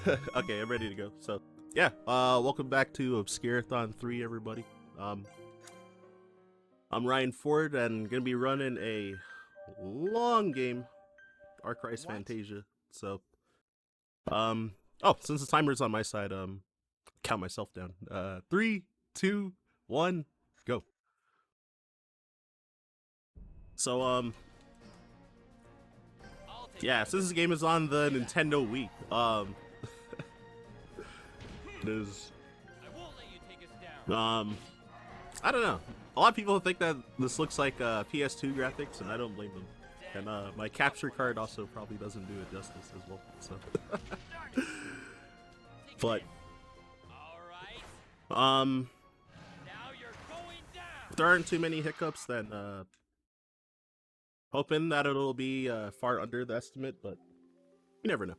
Okay, I'm ready to go. So, yeah, welcome back to Obscurathon 3, everybody. I'm Ryan Ford, and gonna be running a long game, Rise Fantasia. So, since the timer's on my side, count myself down. 3, 2, 1, go. So, yeah, since this game is on the Nintendo Wii, it is, I don't know. A lot of people think that this looks like PS2 graphics, and I don't blame them. And my capture card also probably doesn't do it justice as well. So, but if there aren't too many hiccups, then hoping that it'll be far under the estimate, but you never know.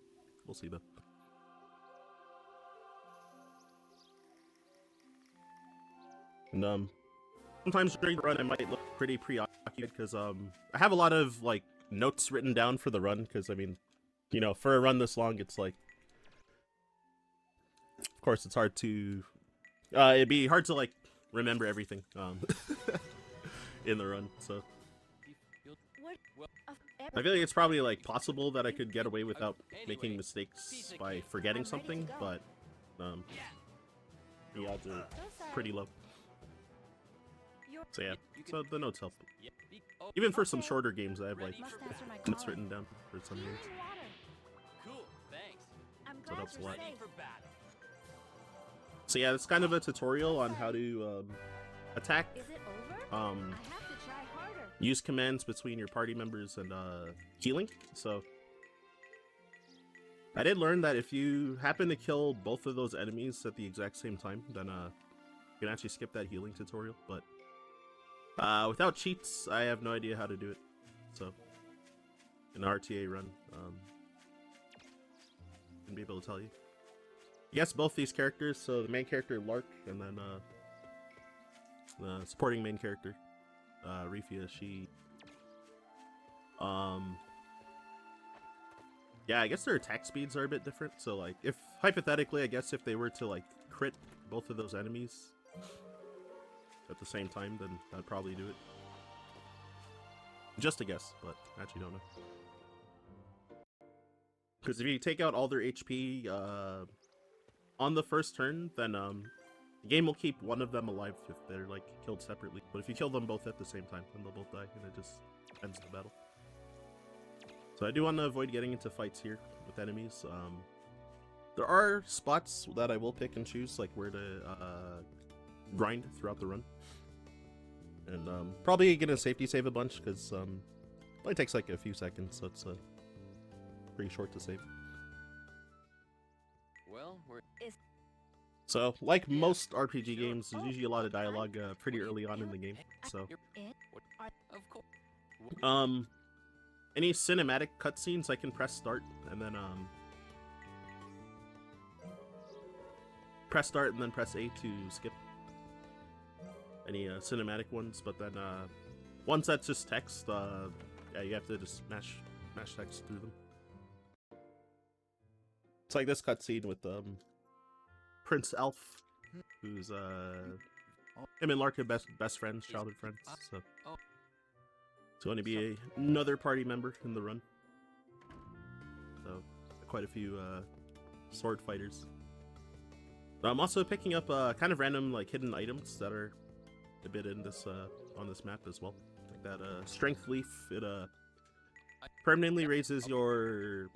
We'll see though. And sometimes during the run I might look pretty preoccupied because I have a lot of like notes written down for the run because I mean, you know, for a run this long, it's like, of course, it's hard to it'd be hard to like remember everything in the run. So I feel like it's probably like possible that I could get away without making mistakes by forgetting something, but the odds are pretty low. So yeah, so the notes help. Even for some shorter games, I have like notes written down for some games. So it helps a lot. So yeah, it's kind of a tutorial on how to attack, use commands between your party members, and healing. So I did learn that if you happen to kill both of those enemies at the exact same time, then you can actually skip that healing tutorial. But without cheats, I have no idea how to do it. So an RTA run, wouldn't be able to tell you. Yes, both these characters, so the main character Lark, and then the supporting main character, Rifia, she, yeah, I guess their attack speeds are a bit different, so like, if, hypothetically, I guess if they were to like, crit both of those enemies at the same time, then I'd probably do it. Just a guess, but I actually don't know. Because if you take out all their HP, on the first turn, then the game will keep one of them alive if they're like killed separately. But if you kill them both at the same time, then they'll both die, and it just ends the battle. So I do want to avoid getting into fights here with enemies. There are spots that I will pick and choose, like where to grind throughout the run, and probably gonna safety save a bunch because it only takes like a few seconds, so it's pretty short to save. So, like most RPG games, there's usually a lot of dialogue pretty early on in the game. So, any cinematic cutscenes, I can press start and then press A to skip any cinematic ones. But then once that's just text, yeah, you have to just mash text through them. It's like this cutscene with Prince Elf, who's him and Lark are best friends, childhood friends. So it's going to be another party member in the run. So quite a few sword fighters. But I'm also picking up kind of random like hidden items that are a bit in this on this map as well. Like that strength leaf. It permanently raises your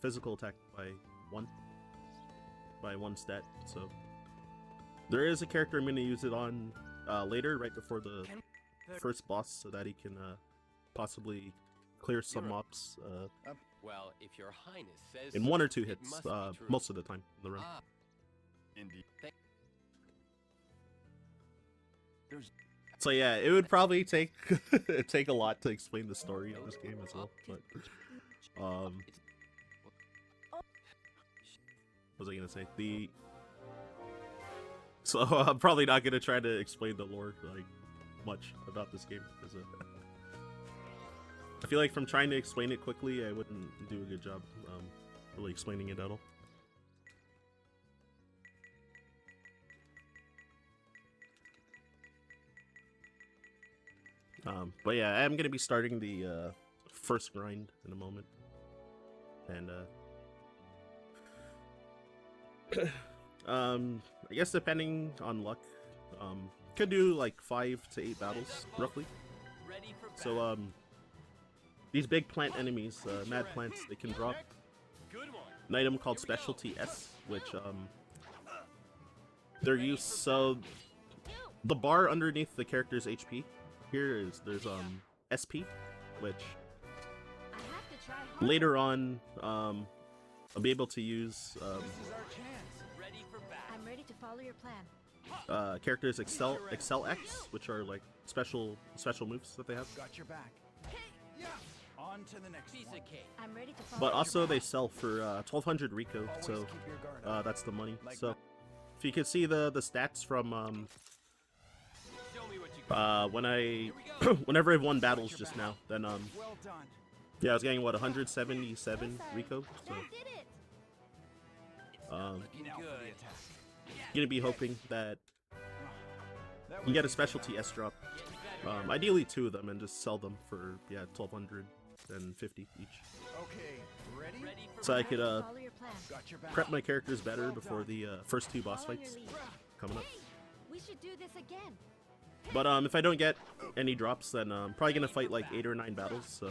physical attack by one stat. So there is a character I'm going to use it on later, right before the first boss, so that he can possibly clear some mobs well, if your highness says in 1 or 2 hits most of the time in the run. Indeed. So yeah, it would probably take take a lot to explain the story of this game as well, but what was I gonna say? So I'm probably not gonna try to explain the lore like much about this game because I feel like from trying to explain it quickly, I wouldn't do a good job really explaining it at all. But yeah, I am gonna be starting the first grind in a moment, and I guess depending on luck, could do like 5 to 8 battles roughly. Ready for So these big plant enemies, mad plants, they can drop Good one. an item called Specialty S, which they're used. So the bar underneath the character's HP here is there's SP, which I have to try harder. later on I'll be able to use This is our chance. Ready for battle. I'm ready to follow your plan. characters Excel X, which are like special moves that they have. Got your back. On to the next Piece one. of cake. I'm ready to follow But your also they sell for 1200 Rico, Always so keep your guard up. that's the money. Like So if you can see the stats from Show me what you got. when I Here we go. whenever I've won battles just now, then Well done. yeah, I was getting what 177 Rico. So That did it. Looking Now for the good. attack. gonna be hoping that That you can get a was specialty easy S drop. Getting better. Ideally 2 of them, and just sell them for 1250 each. Okay, ready? Ready for So I battle. could Follow your plan. Got your back. prep my characters better before the first 2 boss Follow your fights lead. coming up. Hey, we should do this again. But if I don't get any drops, then I'm probably gonna fight like 8 or 9 battles. So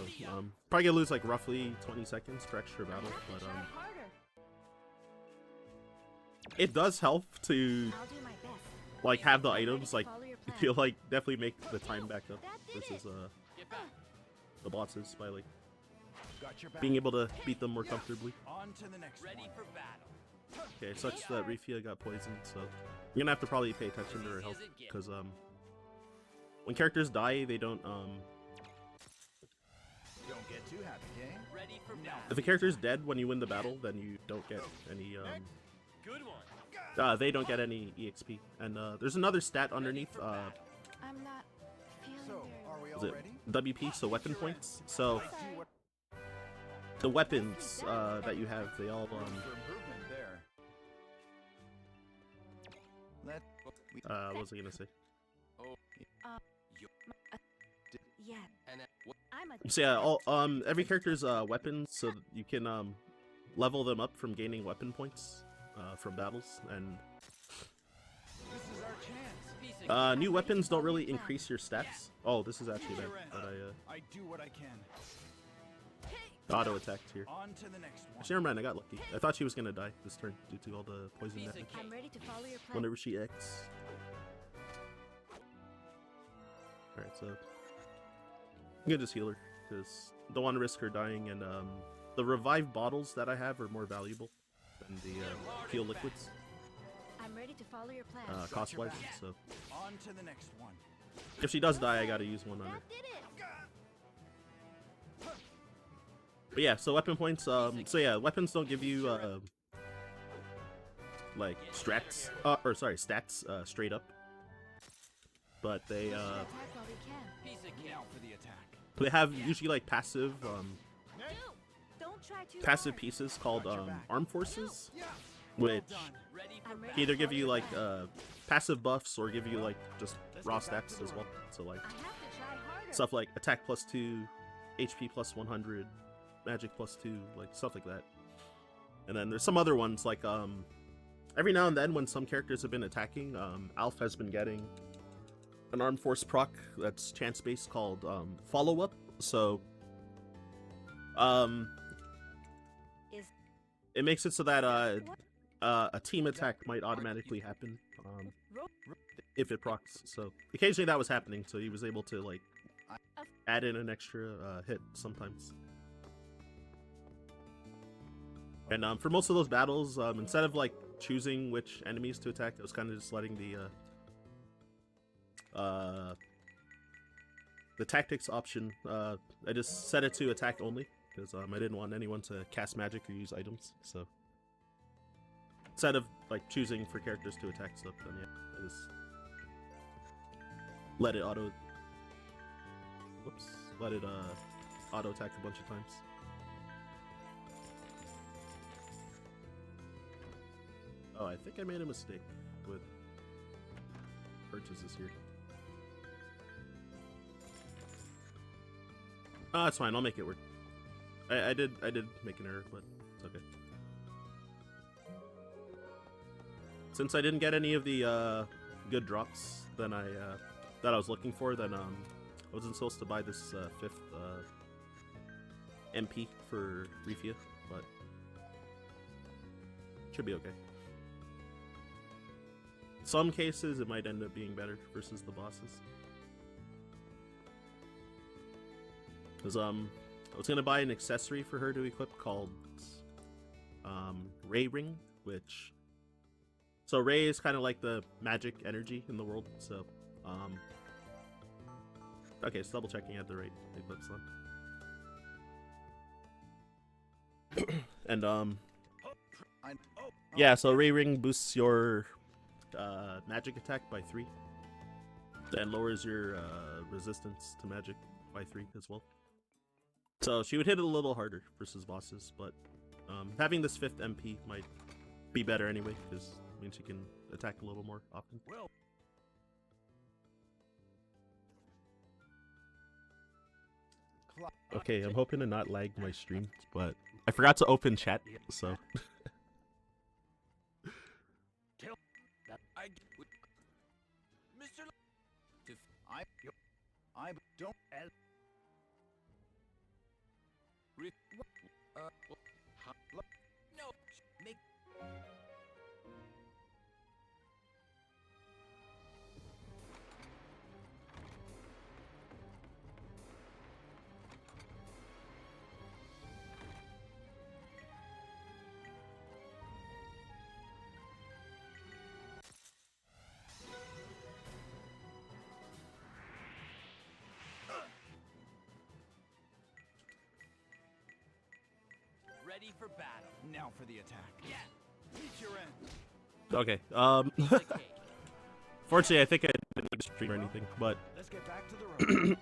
probably gonna lose like roughly 20 seconds per extra I battle. have to But try harder. it does help to I'll do my best. like have the I'm ready items to like follow your plan. you'll like definitely make the time back up That did versus Get back. the bosses by like Got your back. being able to beat them more comfortably. On to the next Ready one. for battle. Okay, such that Rifia got poisoned, so you're gonna have to probably pay attention to her health because when characters die, they don't Don't get too happy, gang. Ready for Now. battle. if a character's dead when you win the battle, then you don't get any Good one. they don't get any EXP. And there's another stat underneath I'm not feeling So, very are we is all it ready? WP, so weapon points. So Let's do what the weapons that you have, they all room for improvement there. Let we what was I gonna say? Yeah, And what? I'm a. So yeah, all every character's weapons, so that you can level them up from gaining weapon points from battles. And this is our chance. Piece of new weapons don't really increase your stats. Oh, this is actually bad, but I do what I can. I auto attacked here. On to the next one. Actually, never mind, I got lucky. I thought she was gonna die this turn due to all the poison Piece of damage. cake. I'm ready to follow your plan. Whenever she X. Alright, so I'm gonna just heal her because don't want to risk her dying, and the revive bottles that I have are more valuable than the heal liquids I'm ready to follow your plan. cost wise. So On to the next one. if she does die, I gotta use one on her. That did it. But yeah, so weapon points. So yeah, weapons don't give you like strats stats straight up, but they Attack while we can. Piece of cake. Now for the attack. they have usually like passive Don't try too passive hard. pieces called Got your back. arm forces, Well which done. Ready for I'm ready battle. either to give follow you your like plan. passive buffs or give you like just Let's raw get back to stats the as well. room. So like I have to try harder. stuff like attack +2, HP +100, magic +2, like stuff like that. And then there's some other ones like every now and then when some characters have been attacking, Alf has been getting an arm force proc that's chance based called follow up. So Is it makes it so that a team attack might automatically happen if it procs. So occasionally that was happening, so he was able to like add in an extra hit sometimes. And for most of those battles, instead of like choosing which enemies to attack, I was kind of just letting the tactics option. I just set it to attack only because I didn't want anyone to cast magic or use items. So instead of like choosing for characters to attack stuff, then yeah, I just let it auto. Whoops, let it auto attack a bunch of times. Oh, I think I made a mistake with purchases here. Oh, that's fine. I'll make it work. I did make an error, but it's okay. Since I didn't get any of the good drops that I was looking for, then I wasn't supposed to buy this 5th MP for Refia, but should be okay. In some cases, it might end up being better versus the bosses. Because I was gonna buy an accessory for her to equip called Ray Ring, which Ray is kind of like the magic energy in the world. So okay, so double checking I had the right equips on. And yeah, so Ray Ring boosts your magic attack by 3, and lowers your resistance to magic by 3 as well. So she would hit it a little harder versus bosses, but having this 5th MP might be better anyway, because it means she can attack a little more often. Okay, I'm hoping to not lag my stream, but I forgot to open chat, so... I don't. No. Make. Ready for battle. Now for the attack. Yeah. Reach your end. Okay, Piece of cake. fortunately I think I didn't need to stream or anything, but... Let's get back to the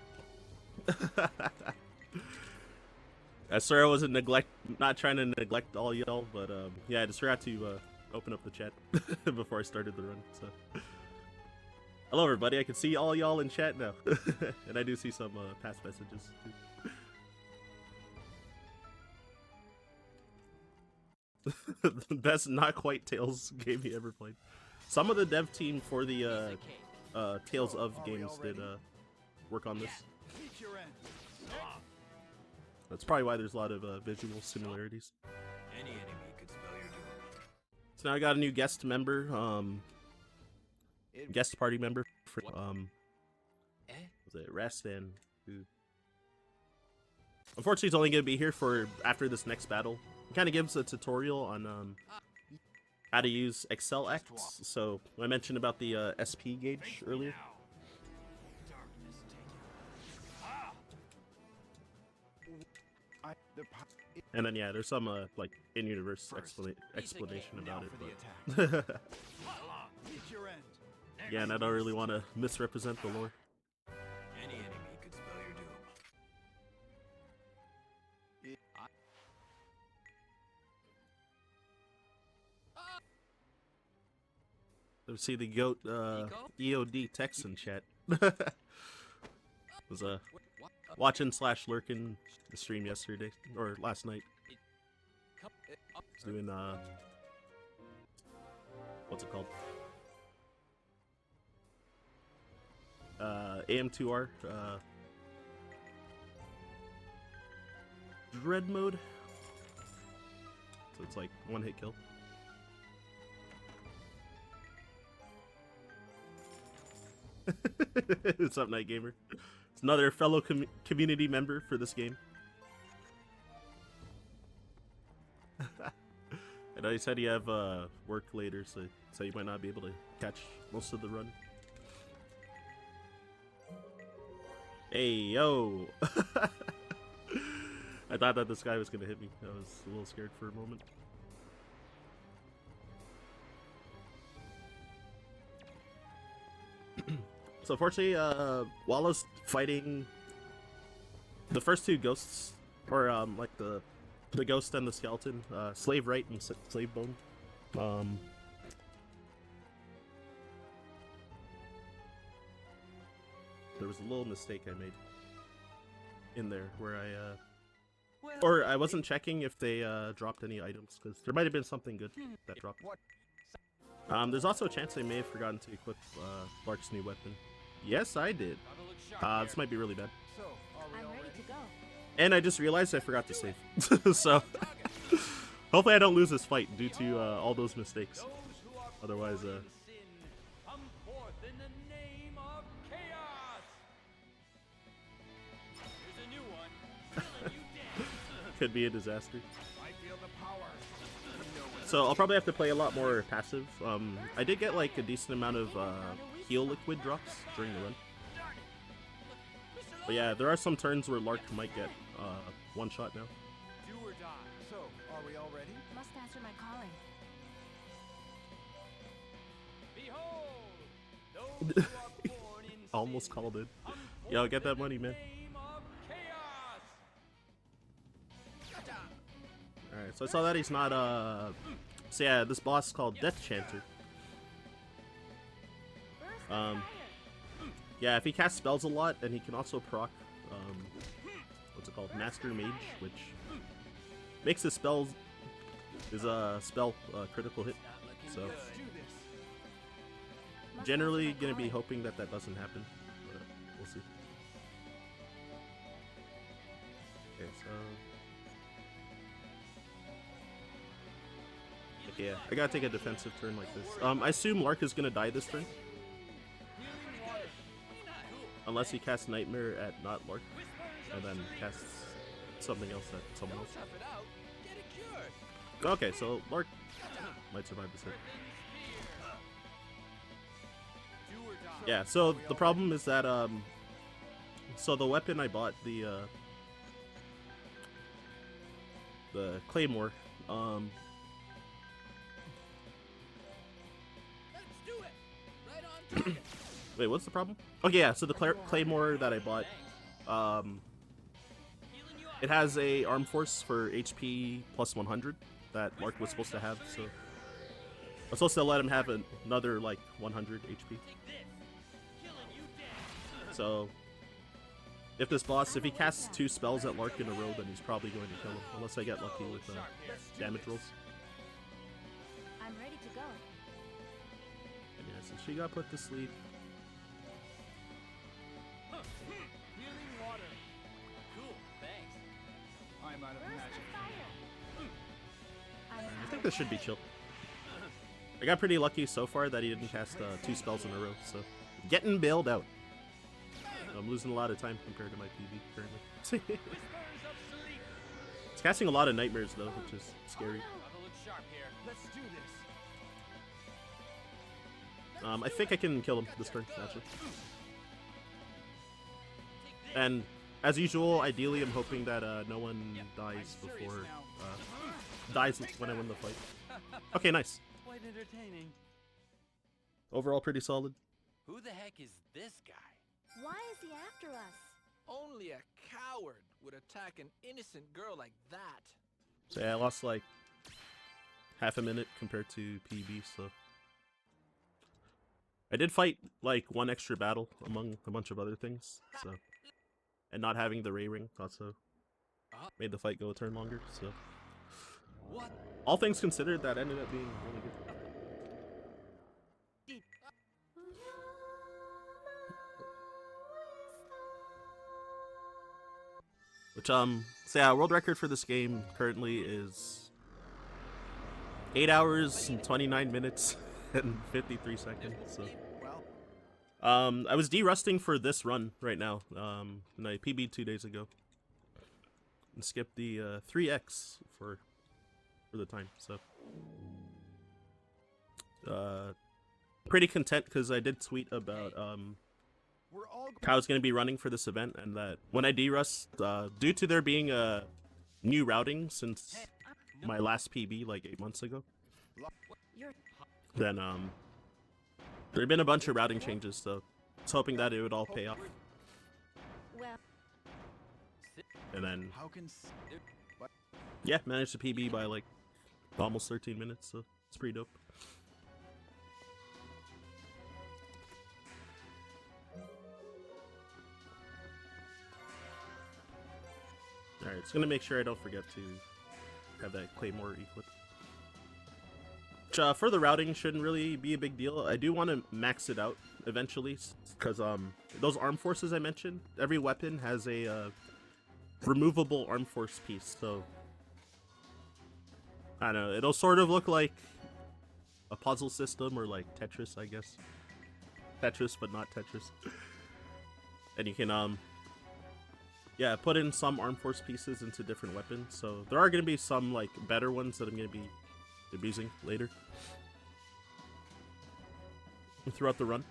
road. Sorry I wasn't not trying to neglect all y'all, but yeah, I just forgot to open up the chat before I started the run, so... Hello everybody, I can see all y'all in chat now. And I do see some past messages too. The best not quite Tales game he ever played. Some of the dev team for the Tales of games did work on this. Reach your end. That's probably why there's a lot of visual similarities. Any enemy could spell your doom. So now I got a new guest member, guest party member for was it Rastan, who unfortunately is only gonna be here for after this next battle. It kind of gives a tutorial on how to use Excel X. So I mentioned about the SP gauge earlier. And then yeah, there's some like in-universe explanation about it. But yeah, and I don't really want to misrepresent the lore. Any enemy could spell your doom. Let's see the goat EOD text in chat. Was watching / lurking the stream yesterday or last night. Was doing what's it called? AM2R Dread mode. So it's like one hit kill. What's up, Night Gamer? It's another fellow community member for this game. I know you said you have work later, so you might not be able to catch most of the run. Hey, yo! I thought that this guy was gonna hit me. I was a little scared for a moment. So fortunately, while I was fighting the first two ghosts, or like the ghost and the skeleton, Slave Right and Slave Bone, there was a little mistake I made. in there where or I wasn't checking if they dropped any items because there might have been something good that dropped. There's also a chance I may have forgotten to equip Lark's new weapon. Yes, I did. This might be really bad. I'm ready to go. And I just realized I forgot to save. So hopefully I don't lose this fight due to all those mistakes. Otherwise, Come forth in the name of chaos. Here's a new one. Killing you dead. could be a disaster. I feel the power. So I'll probably have to play a lot more passive. I did get like a decent amount of heal liquid drops during the run. But yeah, there are some turns where Lark might get one shot now. Do or die. So, are we all ready? Must answer my calling. Behold, those who are born in Almost sin, called it. come Yo, forth get that in money, the man. name of chaos. Alright, so I saw that he's not so yeah, this boss called Death Chanter. Burst Um, of fire. Yeah, if he casts spells a lot, and he can also proc what's it called? Master Mage, which makes his spells spell critical hit. So Good. Let's do this. Must generally answer my gonna be calling. hoping that that doesn't happen, but we'll see. Okay, so yeah, I gotta take a defensive turn like this. I assume Lark is gonna die this turn, unless he casts Nightmare at not Lark, and then casts something else at someone else. Tough it out. Get it cured. Okay, so Lark might survive this hit. Do or die. Yeah, so the problem is that so the weapon I bought, the Claymore, Let's do it. Right on target. wait, what's the problem? Okay, yeah, so the Claymore that I bought, Healing you up. it has a arm force for HP plus 100 that Lark was supposed to have, so I'm supposed to let him have another like 100 HP. Take this. Killing you dead. So if this boss, if he casts 2 spells at Lark in a row, then he's probably going to kill him, unless I get lucky with damage rolls. I'm ready to go. And yeah, so she got put to sleep. Healing water. Cool. Thanks. I'm out of Burst magic. of fire. I think this should be chill. I got pretty lucky so far that he didn't cast 2 spells in a row, so getting bailed out. I'm losing a lot of time compared to my PV currently. Whispers of sleep. It's casting a lot of nightmares though, which is scary. Gotta look sharp here. Let's do this. I think I can kill him this turn, actually. And as usual, ideally, I'm hoping that no one dies before dies when I win the fight. Okay, nice. Quite entertaining. Overall, pretty solid. Who the heck is this guy? Why is he after us? Only a coward would attack an innocent girl like that. So yeah, I lost like half a minute compared to PB, so I did fight like one extra battle among a bunch of other things, so and not having the Ray Ring also made the fight go a turn longer, so What? all things considered, that ended up being really good. Which, so yeah, world record for this game currently is 8 hours and 29 minutes and 53 seconds, so. Well, I was de-rusting for this run right now, and I PB'd 2 days ago. And skipped the 3x for the time, so. Pretty content because I did tweet about, we're all how I was going to be running for this event, and that when I de-rust, due to there being a new routing since my last PB like 8 months ago, You're then there have been a bunch of routing changes, so I was hoping that it would all pay off. well. And then How can yeah, managed to PB by like almost 13 minutes, so it's pretty dope. Alright, just gonna make sure I don't forget to have that claymore equipped. Which, for the routing shouldn't really be a big deal. I do want to max it out eventually, because those arm forces I mentioned, every weapon has a removable arm force piece, so I don't know, it'll sort of look like a puzzle system, or like Tetris, I guess. Tetris, but not Tetris. And you can yeah, put in some arm force pieces into different weapons, so there are going to be some like better ones that I'm going to be abusing later throughout the run.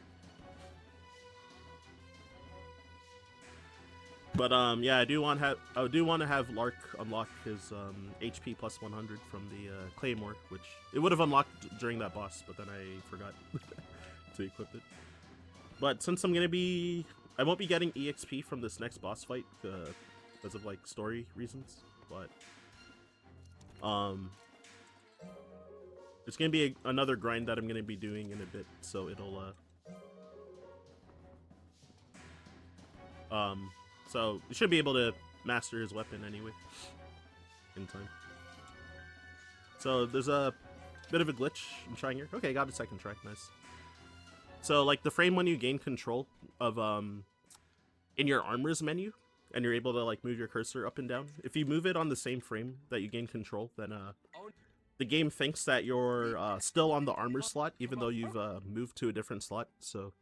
But yeah, I do want to have Lark unlock his HP plus 100 from the Claymore, which it would have unlocked during that boss, but then I forgot to equip it. But since I won't be getting EXP from this next boss fight because of like story reasons, but it's gonna be another grind that I'm gonna be doing in a bit, so it'll so you should be able to master his weapon anyway in time. So there's a bit of a glitch in trying here. Okay, got a second try, nice. So like the frame when you gain control of in your armors menu and you're able to like move your cursor up and down, if you move it on the same frame that you gain control, then the game thinks that you're still on the armor slot even though you've moved to a different slot. So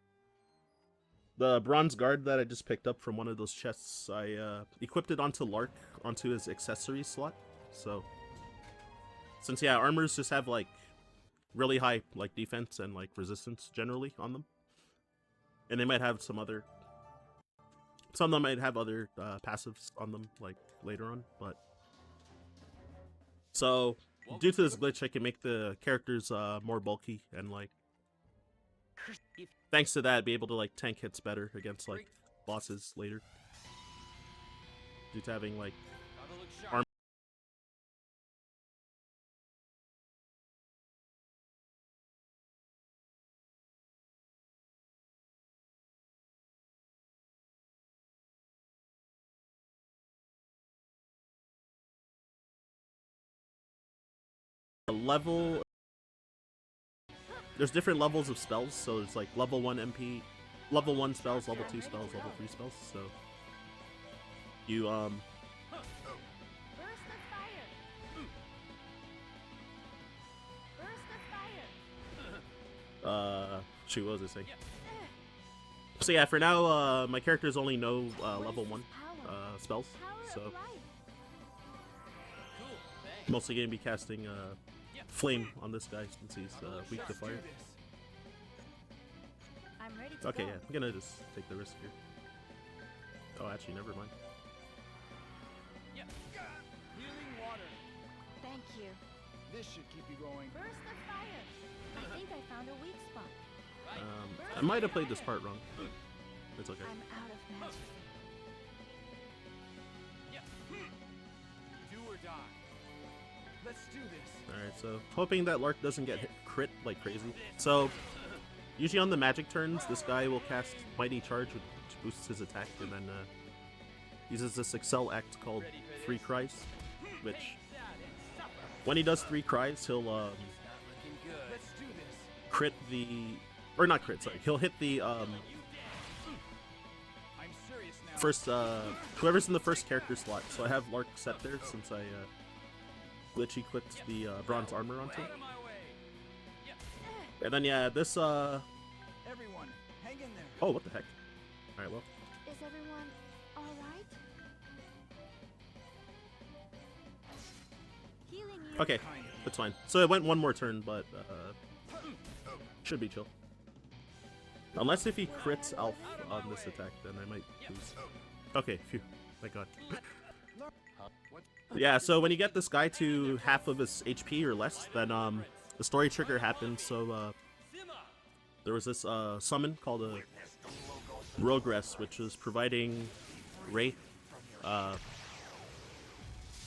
the bronze guard that I just picked up from one of those chests, I equipped it onto Lark, onto his accessories slot. So since yeah, armors just have like really high like defense and like resistance generally on them, and they might have some of them might have other passives on them like later on, but so due to this glitch I can make the characters more bulky and like thanks to that be able to like tank hits better against like bosses later due to having like armor. There's different levels of spells, so it's like level 1 MP, level 1 spells, level 2 spells, level 3 spells, so you Burst of fire. Burst of fire. shoot, what was I saying? So yeah, for now, my characters only know level 1 spells, so mostly gonna be casting Flame on this guy since he's weak to fire. I'm ready to Okay, go. yeah, I'm gonna just take the risk here. Oh, actually, never mind. Healing water. Thank you. This should keep you going. Burst of fire. I think I found a weak spot. I might have played this part wrong, but it's okay. I'm out of magic. Do or die. Let's do this. Alright, so hoping that Lark doesn't get hit crit like crazy. So usually on the magic turns, this guy will cast Mighty Charge, which boosts his attack, and then uses this Excel act called 3 Cries, which when he does 3 Cries, he'll Let's do this. crit the, or not crit, sorry, he'll hit the I'm serious now. first whoever's in the first character slot. So I have Lark set there since I glitch equipped the bronze armor onto him. And then yeah, this Everyone, hang in there. oh, what the heck. Alright, well, Is everyone all right? Healing you. okay, that's fine. So it went one more turn, but should be chill. Unless if he crits Elf on this attack, then I might lose. Okay, phew, thank God. Yeah, so when you get this guy to half of his HP or less, then the story trigger happens. So there was this summon called a Rogress, which is providing Wraith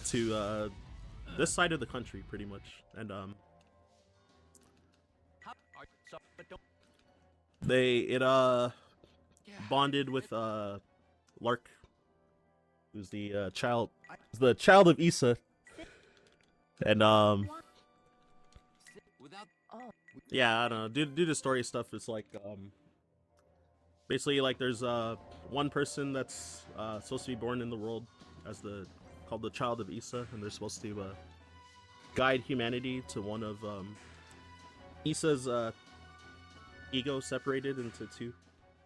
to this side of the country, pretty much, and it bonded with Lark who's the child of Issa, and Without yeah, I don't know. Due to story stuff, it's like basically like there's one person that's supposed to be born in the world as called the child of Issa, and they're supposed to guide humanity to one of Issa's ego separated into two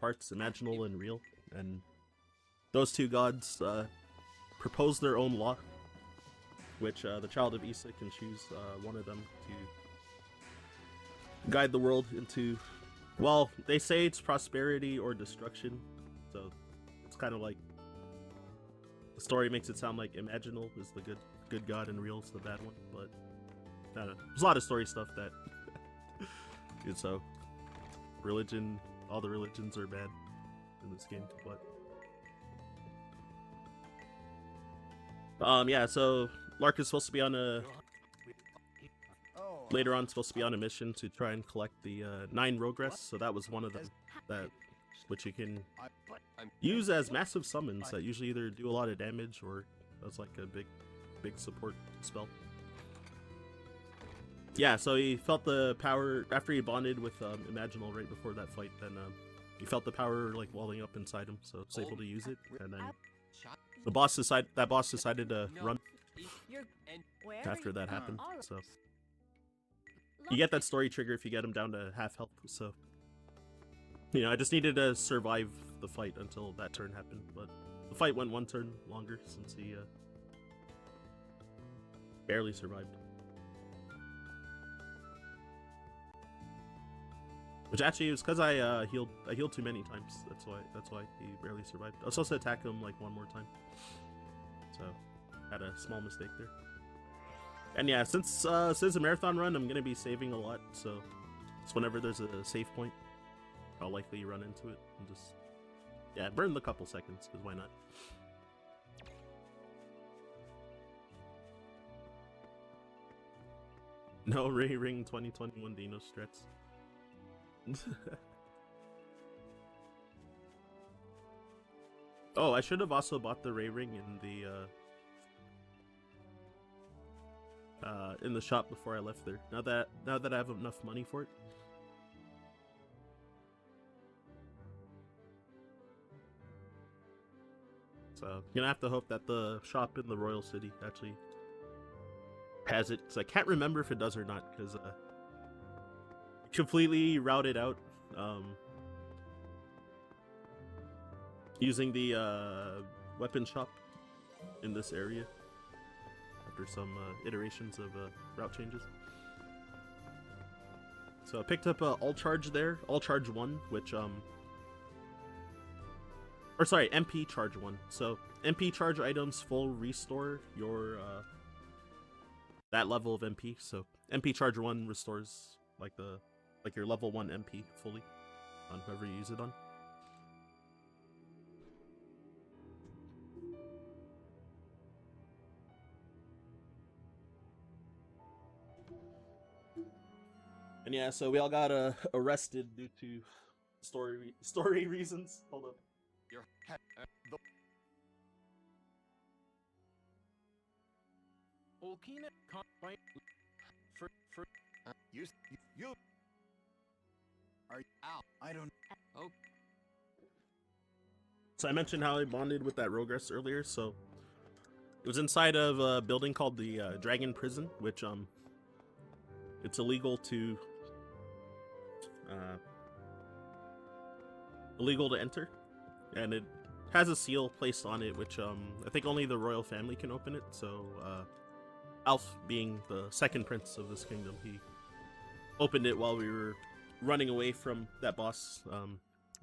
parts, imaginal and real, and those two gods propose their own law, which the child of Issa can choose one of them to guide the world into, well, they say it's prosperity or destruction, so it's kind of like the story makes it sound like imaginal is the good god and real is the bad one, but I don't know. There's a lot of story stuff that and so religion, all the religions are bad in this game, but yeah, so Lark is supposed to be on a later on supposed to be on a mission to try and collect the 9 Rogress, so that was one of them, which you can use as massive summons that usually either do a lot of damage or as like a big support spell. Yeah, so he felt the power after he bonded with Imaginal right before that fight. Then he felt the power like welling up inside him, so he was able to use it. And then the boss decided to run after that happened. So you get that story trigger if you get him down to half health. So you know, I just needed to survive the fight until that turn happened. But the fight went one turn longer since he barely survived. Which actually was because I healed too many times. That's why he barely survived. I was supposed to attack him like one more time, so had a small mistake there. And yeah, since it's a marathon run, I'm gonna be saving a lot. So just whenever there's a save point, I'll likely run into it and just burn the couple seconds, because why not? No Ray Ring 2021 Dino strats. Oh, I should have also bought the Ray Ring in the shop before I left there. Now that I have enough money for it. So I'm gonna have to hope that the shop in the Royal City actually has it. So I can't remember if it does or not, because completely routed out using the weapon shop in this area after some iterations of route changes. So I picked up All Charge there, All Charge 1, which or sorry, MP Charge 1. So MP Charge items full restore your that level of MP. So MP Charge 1 restores like your level 1 MP fully on whoever you use it on. And yeah, so we all got arrested due to story reasons. Hold up. your Olkina can't fight for you are out. I don't. Oh. So I mentioned how I bonded with that Rogress earlier. So it was inside of a building called the Dragon Prison, which it's illegal to enter, and it has a seal placed on it, which I think only the royal family can open it. So Alf, being the second prince of this kingdom, he opened it while we were running away from that boss,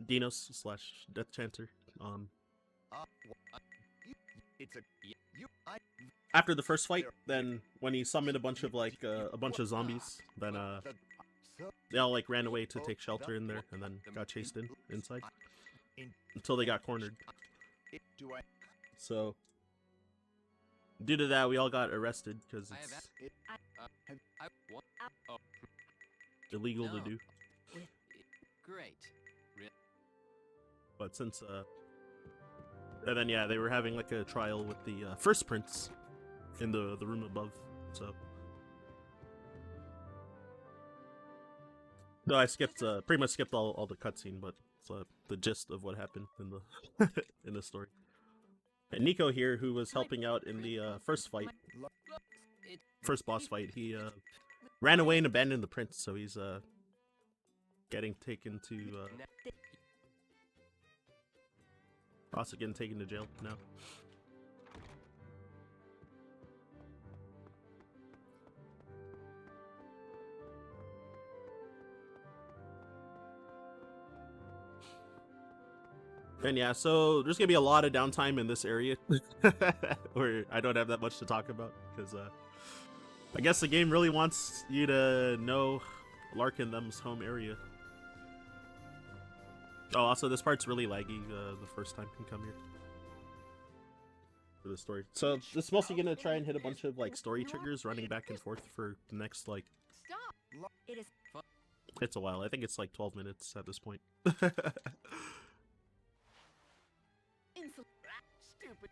Dinos / Death Chanter. After the first fight, then when he summoned a bunch of zombies, then they all like ran away to take shelter in there, and then got chased inside until they got cornered. So due to that, we all got arrested because it's illegal to do. Great. But since And then yeah, they were having like a trial with the first prince in the room above. So no, I skipped pretty much skipped all the cutscene, but it's the gist of what happened in the in the story. And Nico here, who was helping out in the first boss fight, he ran away and abandoned the prince, so he's getting taken to also getting taken to jail now. And yeah, so there's gonna be a lot of downtime in this area where I don't have that much to talk about because I guess the game really wants you to know Lark and them's home area. Oh, also this part's really laggy the first time you come here for the story. So this is mostly gonna try and hit a bunch of like story triggers running back and forth for the next like Stop! It is. it's a while. I think it's like 12 minutes at this point. Stupid.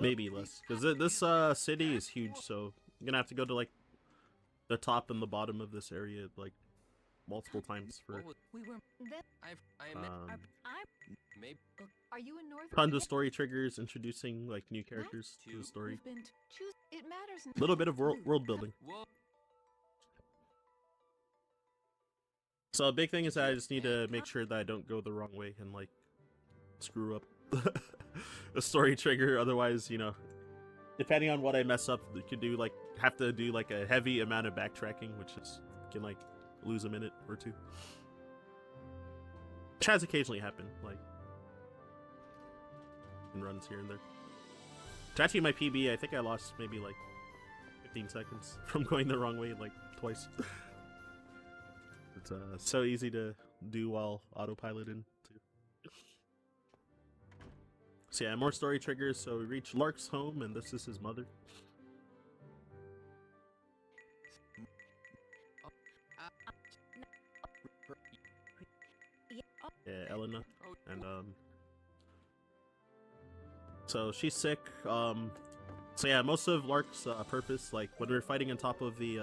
Maybe less, because this city is huge, so you're gonna have to go to like the top and the bottom of this area like multiple times for We were. Maybe. Are you in North? tons of story triggers, introducing like new characters to the story. We've been choose. It matters. A little bit of world building. Whoa. So a big thing is that I just need to make sure that I don't go the wrong way and like screw up a story trigger. Otherwise, you know, depending on what I mess up, you could do like have to do like a heavy amount of backtracking, which is can like lose a minute or two. Which has occasionally happened, like in runs here and there. Which actually my PB, I think I lost maybe like 15 seconds from going the wrong way like twice. It's so easy to do while autopiloting too. So yeah, more story triggers. So we reach Lark's home, and this is his mother. Yeah, Elena, and so she's sick. So yeah, most of Lark's purpose, like when we were fighting on top of the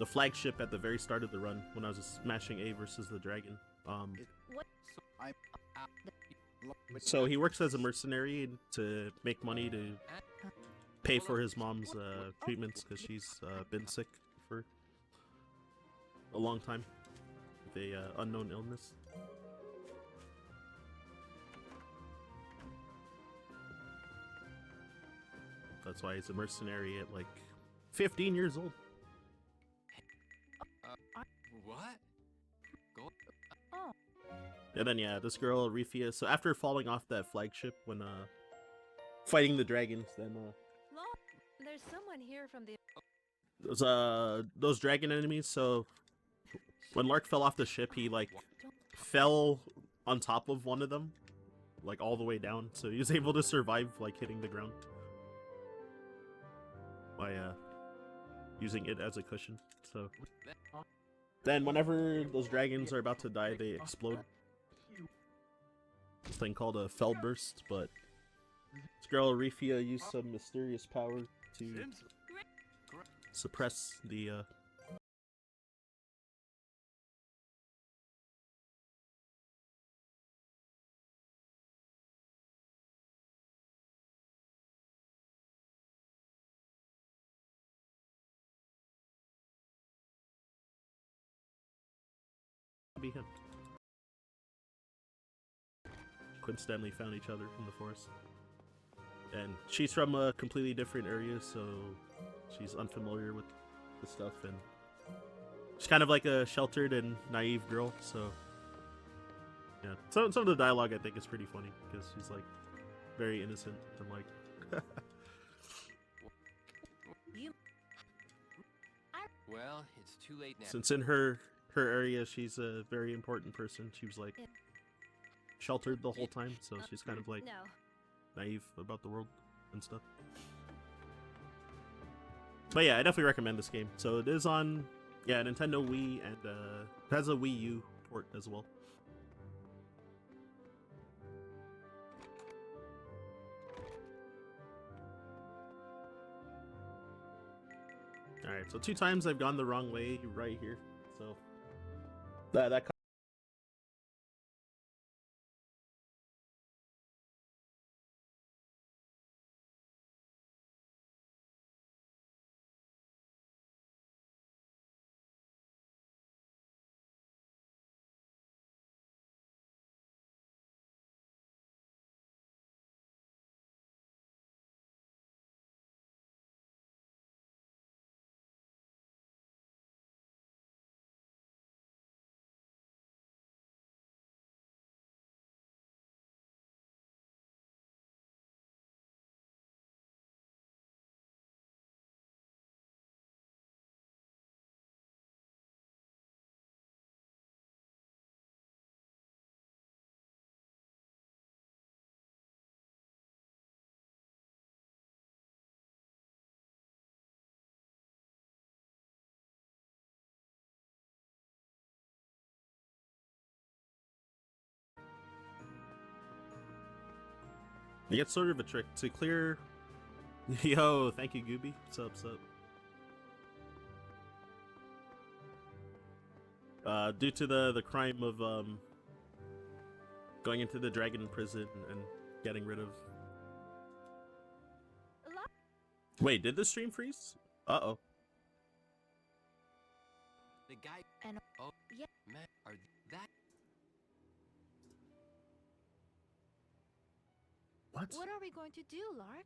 flagship at the very start of the run, when I was just smashing A versus the dragon. So he works as a mercenary to make money to pay for his mom's treatments because she's been sick for a long time with a unknown illness. That's why he's a mercenary at like 15 years old. What? Go. Oh. And then yeah, this girl Refia. So after falling off that flagship when fighting the dragons, then There's someone here from the. those dragon enemies. So when Lark fell off the ship, he like fell on top of one of them, like all the way down. So he was able to survive like hitting the ground by using it as a cushion. So then whenever those dragons are about to die, they explode. This thing called a fell burst, but this girl Refia used some mysterious power to suppress the be him. Coincidentally found each other in the forest. And she's from a completely different area, so she's unfamiliar with the stuff, and she's kind of like a sheltered and naive girl, so yeah. Some of the dialogue I think is pretty funny, because she's like very innocent and like Well, it's too late now. since in her area she's a very important person, she was like sheltered the whole time, so she's kind of like No. naive about the world and stuff. But yeah, I definitely recommend this game. So it is on, yeah, Nintendo Wii, and it has a Wii U port as well. All right, so 2 times I've gone the wrong way right here. So that. You get sort of a trick to clear. Yo, thank you, Gooby. What's up, what's up? Due to the crime of going into the dragon prison and getting rid of. Wait, did the stream freeze? Uh-oh. The guy And oh yeah. man are that What? What are we going to do, Lark?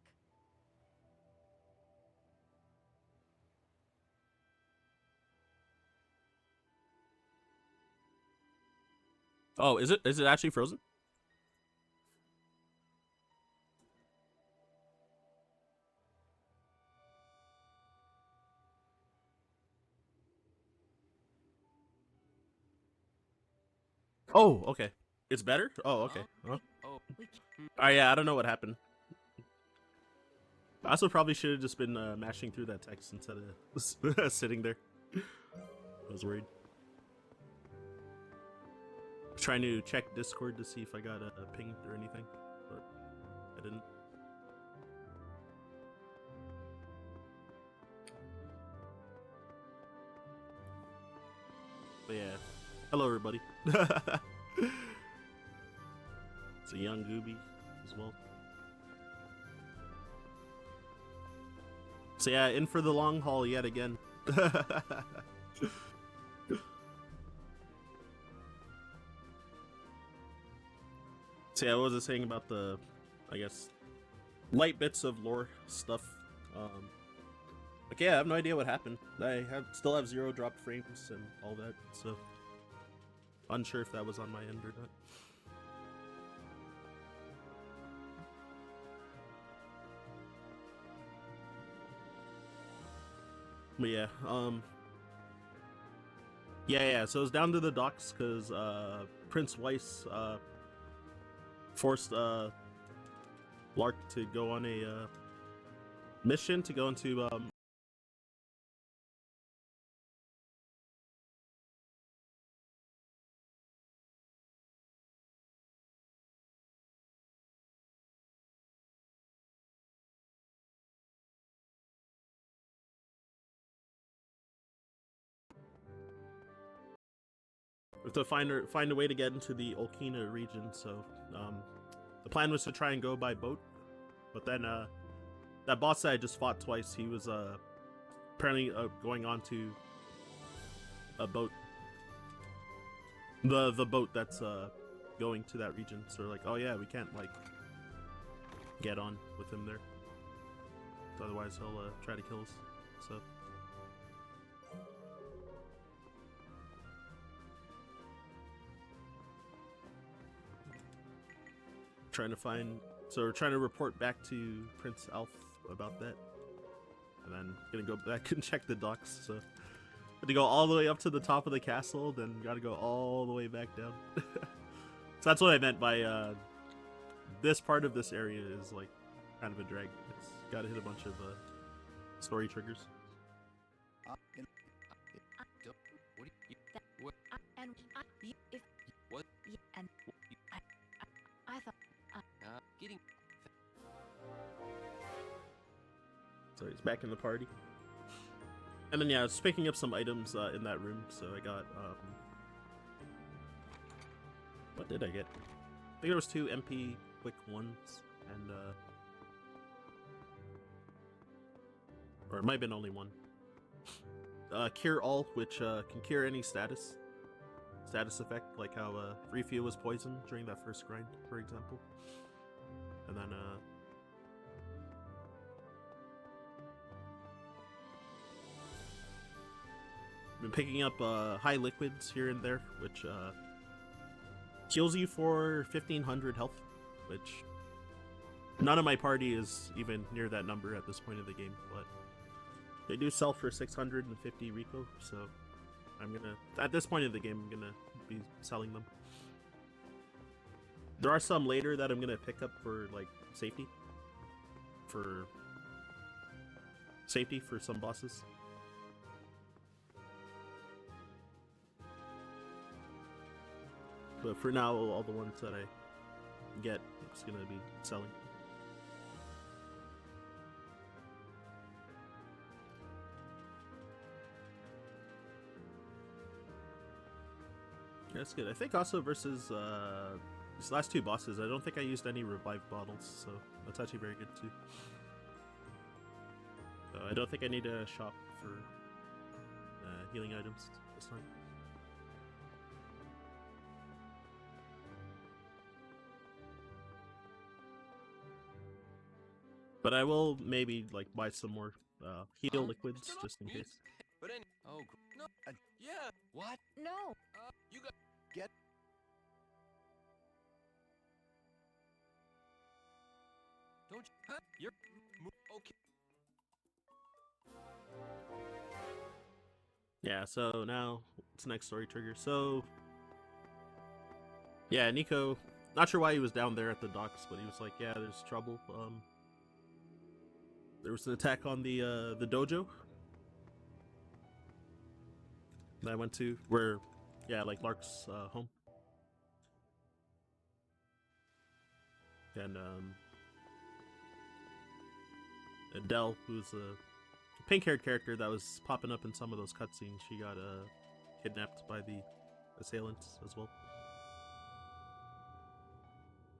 Oh, is it actually frozen? Oh, okay. It's better? Oh, okay. Huh? oh We Oh, yeah, I don't know what happened. I also probably should have just been mashing through that text instead of sitting there. I was worried. Trying to check Discord to see if I got a ping or anything, but I didn't. But yeah, hello everybody. It's a young Gooby as well. So yeah, in for the long haul yet again. So yeah, what was I saying about the, I guess, light bits of lore stuff? Like yeah, I have no idea what happened. I still have 0 dropped frames and all that, so unsure if that was on my end or not. But yeah, yeah, so it's down to the docks because Prince Weiss forced Lark to go on a mission to go into to find a way to get into the Olkina region. So the plan was to try and go by boat, but then that boss that I just fought twice, he was apparently going on to a boat, the boat that's going to that region. So they're like, oh yeah, we can't like get on with him there, otherwise he'll try to kill us. So we're trying to report back to Prince Alf about that, and then gonna go back and check the docks. So had to go all the way up to the top of the castle, then gotta go all the way back down. So that's what I meant by this part of this area is like kind of a drag. It's gotta hit a bunch of story triggers. what do you what And if what and I thought getting So he's back in the party. And then yeah, I was picking up some items in that room, so I got what did I get? I think there was 2 MP quick ones, and or it might have been only 1. Cure all, which can cure any status effect, like how Rifia was poisoned during that first grind, for example. And then been picking up high liquids here and there, which heals you for 1500 health, which none of my party is even near that number at this point of the game, but they do sell for 650 Rico, so I'm gonna, at this point of the game, I'm gonna be selling them. There are some later that I'm gonna pick up for like safety for some bosses. But for now, all the ones that I get, I'm just gonna be selling. Yeah, that's good. I think also versus these last 2 bosses, I don't think I used any revive bottles, so that's actually very good too. So I don't think I need to shop for healing items this time. But I will maybe like buy some more heal liquids just in case. But any. Oh, no. Yeah. What? No. You got. Get. Don't you? Huh? You're. Okay. Yeah, so now it's next story trigger. So yeah, Nico, not sure why he was down there at the docks, but he was like, yeah, there's trouble. There was an attack on the dojo that I went to, where, yeah, like Lark's home. And Adele, who's a pink-haired character that was popping up in some of those cutscenes, she got kidnapped by the assailants as well.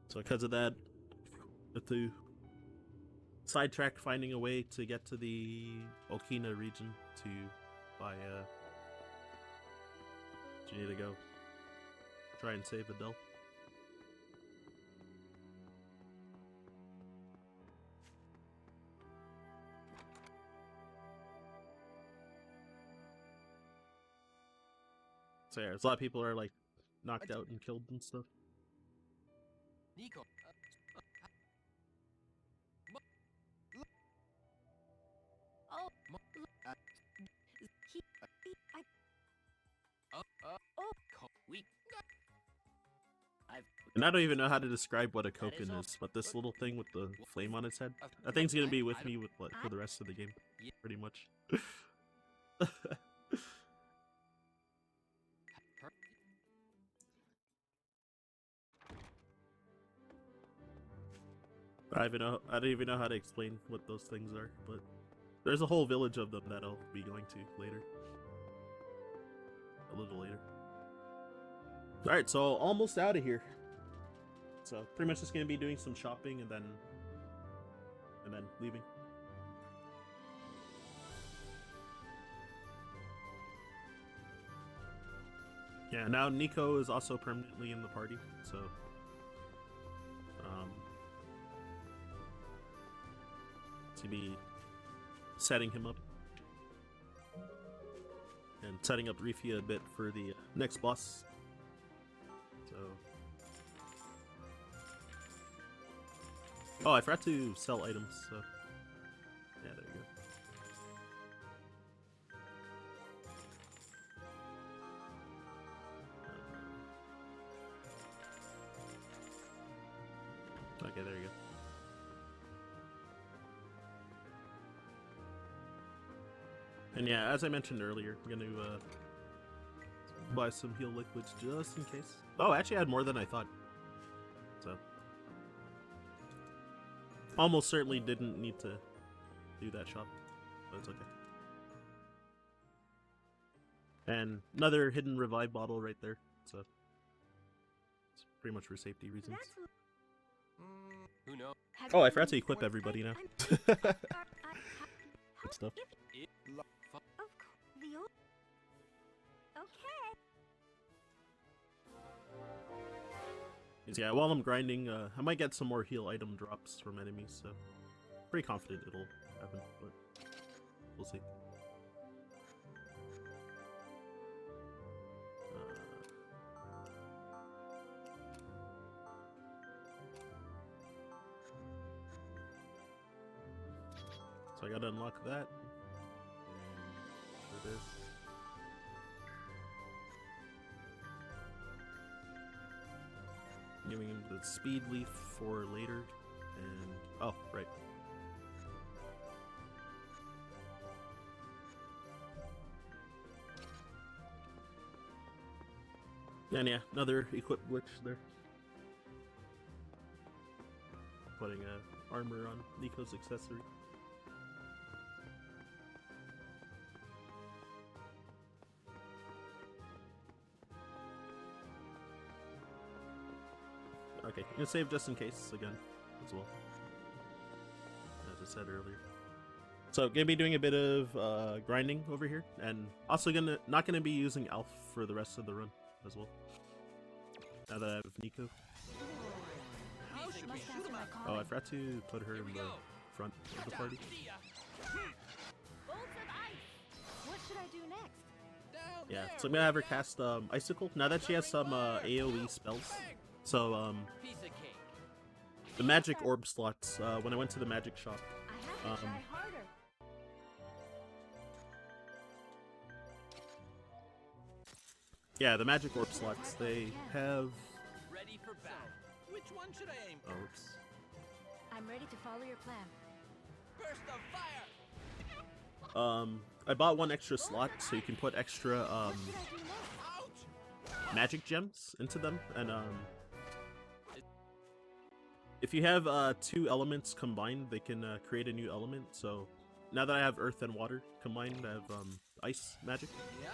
So because of that, I have to sidetrack finding a way to get to the Okina region to buy you need to go try and save Adele. So yeah, there's a lot of people are like knocked out and killed and stuff. Nico. Oh, And I don't even know how to describe what a Koken is, but this little thing with the flame on its head, that thing's gonna be with me for the rest of the game, pretty much. I don't even know how to explain what those things are, but there's a whole village of them that I'll be going to later. A little later. Alright, so almost out of here. So pretty much just gonna be doing some shopping and then leaving. Yeah, now Nico is also permanently in the party, so to be setting him up and setting up Rifia a bit for the next boss. So, oh, I forgot to sell items. So, yeah, there you go. Okay, there you go. And yeah, as I mentioned earlier, I'm gonna buy some heal liquids just in case. Oh, actually I had more than I thought. So almost certainly didn't need to do that shop, but it's okay. And another hidden revive bottle right there. So it's pretty much for safety reasons. That's Who knows? Oh, I forgot to equip everybody now. Good stuff. Of course. The old. Okay. Yeah, while I'm grinding, I might get some more heal item drops from enemies, so pretty confident it'll happen, but we'll see. So I gotta unlock that. There it is. Giving him the speed leaf for later, and oh, right. And yeah, another equip glitch there. Putting armor on Nico's accessory. Okay, I'm gonna save just in case again, as well. As I said earlier. So gonna be doing a bit of grinding over here, and also not gonna be using Alf for the rest of the run as well. Now that I have Nico. How should we Must shoot answer him my out? call. Oh, I forgot to put her in the front of the party. See ya. Bolts of ice. What should I do next? Down Yeah, there, so I'm gonna have her yeah. cast Icicle. Now that she has some AoE spells. So Piece of cake. the magic orb slots. When I went to the magic shop, I have to try harder. yeah, the magic orb slots. They have. Ready for battle. Which one should I aim Oh, for? oops. I'm ready to follow your plan. Burst of fire! I bought one extra slot so you can put extra What should I do next? Ouch! magic gems into them, and if you have two elements combined, they can create a new element. So now that I have earth and water combined, I have ice magic, Yep.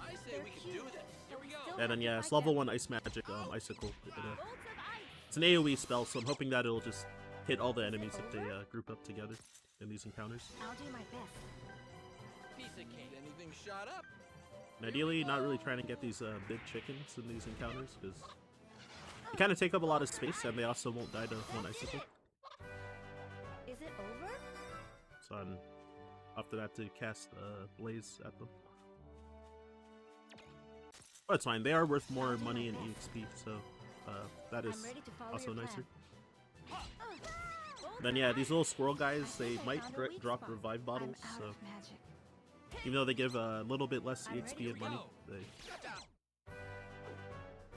I say They're we can cute, do this. but we still and then have to yeah, fight it's level them. 1 ice magic icicle. Bolts of ice. It's an AoE spell, so I'm hoping that it'll just hit all the enemies if they group up together in these encounters. I'll do my best. Piece of cake. Is anything shot up? And ideally, not really trying to get these big chickens in these encounters, because they kind of take up a lot of space, and they also won't die to one icicle. Is it over? So I'm after that to cast Blaze at them. But it's fine, they are worth more money in EXP, so that is I'm ready to follow also your nicer. plan. Bolts Then of yeah, ice. these little squirrel guys, I they think I might found a weak drop spot. revive bottles, I'm out so of magic. even though they give a little bit less I'm EXP ready. and money, they Gotcha.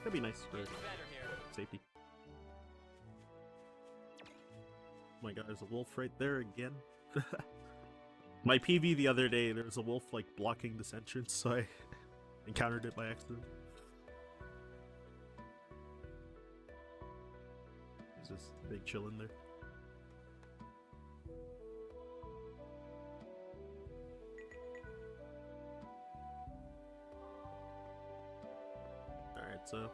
could be nice for Getting better here. safety. Oh my god, there's a wolf right there again. My PV the other day, there was a wolf like blocking this entrance, so I encountered it by accident. He's just big chillin' there. Alright, so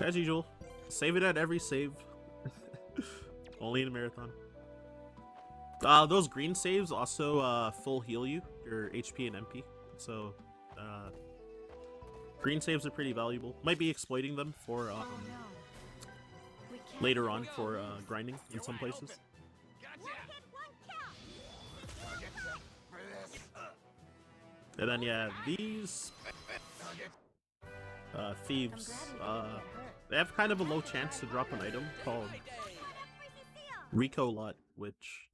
as usual, save it at every save. Only in a marathon. Those green saves also full heal you, your HP and MP. So green saves are pretty valuable. Might be exploiting them for Oh no. We can't later on for grinding in some places. And then yeah, these thieves, I'm glad we didn't get hurt. they have kind of a low chance to drop an item called Rico Lot, which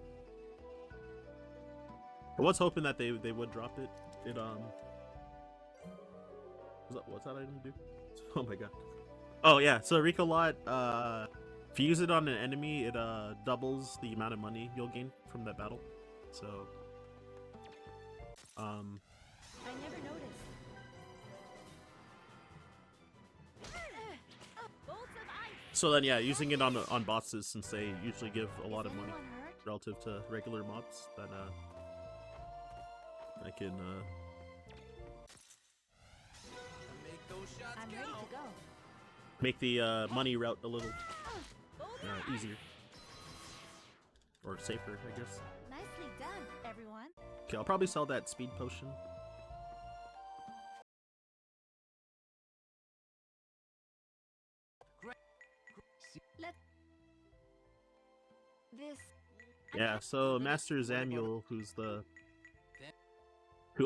I was hoping that they would drop it. It what's that item do? Oh my god. Oh yeah, so Rico Lot, if you use it on an enemy, it doubles the amount of money you'll gain from that battle. So I never noticed. Bolts of ice. so then yeah, using it on bosses, since they usually give a lot Is of money anyone hurt? relative to regular mobs, then I can shots I'm ready to count. go. Make the money route a little Bullseye. easier. Or safer, I guess. Nicely done, everyone. Okay, I'll probably sell that speed potion. Let this. Yeah, so Master Samuel, who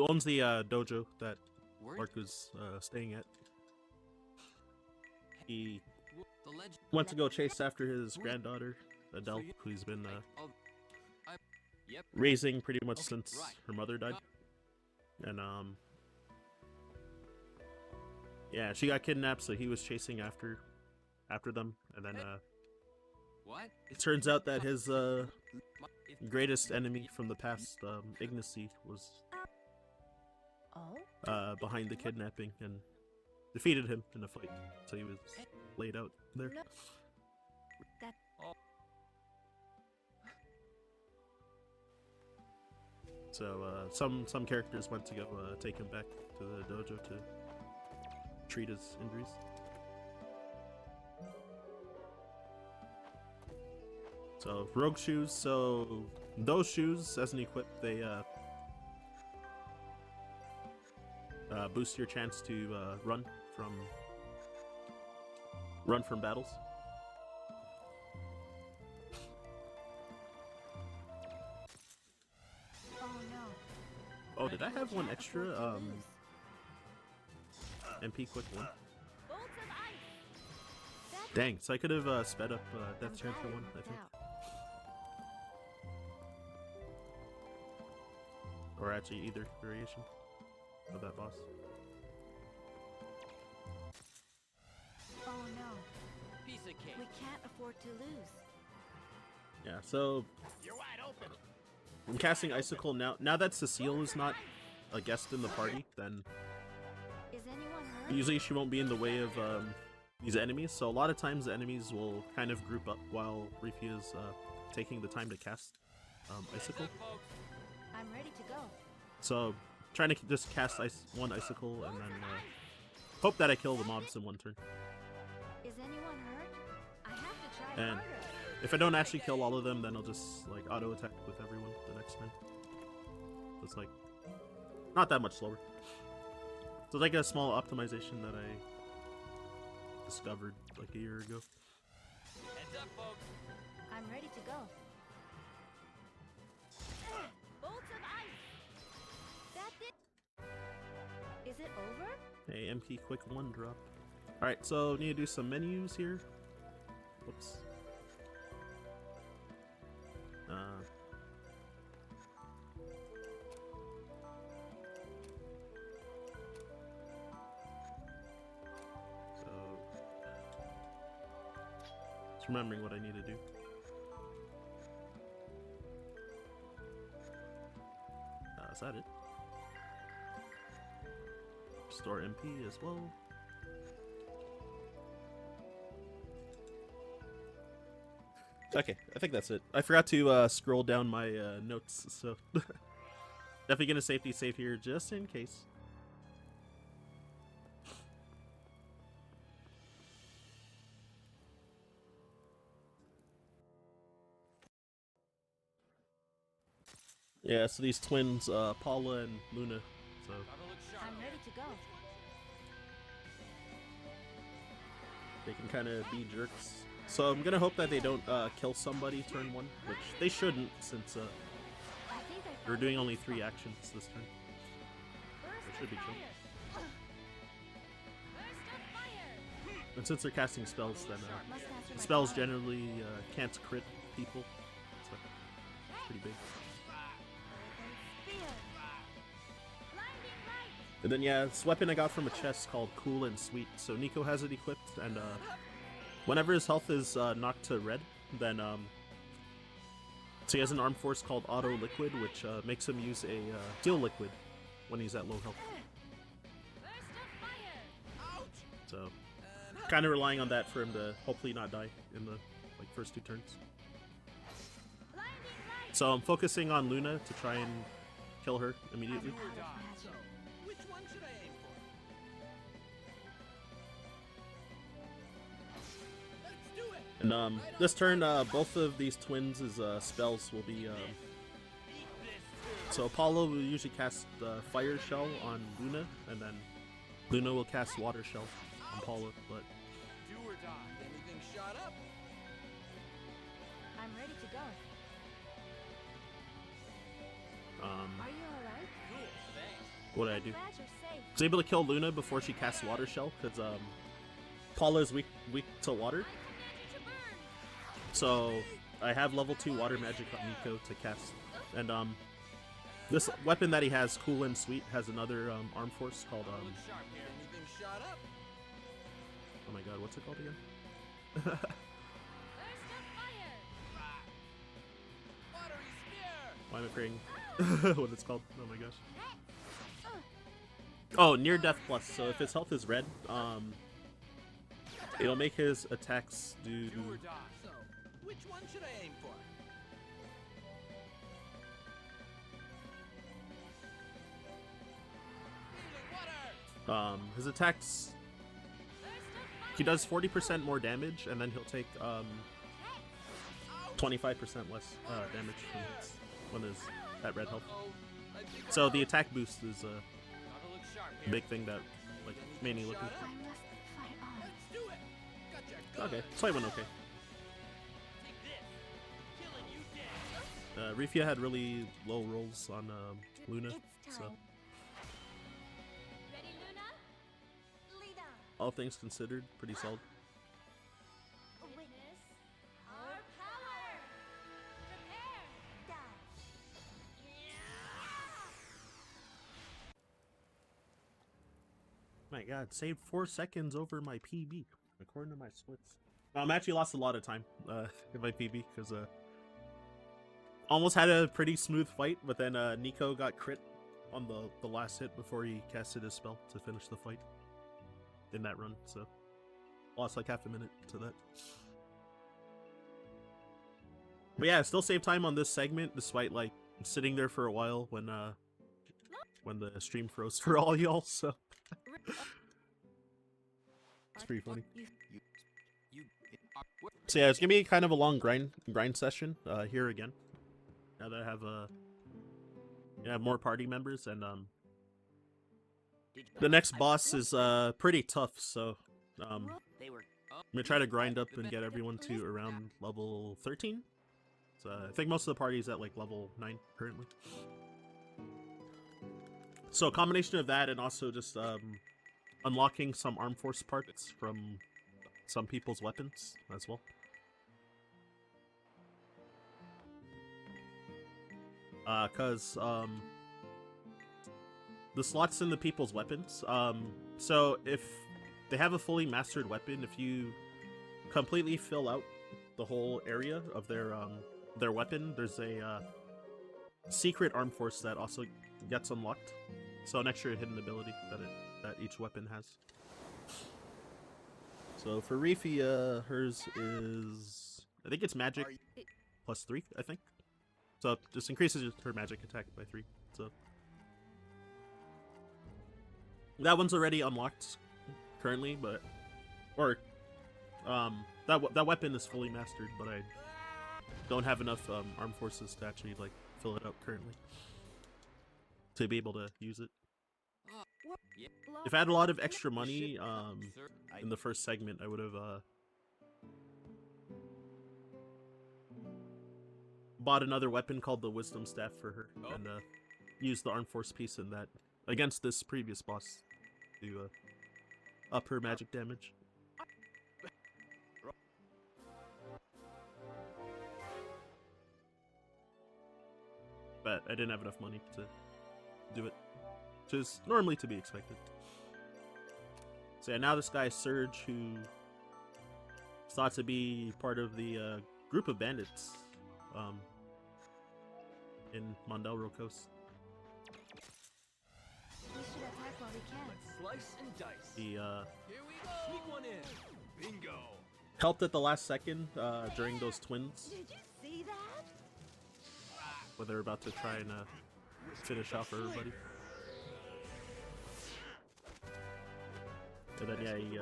owns the dojo that Mark was staying at, he The legend. went to go chase after his granddaughter, Adele, who he's been Yep. raising pretty much since right. her mother died. And yeah, she got kidnapped, so he was chasing after them, and then What? it turns out that his greatest enemy from the past, Ignacy, was Oh. behind the kidnapping and defeated him in a fight, so he was laid out there. No. That. So some characters went to go take him back to the dojo to treat his injuries. So rogue shoes. So those shoes, as an equip, they boost your chance to run from battles. Oh no. Oh, did I have one extra Can't afford to lose. MP quick one? Bolts of ice. That. Dang, so I could have sped up I'm Death Chancellor glad it one, I worked think. out. Or actually either variation of that boss. Oh no. Piece of cake. We can't afford to lose. Yeah, so You're wide open. I'm casting Icicle now. Now that Cecile is not a guest in the party, then Is anyone hurt? usually she won't be in the way of these enemies. So a lot of times the enemies will kind of group up while Rifi is taking the time to cast Icicle. I'm ready to go. So trying to just cast one Icicle and then hope that I kill the mobs in one turn. Is anyone hurt? I have to try And harder. if I don't actually kill all of them, then I'll just like auto attack with everyone the next turn. So it's like not that much slower. So it's like a small optimization that I discovered like a year ago. Heads up, folks. I'm ready to go. Bolts of ice. That did. Is it over? Hey, MP quick one drop. Alright, so need to do some menus here. Whoops. So just remembering what I need to do. Is that it? Store MP as well. Okay, I think that's it. I forgot to scroll down my notes, so definitely gonna safety save here just in case. Yeah, so these twins, Paula and Luna, so Gotta look sharp. I'm ready to go. they can kind of be jerks. So I'm gonna hope that they don't kill somebody turn one, which they shouldn't, since I think I we're found doing it. only 3 actions this turn. Burst They of should be chill. fire. Burst of fire. And since they're casting spells, then Must answer my spells call. generally can't crit people, so it's pretty big. Spear. Blinding light. And then yeah, this weapon I got from a chest called Cool and Sweet. So Nico has it equipped, and whenever his health is knocked to red, then so he has an arm force called Auto Liquid, which makes him use a heal liquid when he's at low health. Burst of fire. So kind of relying on that for him to hopefully not die in the like first 2 turns. Blinding light. So I'm focusing on Luna to try and kill her immediately. Out of magic. Which one should I aim And this turn, both of these twins' spells will be so Apollo will usually cast Fire Shell on Luna, and then Luna will cast Water Shell on Apollo. But Do or die. Anything shot up? I'm ready to go. Are you alright? Cool, thanks. what did I do? Glad you're safe. I was able to kill Luna before she casts Water Shell because Apollo is weak to water. So I have level 2 water magic on Nico to cast, and this weapon that he has, Cool and Sweet, has another arm force called Look sharp here. Anything shot up? oh my god, what's it called again? Burst of fire! Watery spear! Why am I forgetting what it's called? Oh my gosh. Oh, near death plus. So if his health is red, it'll make his attacks do. Do or die. So, which one should I aim for? Healing water! His attacks. He does 40% more damage, and then he'll take 25% less damage from hits when he's at red health. Oh, I think So the attack boost is Gotta look sharp a here. big thing that like mainly looking I must fight on. let's do it! Gotcha, for. Okay, so I went okay. Take this. Killing you dead. Rifia had really low rolls on Luna, It's so time. Ready, Luna? Lead on. all things considered, pretty solid. Witness our power. Prepare. Dodge. My god, saved 4 seconds over my PB, according to my splits. I'm actually lost a lot of time in my PB, because almost had a pretty smooth fight, but then Nico got crit on the last hit before he casted his spell to finish the fight in that run, so lost like half a minute to that. But yeah, still saved time on this segment, despite like sitting there for a while when the stream froze for all y'all, so it's pretty funny. So yeah, it's gonna be kind of a long grind session here again. Now that I have more party members, and the next boss is pretty tough, so I'm gonna try to grind up and get everyone to around level 13. So I think most of the party is at like level 9 currently. So a combination of that and also just unlocking some arm force parts from some people's weapons as well. Cause the slots in the people's weapons. So if they have a fully mastered weapon, if you completely fill out the whole area of their weapon, there's a secret arm force that also gets unlocked. So an extra hidden ability that each weapon has. So for Rifia, hers is, I think it's magic plus 3, I think. So it just increases her magic attack by 3. So that one's already unlocked currently, but that weapon is fully mastered, but I don't have enough arm forces to actually like fill it up currently to be able to use it. If I had a lot of extra money in the first segment, I would have bought another weapon called the Wisdom Staff for her and used the Arm Force piece in that against this previous boss to up her magic damage. But I didn't have enough money to do it, which is normally to be expected. So yeah, now this guy Surge, who is thought to be part of the group of bandits in Mondelro Coast. We should attack while we can. Let's slice and dice. He Here we go! Sneak one in. Bingo. helped at the last second during those twins, Did you see that? where they're about to try and finish off everybody. And then yeah, he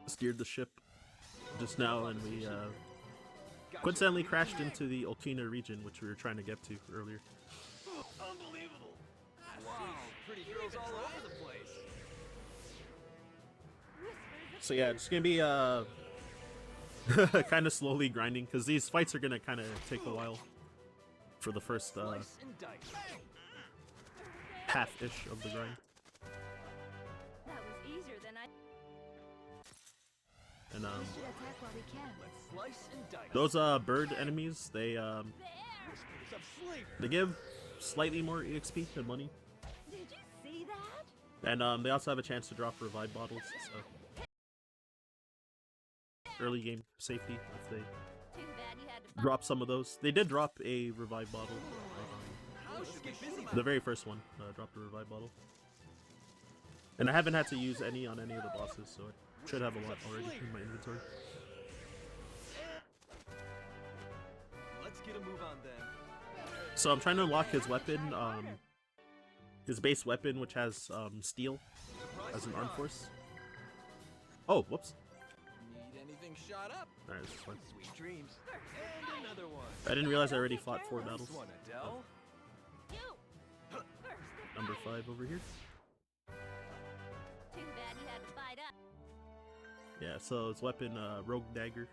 steered the ship just now, and we coincidentally crashed into the Okina region, which we were trying to get to earlier. Unbelievable! Wow, pretty girls all over the place. So yeah, it's gonna be kind of slowly grinding because these fights are gonna kind of take a while for the first Slice and dice. half-ish of the grind. That was easier than I. And We should attack while we can. Let's slice and dice. those bird enemies, they Whispers of sleep. they give slightly more EXP than money, Did you see that? and they also have a chance to drop revive bottles. So early game safety if they Too bad you had to fight. drop some of those. They did drop a revive bottle. How should get busy? The very first one dropped a revive bottle. And I haven't had to use any on any of the bosses, so I should have a lot already in my inventory. Let's get a move on then. So I'm trying to unlock his weapon, his base weapon, which has steel as an arm force. Oh, whoops. Need anything shot up? Alright, this is fine. Sweet dreams. And another one. I didn't realize I already fought 4 Nice battles. one, Adele. You. First, Number 5 over here. too bad you had to fight up. Yeah, so his weapon, Rogue Dagger.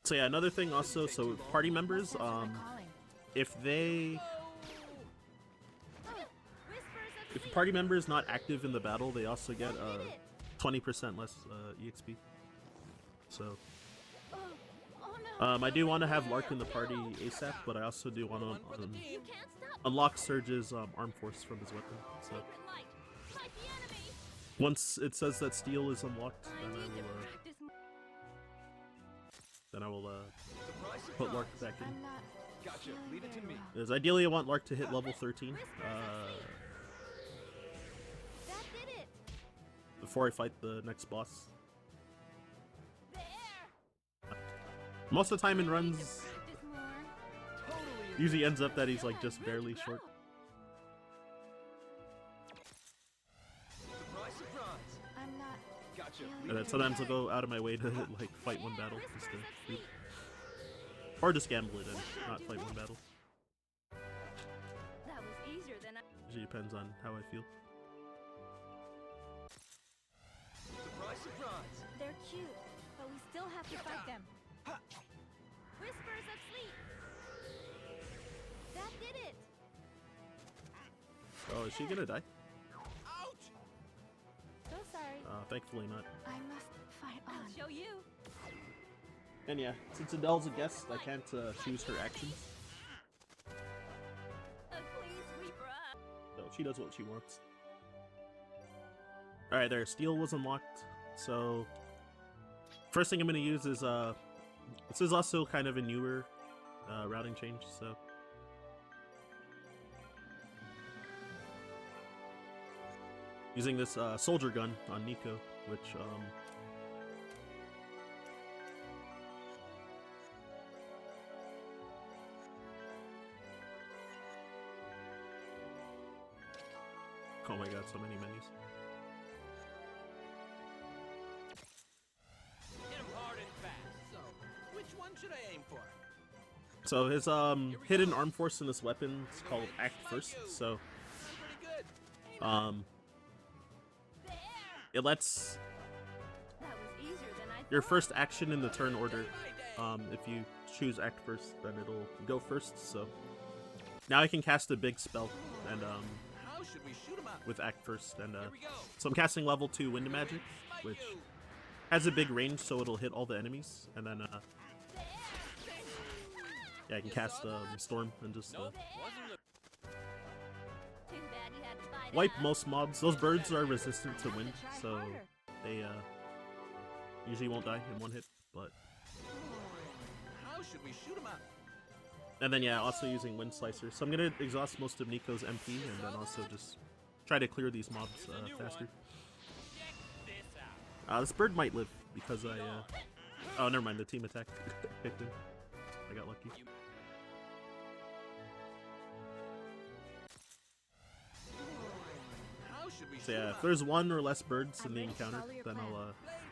So yeah, another thing also, so party members, if they, if a party member is not active in the battle, they also get 20% less EXP. So, I do want to have Lark in the party ASAP, but I also do want to You can't stop. unlock Surge's arm force from his weapon. So Secret light. Fight the enemy. once it says that steel is unlocked, I then need to I will practice more. Surprise, put Lark surprise. back in. I'm not. Gotcha. Leave it to me. Because ideally, I want Lark to hit level 13 That did it. before I fight the next boss. There. Most of the time in runs, Practice more. Totally. usually ends up that he's like just barely short. Surprise, surprise. I'm not. Gotcha. And then sometimes I'll go out of my way to like fight one battle just to shoot. Or just gamble it and not fight one battle. That was easier than I. Usually depends on how I feel. Surprise, surprise. They're cute, but we still have to fight them. Whispers of sleep. That did it. Oh, is she gonna die? Ouch! So sorry. Thankfully not. I must fight on. I'll show you. And yeah, since Adele's a guest, I can't choose her actions. Please sweep her up. So she does what she wants. Alright, there. Steel was unlocked. So, first thing I'm going to use is, this is also kind of a newer routing change, so. Using this soldier gun on Nico, which, oh my god, so many menus. Hit 'em hard and fast. So, which one should I aim for? So his hidden arm force in this weapon is called Act First. So I'm pretty good. There. it lets That was easier than I your thought. first action in the turn order. My day. If you choose Act First, then it'll go first. So now I can cast a big spell and How should we shoot 'em up? with Act First, and Here we go. so I'm casting level 2 Wind Magic, Smite which you. has a big range, so it'll hit all the enemies, and then yeah, I can cast Storm and just Nope. Wasn't the Too bad you had to fight wipe up. most mobs. Those birds are resistant to wind, Try so harder. they usually won't die in one hit. But How should we shoot 'em up? and then yeah, also using Wind Slicer. So I'm gonna exhaust most of Nico's MP, and then also just try to clear these mobs faster. check this out. This bird might live because I oh, never mind. The team attack picked him. I got lucky. should we So shoot yeah, 'em if up? there's one or less birds I'm in the ready to encounter, follow your then plan. I'll Blades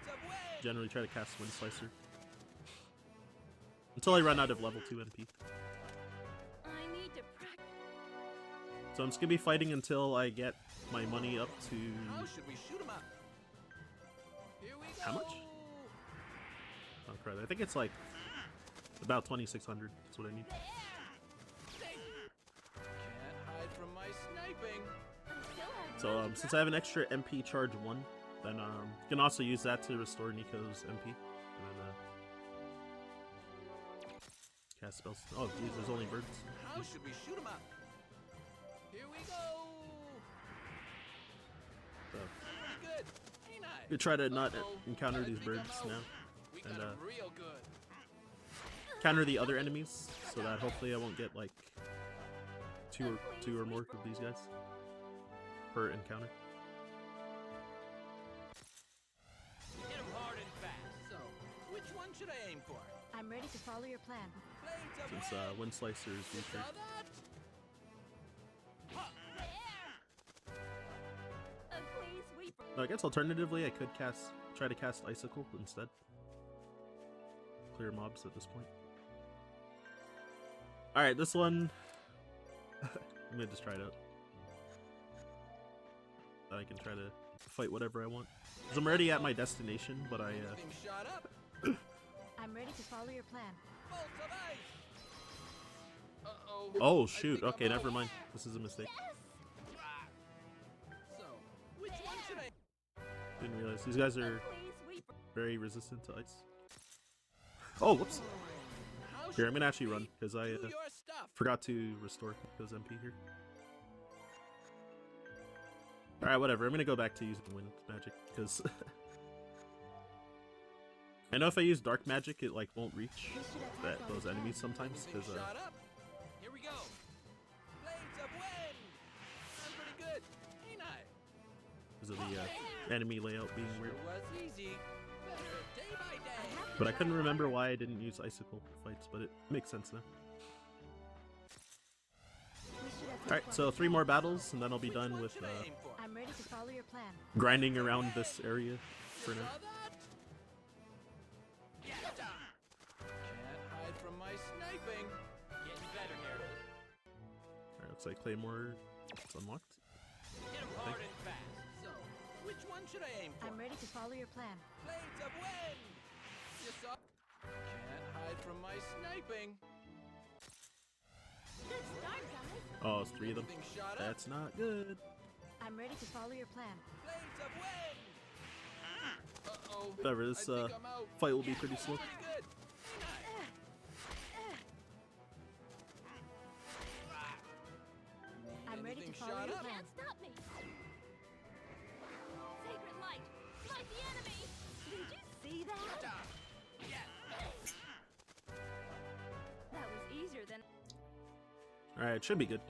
of wind. generally try to cast Wind Slicer. Until I run out of level 2 MP. I need to practice. So I'm just gonna be fighting until I get my money up to... How should we shoot 'em up? Here we go. How much? Oh crap, I think it's like about 2,600. That's what I need. Can't hide from my sniping. I still have So since I have an extra MP charge 1, then you can also use that to restore Nico's MP. And then cast spells. Oh geez, there's only birds. How should we shoot 'em up? Here we go. So Pretty good, ain't I? you try to not Uh-oh, encounter I these think I'm birds out. now. We and, got 'em real good. Counter the other enemies so that hopefully I won't get like two or more of these guys per encounter. Hit 'em hard and fast. So, which one should I aim for? I'm ready to follow your plan. Blades of Since wind. Wind Slicer is You weaker. saw that? Please, we. No, I guess alternatively I could try to cast Icicle instead. Clear mobs at this point. Alright, this one... I'm gonna just try it out. I can try to fight whatever I want. 'Cause I'm already at my destination, but I... Anything shot up? I'm ready to follow your plan. Bolts of ice. Uh-oh. Oh I shoot, think I'm okay, out. never mind. This is a mistake. So, which one should I? Didn't realize. These guys are Please, we. very resistant to ice. Oh, whoops. How Here, should I'm gonna actually we run, because I do your stuff? forgot to restore those MP here. Alright, whatever. I'm gonna go back to using wind magic, because... I know if I use dark magic, it like won't reach We should attack on those the enemies plan. sometimes, Anything because shot up? Here we go. Blades of wind. I'm pretty good, ain't I? of the enemy layout being weird. Sure was easy. Better day by day. But I couldn't remember why I didn't use icicle fights, but it makes sense now. We should attack Alright, on so the 3 more battles, and then I'll be Which done one with should I aim for? I'm ready to follow your plan. grinding around this area for You now. saw that? Can't hide from my sniping. Getting better here. Alright, looks like Claymore is unlocked. Hit 'em hard and fast. So, which one should I aim for? I'm ready to follow your plan. Blades of wind. You saw? Can't hide from my sniping. Good start, guys. Oh, it's 3 of them. Anything shot up? That's not good. I'm ready to follow your plan. Blades of wind. Uh-oh. Whatever, this I think I'm out. fight will be pretty slow. Pretty good. I'm ready to Anything follow shot your up? plan. Stop me! Sacred light! Smite the enemy! Did you see that? That was easier than. Alright, it should be good.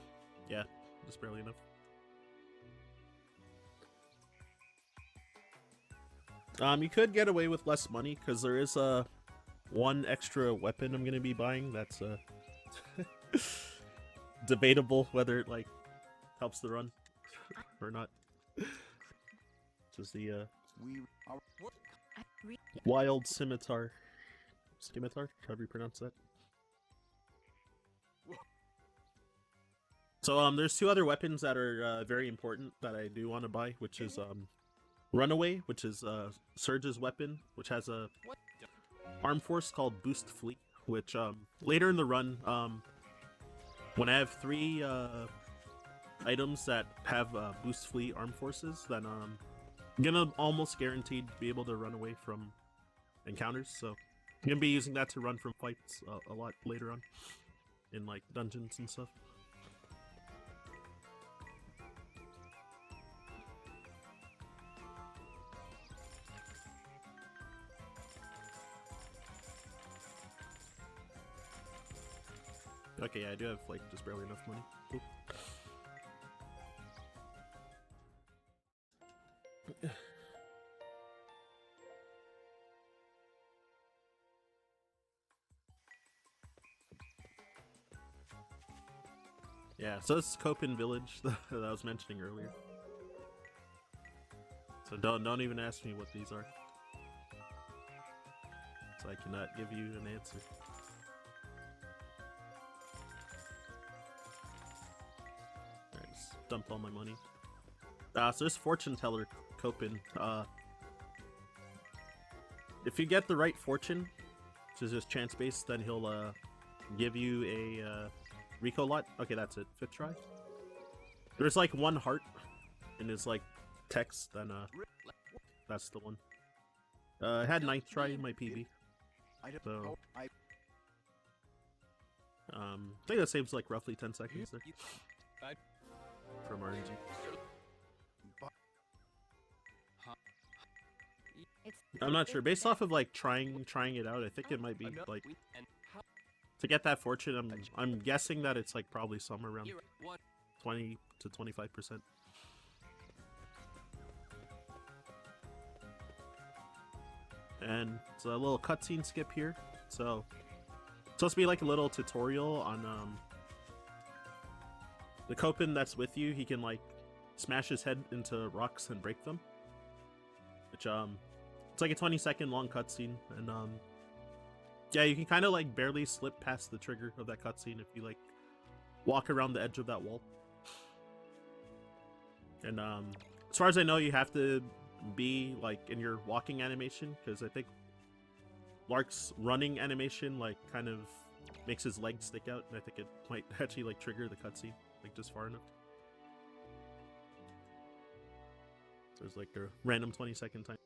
Yeah, just barely enough. You could get away with less money, because there is one extra weapon I'm gonna be buying that's debatable whether it like helps the run or not. Just the wild scimitar. Scimitar? However you pronounce that. So there's 2 other weapons that are very important that I do want to buy, which is Runaway, which is Surge's weapon, which has a arm force called Boost Fleet, which later in the run, when I have 3 items that have Boost Fleet arm forces, then I'm gonna almost guaranteed be able to run away from encounters, so I'm gonna be using that to run from fights a lot later on in like dungeons and stuff. Okay, yeah, I do have like just barely enough money. Cool. Yeah, so it's Copen Village that I was mentioning earlier. So don't even ask me what these are. So I cannot give you an answer. Alright, just dumped all my money. So this fortune teller Copen. If you get the right fortune, which is just chance based, then he'll give you a Rico lot. Okay, that's it. 5th try. There's like 1 heart in his like text, then that's the one. I had 9th try in my PB. So I think that saves like roughly 10 seconds there from RNG. I'm not sure. Based off of like trying it out, I think it might be like to get that fortune. I'm guessing that it's like probably somewhere around 20 to 25%. And it's a little cutscene skip here. So it's supposed to be like a little tutorial on the Copen that's with you. He can like smash his head into rocks and break them. Which it's like a 20-second long cutscene, and yeah, you can kind of like barely slip past the trigger of that cutscene if you like walk around the edge of that wall. And as far as I know, you have to be like in your walking animation, because I think Lark's running animation like kind of makes his legs stick out, and I think it might actually like trigger the cutscene like just far enough. So there's like a random 20-second time.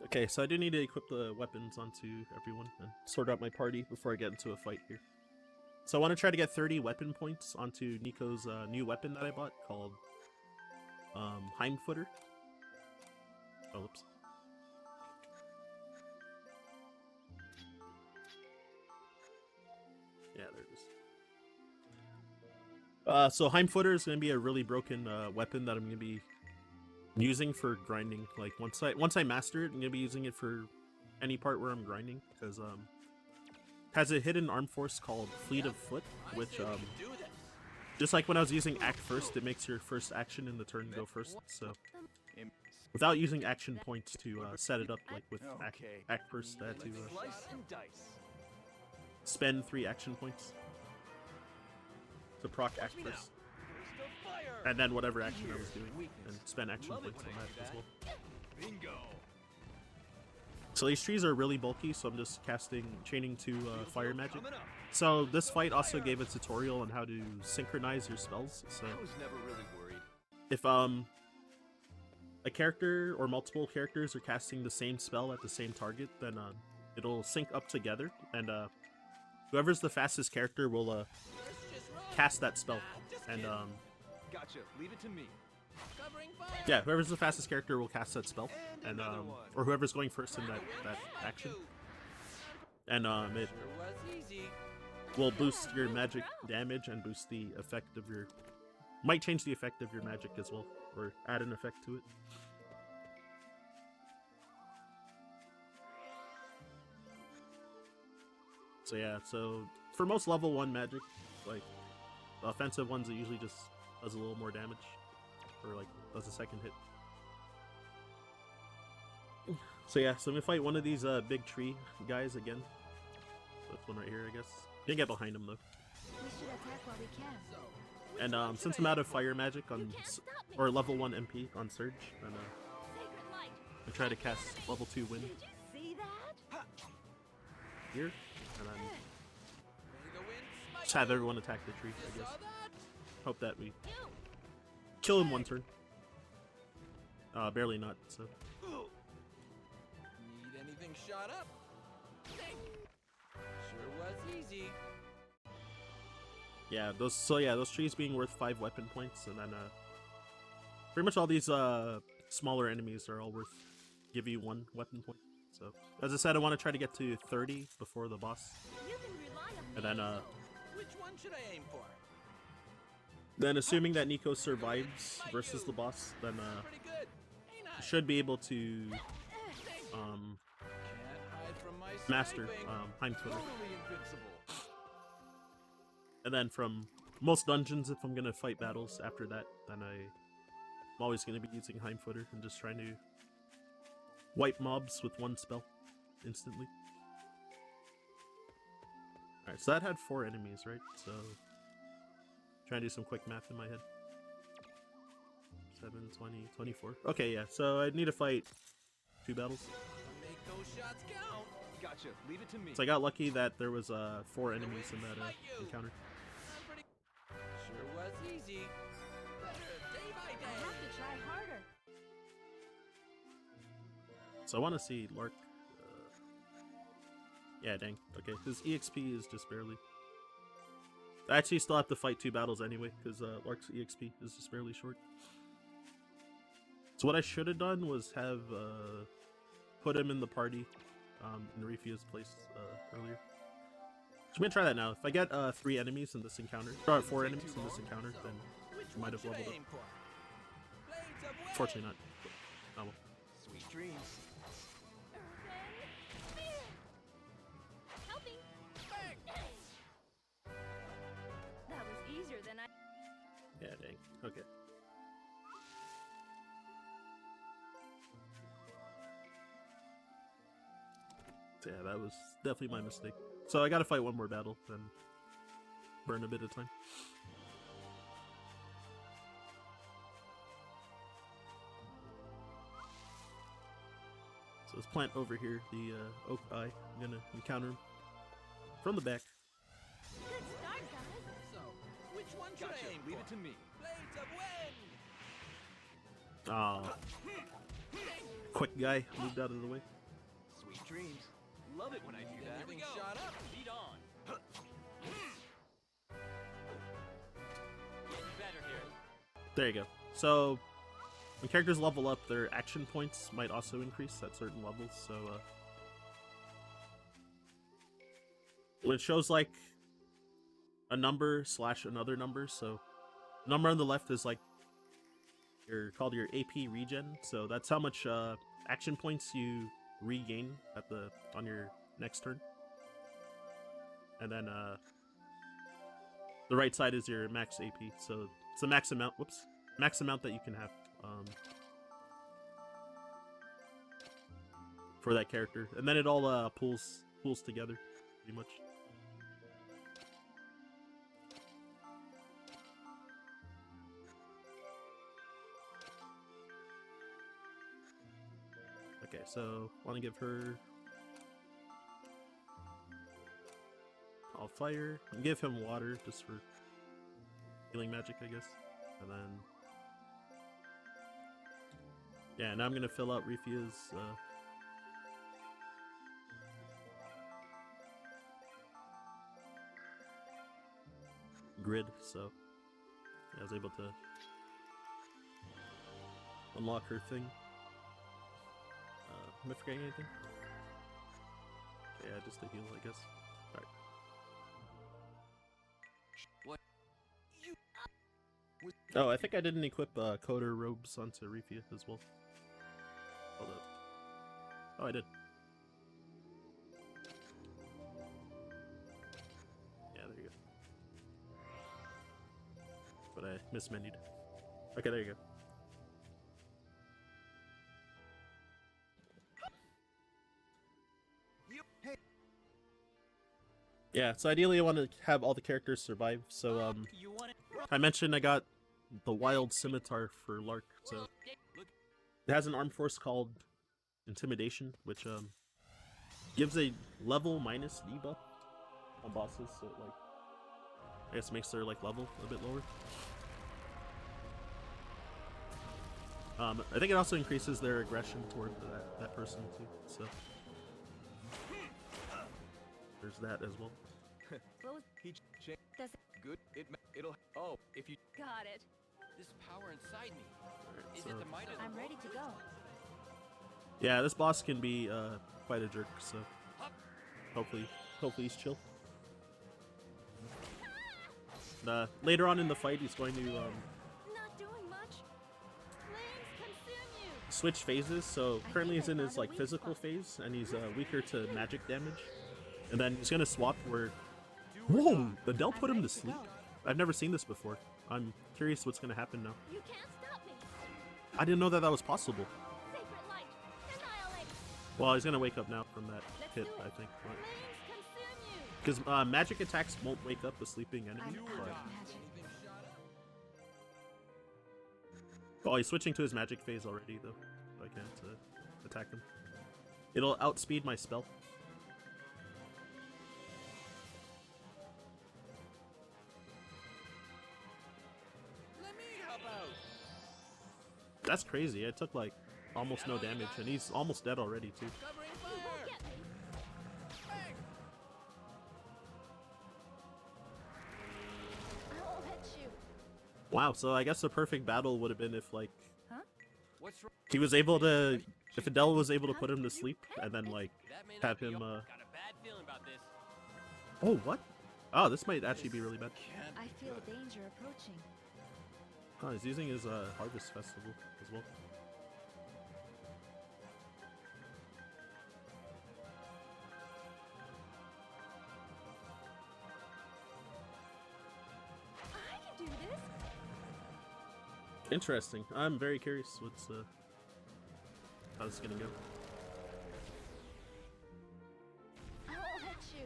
Okay, so I do need to equip the weapons onto everyone and sort out my party before I get into a fight here. So I want to try to get 30 weapon points onto Nico's new weapon that I bought called Hindfooter. Oh, oops. Yeah, there it is. So Hindfooter is going to be a really broken weapon that I'm going to be using for grinding. Like once I master it, I'm gonna be using it for any part where I'm grinding, because has a hidden arm force called Fleet of Foot, which just like when I was using Act First, it makes your first action in the turn go first. So without using action points to set it up, like with Act First, I had to spend 3 action points to proc Act First. And then whatever action I was doing, and spend action points on that as well. Bingo. So these trees are really bulky, so I'm just chaining to fire magic. So this fight also gave a tutorial on how to synchronize your spells. So I was never really worried. if a character or multiple characters are casting the same spell at the same target, then it'll sync up together, and whoever's the fastest character will cast that spell. And Gotcha. Leave it to me. Covering fire. yeah, whoever's the fastest character will cast that spell, and or whoever's going first in that action, and it Sure was easy. will boost your magic damage and boost the effect of your, might change the effect of your magic as well, or add an effect to it. So yeah, so for most level 1 magic, like the offensive ones, it usually just does a little more damage, or like does a second hit. So yeah, so I'm gonna fight one of these big tree guys again. So this one right here, I guess. Can't get behind him though. We should attack while we can. And since I'm out of fire magic on, or level 1 MP on Surge, then Sacred light. I try to cast level 2 Wind Did you see that? here, and then May the wind smite just have you. everyone attack the tree, I Saw guess. that? Hope that we You. kill in 1 turn. Barely not, so. Need anything shot up? Sure was easy. Yeah, those trees being worth 5 weapon points, and then pretty much all these smaller enemies are all worth, give you 1 weapon point. So as I said, I want to try to get to 30 before the boss, You can rely on and me. then Which one should I aim for? assuming that Nico survives versus the boss, then Pretty good. Ain't I? should be able to Can't hide from my master sniping. Hindfooter. Totally invincible. And then from most dungeons, if I'm gonna fight battles after that, then I'm always gonna be using Hindfooter and just trying to wipe mobs with one spell instantly. Alright, so that had 4 enemies, right? So trying to do some quick math in my head. 7, 20, 24. Okay, yeah, so I need to fight 2 battles. Make those shots count. Gotcha. Leave it to me. So I got lucky that there was 4 enemies in that encounter. I'm pretty. Sure was easy. Better day by I day. have to try harder. So I want to see Lark. Yeah, dang. Okay, his EXP is just barely. I actually still have to fight 2 battles anyway, because Lark's EXP is just barely short. So what I should have done was have put him in the party in Rifia's place earlier. So I'm gonna try that now. If I get 3 enemies in this encounter, or 4 enemies in this encounter, then I might have leveled up. Blades of wind. Fortunately not. Oh well. Sweet dreams. Helping. That was easier than I. Yeah, dang. Okay. So yeah, that was definitely my mistake. So I gotta fight one more battle, then burn a bit of time. So this plant over here, the oak eye, I'm gonna encounter him from the back. Good start, guys. So, which one should I Gotcha. aim Leave for? it to me. Blades of wind. Oh, quick guy moved out of the way. Sweet dreams. Love it when I do Then that. getting shot up. Lead on. Getting better here. There you go. So when characters level up, their action points might also increase at certain levels. So when it shows like a number / another number, so number on the left is like called your AP regen. So that's how much action points you regain at on your next turn. And then the right side is your max AP. So it's the max amount. Whoops. Max amount that you can have for that character, and then it all pulls together, pretty much. Okay, so want to give her all fire and give him water just for healing magic, I guess, and then. Yeah, now I'm gonna fill out Rifia's grid, so I was able to unlock her thing. Am I forgetting anything? Yeah, just a heal, I guess. Alright. What? Oh, I think I didn't equip Coder robes onto Rifia as well. Hold up. Oh, I did. Yeah, there you go. But I mismenued. Okay, there you go. Yeah, so ideally I want to have all the characters survive, so You want it? I mentioned I got the wild scimitar for Lark, so it has an armed force called Intimidation, which gives a level minus debuff on bosses, so it like I guess makes their like level a bit lower. I think it also increases their aggression toward that person too, so there's that as well. What was He does good. It'll. Oh, if you. got it? This power inside me. Alright, Is so it the might of the I'm ready to go. yeah, this boss can be quite a jerk, so hopefully he's chill. Later on in the fight, he's going to Not doing much. Flames consume you. switch phases. So I currently think he's I in his found a like weak physical spot. phase, and he's weaker to magic damage. And then he's gonna swap where do Whoa! The Dell put him ready to to sleep. go. I've never seen this before. I'm curious what's gonna happen now. You can't stop me. I didn't know that that was possible. Sacred light, annihilate. Well, he's gonna wake up now from that Let's hit, do it. I think. Flames consume you. Because magic attacks won't wake up a sleeping enemy. I'm But... out of magic. Anything shot up? Oh, he's switching to his magic phase already, though. So I can't attack him. It'll outspeed my spell. Let me help out. That's crazy. I took like almost no damage, and he's almost dead already too. Covering You won't fire. get me. Bang. I won't hit you. Wow. So I guess the perfect battle would have been if like What's wrong? he was able to, if Adele was able to put him to sleep, and then like That may not have be him. Got a bad feeling about this. Oh, what? Oh, this might actually be really bad. Can't I be feel good. danger approaching. Oh, he's using his harvest festival as well. I can do this. Interesting. I'm very curious what's how this is gonna go. I won't hit you.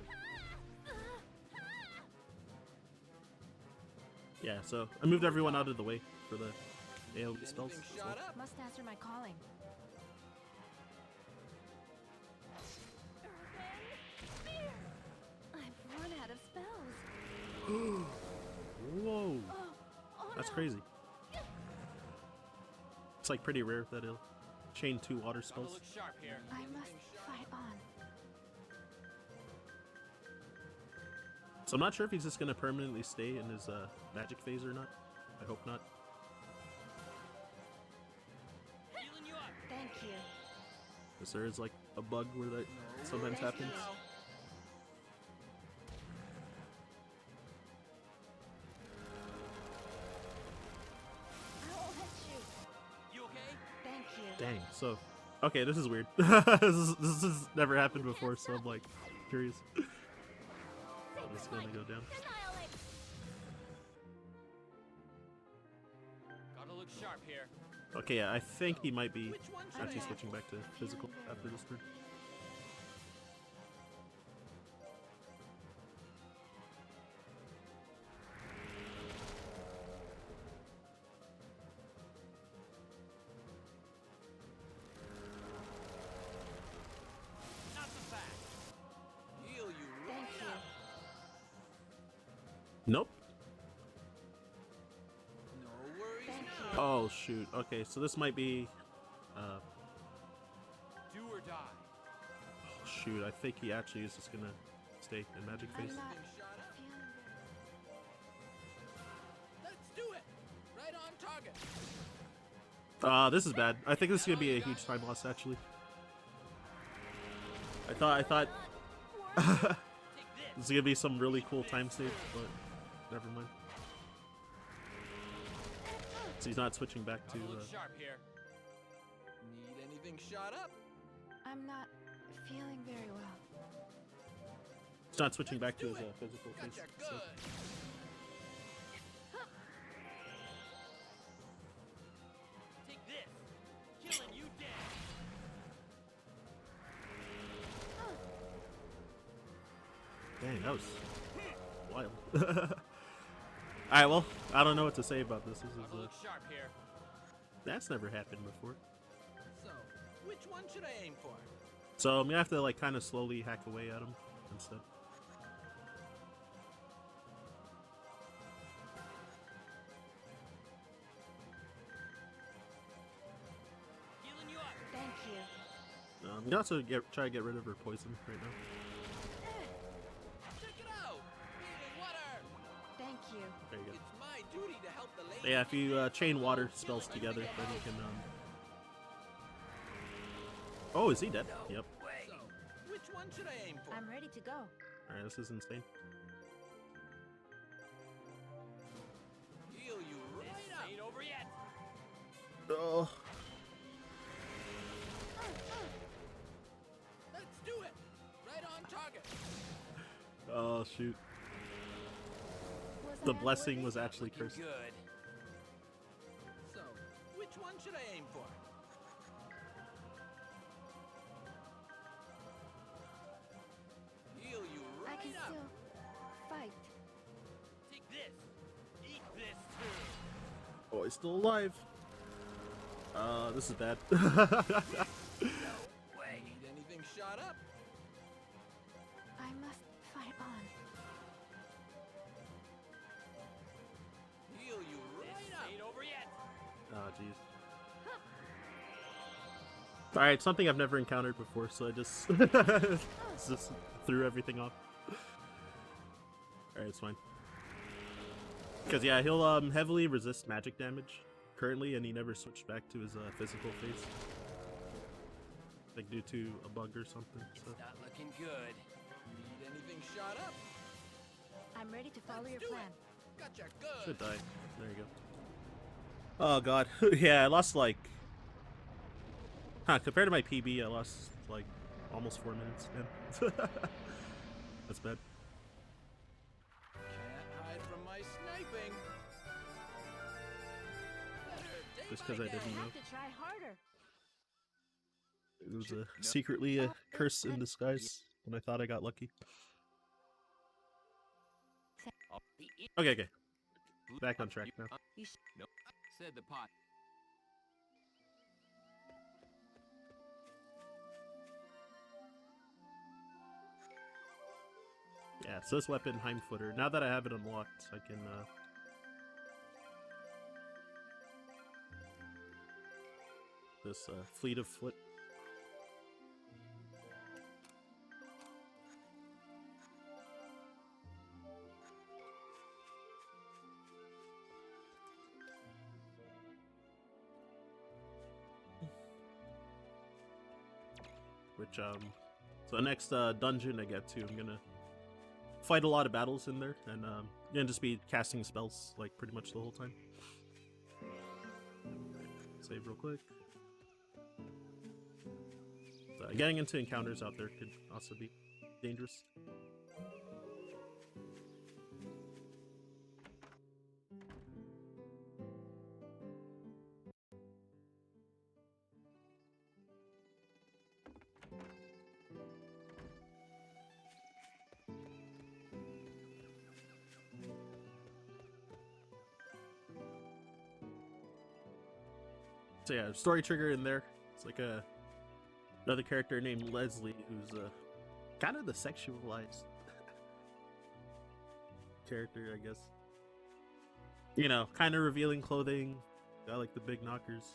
Yeah. So I moved everyone out of the way for the AoE spells. Anything as well. shot up? Must answer my calling. I've run out of spells. Whoa. Oh That's no. crazy. It's like pretty rare that he'll chain 2 water Gotta spells. look sharp here. I must fight on. So I'm not sure if he's just gonna permanently stay in his magic phase or not. I hope not. Healing you up. Thank you. Because there is like a bug where that sometimes Thank happens. you. I won't hit you. You okay? Thank you. Dang. So, okay, this is weird. this has never happened before, so I'm like curious. How this is gonna go down. Annihilate. Gotta look sharp here. Okay, yeah, I think he might be Which one should actually I switching back to physical after this turn. Not so fast. heal you Thank right you. up? Nope. No worries Thank now. you. Oh shoot. Okay, so this might be. Do or die. Oh, shoot. I think he actually is just gonna stay in magic I'm phase. not Anything shot up? feeling Let's do it. Right on target. This is bad. I think this is gonna be a huge time loss actually. I thought very Take this this. is gonna be some really cool time save, but never mind. So he's not switching back to. Gotta look sharp here. Need anything shot up? I'm not feeling very well. He's not switching back to his physical phase. Gotcha. So. Good. Take this. Killing you dead. Dang, that was wild. Alright, well, I don't know what to say about this. This is, Gotta look sharp here. that's never happened before. So, which one should I aim for? So I'm gonna have to like kind of slowly hack away at him instead. Healing you up. Thank you. I'm gonna also try to get rid of her poison right now. Check it out. Healing water. Thank you. There you go. It's my duty to help the lady. Yeah, if you chain water spells together, then you can. Oh, is he dead? Yep. So, which one should I aim for? I'm ready to go. Alright, this is insane. Heal you This right up. ain't over yet. Oh. Let's do it. Right on target. Oh shoot. The blessing was actually cursed. Good. So, which one should I aim for? Heal you I right can up. still fight. Take this. Eat this too. Oh, he's still alive. This is bad. Need anything shot up? I must fight on. Heal you This right up. ain't over yet. Oh, jeez. Alright, something I've never encountered before, so I just, just threw everything off. Alright, it's fine. Because, yeah, he'll heavily resist magic damage currently, and he never switched back to his physical phase. Like, due to a bug or something, so. It's not looking good. Need anything shot up? I'm ready to follow Let's your do plan. it. Gotcha. Good. Should die. There you go. Oh, God. Yeah, I lost, like... Huh, compared to my PB, I lost, like, almost 4 minutes. Damn. That's bad. Can't hide from my sniping. Better day Just by 'cause I day. didn't I know. have to try harder. It was secretly a curse in disguise when I thought I got lucky. Okay, okay. Back on track now. Nope. Said the pot. Yeah, so this weapon, Heimfooter, now that I have it unlocked, I can, this, Fleet of Foot. Which, so the next, dungeon I get to, I'm gonna fight a lot of battles in there, and gonna just be casting spells like pretty much the whole time. Save real quick. So, getting into encounters out there could also be dangerous. So yeah, story trigger in there. It's like another character named Leslie who's kind of the sexualized character, I guess. You know, kind of revealing clothing, got like the big knockers,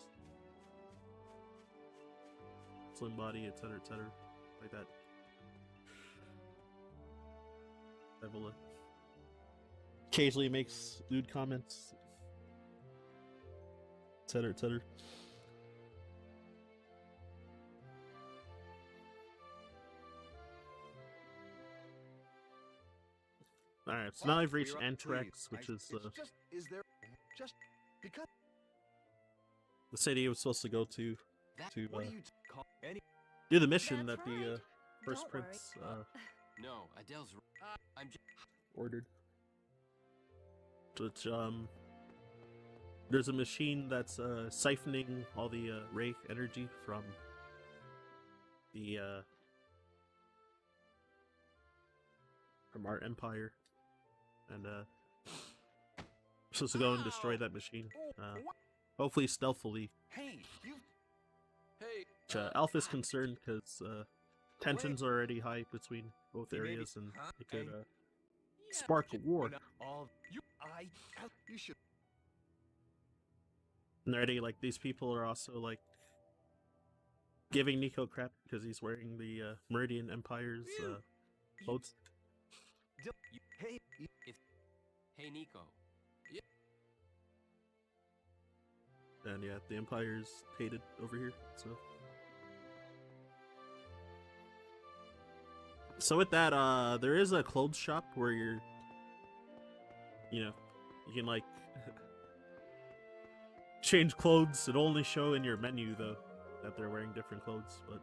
slim body, etc., etc., like that. Evola occasionally makes lewd comments, etc., etc. Alright, so now I've reached Antrax, which is just because the city I was supposed to go to what do you call any do the mission That's that the right. first Don't worry. prince No, Adele's. I'm just. ordered. Which there's a machine that's siphoning all the Wraith energy from the from our empire, and supposed to go and destroy that machine. Hopefully stealthily. hey you Hey, Which, Alpha's concerned because tensions are already high between both areas, and it could spark a war. all you you should And already, like, these people are also like giving Nico crap because he's wearing the Meridian Empire's clothes. hey Hey, Nico. And yeah, the Empire's hated over here, so. So with that, there is a clothes shop where you can like change clothes. It'll only show in your menu though that they're wearing different clothes, but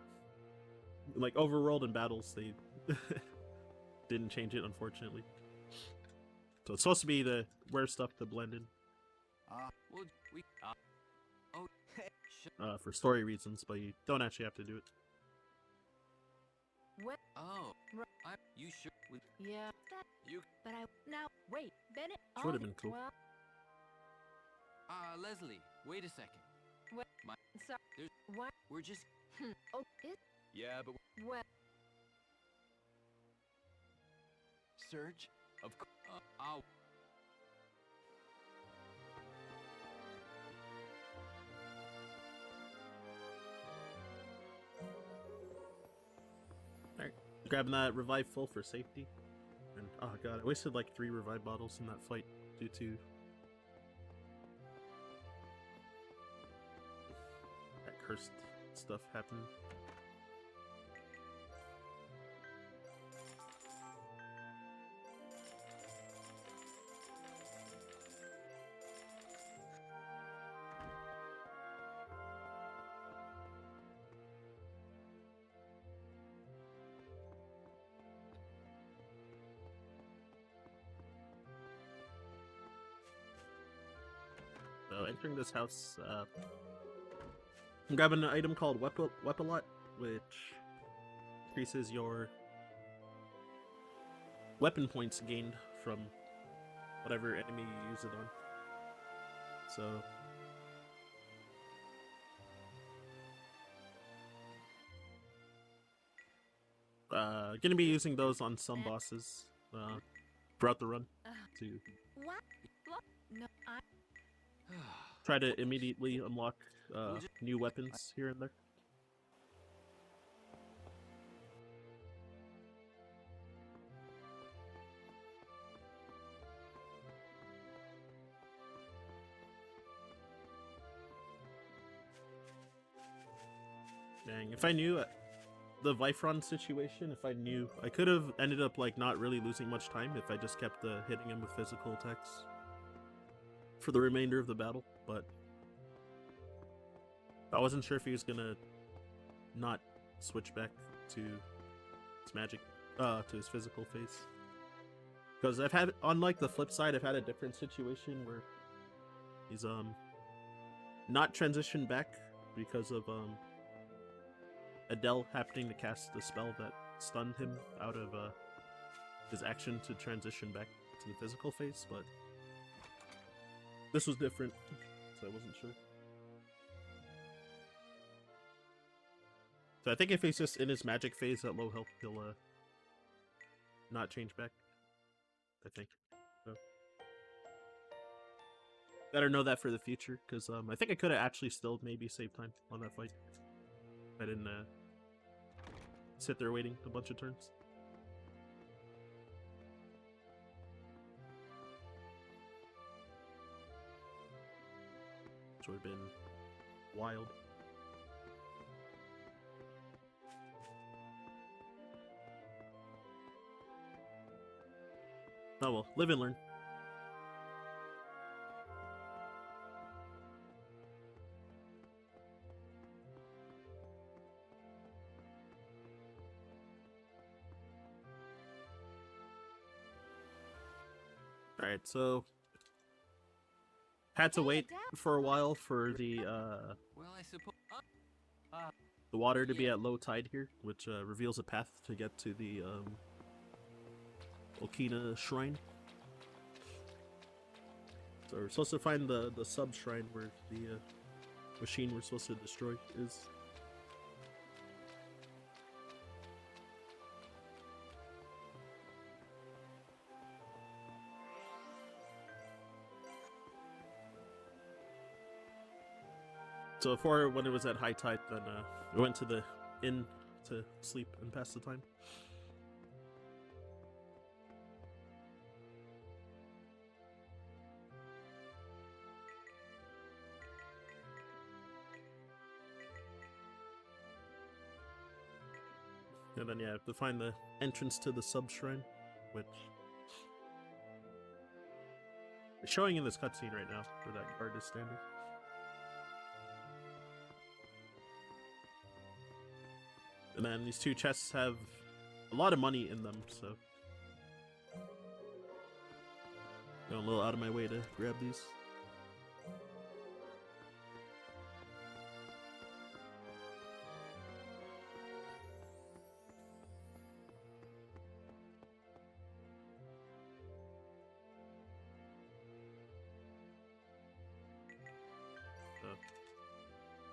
like Overworld and battles, they didn't change it, unfortunately. So it's supposed to be the wear stuff to blend in Well, we. Oh, for story reasons, but you don't actually have to do it. What? Oh, you sure? Yeah. That. You. But now wait, Bennett. Which would have been cool. Well, Leslie, wait a second. what? My- So There's. what? We're just. Oh, it. Yeah, but Well. search. Of course. Alright, grabbing that revive full for safety. And oh god, I wasted like 3 revive bottles in that fight due to that cursed stuff happening. So entering this house, I'm grabbing an item called Weapalot, which increases your weapon points gained from whatever enemy you use it on. So gonna be using those on some bosses throughout the run to What? Look. No, I. try to immediately unlock new weapons here and there. Dang, if I knew the Vifron situation, if I knew, I could have ended up like not really losing much time if I just kept hitting him with physical attacks for the remainder of the battle, but I wasn't sure if he was gonna not switch back to his magic, to his physical phase. Because I've had, unlike the flip side, I've had a different situation where he's not transitioned back because of Adele happening to cast the spell that stunned him out of his action to transition back to the physical phase, but this was different, so I wasn't sure. So I think if he's just in his magic phase at low health, he'll not change back. I think. So. Better know that for the future, because I think I could have actually still maybe saved time on that fight. I didn't sit there waiting a bunch of turns. Which would have been wild. Oh well, live and learn. Alright, so had to wait for a while for the Well, I suppose. the water to be at low tide here, which reveals a path to get to the Okina shrine. So we're supposed to find the sub shrine where the machine we're supposed to destroy is. So before, when it was at high tide, then we went to the inn to sleep and pass the time. And then, yeah, to find the entrance to the sub-shrine, which is showing in this cutscene right now, where that guard is standing. And then these two chests have a lot of money in them, so Going a little out of my way to grab these.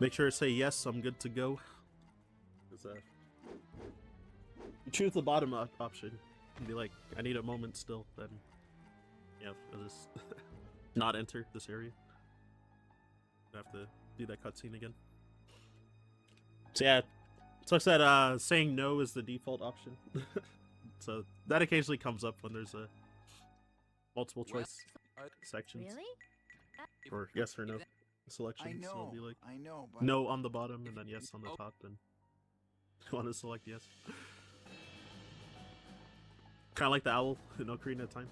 Make sure to say yes, I'm good to go. 'Cause, you choose the bottom option and be like, I need a moment still, then yeah, I'll just not enter this area. I have to do that cutscene again. So yeah, so I said saying no is the default option. So that occasionally comes up when there's a multiple choice sections. Really? Or yes or no selections. So it'll be like I know, but no on the bottom and then yes on the top, and you want to select yes. Kind of like the owl in Ocarina of Time.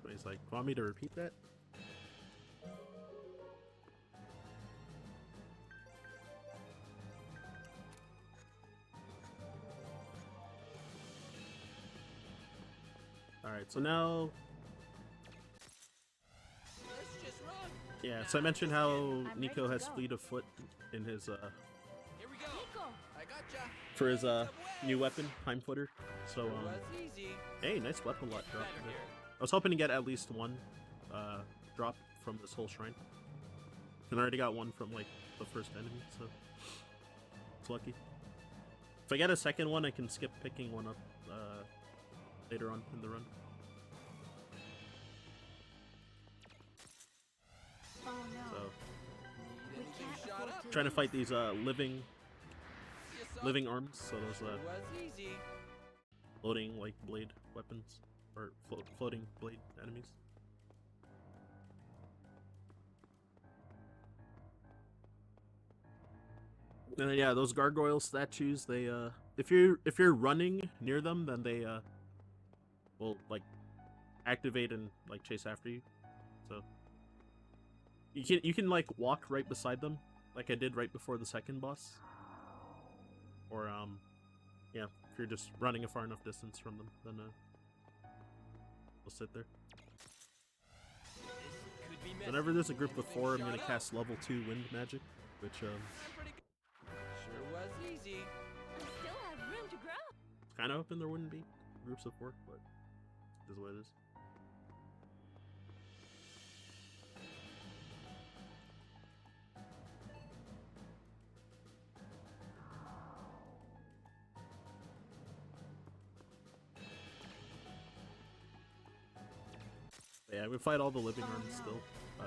But he's like, want me to repeat that? Alright, so now... Let's just run. Yeah, so I mentioned how ready Nico to has go. fleet of foot in his, Here we go. Nico! I gotcha. for his, Away. new weapon, Time Footer. So, Sure was easy. hey, nice weapon lot drop. Better here. I was hoping to get at least one, drop from this whole shrine. And I already got one from, like, the first enemy, so... It's lucky. If I get a second one, I can skip picking one up, later on in the run. Oh no. So, Need We anything can't shot afford up? to trying to lose. fight these, living Yes, sir. living arms, so those, Sure was easy. floating, like, blade weapons. Or floating blade enemies. And then, yeah, those gargoyle statues, they, if you're running near them, then they, will, like, activate and, like, chase after you. So, you can, like, walk right beside them, like I did right before the second boss. Or, yeah, if you're just running a far enough distance from them, then, they'll sit there. This could be messy. Whenever there's a group of Anything 4, I'm shot gonna up? cast level 2 wind magic, which, I'm pretty good. Sure was easy. We still have room to grow. kind of hoping there wouldn't be groups of 4, but it is what it is. Yeah, we fight all the living arms still. So,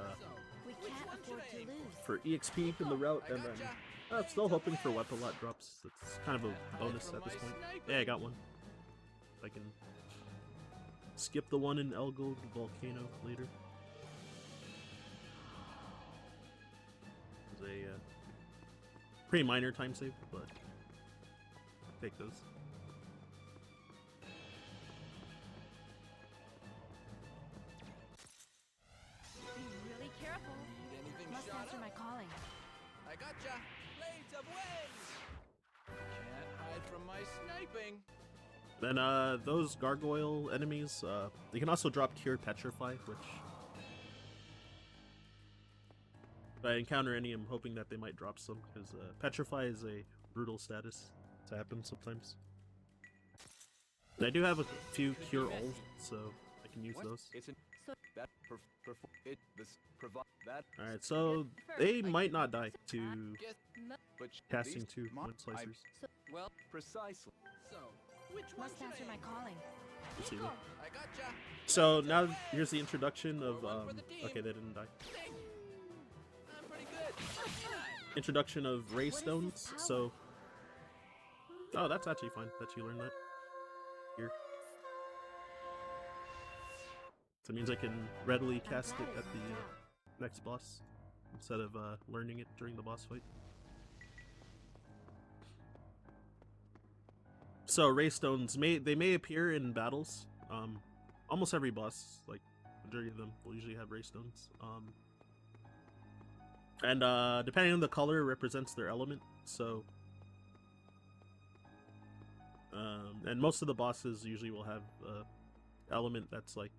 We which can't one should afford I to aim lose. For EXP in the route, I and then gotcha. I'm still hoping for weapon lot drops. It's kind of a Hide bonus from at this my point. sniper. Yeah, I got one. I can skip the one in Elgo Volcano later. It's a pretty minor time save, but take those. Be really careful. Need anything Must shot answer up? my calling. I gotcha. Blades of wind. Can't hide from my sniping. Then those gargoyle enemies, they can also drop Cure Petrify, which if I encounter any, I'm hoping that they might drop some, because Petrify is a brutal status to happen sometimes. And I do have a few Cure All, so I can use those. It's an So- that it this provide that Alright, so they might not die to Guess. but casting these 2 Mom, wind slicers. well precisely. So, which one Must should answer I my aim? calling. Let's see Nico! what- I gotcha. So now here's the introduction of okay, they didn't die. Ding. I'm pretty good. Ain't I? Introduction of ray is this stones. power? So oh, that's actually fine that you learned that here. So it means I can readily cast it at the next boss instead of learning it during the boss fight. So ray stones may appear in battles. Almost every boss, like majority of them, will usually have ray stones. And depending on the color, it represents their element. So And most of the bosses usually will have element that's like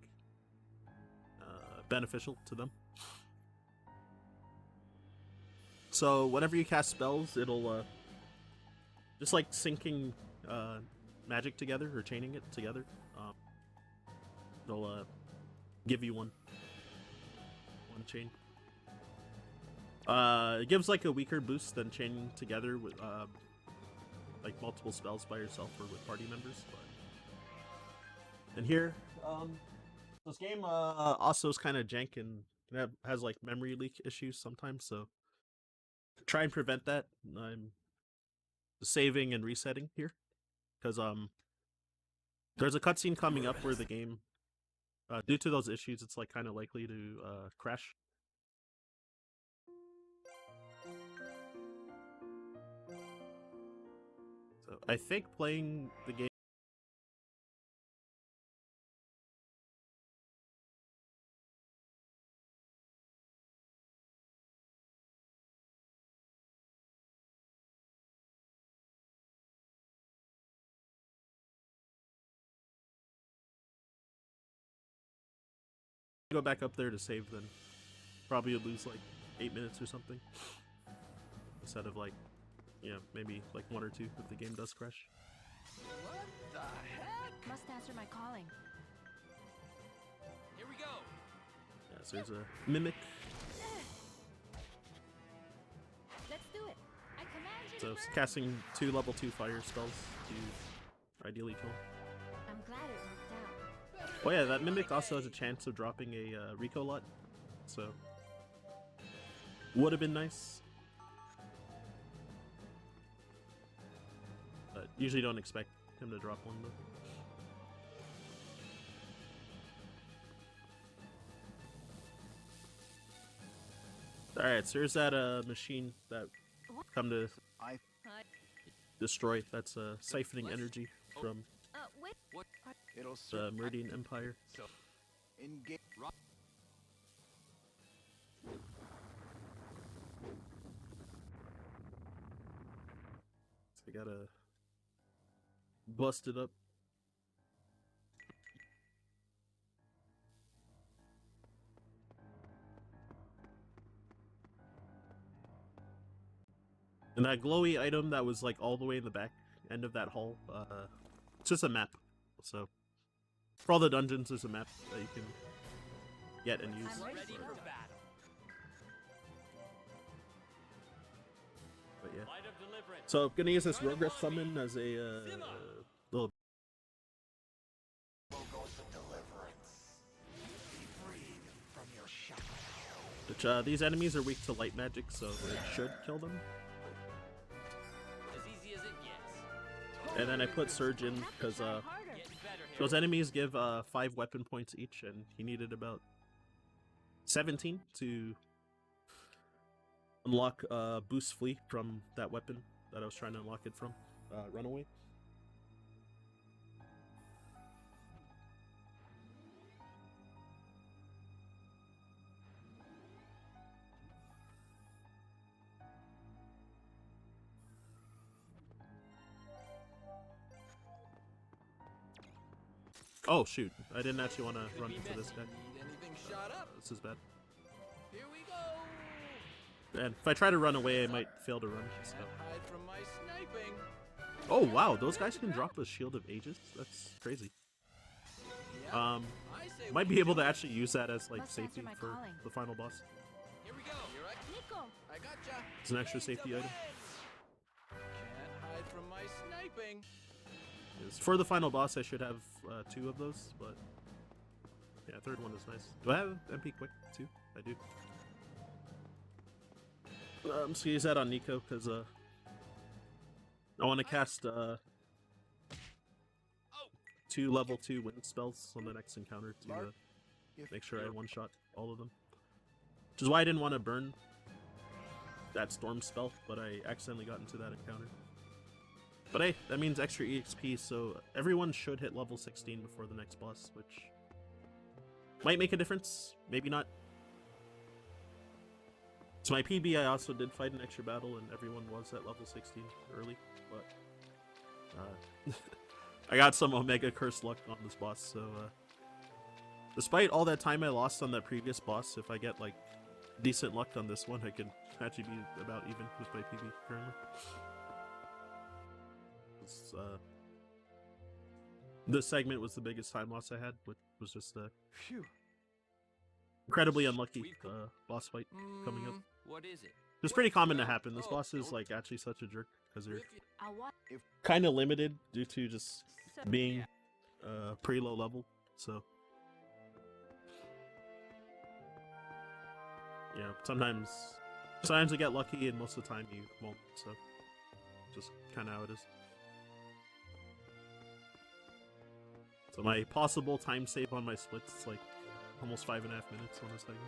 beneficial to them. So whenever you cast spells, it'll just like syncing magic together or chaining it together. It'll give you one chain. It gives like a weaker boost than chaining together with like multiple spells by yourself or with party members. But... And here, this game also is kind of jank and has like memory leak issues sometimes. So to try and prevent that, I'm saving and resetting here because there's a cutscene coming up where the game, due to those issues, it's like kind of likely to crash. So I think playing the game. Go back up there to save, then probably you'll lose like 8 minutes or something instead of like, maybe like 1 or 2 if the game does crash. What the heck? Must answer my calling. Here we go. Yeah, so there's a mimic. Let's do it. I command you So to it's burn. casting 2 level 2 fire spells to ideally kill. I'm glad it worked out. Oh yeah, that mimic also has a chance of dropping a Rico lot, so would have been nice. But usually don't expect him to drop one though. Alright, so there's that machine that come to I destroy. That's siphoning energy from Wait. what it'll the serve Meridian Empire. so in game So I gotta bust it up. And that glowy item that was like all the way in the back end of that hall, it's just a map. So for all the dungeons, there's a map that you can get and use. I'm ready Ready to for go. battle. But yeah. Light of deliverance. So I'm gonna use this Rogress summon as a little. Which these enemies are weak to light magic, so it should kill them. As easy as it gets. And then I put Surge in because Harder. Get better here. those enemies give 5 weapon points each, and he needed about 17 to unlock Boost Flee from that weapon that I was trying to unlock it from. Runaway. Oh shoot, I didn't actually want to run into this guy. Need anything shot up? This is bad. Here we go. And if I try to run away, I might fail to run. So. Can't hide from my sniping. Oh wow, those guys can drop a Shield of Aegis? That's crazy. Yeah, I I say might we be able do to it. actually use that as like Must answer safety my for calling. the final boss. Here we go. Here Nico. I gotcha. It's an extra Blades safety of item. wind. Can't hide from my sniping. Yes, for the final boss, I should have 2 of those, but yeah, 3rd one is nice. Do I have MP Quick too? I do. I'm just gonna use that on Nico because I want to cast 2 level 2 wind spells on the next encounter to Mark, if make sure I you're- one-shot all of them. Which is why I didn't want to burn that storm spell, but I accidentally got into that encounter. But hey, that means extra EXP, so everyone should hit level 16 before the next boss, which might make a difference, maybe not. So my PB, I also did fight an extra battle, and everyone was at level 16 early, but I got some Omega Curse luck on this boss, so despite all that time I lost on that previous boss, if I get like decent luck on this one, I can actually be about even with my PB currently. This segment was the biggest time loss I had, which was just Phew. incredibly unlucky boss fight coming up. What is it? It's pretty common to happen. This boss is like actually such a jerk because they're I'll watch. kind of limited due to just being pretty low level. So yeah, sometimes you get lucky, and most of the time you won't. So just kind of how it is. So my possible time save on my splits is like almost 5.5 minutes on this segment.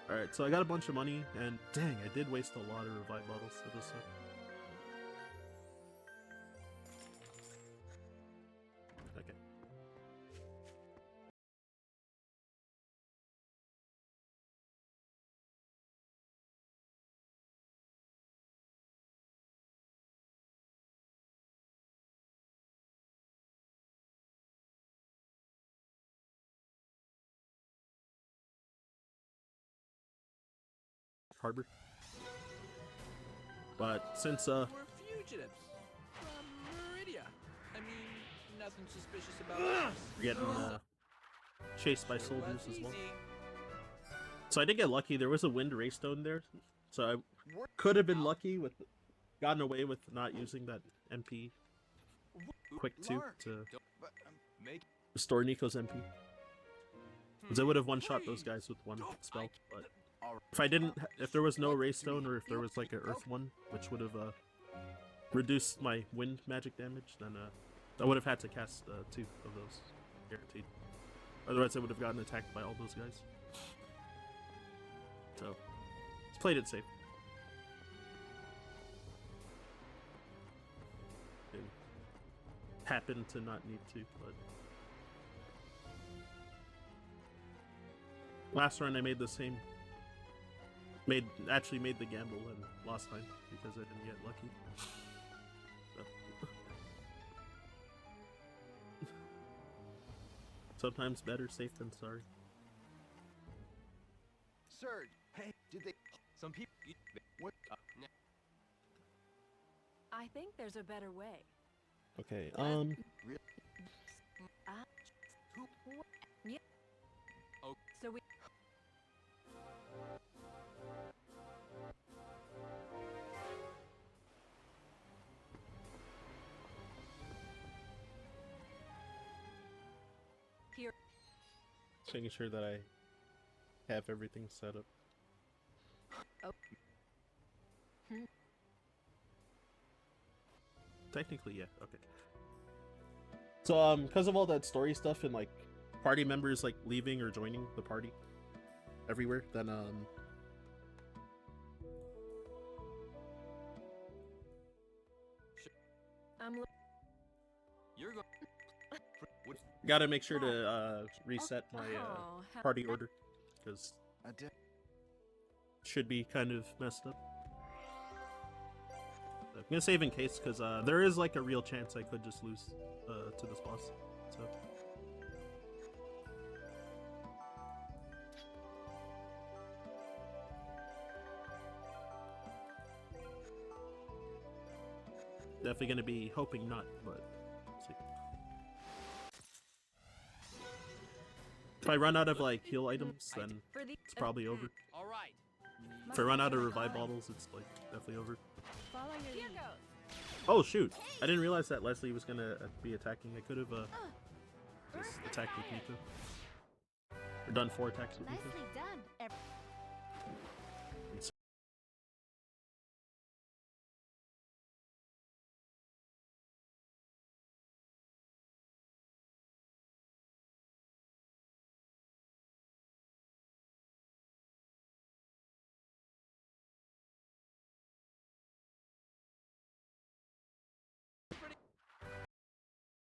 Alright, so I got a bunch of money, and dang, I did waste a lot of revive bottles for this one. Okay. Harbor. But since We're fugitives from Meridia. I mean, nothing suspicious about us. we're getting chased by soldiers That's as well. easy. So I did get lucky. There was a wind ray stone there, so I could have been lucky with gotten away with not using that MP quick 2 Mark. to But Make restore Nico's MP. Because I would have one-shot those guys with one spell, but if I didn't, if there was no ray stone, or if there was like an earth one, which would have reduced my wind magic damage, then I would have had to cast 2 of those, guaranteed. Otherwise I would have gotten attacked by all those guys. So, just played it safe. And happened to not need to, but last run I made the same. Actually made the gamble and lost time because I didn't get lucky. So. Sometimes better safe than sorry. Surge. Hey, did they? some people. What? I think there's a better way. Okay, Yeah. Oh. So we. Here. just making sure that I have everything set up. Oh. Technically, yeah. Okay. So, because of all that story stuff and like party members like leaving or joining the party everywhere, then I'm. You're going. gotta make sure to reset my Oh, how- party order because I did. should be kind of messed up. I'm gonna save in case because there is like a real chance I could just lose to this boss. So. Definitely gonna be hoping not, but let's see. If I run out of like heal items, then For the. it's probably over. All right. If I run out of revive bottles, it's like definitely over. Follow your Here goes. Oh shoot! I didn't realize that Leslie was gonna be attacking. I could have just attacked with Nico. Or done 4 attacks with Nico. Nicely done.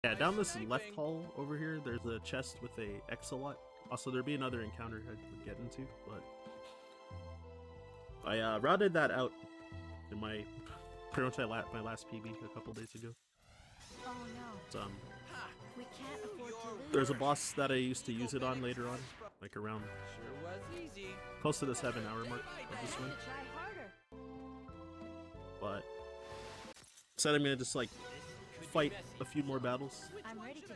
Yeah, down this left hall over here, there's a chest with a Exolot. Also, there'd be another encounter I would get into, but I routed that out in my pretty much my last PB a couple days ago. Oh no, It's, we can't afford to lose. there's a boss that I used to use it on later on, like around Sure was easy. close to the 7-hour mark of this Time one. to try harder. But instead, I'm gonna just like fight a few more battles. I'm ready to go.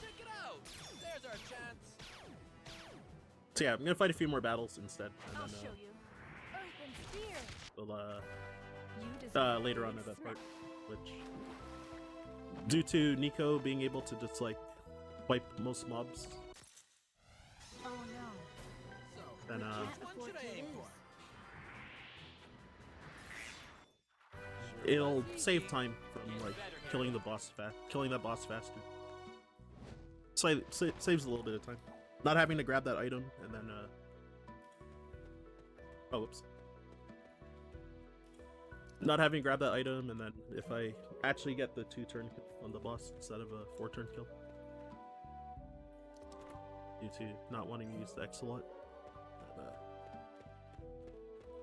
Check it out. There's our chance. So yeah, I'm gonna fight a few more battles instead, and I'll then show you. Earth and spear. we'll You deserve later a on big at that smack. part, which due to Nico being able to just like wipe most mobs, Oh no, So, then can't which one afford should to I aim lose. for? it'll save time from like killing that boss faster. So saves a little bit of time, not having to grab that item and then oh whoops, not having to grab that item and then if I actually get the 2-turn kill on the boss instead of a 4-turn kill, due to not wanting to use the X a lot.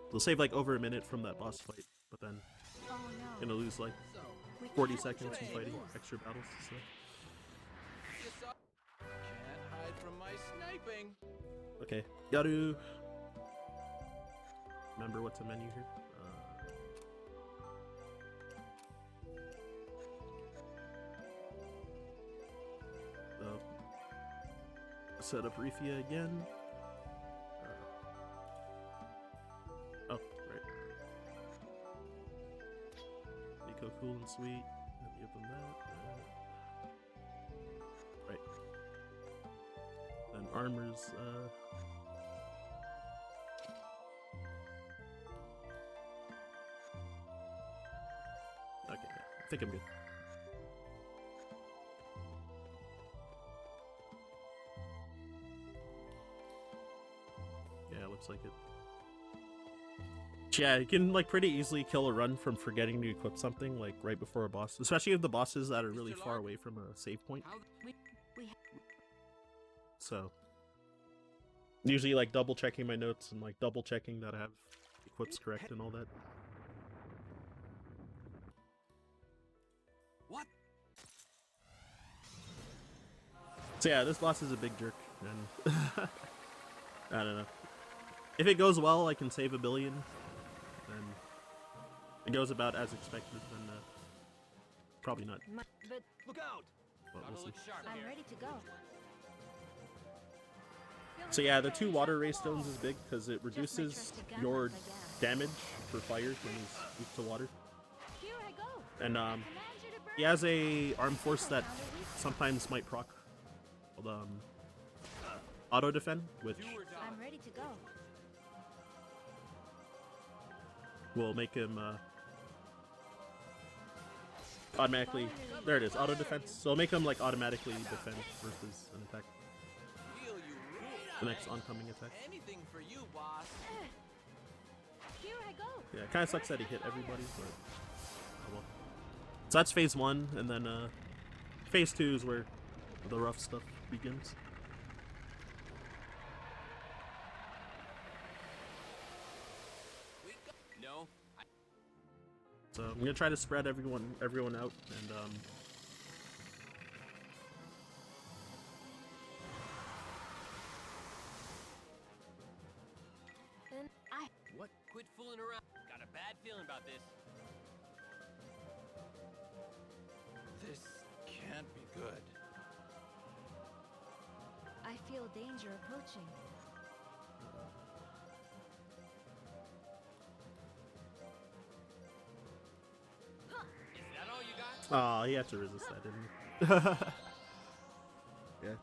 It'll save like over a minute from that boss fight, but then Oh no, gonna lose like So, we 40 can't seconds afford from to fighting lose. extra battles. So you saw. Can't hide from my sniping. okay, gotta remember what's a menu here. So set up Refia again. Oh, right. Nico cool and sweet. Let me open that. Right. Then armors. Okay, yeah, I think I'm good. Yeah, looks like it. Yeah, you can like pretty easily kill a run from forgetting to equip something like right before a boss, especially if the bosses that are really far away from a save point. So usually like double checking my notes and like double checking that I have equips correct and all that. What? So yeah, this boss is a big jerk, and I don't know. If it goes well, I can save 1 billion, and it goes about as expected, then probably not. But Look out! But we'll see. I'm ready to go. So yeah, the 2 water ray stones is big because it reduces your damage for fire when he's weak to water. Here I go. And Command you to burn. he has a arm force that sometimes might proc called auto defend, which I'm ready to go. will make him automatically. There it is, auto defense. So it'll make him like automatically defend versus an attack, Feel you rule. the next oncoming attack. Anything for you, boss. Here I go. Yeah, it kind of sucks that he hit everybody, but oh well. So that's phase 1, and then phase 2 is where the rough stuff begins. No. So I'm gonna try to spread everyone out, and Then I. What? Quit fooling around. Got a bad feeling about this. This can't be good. I feel danger approaching. Is that all you got? oh, he had to resist that, didn't he? Yeah,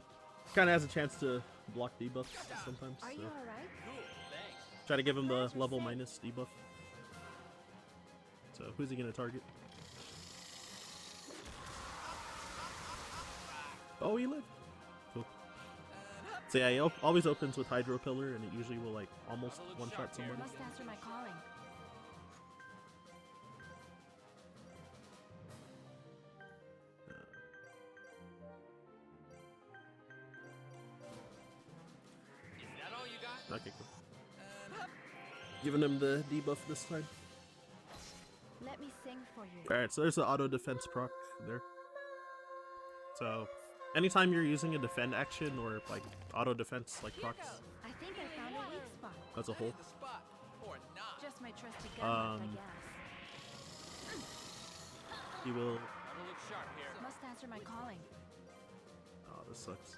kind of has a chance to block debuffs sometimes. Are So you alright? Cool. Thanks. try to give him the level minus debuff. So who's he gonna target? Oh, he lived. Cool. So yeah, he always opens with Hydro Pillar, and it usually will like almost one-shot somebody. Must answer my calling. Is that all you got? Okay, cool. Giving him the debuff this time. Let sing for you. Alright, so there's the auto defense proc there. So, anytime you're using a defend action or like auto defense like procs I think I found a weak spot. as a whole, The spot or not. Just my trusty gun, I guess. you will. Gotta look sharp here. Must answer my calling. Oh, this sucks.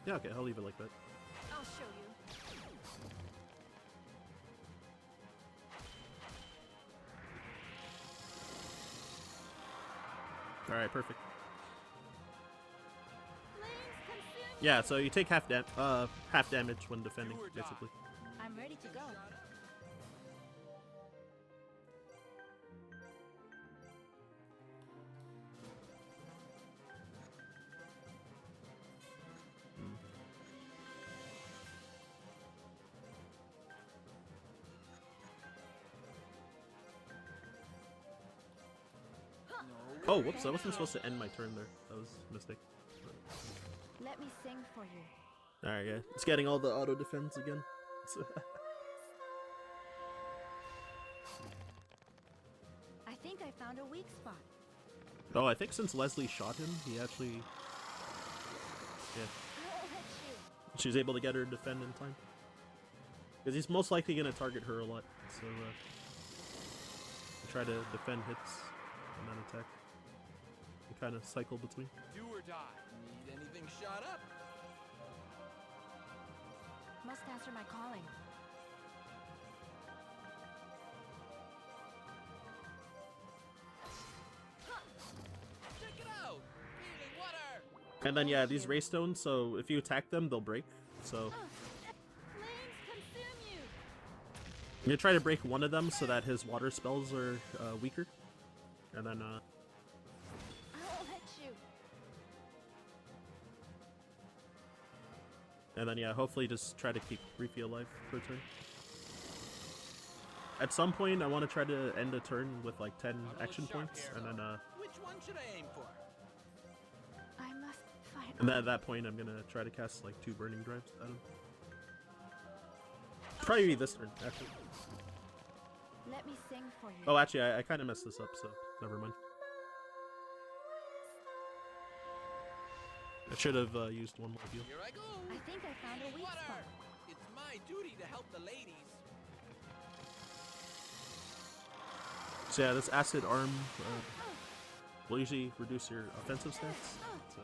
Yeah, okay, I'll leave it like that. I'll show you. Alright, perfect. Flames consume. Yeah, so you take half damage when defending, Do or die. basically. I'm ready to go. Oh, whoops, I wasn't supposed to end my turn there. That was a mistake. Let me sing for you. Alright, yeah. It's getting all the auto defense again. I think I found a weak spot. Oh, I think since Leslie shot him, he actually... Yeah, I won't let you. she was able to get her to defend in time. Because he's most likely going to target her a lot, so try to defend hits and then attack. And kind of cycle between. Do or die. Need anything shot up? Must answer my calling. Check it out. Healing water. And then, yeah, these ray stones, so if you attack them, they'll break. So Flames consume you. I'm going to try to break one of them so that his water spells are weaker. And then, I won't let you. yeah, hopefully just try to keep Reefy alive per turn. At some point, I want to try to end a turn with like 10 action points, and then Which one should I aim for? I must find. and then at that point, I'm gonna try to cast like 2 burning drives at him. Probably be this turn, actually. Let me sing for you. Oh, actually, I kind of messed this up, so never mind. I should have used one more heal. Here I go. I think I found a Healing weak water. spot. It's my duty to help the ladies. So yeah, this acid arm will usually reduce your offensive stats. So.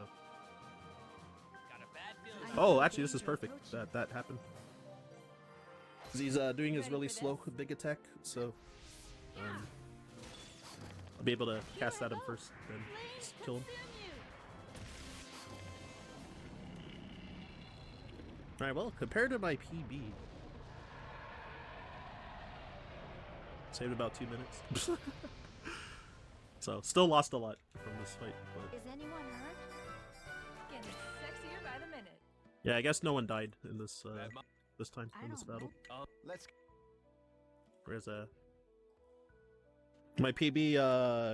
Got a bad feeling. Oh, actually, this is perfect that that happened. 'Cause he's doing his really slow big attack, so I'll be able to cast at him first, then just kill him. Alright, well, compared to my PB, saved about 2 minutes. So, still lost a lot from this fight, but Is anyone hurt? Getting sexier by the minute. yeah, I guess no one died in this this time I in this don't battle. Let's Whereas my PB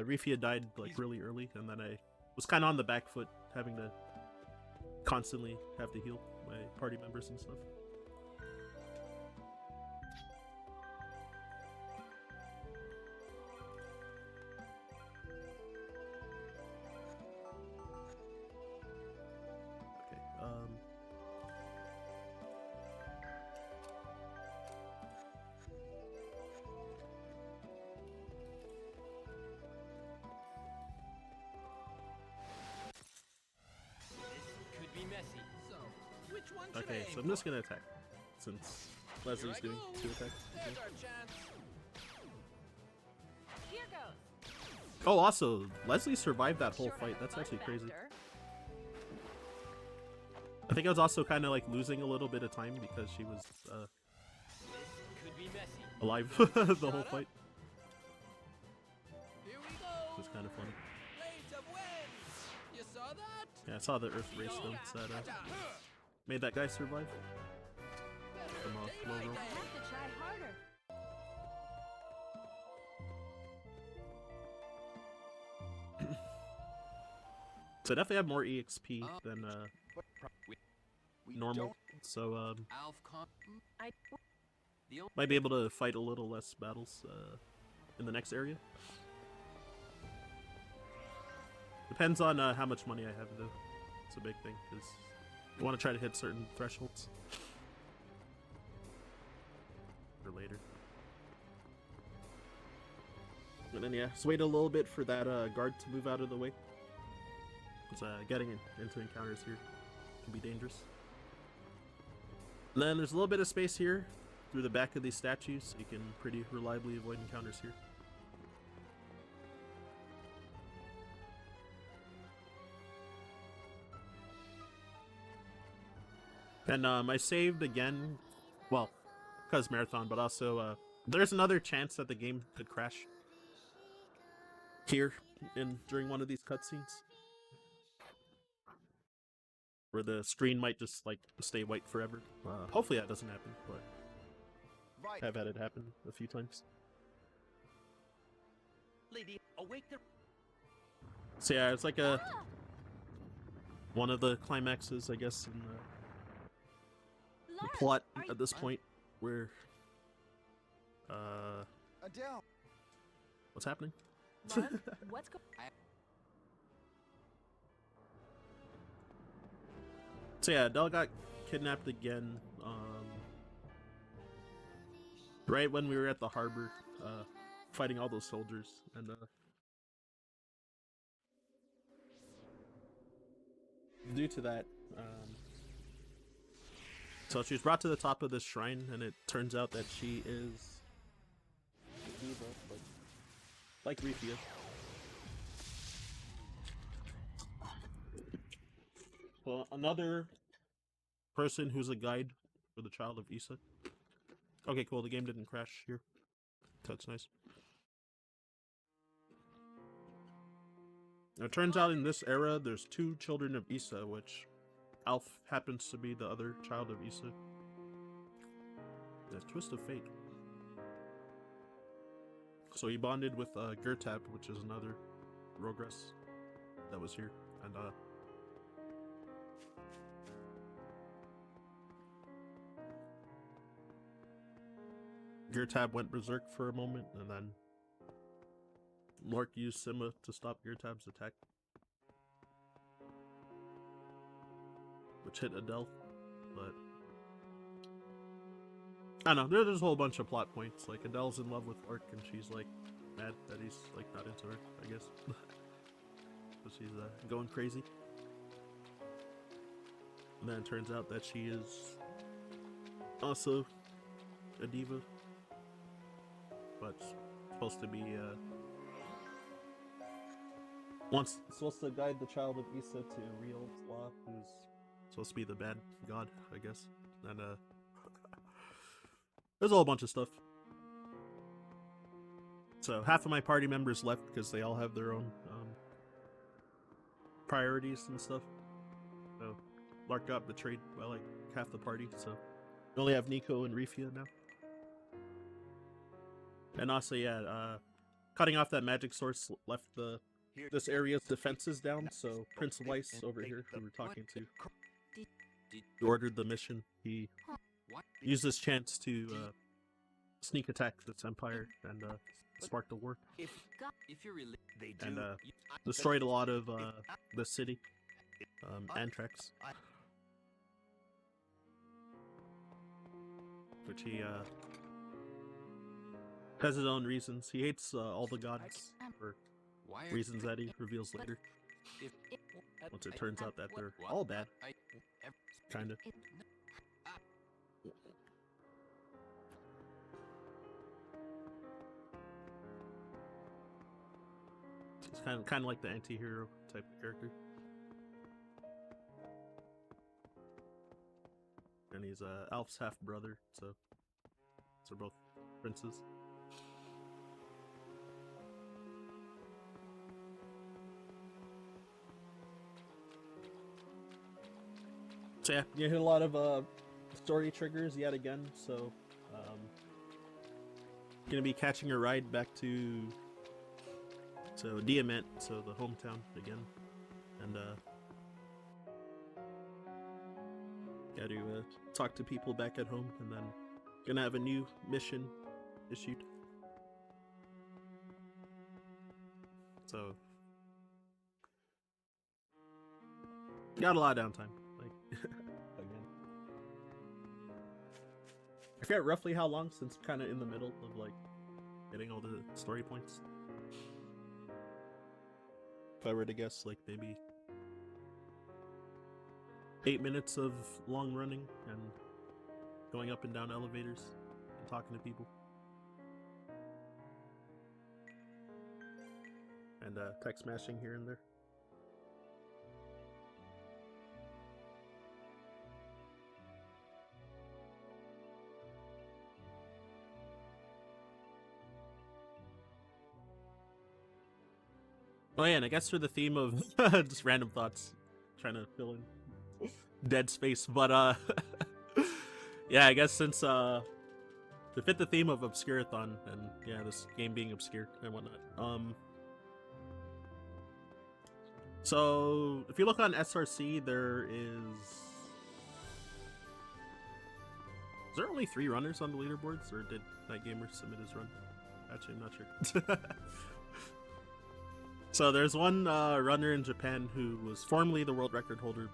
Reefia died like really early, and then I was kind of on the back foot, having to constantly have to heal my party members and stuff. Okay. This could be messy. So, which one should I Okay, aim so I'm just gonna attack since Leslie's doing 2 attacks. There's our chance. Here goes. Oh, also, Leslie survived that whole Sure fight. have That's fun actually crazy. factor. I think I was also kind of like losing a little bit of time because she was This could be messy. alive the whole fight. Here we go. It was kind of funny. Blades of wind. You saw that? Yeah, I saw the Earth Ray stones that made that guy survive. From a low roll. I have to try harder. So So definitely have more EXP than What we normal. don't- So Alf the only might be able to fight a little less battles in the next area. Depends on how much money I have though. It's a big thing because you want to try to hit certain thresholds for later. And then yeah, just wait a little bit for that guard to move out of the way. Because getting into encounters here can be dangerous. And then there's a little bit of space here through the back of these statues, so you can pretty reliably avoid encounters here. And I saved again, well, because marathon, but also there's another chance that the game could crash here during one of these cutscenes, where the screen might just like stay white forever. Hopefully that doesn't happen, but Right. I've had it happen a few times. Lady, awake the... So yeah, it's like one of the climaxes, I guess, in the Lark, plot are you- at this point, where Adele. what's happening? Lark, what's going So yeah, Adele got kidnapped again. Right when we were at the harbor, fighting all those soldiers, and due to that, so she was brought to the top of this shrine, and it turns out that she is a diva, like Rifia. Well, another person who's a guide for the child of Issa. Okay, cool. The game didn't crash here. That's nice. Now, it turns out in this era, there's two children of Issa, which Alf happens to be the other child of Issa. The twist of fate. So he bonded with Gertab, which is another Rogress that was here, and Gertab went berserk for a moment, and then Lork used Sima to stop Gertab's attack, which hit Adele, but I don't know, there's a whole bunch of plot points. Like, Adele's in love with Lork, and she's like mad that he's like not into her, I guess. So she's going crazy. And then it turns out that she is also a diva, but supposed to be supposed to guide the child of Issa to real Law, who's supposed to be the bad god, I guess. And there's a whole bunch of stuff. So half of my party members left because they all have their own priorities and stuff. So Lark got betrayed by like half the party, so we only have Nico and Rifia now. And also, yeah, cutting off that magic source left this area's defenses down, so Prince Weiss over here, who we're talking to, who ordered the mission, he used this chance to sneak attack this empire and spark the war, if you're really they do and destroyed a lot of the city, Antrax, which he has his own reasons. He hates all the gods for why are reasons that he reveals later. if, Once it turns out that they're all bad, kinda. He's kind of like the anti-hero type of character. And he's Alf's half brother, so they're both princes. So yeah, you hit a lot of story triggers yet again. So gonna be catching a ride back to Diamant, so the hometown again, and got to talk to people back at home, and then gonna have a new mission issued. So got a lot of downtime. Like again, I forget roughly how long since kind of in the middle of like getting all the story points. If I were to guess, like maybe 8 minutes of long running and going up and down elevators and talking to people. And text smashing here and there. Oh yeah, and I guess for the theme of just random thoughts, trying to fill in dead space, but yeah, I guess since to fit the theme of Obscurathon and yeah, this game being obscure and whatnot. So if you look on SRC, there only 3 runners on the leaderboards, or did Night Gamer submit his run? Actually, I'm not sure. So there's one runner in Japan who was formerly the world record holder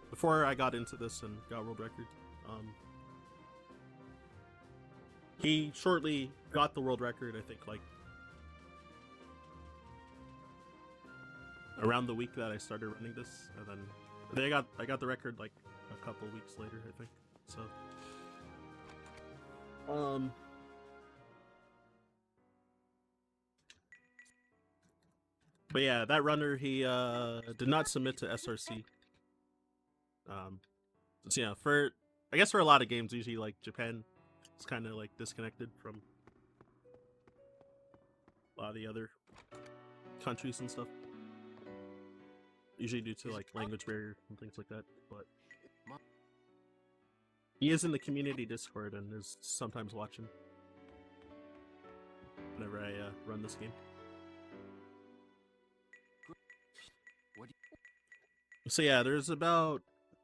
before I got into this and got world record. He shortly got the world record, I think, like around the week that I started running this, and then I got the record like a couple weeks later, I think. So but yeah, that runner, he did not submit to SRC. So yeah, I guess for a lot of games, usually like Japan is kind of like disconnected from a lot of the other countries and stuff. Usually due to like language barrier and things like that. But he is in the community Discord and is sometimes watching whenever I run this game. So yeah, there's about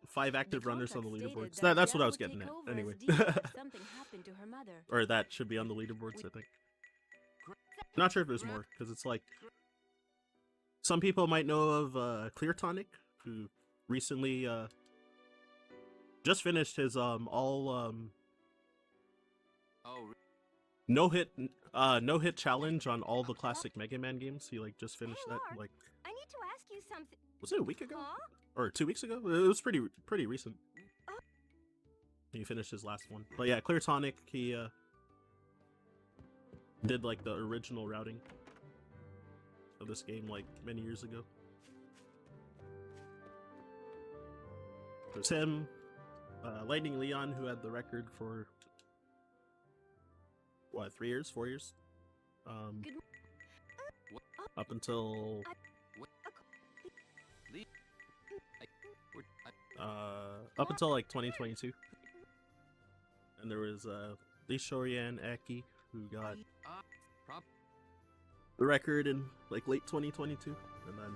5 active runners on the leaderboards. That's what I was getting at, anyway. Or that should be on the leaderboards, I think. Not sure if there's more, because it's like some people might know of Clear Tonic, who recently just finished his no hit challenge on all the classic Mega Man games. He like just finished that like I need to ask you something. Was it a week ago? Huh? Or 2 weeks ago? It was pretty recent. He finished his last one. But yeah, Clear Tonic, he did like the original routing of this game like many years ago. There's him, Lightning Leon, who had the record for what, 3 years, 4 years? Up until like 2022. And there was Lee Shorian Aki, who got the record in like late 2022, and then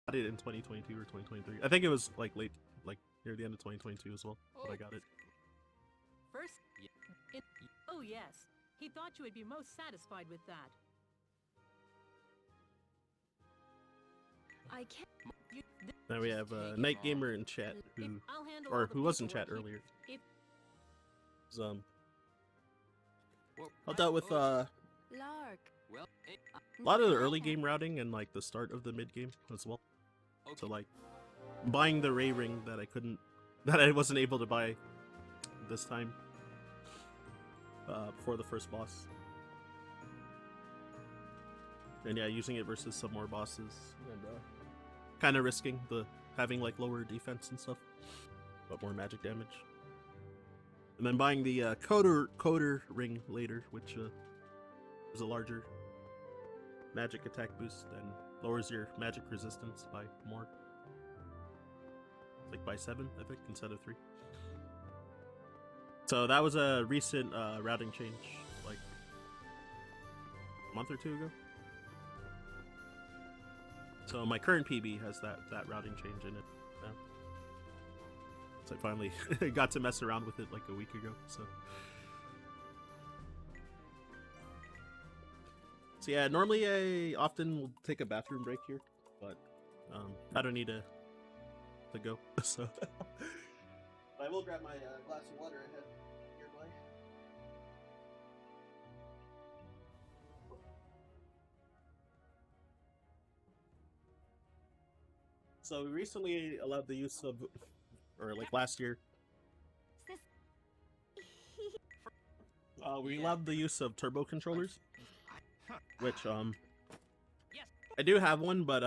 got it in 2022 or 2023. I think it was like late, like near the end of 2022 as well, but I got it. First, oh yes, he thought you would be most satisfied with that. I can't. Now we have Night Gamer in chat, who was in chat earlier. Helped out with Lark. a lot of the early game routing and like the start of the mid game as well. So like buying the Ray Ring that I wasn't able to buy this time before the first boss. And yeah, using it versus some more bosses and kind of risking having like lower defense and stuff, but more magic damage. And then buying the coder ring later, which is a larger magic attack boost and lowers your magic resistance by more. Like by 7, I think, instead of 3. So that was a recent routing change, like a month or two ago. So my current PB has that routing change in it now. So I finally got to mess around with it like a week ago. So yeah, normally I often will take a bathroom break here, but I don't need to go. So I will grab my glass of water ahead nearby. So we recently allowed the use of, or like last year, we allowed the use of turbo controllers, which I do have one, but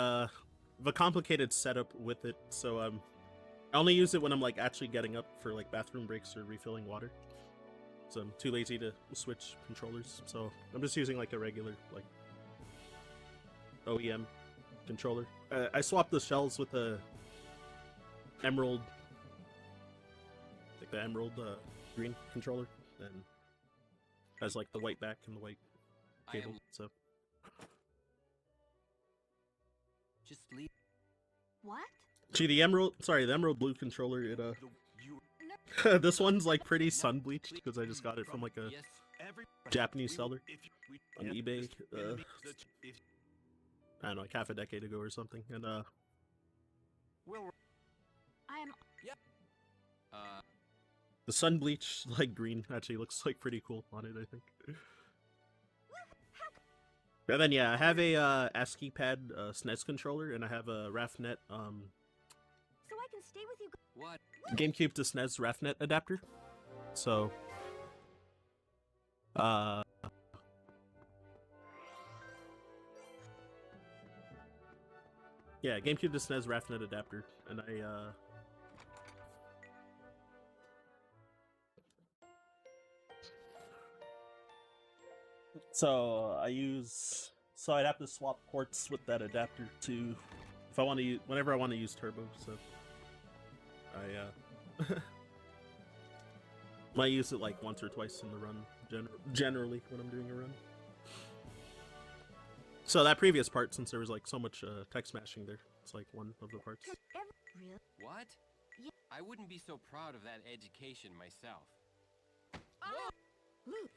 the complicated setup with it. So I only use it when I'm like actually getting up for like bathroom breaks or refilling water. So I'm too lazy to switch controllers. So I'm just using like a regular like OEM controller. I swapped the shells with the emerald, like the emerald green controller, and has like the white back and the white cable. So Just leave. What? gee, the emerald blue controller, it this one's like pretty sun bleached because I just got it from like a Yes. Japanese seller on eBay. I don't know, like half a decade ago or something, and Will. I'm the sun bleached like green actually looks like pretty cool on it, I think. And then yeah, I have a ASCII pad SNES controller, and I have a RAFnet so I can stay with you. What? GameCube to SNES RAFnet adapter. So yeah, GameCube to SNES RAFnet adapter, and so I'd have to swap ports with that adapter to if I want to use whenever I want to use turbo. So I might use it like once or twice in the run, generally when I'm doing a run. So that previous part, since there was like so much text smashing there, it's like one of the parts. Real? What? Yeah. I wouldn't be so proud of that education myself. Luke.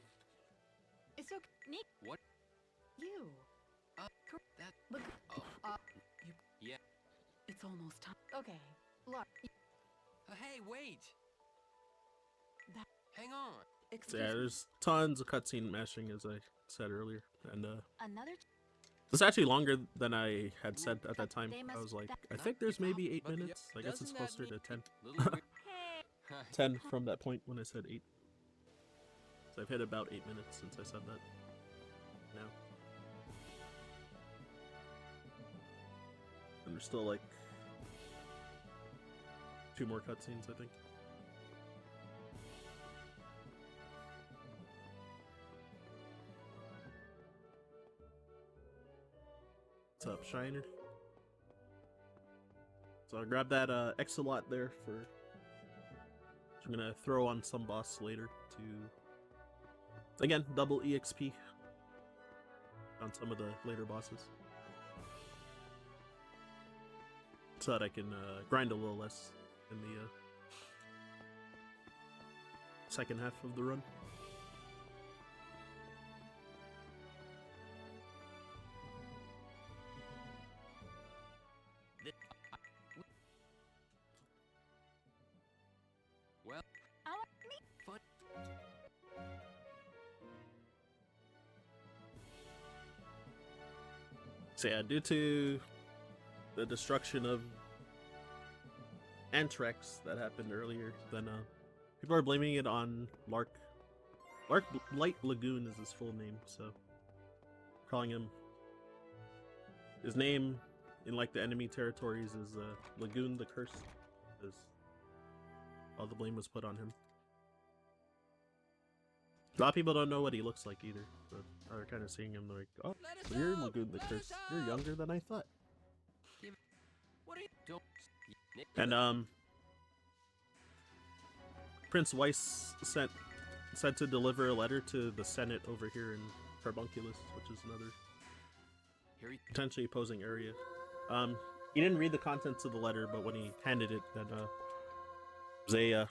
It's okay. Nick. What? You. That. Look. Oh. You. Yeah. It's almost time. Okay. Look. Hey, wait. That. Hang on. So Excuse yeah, me. there's tons of cutscene mashing, as I said earlier, and Another. it's actually longer than I had said at that time. I was like, I think there's maybe 8 But yeah, minutes. I guess it's doesn't that closer to mean 10. little weird? 10 from that point when I said 8. So I've hit about 8 minutes since I said that. Now. And there's still like 2 more cutscenes, I think. What's up, Shiner? So I grabbed that Exolot there for... which I'm gonna throw on some boss later to... again, double EXP on some of the later bosses. So that I can grind a little less in the second half of the run. Well, fun. So yeah, due to the destruction of Anthrax that happened earlier, then people are blaming it on Lark. Light Lagoon is his full name, so calling him his name in like the enemy territories is Lagoon the Cursed, because all the blame was put on him. A lot of people don't know what he looks like either, but are kind of seeing him like, oh, Let us so you're out! Lagoon the Let us Cursed. You're out! younger than I thought. What are you? Don't. And Prince Weiss said to deliver a letter to the Senate over here in Carbunculus, which is another Here he potentially opposing area. He didn't read the contents of the letter, but when he handed it, then they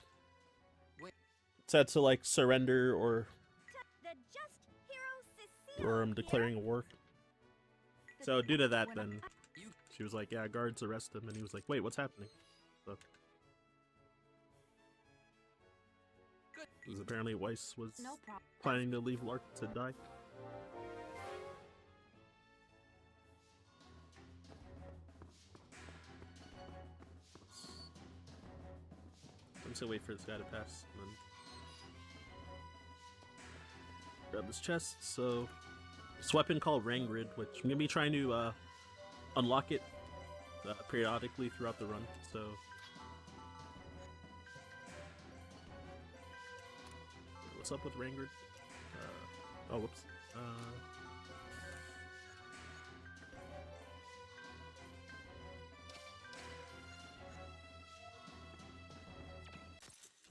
said to like surrender or The just hero Cecile declaring a war. So due to that, When then You- she was like, "Yeah, guards arrest him," and he was like, "Wait, what's happening?" So good. because apparently Weiss was No problem. planning to leave Lark to die. I'm just gonna wait for this guy to pass and then grab this chest. So this weapon called Rangrid, which I'm gonna be trying to unlock it periodically throughout the run. So what's up with Rangrid? Oh, whoops.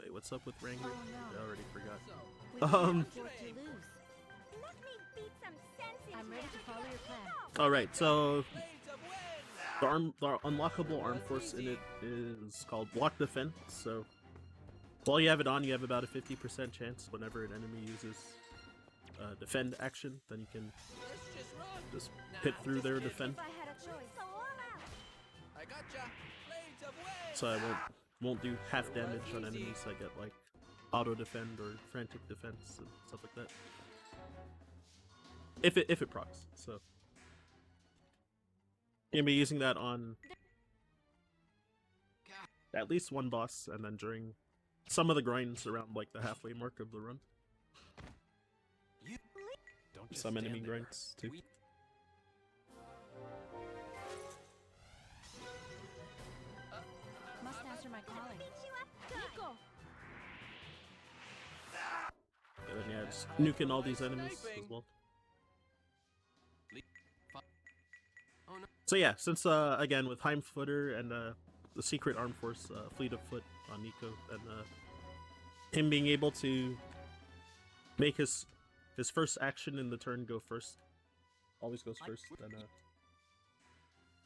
Wait, what's up with Rangrid? Oh, I no. already forgot. So, We can't Um, afford to lose. Let me beat some sense into I'm ready it. to follow your plan. Alright, so Blades of Wind! the unlockable arm force in it is called Block Defense. So while you have it on, you have about a 50% chance whenever an enemy uses defend action, then you can Let's just run! just Nah, pit through just their kidding. defend. If I had a choice. So all out. I gotcha! Blades of Wind! So I won't do half damage on enemies. I get like auto defend or frantic defense and stuff like that. If it procs. So you're gonna be using that on at least one boss, and then during some of the grinds around like the halfway mark of the run. You don't just Some stand enemy there. grinds too. We- Must answer my calling. Nico. And then yeah, just nuking all these enemies as well. Oh no. So yeah, since again with Heimfooter and the secret arm force, Fleet of Foot on Nico, and him being able to make his first action in the turn go first, always goes first, and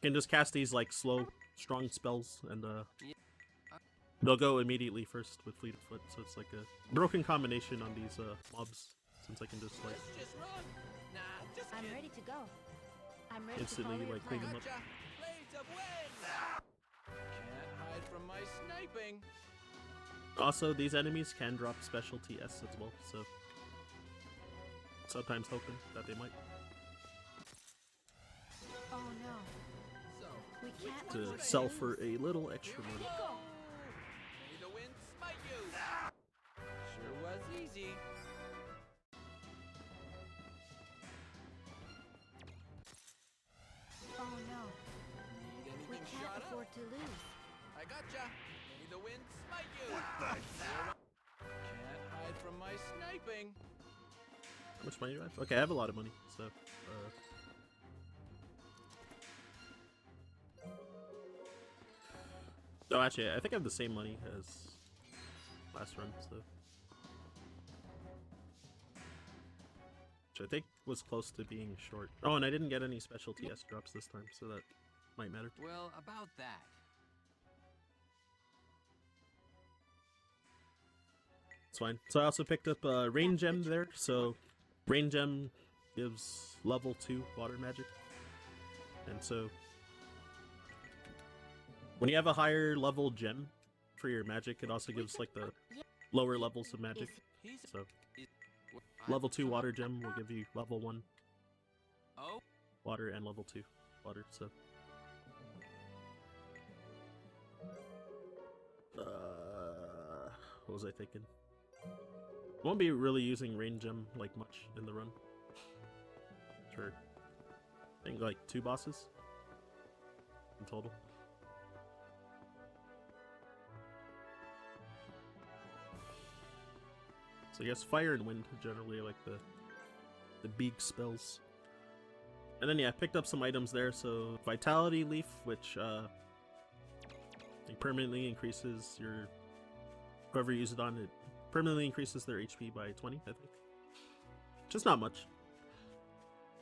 can just cast these like slow, strong spells, and they'll go immediately first with Fleet of Foot. So it's like a broken combination on these mobs, since I can just like Let's just run! Nah, just I'm kidding. ready to go. I'm ready instantly to follow like your clean plan. them up. Gotcha! Blades of Wind! Can't hide from my sniping! Also, these enemies can drop specialty S as well, so sometimes hoping that they might Oh no. So, We can't to afford sell lose. for a little extra money. go! May the wind smite you! Sure was easy. Oh no. Need We anything can't shot up? afford to lose. I gotcha! May the wind smite you! Can't hide from my sniping! How much money do I have? Okay, I have a lot of money, so oh, actually, I think I have the same money as last run, so which I think was close to being short. Oh, and I didn't get any specialty S drops this time, so that might matter. Well, about that. It's fine. So I also picked up a Rain Gem there, so Rain Gem gives level 2 water magic. And so when you have a higher level gem for your magic, it also gives like the lower levels of magic. He's So I- level 2 water gem will give you level 1 Oh, water and level 2 water, so what was I thinking? Won't be really using Rain Gem like much in the run. Sure. I think like 2 bosses in total. So I guess fire and wind generally are like the big spells. And then yeah, I picked up some items there. So Vitality Leaf, which it permanently increases your whoever you use it on, it permanently increases their HP by 20, I think. Just not much.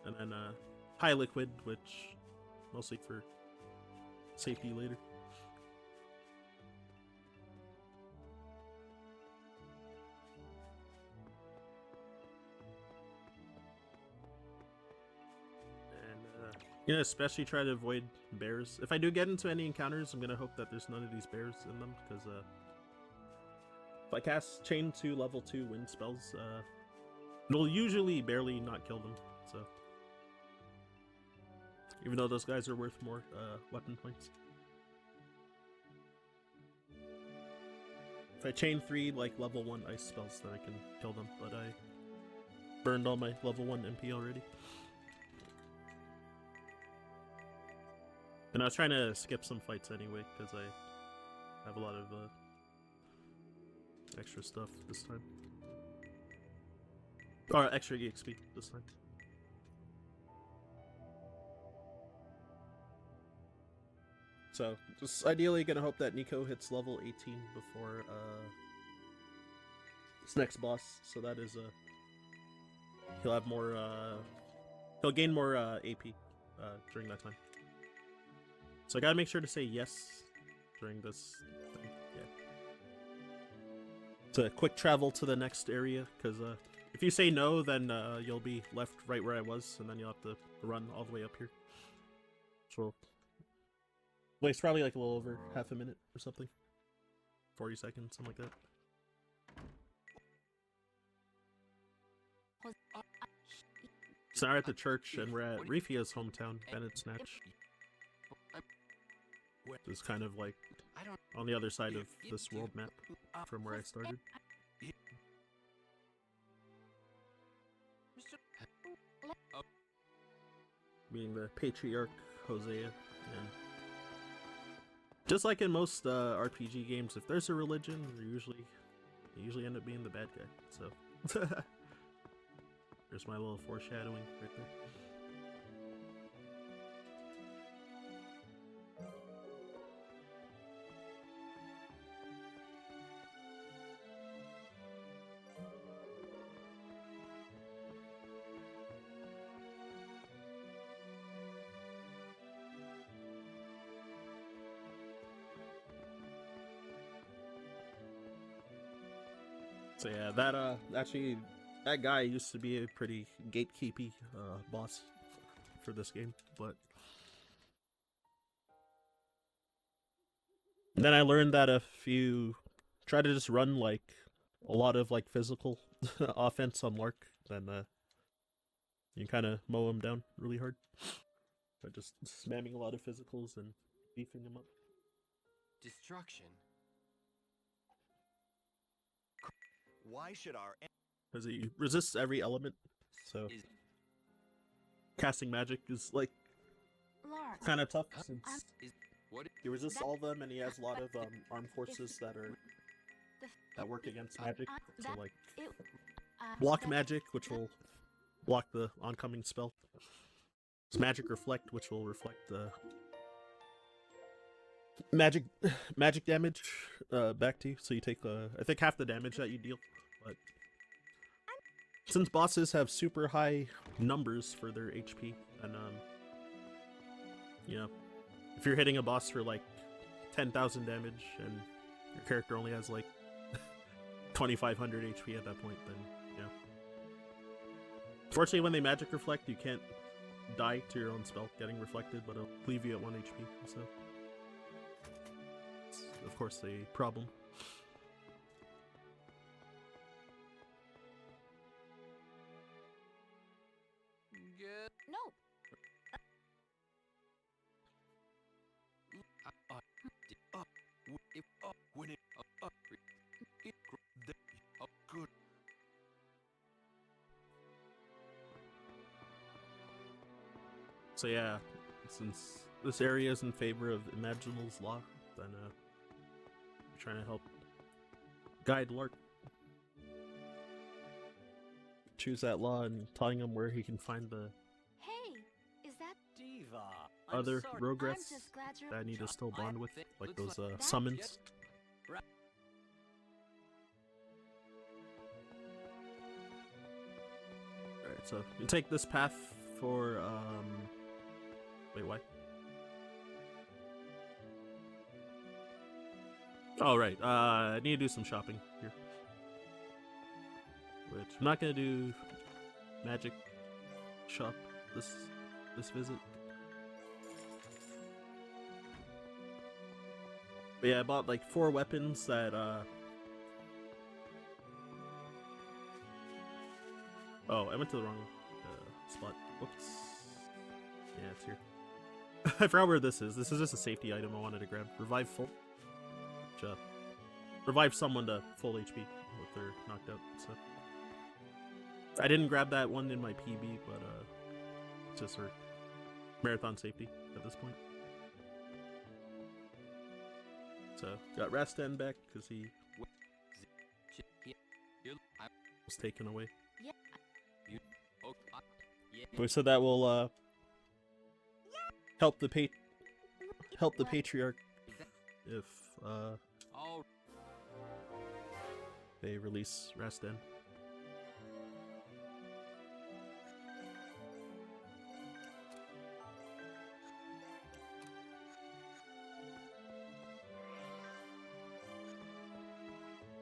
and then high liquid, which mostly for safety later. Especially try to avoid bears. If I do get into any encounters, I'm gonna hope that there's none of these bears in them, because if I cast Chain 2 level 2 wind spells, it'll usually barely not kill them, so. Even though those guys are worth more weapon points. If I chain 3 like level 1 ice spells, then I can kill them, but I burned all my level 1 MP already. And I was trying to skip some fights anyway, because I have a lot of extra stuff this time. Or extra EXP this time. So, just ideally gonna hope that Nico hits level 18 before this next boss, so that is he'll have more he'll gain more AP during that time. So I gotta make sure to say yes during this thing. Yeah. It's a quick travel to the next area, because if you say no, then you'll be left right where I was, and then you'll have to run all the way up here. Which will waste probably like a little over half a minute or something. 40 seconds, something like that. So now we're at the church, and we're at Rifia's hometown, Bennett Snatch. It's kind of like on the other side of this world map from where I started. Being the patriarch Hosea, and just like in most RPG games, if there's a religion, you usually end up being the bad guy. So there's my little foreshadowing right there. So yeah, that guy used to be a pretty gatekeepy boss for this game, but then I learned that if you try to just run like a lot of like physical offense on Lark, then you kind of mow him down really hard by just spamming a lot of physicals and beefing him up. Destruction. Why should our Because he resists every element, so casting magic is like Lark. kind of tough since What? he resists all of them, and he has a lot of armed forces that work against magic. So like block magic, which will block the oncoming spell. There's magic reflect, which will reflect the magic damage back to you. So you take I think half the damage that you deal. But since bosses have super high numbers for their HP, and if you're hitting a boss for like 10,000 damage and your character only has like 2,500 HP at that point, then fortunately when they magic reflect, you can't die to your own spell getting reflected, but it'll leave you at 1 HP, so it's of course a problem. No. So yeah, since this area is in favor of Imaginal's Law, then we're trying to help guide Lark. Choose that law and telling him where he can find the Hey, is that Diva. other I'm Rogrets just glad you're that I need to still bond with, like those That summons. Alright, so you take this path for wait, why? Oh right, I need to do some shopping here. Which I'm not gonna do magic shop this visit. But yeah, I bought like 4 weapons that oh, I went to the wrong spot. Whoops. Yeah, it's here. I forgot where this is. This is just a safety item I wanted to grab. Revive full. Which, revive someone to full HP if they're knocked out. So I didn't grab that one in my PB, but it's just for marathon safety at this point. So got Rastan back because he was taken away. We said that will help the patriarch if they release Rastan.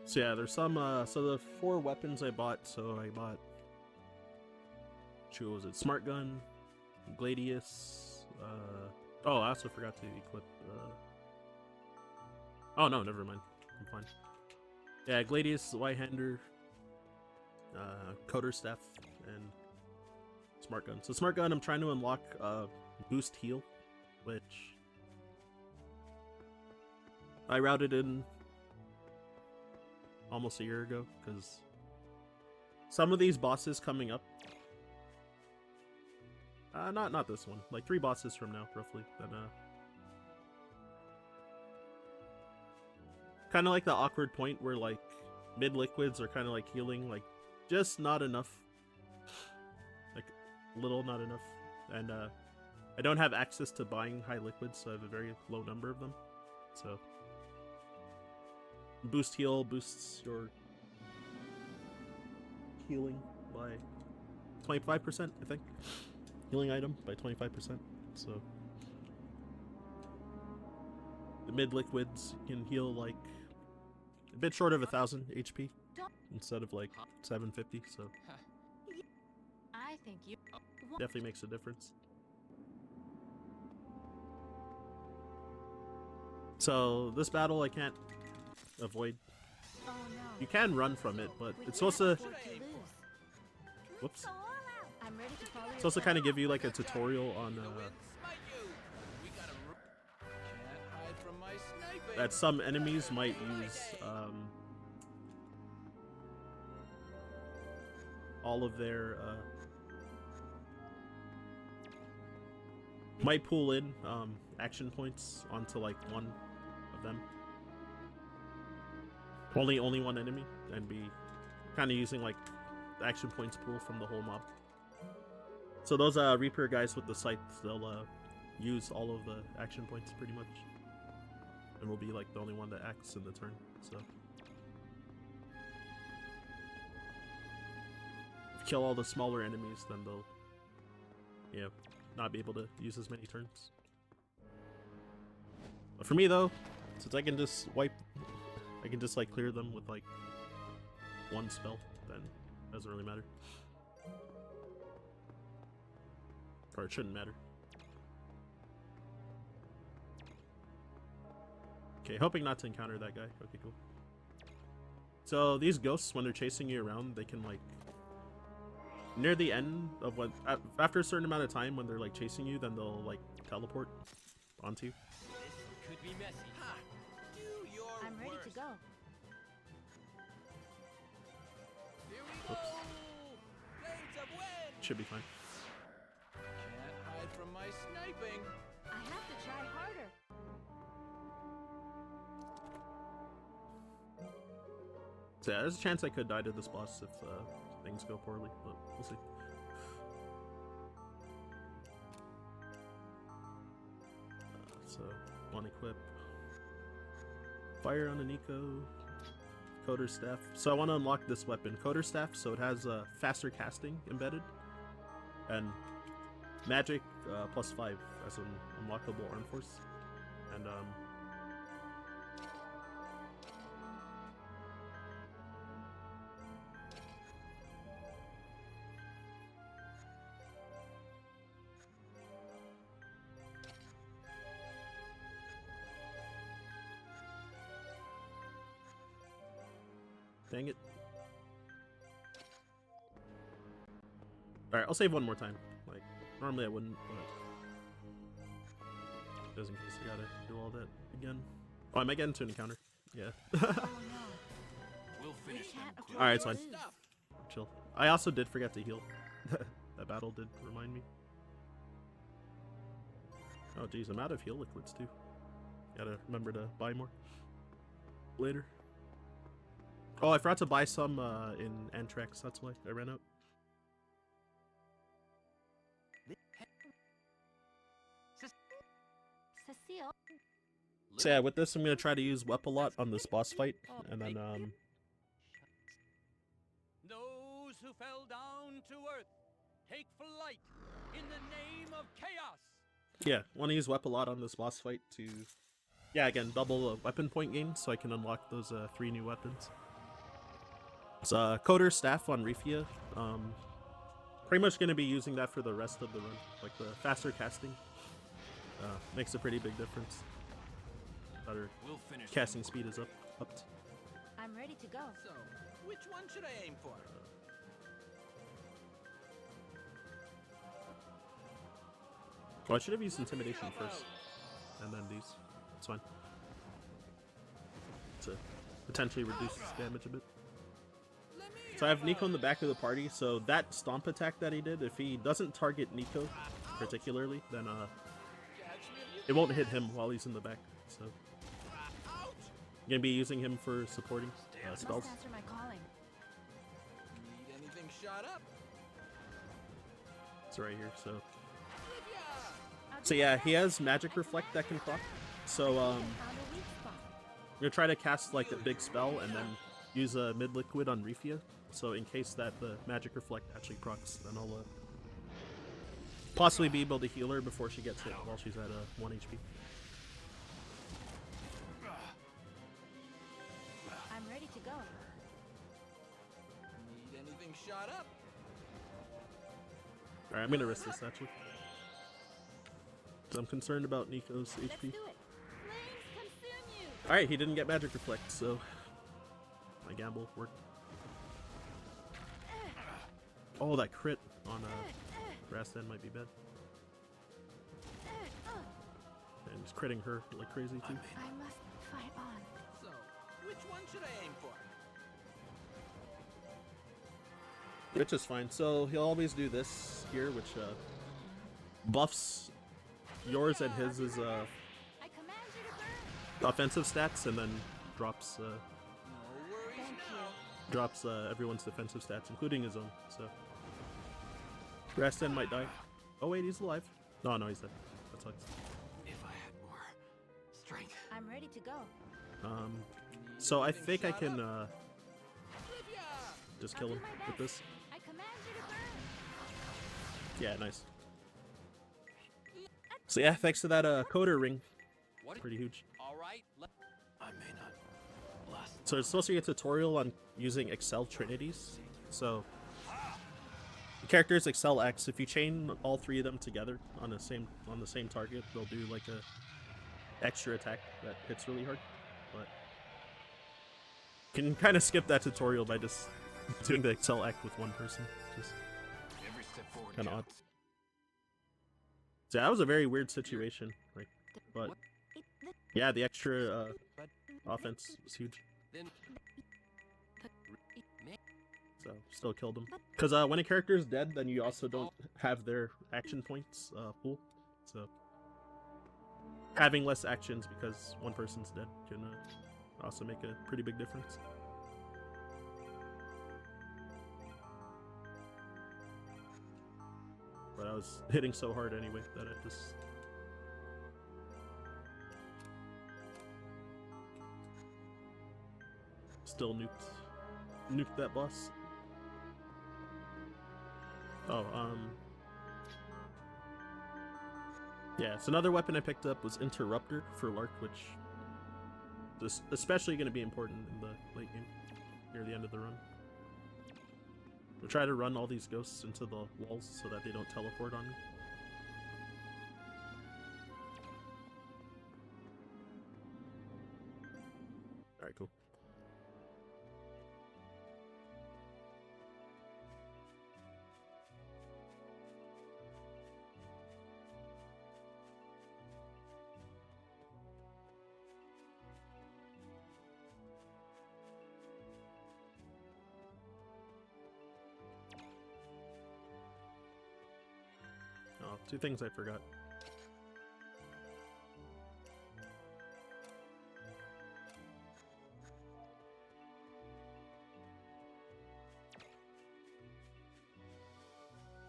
So yeah, there's some so the 4 weapons I bought, so I bought what was it? Smart gun, Gladius, oh, I also forgot to equip oh no, never mind. I'm fine. Yeah, Gladius, White-hander, Coder Staff, and Smart gun. So Smart gun I'm trying to unlock boost heal, which I routed in almost a year ago, because some of these bosses coming up, not this one, like 3 bosses from now roughly, then kind of like the awkward point where like mid liquids are kind of like healing like just not enough, like little not enough, and I don't have access to buying high liquids, so I have a very low number of them. So boost heal boosts your healing by 25%, I think. Healing item by 25%. So the mid liquids can heal like a bit short of 1,000 HP instead of like 750. So I think you definitely makes a difference. So this battle I can't avoid. Oh no. You can run from it, but it's supposed to. Whoops. I'm ready to follow It's supposed to kind of give you like a tutorial on that some enemies might use all of their might pull in action points onto like one of them. Only one enemy, and be kind of using like action points pool from the whole mob. So those Reaper guys with the scythes, they'll use all of the action points pretty much, and will be like the only one that acts in the turn. So if you kill all the smaller enemies, then they'll not be able to use as many turns. But for me though, since I can just like clear them with like one spell, then it doesn't really matter. Or it shouldn't matter. Okay, hoping not to encounter that guy. Okay, cool. So these ghosts, when they're chasing you around, they can like near the end of what after a certain amount of time when they're like chasing you, then they'll like teleport onto you. This could be messy. Ha! Do your I'm ready worst. to go. Here we go! Blades of wind! Should be fine. Can't hide from my sniping. I have to try harder. So yeah, there's a chance I could die to this boss if things go poorly, but we'll see. So, one equip. Fire on a Nico. Coder Staff. So I want to unlock this weapon, Coder Staff, so it has faster casting embedded. And magic +5 as an unlockable arm force, and dang it. Alright, I'll save one more time. Like, normally I wouldn't, but just in case I gotta do all that again. Oh, I might get into an encounter. Yeah. Oh no. We'll We finish them can't quick. afford Alright, it's to fine. lose. Stuff. Chill. I also did forget to heal. That battle did remind me. Oh geez, I'm out of heal liquids too. Gotta remember to buy more later. Oh, I forgot to buy some in Antrax, that's why I ran out. Cecile. So yeah, with this I'm gonna try to use Wep a lot on this boss fight, and then Those who fell down to earth, take flight in the name of chaos. yeah, want to use Wep a lot on this boss fight to, yeah, again, double a weapon point gain so I can unlock those 3 new weapons. It's Coder Staff on Rifia. Pretty much going to be using that for the rest of the run. Like the faster casting makes a pretty big difference. Better We'll finish casting them speed is upped. I'm ready to go. So, which one should I aim for? Oh, I should have used Intimidation first, and then these. It's fine. To potentially reduce his damage a bit. Let me So I have Nico in the back of the party, so that stomp attack that he did, if he doesn't target Nico particularly, then catch me if you it won't hit him while he's in the back. So ouch! I'm gonna be using him for supporting spells. Must answer my calling. Need anything shot up? It's right here. So Lydia! I'll so do yeah, my he best. has Magic Reflect that can proc. So Found a weak spot. I'm gonna try to cast like a big spell and then use a mid liquid on Rifia. So in case that the Magic Reflect actually procs, then I'll possibly be able to heal her before she gets hit while she's at 1 HP. I'm ready to go. Need anything shot up? Alright, I'm gonna risk this actually. 'Cause I'm concerned about Nico's Let's HP. do it. Flames consume you. Alright, he didn't get Magic Reflect, so my gamble worked. Oh, that crit on Rastan might be bad. And he's critting her like crazy too. I must fight on. So, which one should I aim for? Which is fine. So he'll always do this here, which buffs yours and his is I command you to burn. offensive stats, and then drops No worries Thank now. you. drops everyone's defensive stats, including his own. So Rastan might die. Oh wait, he's alive. No, he's dead. That sucks. If I had more strength. I'm ready to go. Need So I anything think I shot can up? Lydia! just I'll kill do him my with best. this. I command you to burn. Yeah, nice. So yeah, thanks to that coder ring, What? pretty huge. All right. I may not last. So it's supposed to be a tutorial on using Excel trinities. So the characters Excel X. If you chain all 3 of them together on the same target, they'll do like a extra attack that hits really hard. But you can kind of skip that tutorial by just doing the Excel X with one person. Just Every step forward. kind of odd. So that was a very weird situation. Like, but yeah, the extra offense was huge. Then So still killed him. Because when a character is dead, then you also don't have their action points pool. So having less actions because one person's dead can also make a pretty big difference. But I was hitting so hard anyway that I just still nuked that boss. Oh, Yeah, so another weapon I picked up was Interrupter for Lark, which is especially going to be important in the late game, near the end of the run. We'll try to run all these ghosts into the walls so that they don't teleport on you. Alright, cool. Oh, two things I forgot.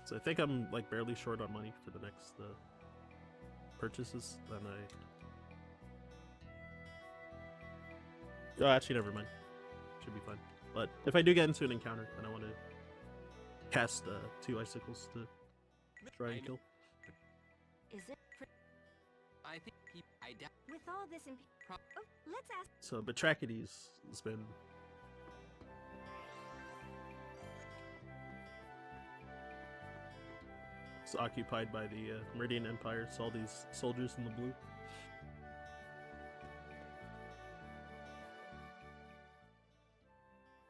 So I think I'm like barely short on money for the next purchases. Then oh, actually, never mind. Should be fine. But if I do get into an encounter, then I want to cast 2 icicles to try and kill. Is it? I think I doubt. With all this oh, let's ask. So Batrachides has been occupied by the Meridian Empire. So all these soldiers in the blue.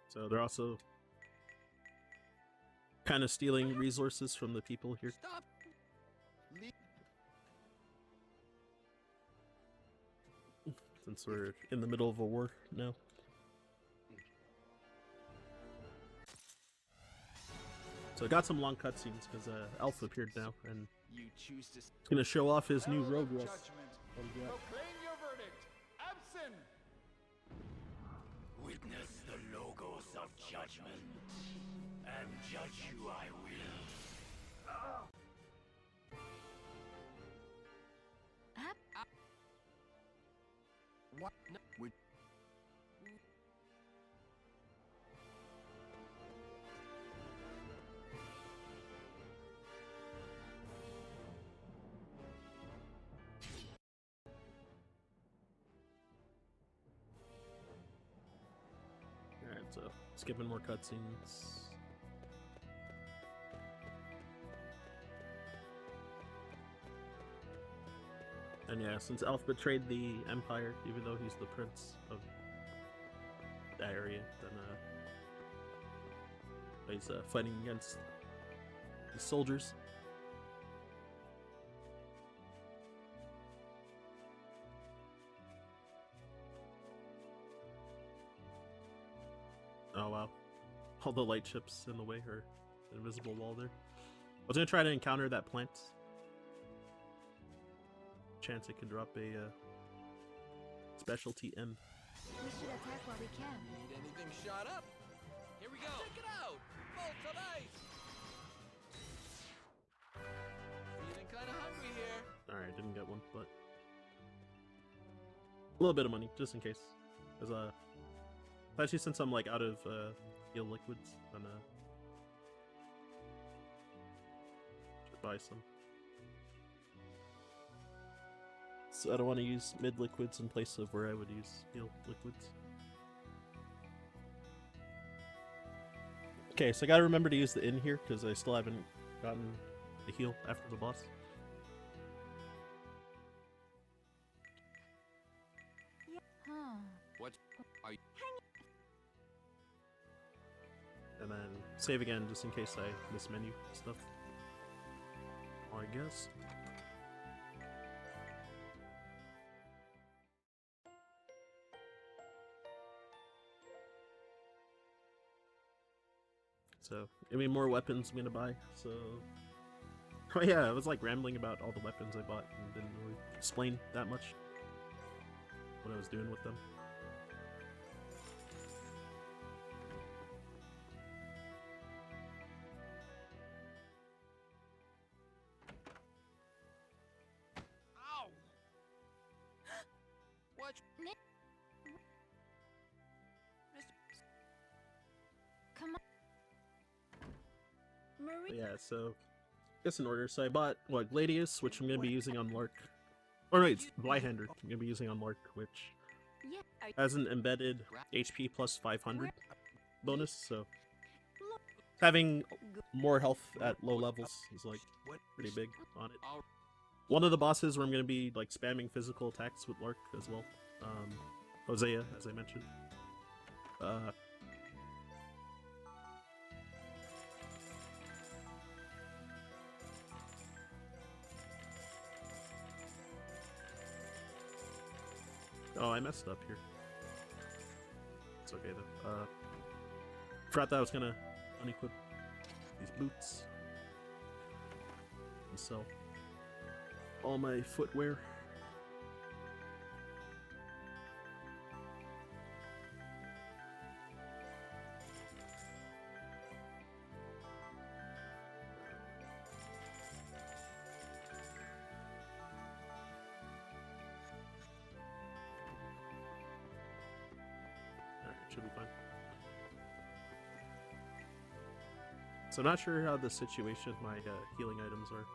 So they're also kind of stealing resources from the people here. Stop. Since we're in the middle of a war now. So I got some long cutscenes because Elf appeared now, and You choose to. he's gonna show off his new rogue rust. Proclaim your verdict. Absent. Witness the logos of judgment, and judge you I will. What? No. Would. Alright, so skipping more cutscenes. And yeah, since Elf betrayed the Empire, even though he's the prince of that area, then he's fighting against the soldiers. Oh wow. All the light ships in the way, or invisible wall there. I was gonna try to encounter that plant. Chance it could drop a specialty M. We should attack while we can. Need anything shot up? Here we go. Check it out. Bolts of ice. Feeling kind of hungry here. Alright, didn't get one, but a little bit of money, just in case. As especially since I'm like out of heal liquids, then should buy some. So I don't want to use mid liquids in place of where I would use heal liquids. Okay, so I gotta remember to use the inn here because I still haven't gotten the heal after the boss. Huh. What are you? And then save again just in case I miss menu stuff. I guess. So, I mean, more weapons I'm gonna buy, so... Oh yeah, I was like rambling about all the weapons I bought and didn't really explain that much what I was doing with them. Ow! What? Come on. Marie. But yeah, so guess in order. So I bought what Gladius, which I'm gonna be using on Lark. Or wait, it's Zweihander. I'm gonna be using on Lark, which Yeah. has an embedded HP plus 500 bonus. So having more health at low levels is like pretty big on it. One of the bosses where I'm gonna be like spamming physical attacks with Lark as well. Hosea, as I mentioned. Oh, I messed up here. It's okay though. Forgot that I was gonna unequip these boots and sell all my footwear. Should be fine. So not sure how the situation with my healing items are,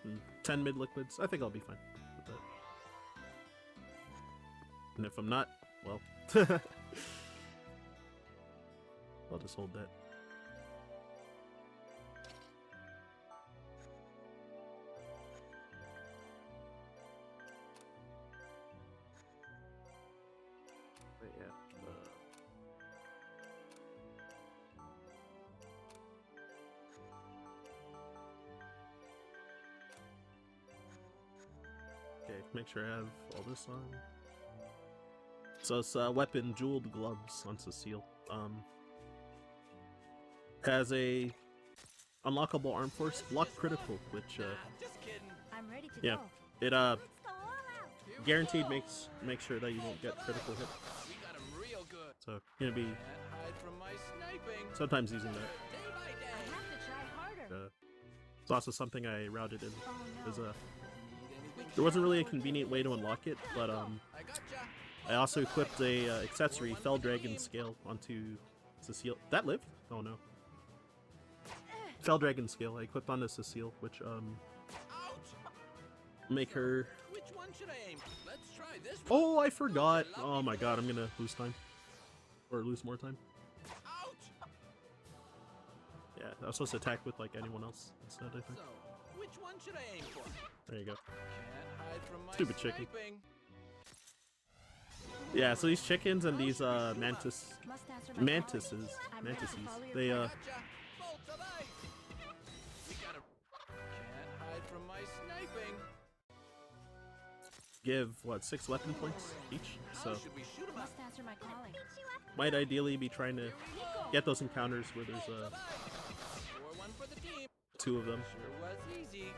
but 10 mid liquids. I think I'll be fine with that. And if I'm not, well, I'll just hold that. Okay, make sure I have all this on. So it's weapon jeweled gloves on Cecile. Has a unlockable arm force block critical, which Just kidding. I'm ready to yeah, go. it Let's go all out. guaranteed make sure that you won't get critical hit. We got 'em real good. So gonna be Can't hide from my sniping. sometimes using that. Day by I day. have to try harder. It's also something I routed in. Oh There's no. a Need anything? there wasn't really a convenient way to unlock it, but I gotcha. I also equipped a accessory Fell Dragon scale onto Cecile. That lived? Oh no. Fell Dragon scale I equipped onto Cecile, which Ouch! make her. Which one should I aim? Let's try this one. Oh, I forgot. Oh my god, I'm gonna lose time, or lose more time. Ouch! Yeah, I was supposed to attack with like anyone else instead. I think. So, which one should I aim for? There you go. Can't hide from my Stupid chicken. sniping. Yeah, so these chickens and these mantises, Must answer my calling. I'm ready to mantises, follow your they plan. Gotcha. Bolts of ice. We got 'em. Can't hide from my sniping. give what 6 weapon points each. How So should we shoot 'em up? Must answer my calling. might ideally be trying to get those encounters where there's Bolts of ice. Score one for the team. 2 of them. Sure was easy.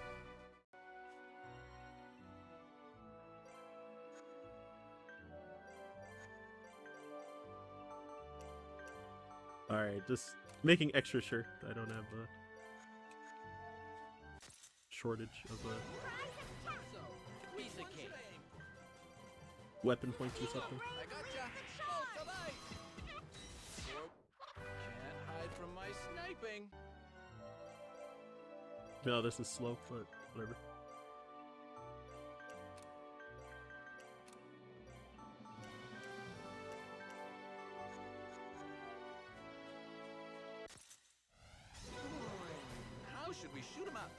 All right, just making extra sure that I don't have a shortage of So, piece of cake. weapon points or something. I gotcha. Bolts of ice. Score. Can't hide from my sniping. No, this is slow, but whatever. How should we shoot 'em up?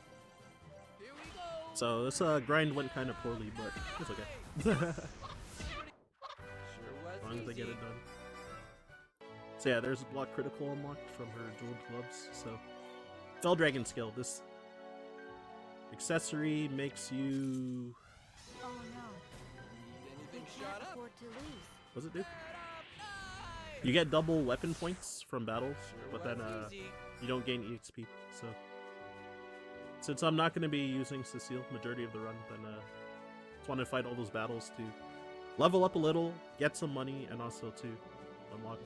Here we go. So this grind went kind of poorly, but it's okay. Sure As was long as I get easy. it done. So yeah, there's a block critical unlocked from her jeweled gloves. So Fell Dragon skill. This accessory makes you. Oh no. Need We anything can't shot up? afford to lose. What's it do? Set up You get double weapon points from battles, Sure but then was easy. you don't gain EXP. So since I'm not going to be using Cecile majority of the run, then just want to fight all those battles to level up a little, get some money, and also to unlock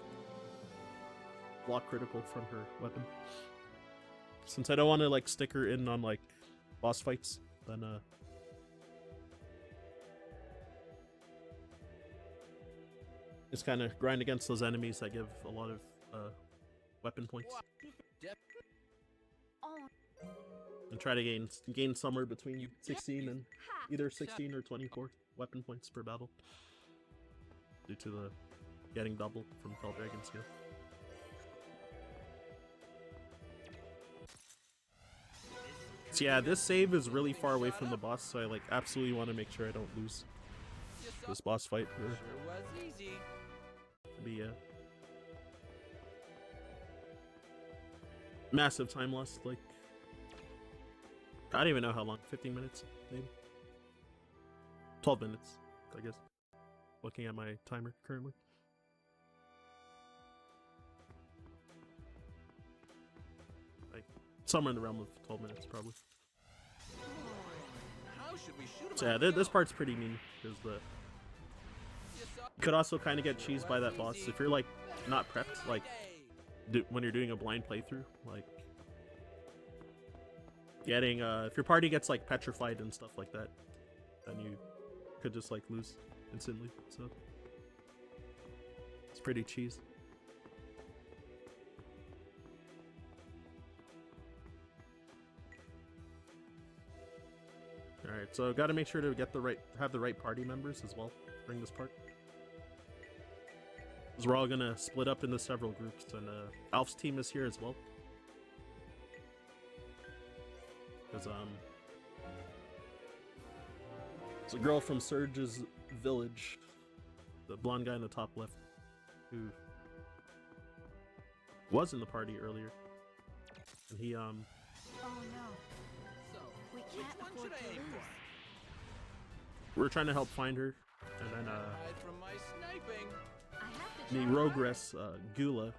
block critical from her weapon. Since I don't want to like stick her in on like boss fights, then just kind of grind against those enemies that give a lot of weapon points. Oh, And try to gain somewhere between 16 and either 16 or 24 weapon points per battle. Due to the getting double from Fell Dragon skill. So yeah, this save is really far away from the boss, so I like absolutely want to make sure I don't lose this boss fight. Sure was easy. Be massive time loss, like I don't even know how long, 15 minutes maybe? 12 minutes, I guess. Looking at my timer currently. Like somewhere in the realm of 12 minutes probably. How should we shoot him? So yeah, this part's pretty neat because you could also kind of get cheesed by that boss if you're like not prepped, like when you're doing a blind playthrough, like getting if your party gets like petrified and stuff like that, then you could just like lose instantly. So it's pretty cheese. All right, so got to make sure to get have the right party members as well during this part. Because we're all gonna split up into several groups, and Alf's team is here as well. Because it's a girl from Surge's village, the blonde guy in the top left, who was in the party earlier, and he oh no. So, We which can't one afford should to I aim lose. for? we're trying to help find her, and then Hide from my sniping. I have to the try harder. Rogress, Gula,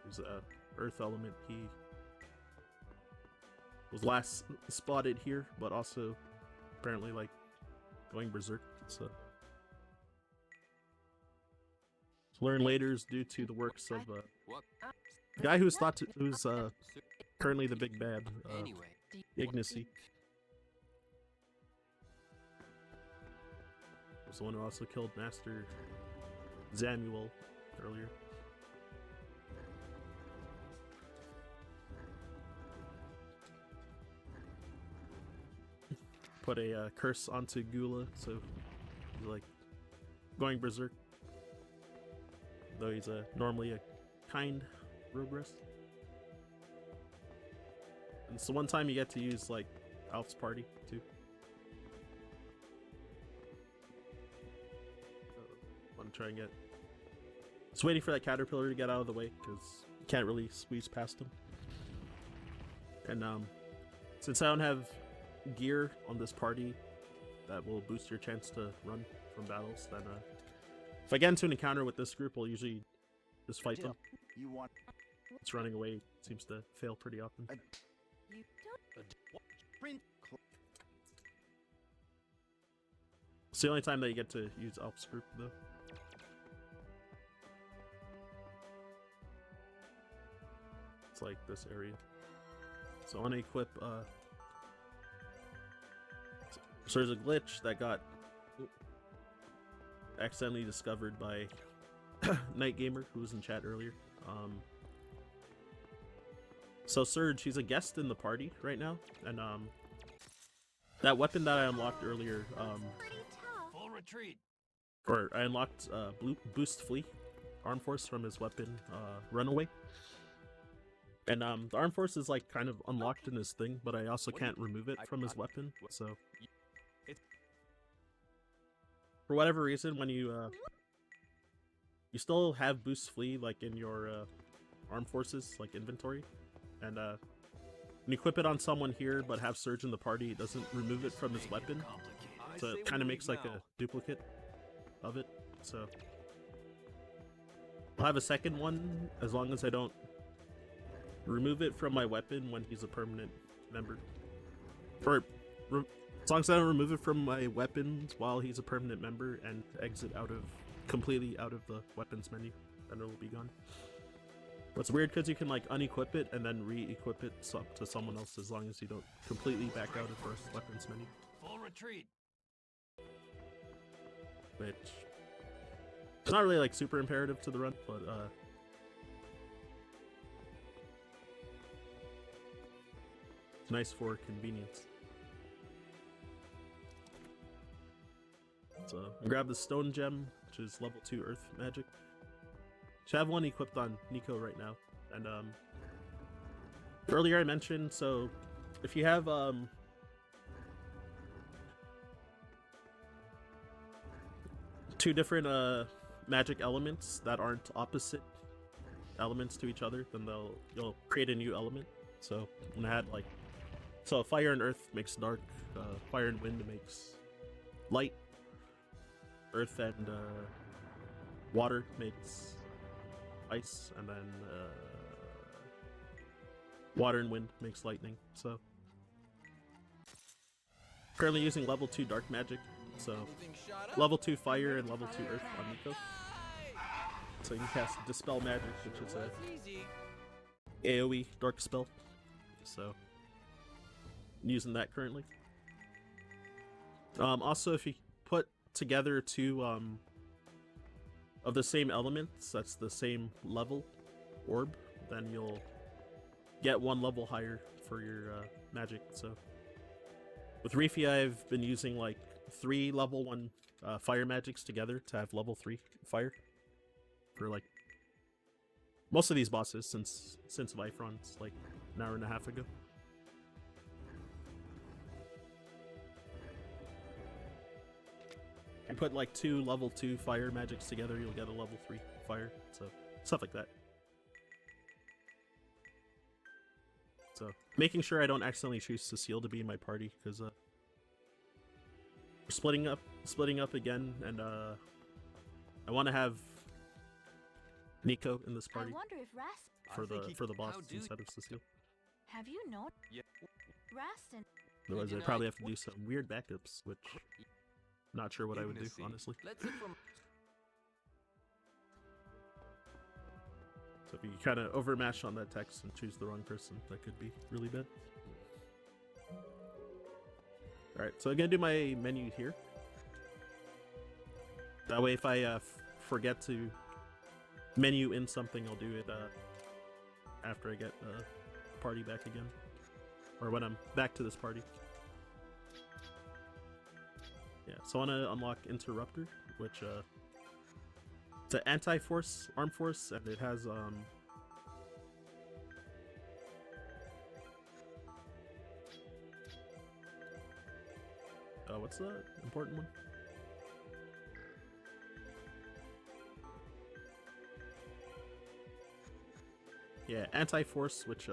who's a Earth element. He was last spotted here, but also apparently like going berserk. So learn later is due to the works of What? the guy who's who's currently the big bad, Anyway, Ignacy. Was the one who also killed Master Zamuel earlier. Put a curse onto Gula, so he's like going berserk. Though he's normally a kind Rogress. And it's the one time you get to use like Alf's party too. Want to try and get. Just waiting for that caterpillar to get out of the way because you can't really squeeze past him. And since I don't have gear on this party that will boost your chance to run from battles, then if I get into an encounter with this group, I'll usually just fight them. You want It's running away seems to fail pretty often. You don't. It's the only time that you get to use Alf's group though. It's like this area. So unequip so there's a glitch that got accidentally discovered by Night Gamer, who was in chat earlier. So Surge, he's a guest in the party right now, and that weapon that I unlocked earlier, Pretty tough. Full retreat. or I unlocked Boost Flea Arm Force from his weapon, Runaway. And the Arm Force is like kind of unlocked in his thing, but I also can't remove it from his weapon, so for whatever reason, when you still have Boost Flea like in your Arm Forces like inventory, and when you equip it on someone here but have Surge in the party, it doesn't remove it from his weapon, so it kind of makes like a duplicate of it. So I'll have a second one as long as I don't remove it from my weapon when he's a permanent member. As long as I don't remove it from my weapons while he's a permanent member and exit completely out of the weapons menu, then it will be gone. But it's weird because you can like unequip it and then re-equip it to someone else as long as you don't completely back out of the weapons menu. Full retreat. Which it's not really like super imperative to the run, but nice for convenience. So grab the stone gem, which is level 2 earth magic. Should have one equipped on Nico right now. And earlier I mentioned, so if you have two different magic elements that aren't opposite elements to each other, then you'll create a new element. So when I had so fire and earth makes dark, fire and wind makes light, earth and water makes ice, and then water and wind makes lightning. So currently using level 2 dark magic, so level 2 fire and level 2 earth on Nico. So you can cast Dispel Magic, which is a AoE dark spell. So I'm using that currently. Also, if you put together two of the same elements, that's the same level orb, then you'll get one level higher for your magic. So with Reefy, I've been using like 3 level 1 fire magics together to have level 3 fire for like most of these bosses since Vifron's like an hour and a half ago. You put like 2 level 2 fire magics together, you'll get a level 3 fire. So stuff like that. So making sure I don't accidentally choose Cecile to be in my party, because we're splitting up again, and I want to have Nico in this party I wonder if for the boss instead of Cecile. Have you known? Yeah. Rastin. Otherwise, I'd probably have to do some weird backups, which not sure what I would do, honestly. Let's look from So if you kind of overmash on that text and choose the wrong person, that could be really bad. Alright, so I'm gonna do my menu here. That way if I forget to menu in something, I'll do it after I get the party back again. Or when I'm back to this party. Yeah, so I want to unlock Interrupter, which it's an anti-force arm force, and it has what's the important one? Yeah, anti-force, which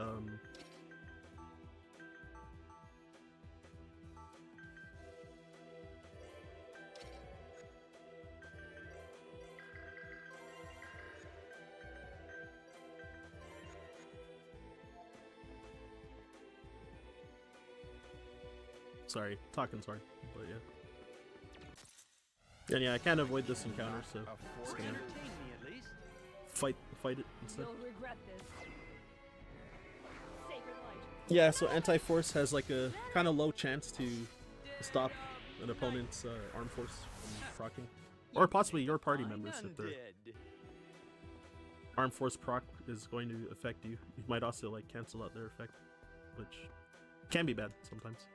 sorry, talking sorry, but yeah. And yeah, I can't avoid this encounter, so just gonna fight it instead. You'll regret this. Sacred light. Yeah, so anti-force has like a kind of low chance to stop an opponent's arm force from proccing, or possibly your party members if their arm force proc is going to affect you. You might also like cancel out their effect, which can be bad sometimes.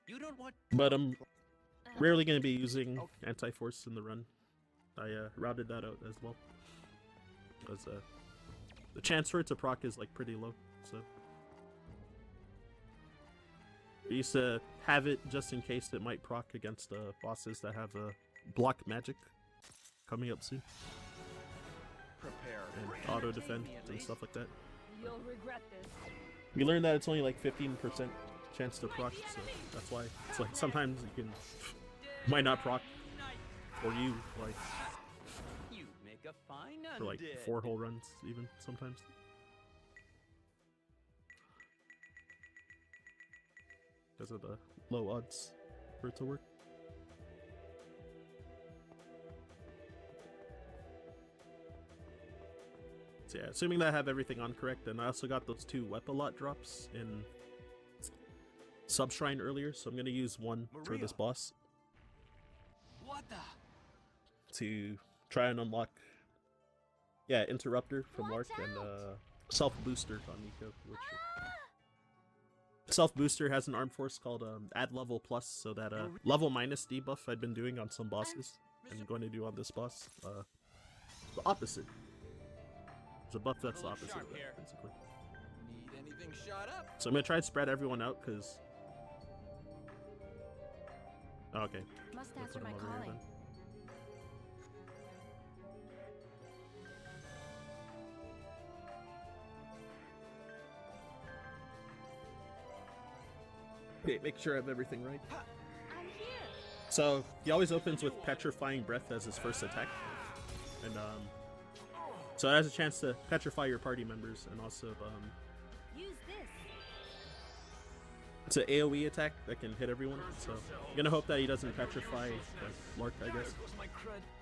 You don't want. But I'm rarely going to be using anti-force in the run. I routed that out as well, because the chance for it to proc is like pretty low. So I used to have it just in case it might proc against bosses that have block magic coming up soon, and auto defend and stuff like that. You'll regret this. We learned that it's only like 15% chance to proc, so that's why it's like sometimes you might not proc for you, like You make a fine for like undead. 4 whole runs even sometimes. Because of the low odds for it to work. So yeah, assuming that I have everything on correct, and I also got those 2 Weapalot drops in Subshrine earlier, so I'm going to use one for this boss What the? to try and unlock, yeah, Interrupter from Lark and self booster on Nico, which self booster has an armed force called add level plus, so that level minus debuff I'd been doing on some bosses and going to do on this boss, the opposite. It's a buff that's the opposite of that, basically. Need anything shot up? So I'm gonna try to spread everyone out because. Oh, okay. Must I'll answer put my him over here calling. then. Okay, make sure I have everything right. I'm here. So he always opens with Petrifying Breath as his first attack, and so it has a chance to petrify your party members, and also Use this. it's an AOE attack that can hit everyone. So I'm gonna hope that he doesn't petrify Lark, I guess.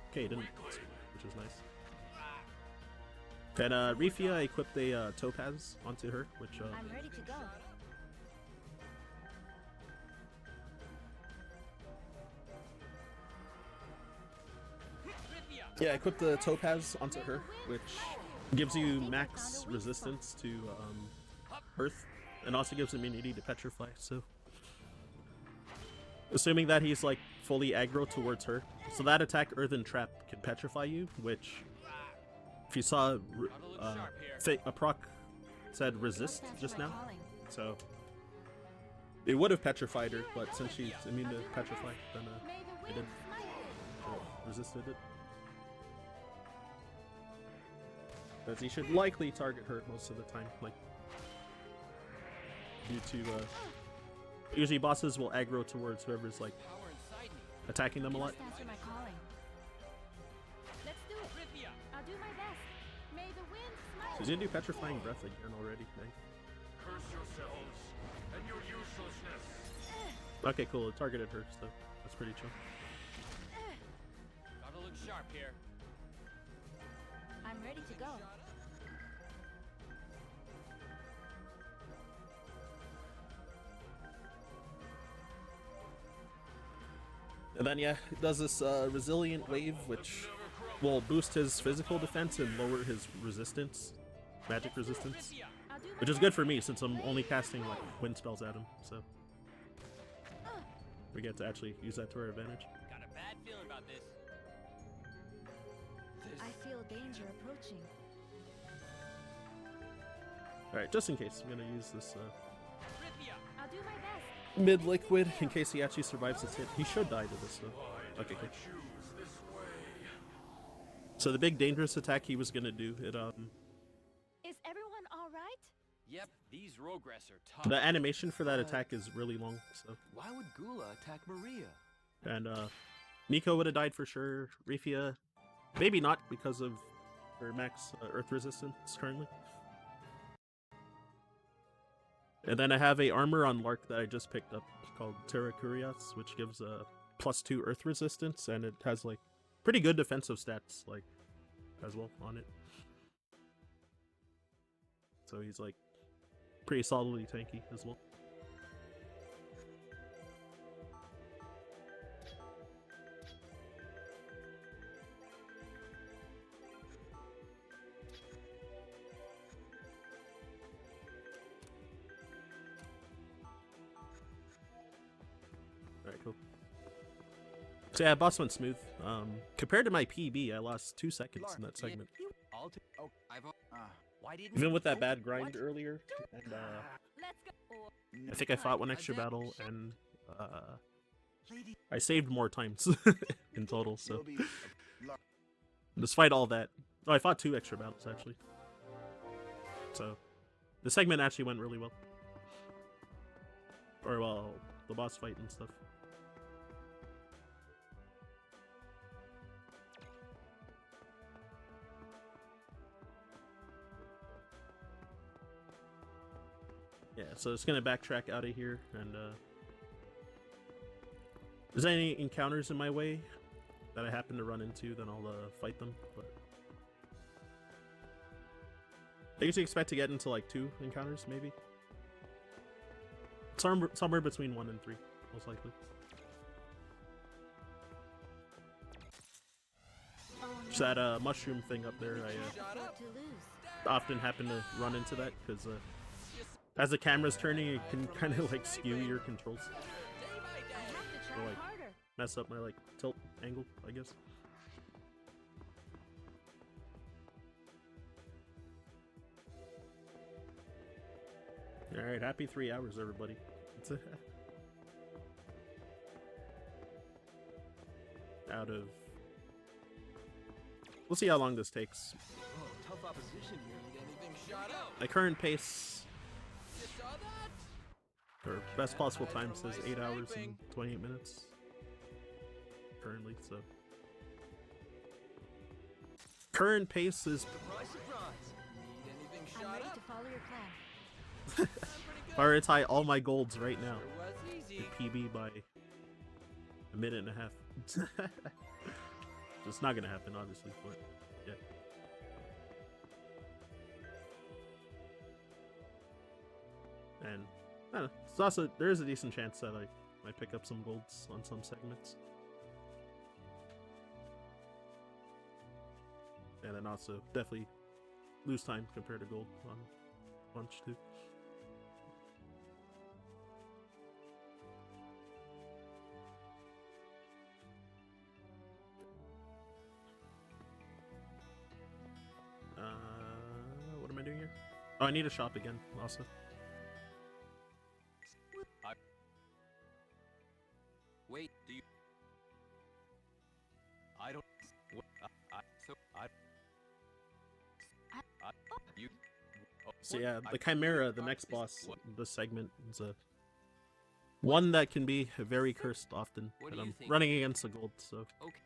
Okay, he didn't, which is nice. And Rifia, I equipped a Topaz onto her, which I'm ready to go. yeah, I equipped the Topaz onto her, which gives you max resistance to Earth, and also gives immunity to Petrify. So, assuming that he's like fully aggro towards her, so that attack Earthen Trap can petrify you. Which, if you saw, a proc said resist just now, so it would have petrified her, but since she's immune to petrify, then it did resisted it. Because he should likely target her most of the time, like due to usually bosses will aggro towards whoever's like attacking them a lot. Must answer my calling. Let's do it. I'll do my best. May the wind smile. So he's gonna do Petrifying Breath again already, right? Curse yourselves and your uselessness. Okay, cool. It targeted her, so that's pretty chill. Gotta look sharp here. I'm ready to go. And then yeah, it does this resilient wave, which will boost his physical defense and lower his resistance, magic resistance, I'll do my which is good for me since I'm only casting like wind spells at him. So we get to actually use that to our advantage. Got a bad feeling about this. I feel danger approaching. All right, just in case, I'm gonna use this I'll do my best. mid liquid in case he actually survives this hit. He should die to this though. Okay, cool. Choose this way. So the big dangerous attack he was gonna do, it Is everyone all right? Yep, these Rogress are tough. the animation for that attack is really long. So Why would Gula attack Maria? and Nico would have died for sure. Rifia, maybe not because of her max earth resistance currently. And then I have a armor on Lark that I just picked up called Terra Curias, which gives a +2 earth resistance, and it has like pretty good defensive stats like as well on it. So he's like pretty solidly tanky as well. Alright, cool. So yeah, boss went smooth. Compared to my PB, I lost 2 seconds in that segment. Why didn't Even with that bad grind earlier, and Let's go. I think I fought one extra battle, and I saved more times in total. So despite all that, oh, I fought 2 extra battles actually. So the segment actually went really well, or well, the boss fight and stuff. Yeah, so it's gonna backtrack out of here, and if there's any encounters in my way that I happen to run into, then I'll fight them. But I usually expect to get into like 2 encounters, maybe. Somewhere between 1 and 3, most likely. Just that mushroom thing up there, To lose. often happen to run into that because as the camera's turning, it can kind of like skew your controls, I have to try Or, like, harder. mess up my like tilt angle, I guess. All right, happy 3 hours, everybody. Out of. We'll see how long this takes. Oh, tough opposition here. Anything shot up? My current pace, You saw that? or best possible time, says 8 hours and 28 minutes. Currently, so. Current pace is. Surprise, surprise. Need anything I'm shot ready up? to follow your plan. I'm pretty good. Prioritize all my golds right now. Sure was easy. PB by a minute and a half. It's not gonna happen, obviously, but yeah. And I don't know, it's also there is a decent chance that I might pick up some golds on some segments. And then also definitely lose time compared to gold on bunch too. What am I doing here? Oh, I need to shop again, also. Wait, do you? I don't. What? You. So yeah, the Chimera, the next boss in this segment, is a one that can be very cursed often. What And do you I'm think? running against the gold, so Okay.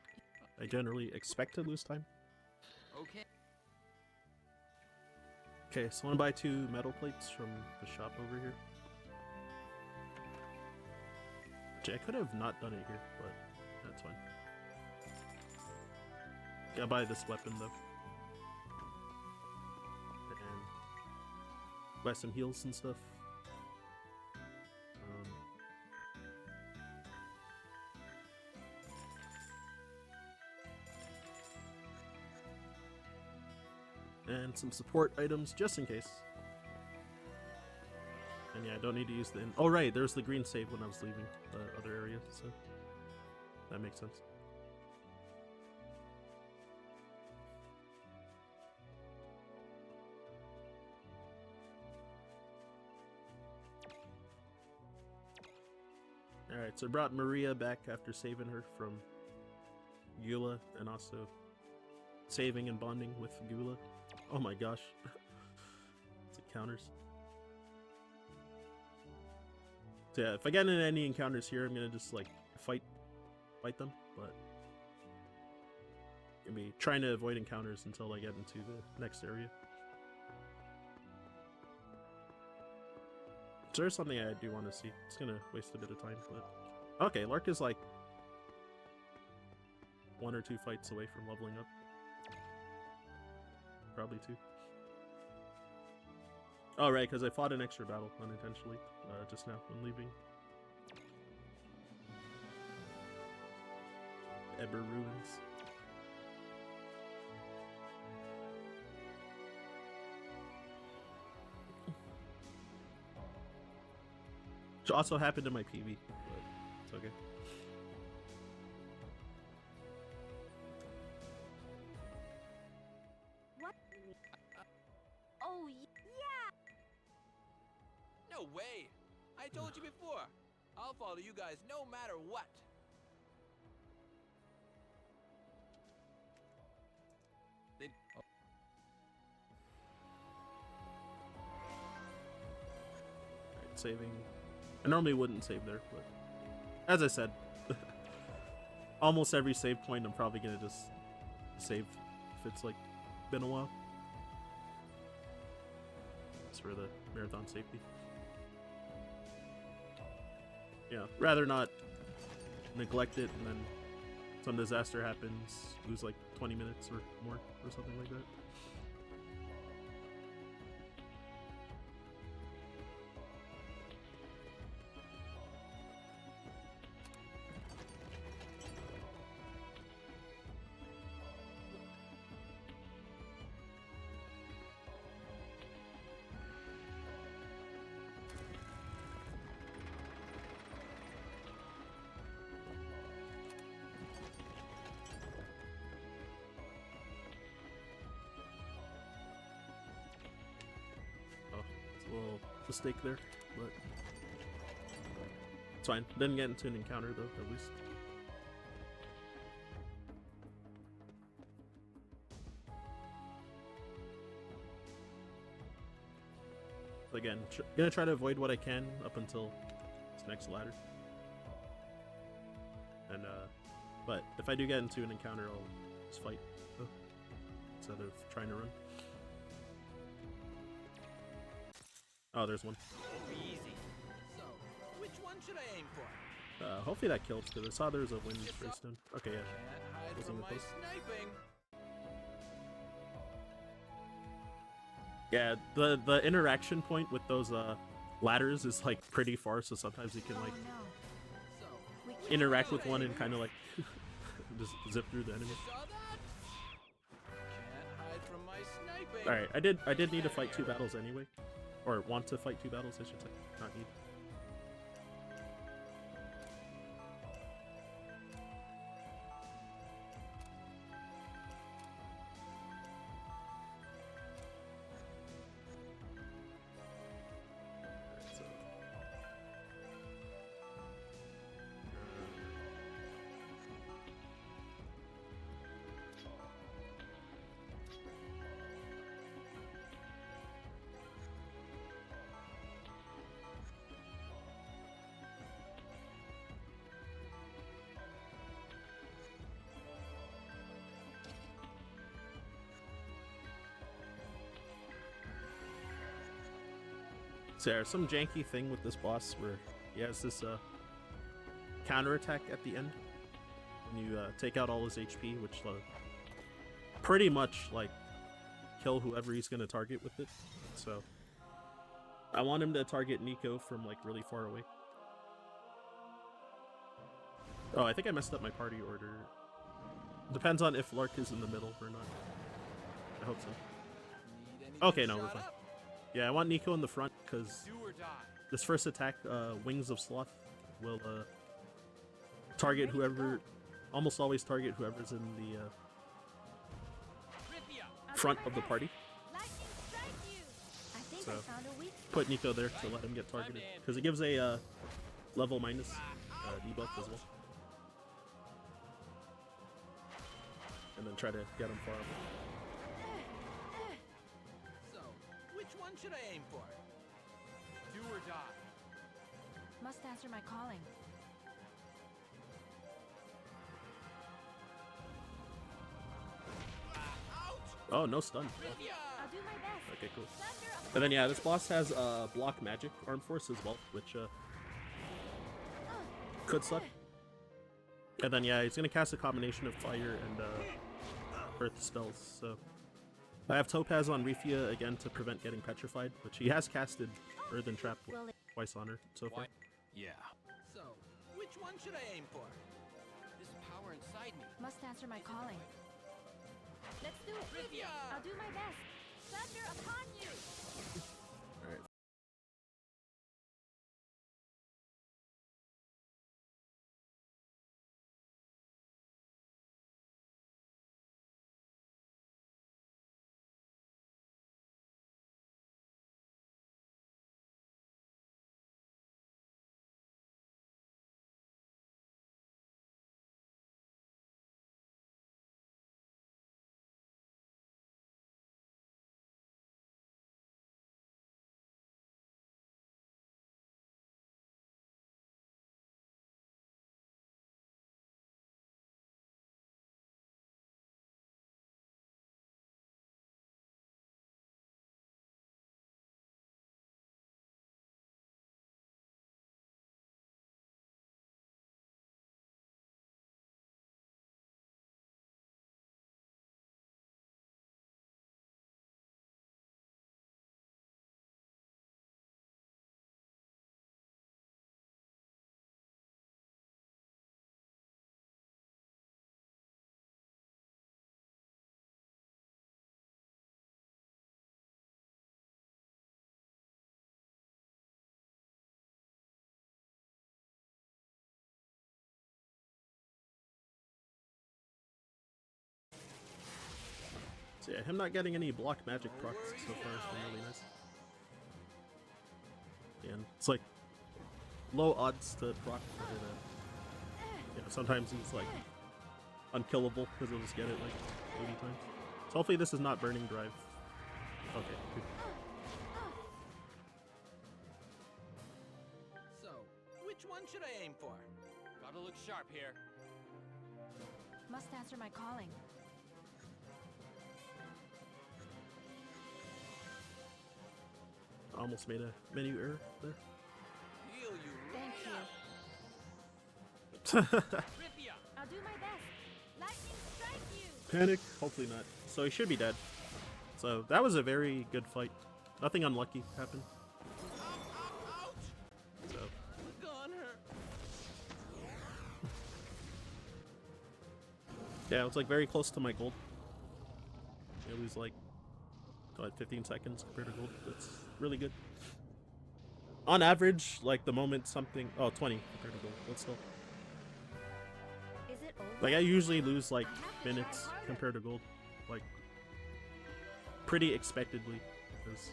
I generally expect to lose time. Okay. Okay, so I want to buy 2 metal plates from the shop over here. Actually, I could have not done it here, but that's fine. Gotta buy this weapon though. And buy some heals and stuff. And some support items just in case. And yeah, I don't need to use the. Oh right, there's the green save when I was leaving the other area, so that makes sense. Alright, so I brought Maria back after saving her from Gula and also saving and bonding with Gula. Oh my gosh. It's like counters. So yeah, if I get into any encounters here, I'm gonna just like fight them, but I'm gonna be trying to avoid encounters until I get into the next area. So there's something I do want to see. It's gonna waste a bit of time, but okay, Lark is like 1 or 2 fights away from leveling up. Probably 2. Oh right, because I fought an extra battle unintentionally just now when leaving Eber Ruins. Which also happened in my PV, but it's okay. What? Oh, yeah! No way! I told you before. I'll follow you guys no matter what. Then. Oh. Alright, saving. I normally wouldn't save there, but as I said, almost every save point I'm probably gonna just save if it's like been a while. It's for the marathon safety. Yeah, rather not neglect it and then some disaster happens, lose like 20 minutes or more or something like that. mistake there, but it's fine. Didn't get into an encounter though, at least. Again, gonna try to avoid what I can up until this next ladder. And but if I do get into an encounter, I'll just fight instead of trying to run. Oh, there's one. Easy. So, which one should I aim for? Hopefully that kills, because I saw there was a wind freestone. Okay, yeah. Can't hide Wasn't from even my close. sniping. Yeah, the interaction point with those ladders is like pretty far, so sometimes you can like Oh no. So, We which can't interact one with should I one aim and kind of like just zip through the enemy. Saw that? Can't hide from my sniping. All right, I did need to fight 2 battles anyway, or want to fight 2 battles, I should say, not need. So, So there's some janky thing with this boss where he has this counterattack at the end when you take out all his HP, which pretty much like kill whoever he's gonna target with it. So I want him to target Nico from like really far away. Oh, I think I messed up my party order. Depends on if Lark is in the middle or not. I hope so. Need anything Okay, no, we're shot fine. up? Yeah, I want Nico in the front because Do or die. this first attack, Wings of Sloth, will target whoever, almost always target whoever's in the Rip ya. I'll front do of my the party. best. Lightning strike you. I think So, I found a weak Put Nico there to let him get targeted because it gives a level minus debuff as well. And then try to get him far away. So, which one should I aim for? Do or die. Must answer my calling. Oh, no stun. Rip ya. I'll do my best. Okay, cool. Thunder upon And then yeah, this boss has block magic arm force as well, which could suck. And then yeah, he's gonna cast a combination of fire and earth spells. So I have Topaz on Refia again to prevent getting petrified, which he has casted Earthen Trap Will it- twice on her so far. Yeah. So, which one should I aim for? This power inside me. Must answer my calling. Let's do it. Rip ya. I'll do my best. Thunder upon you. All right. So yeah, him not getting any block magic procs so far has been really nice. And it's like low odds to proc. But yeah, sometimes he's like unkillable because he'll just get it like 80 times. So hopefully this is not burning drive. Okay. Good. So, which one should I aim for? Gotta look sharp here. Must answer my calling. I almost made a menu error there. Heal you Thank right you. up. Rip ya! I'll do my best. Lightning strike you! Panic. Hopefully not. So he should be dead. So that was a very good fight. Nothing unlucky happened. Ouch! So Gone her. yeah, it's like very close to my gold. It was like what, 15 seconds compared to gold. That's really good. On average, like the moment something 20 compared to gold. But still. Is it over? Like I usually lose like minutes compared to gold. Like pretty expectedly. Because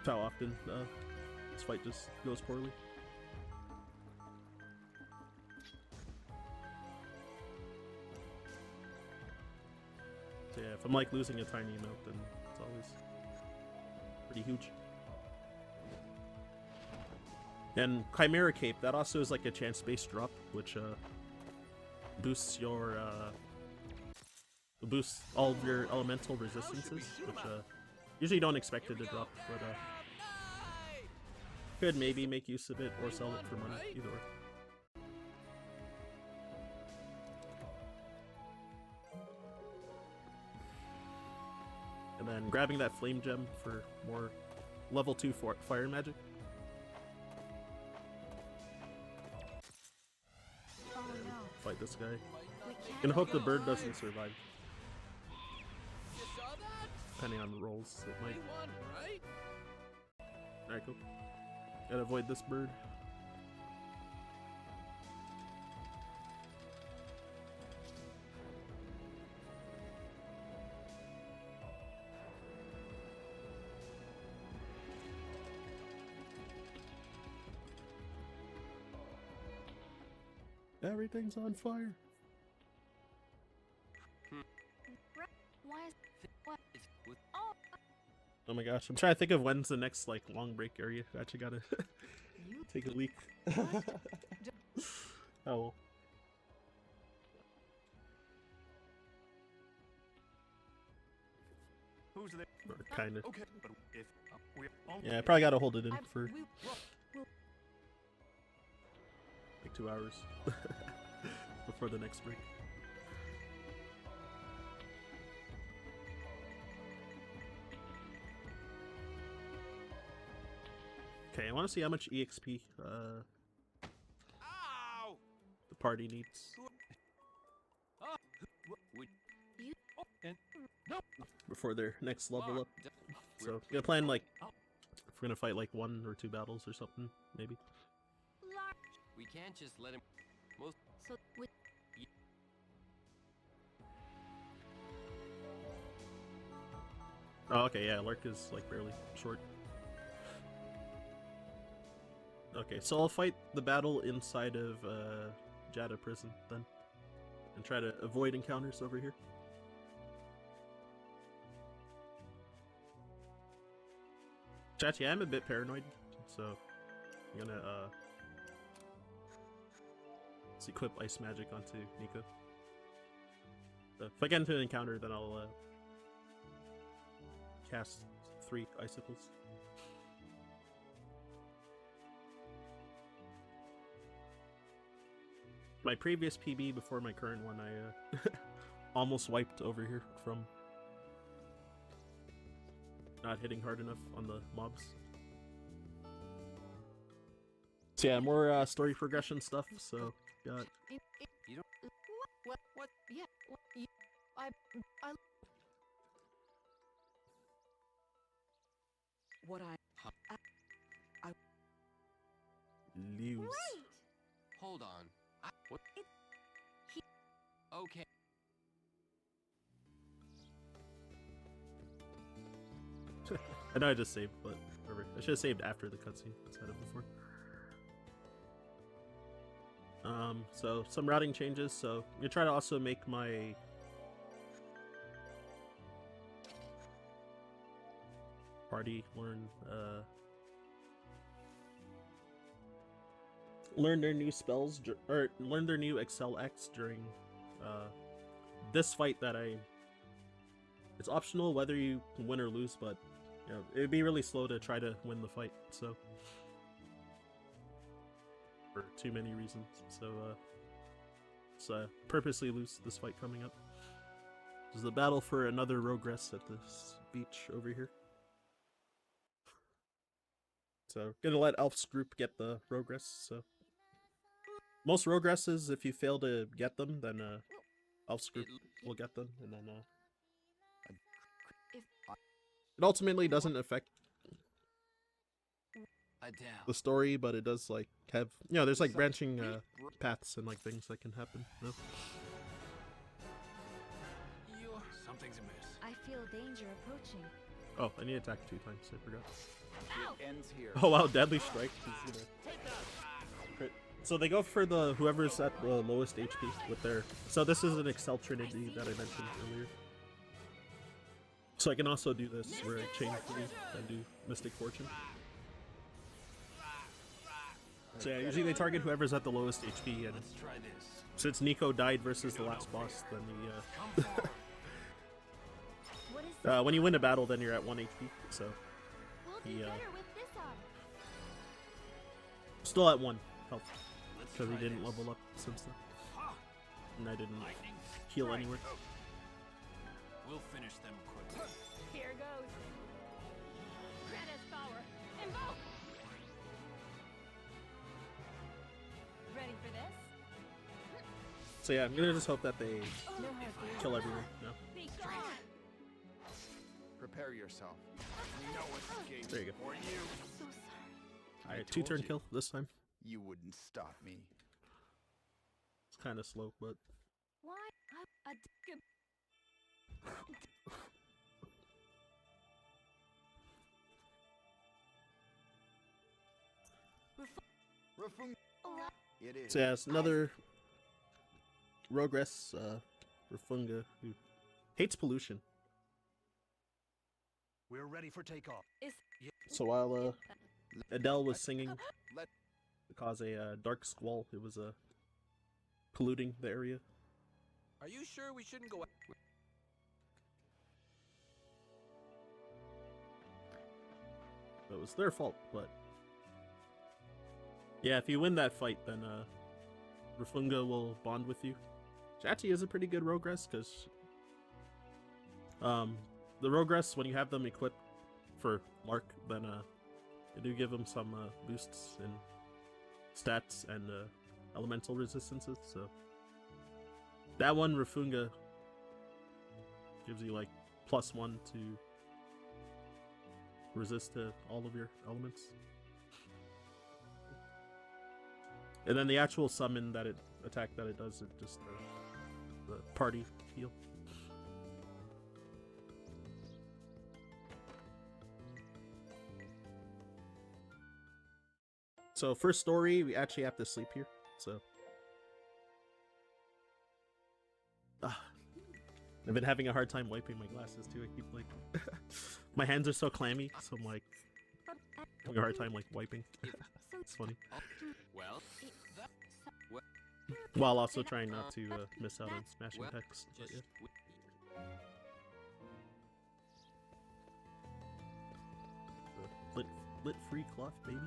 how often this fight just goes poorly. So yeah, if I'm like losing a tiny amount, then it's always pretty huge. And Chimera Cape, that also is like a chance-based drop, which boosts your boosts all of your elemental resistances, which usually don't expect it to drop, but could maybe make use of it or sell it for money, either way. And then grabbing that flame gem for more level 2 fire magic. Oh no. Fight this guy. We can't. And hope the bird doesn't survive. You saw that? Depending on the rolls, it might. We won, right? Alright, cool. Gotta avoid this bird. Everything's on fire. Why is what? Oh, Oh my gosh, I'm trying to think of when's the next like long break area. I actually gotta take a leak. Oh well. Who's there? Or kinda. Okay, but if we're all Yeah, I probably gotta hold it in I, for we, like 2 hours before the next break. Okay, I want to see how much EXP Ow! the party needs You- And before their next level up. We're So, gonna plan like if we're gonna fight like 1 or 2 battles or something, maybe. large. We can't just let him. Most So we. Oh, okay, yeah, Lark is like barely short. Okay, so I'll fight the battle inside of Jada prison then, and try to avoid encounters over here. Chachi, I'm a bit paranoid, so I'm gonna let's equip ice magic onto Nico. So if I get into an encounter, then I'll cast 3 icicles. My previous PB before my current one, I almost wiped over here from not hitting hard enough on the mobs. So yeah, more story progression stuff. So got you don't. What? Yeah. What, you, I. What I. Leaves. Great. Hold on. What? Okay. I know I just saved, but whatever. I should have saved after the cutscene instead of before. So some routing changes. So you try to also make my party learn their new spells or learn their new Excel X during this fight that it's optional whether you win or lose, but you know, it'd be really slow to try to win the fight, so for too many reasons. So let's purposely lose this fight coming up. This is the battle for another Rogress at this beach over here. So gonna let Elf's group get the Rogress. So most Rogresses, if you fail to get them, then Elf's group will get them, and then it ultimately doesn't affect the story, but it does like have, you know, there's like branching paths and like things that can happen. You know? Something's amiss. I feel danger approaching. Oh, I need to attack 2 times. I forgot. It ends here. Oh wow, Deadly Strike. Is crit. So they go for the whoever's at the lowest HP with their. So this is an Excel Trinity that I mentioned earlier. So I can also do this where I chain 3 and do Mystic Fortune. So yeah, usually they target whoever's at the lowest HP, and since Nico died versus the last boss, then the when you win a battle, then you're at 1 HP. So We'll do better with this up. still at 1 health because he didn't level up since then, and I didn't heal anywhere. We'll finish them quickly. Here goes. Grant us power. Invoke. Ready for this? So yeah, I'm gonna just hope that they No hard kill everyone. No. Be gone. Prepare yourself. We know what game There you go. for you. So sorry. Alright, told 2-turn you. kill this time. You wouldn't stop me. It's kind of slow, but Why? It is. so yeah, it's another Rogress, Rafunga, who hates pollution. We're ready for takeoff. So while Adele was singing Let- to cause a dark squall, it was polluting the area. Are you sure we shouldn't go? So it was their fault, but yeah, if you win that fight, then Rafunga will bond with you. Which actually is a pretty good Rogress, because the Rogress, when you have them equipped for Lark, then they do give them some boosts in stats and elemental resistances. So that one, Rafunga, gives you like +1 to resist to all of your elements. And then the actual summon that attack that it does, it just the party heal. So first story, we actually have to sleep here. So I've been having a hard time wiping my glasses too. I keep like my hands are so clammy, so I'm like having a hard time like wiping. It's funny. Well, While also trying not to miss out on smashing text. But just yeah. Lit free cloth, baby.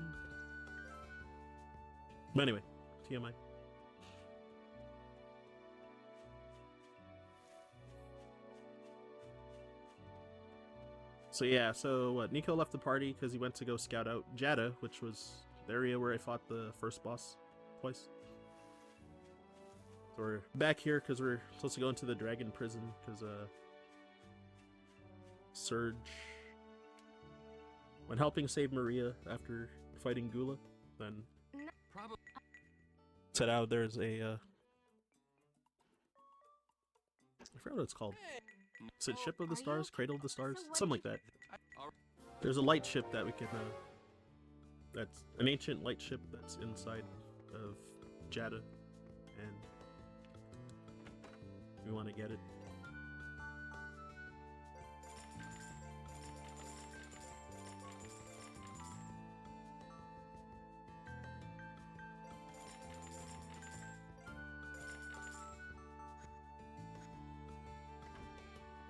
But anyway, TMI. So yeah, so Nico left the party because he went to go scout out Jada, which was the area where I fought the first boss twice. So we're back here because we're supposed to go into the dragon prison because Surge, when helping save Maria after fighting Gula, then probably. said out there's a I forgot what it's called. Is it Ship of the Stars? Cradle of the Stars? Something like that. There's a light ship that we can That's an ancient light ship that's inside of Jada, and we want to get it.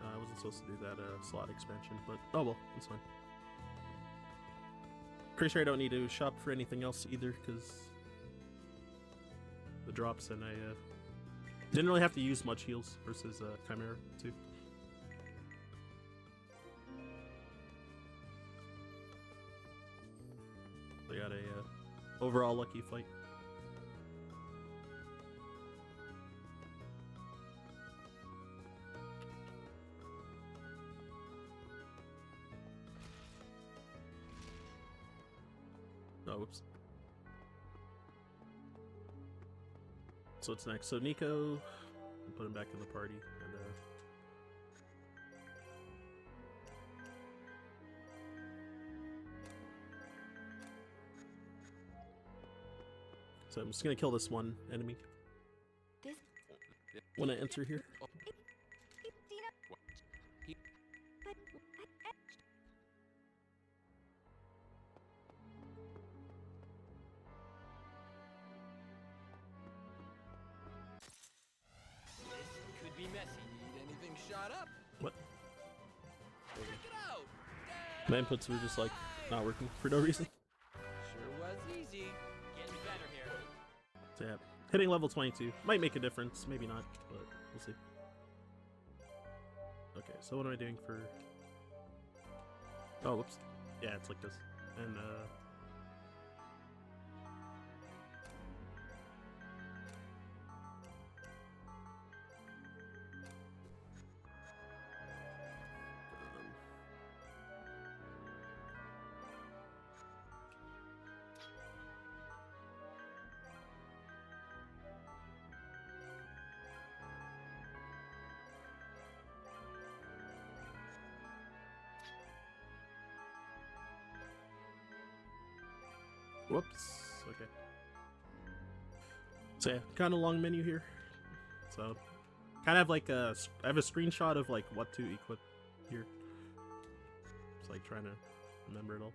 I wasn't supposed to do that slot expansion, but oh well, it's fine. Pretty sure I don't need to shop for anything else either, because the drops, and I didn't really have to use much heals versus Chimera too. They got a overall lucky fight. Oh, whoops. So what's next? So Nico, we'll put him back in the party, and so I'm just gonna kill this one enemy This when I enter here. Could be messy. Need anything shot up? What? Check it out. My inputs were just like not working for no reason. Sure was easy. Getting better here. So yeah, hitting level 22 might make a difference, maybe not, but we'll see. Okay, so what am I doing for... Oh, whoops. Yeah, it's like this. And whoops. Okay. So yeah, kind of long menu here. So kind of have like a, I have a screenshot of like what to equip here. It's like trying to remember it all.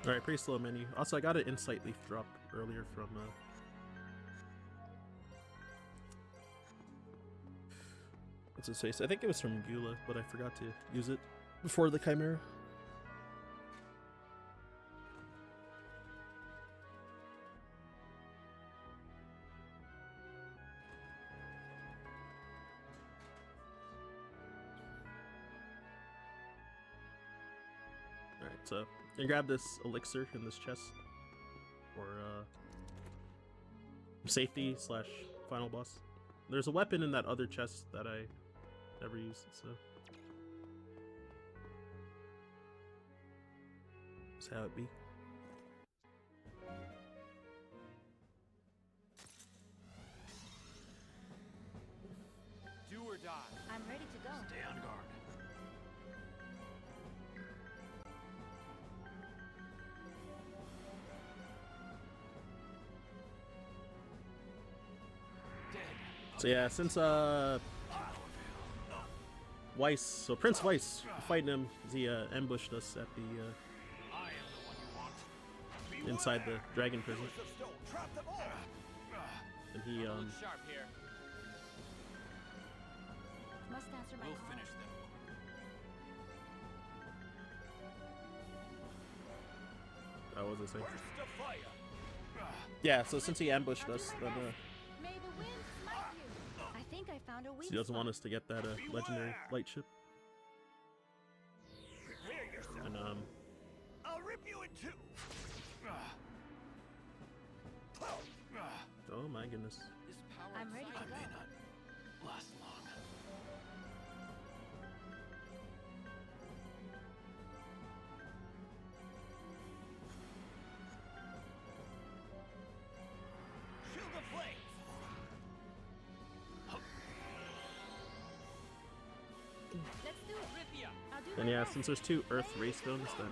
Alright, pretty slow menu. Also, I got an insight leaf drop earlier from, what's his face? I think it was from Gula, but I forgot to use it before the Chimera. Alright, so I grab this elixir in this chest for safety / final boss. There's a weapon in that other chest that I never used, so that's how it be. Do or die. I'm ready to go. Stay on guard. So yeah, since Weiss, so Prince Weiss, fighting him, he ambushed us at the I am the one you want. inside the dragon prison, and he Look sharp here. Must answer my We'll call. finish them. what was I saying? Burst of fire. Yeah, so since he ambushed us, then May the wind smite you. I think I found a weak She doesn't want us to get that legendary light ship. Prepare yourself. And I'll rip you in two. oh my goodness. This power I'm ready to inside go. may not last long. Shield of flames. Let's do it. Rip ya. I'll do And my yeah, best. since there's 2 Earth Ray Stones, then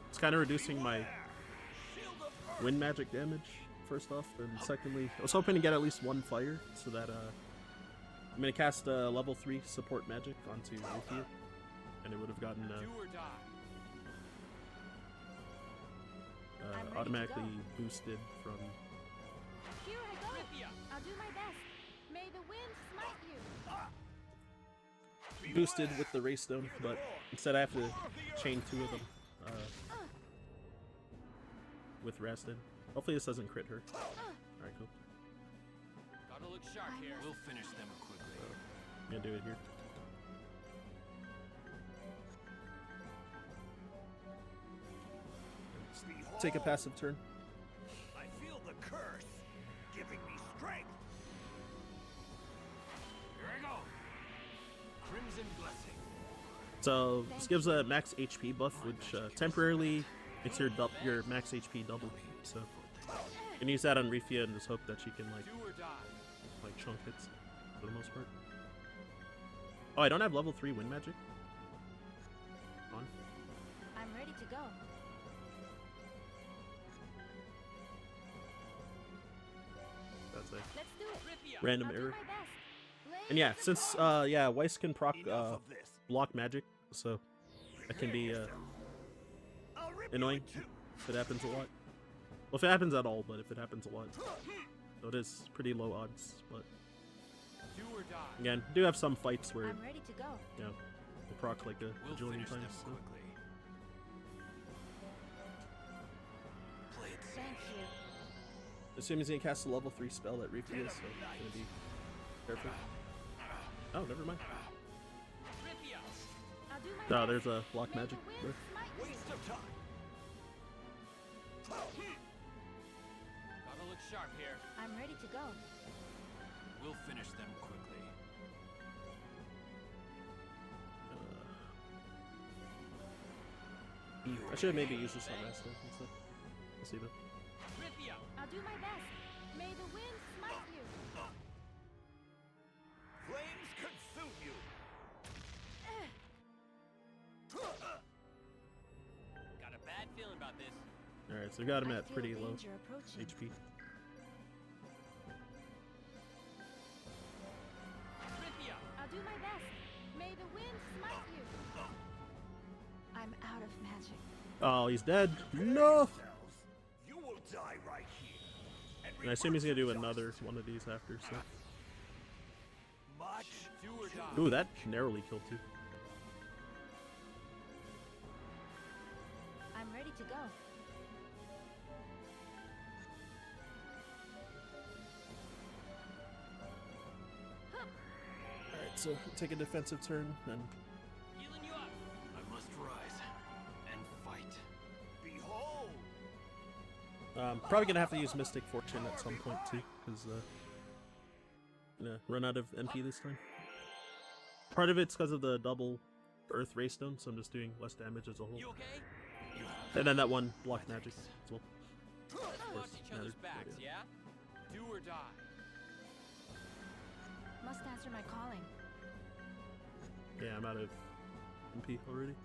it's kind of reducing my Shield of earth. wind magic damage, first off. And secondly, I was hoping to get at least 1 fire, so that I'm going to cast level 3 support magic onto Rufia, and it would have gotten Do or die. I'm ready to automatically go. boosted from... Here I go. Rip ya. I'll do my best. May the wind smite you. boosted with the Ray Stone, but instead I have to chain 2 of them with Rastin. Hopefully this doesn't crit her. Alright, cool. Gotta look sharp here. We'll finish them quickly. I'm gonna do it here. Take a passive turn. I feel the curse giving me strength. Here I go. Crimson Blessing. So this gives a max HP buff, which temporarily makes your max HP double. So you can use that on Rufia and just hope that she can Do or die. like chunk hits for the most part. Oh, I don't have level 3 wind magic on. I'm ready to go. That's a Let's do it. Rip ya. random I'll do error. my best. And yeah, since yeah, Weiss can proc Enough of this. block magic, so that can be I'll rip annoying you in two. if it happens a lot. Well, if it happens at all, but if it happens a lot, so it is pretty low odds. But Do or die. again, do have some fights where I'm ready to go. you know they proc like a We'll bajillion finish them times. So. quickly. Play it safe. Thank you. Assuming he can cast a level 3 spell at Rufia, so it's gonna be perfect. Oh, never mind. Rip ya. I'll do my No, best. there's a block May magic the wind there. smite you. Waste of time. Gotta look sharp here. I'm ready to go. We'll finish them quickly. I should have maybe used this on Master instead. We'll see though. Rip ya. I'll do my best. May the wind smite you. Flames consume you. Got a bad feeling about this. Alright, so we got him I at feel pretty low danger approaching. HP. Rip ya. I'll do my best. May the wind smite you. I'm out of magic. Oh, he's dead. No! Yourselves. You will die right here. And I assume he's gonna do reverse another justice. one of these after, so. Much. Do or die. Ooh, that narrowly killed 2. I'm ready to go. Alright, so take a defensive turn, and Healing you up. I must rise and fight. Behold. probably gonna have to use Mystic Fortune at some point too, because run out of MP this time. Part of it's because of the double Earth Ray Stone, so I'm just doing less damage as a whole. You okay? And then that one block magic as well. Let's course, watch each other's mattered, backs, but yeah? Do or die. Must answer my calling. Yeah, I'm out of MP already.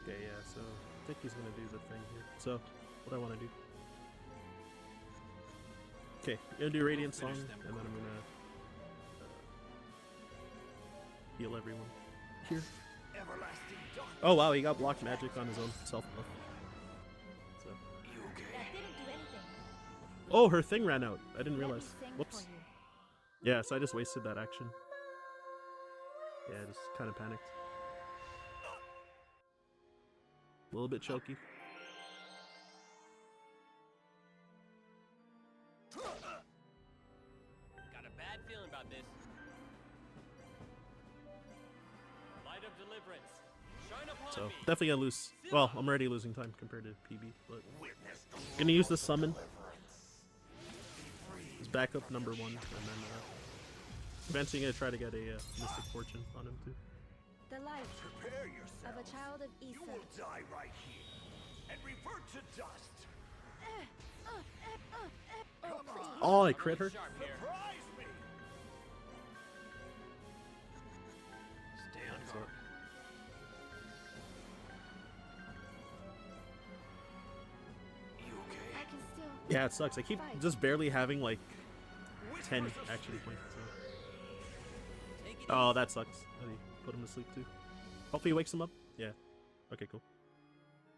Okay, yeah, so I think he's gonna do the thing here. So, what I want to do. Okay, I'm gonna do Radiant Song, and then I'm gonna heal everyone here. Everlasting darkness. Oh wow, he got blocked magic on his own self buff. So. You okay? That didn't do anything. Oh, her thing ran out. I didn't Let me realize. sing Whoops. for you. Yeah, so I just wasted that action. Yeah, I just kind of panicked. A little bit choky. about this. Light of deliverance, shine upon So me. definitely gonna lose. Well, I'm already losing time compared to PB, but gonna use the summon. His backup number 1, and then eventually gonna try to get a Mystic Fortune on him too. The light Prepare of yourself. a child of You Issa. will die right here and revert to dust. Oh, please. Oh, I crit her. Sharp here. Surprise me. Stay on So, guard. You okay? I can still. yeah, it sucks. I keep just barely having like 10 Whispers of actually sleep. points. So. Take it Oh, that sucks. How do you put him to sleep too? Hopefully he wakes him up. Yeah. Okay, cool.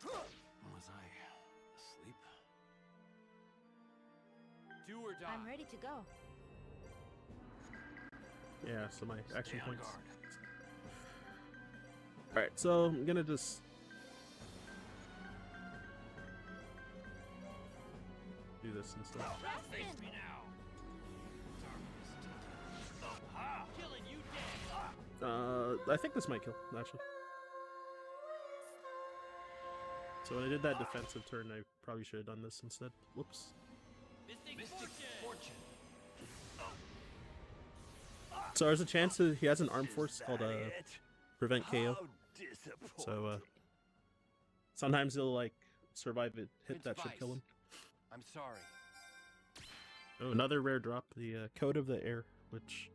Was I asleep? easy. Do or die. I'm ready to go. Yeah, so my action Stay on points. guard. Alright, so I'm gonna just do this instead. Face me now. Killing you dead. I think this might kill, actually. So when I did that defensive turn, I probably should have done this instead. Whoops. Mystic fortune. Fortune. So there's a chance that he has an arm force called It? Prevent KO. How disappointing. So sometimes he'll like survive a hit that should Advice. kill him. I'm sorry. Oh, another rare drop, the Code of the Air, which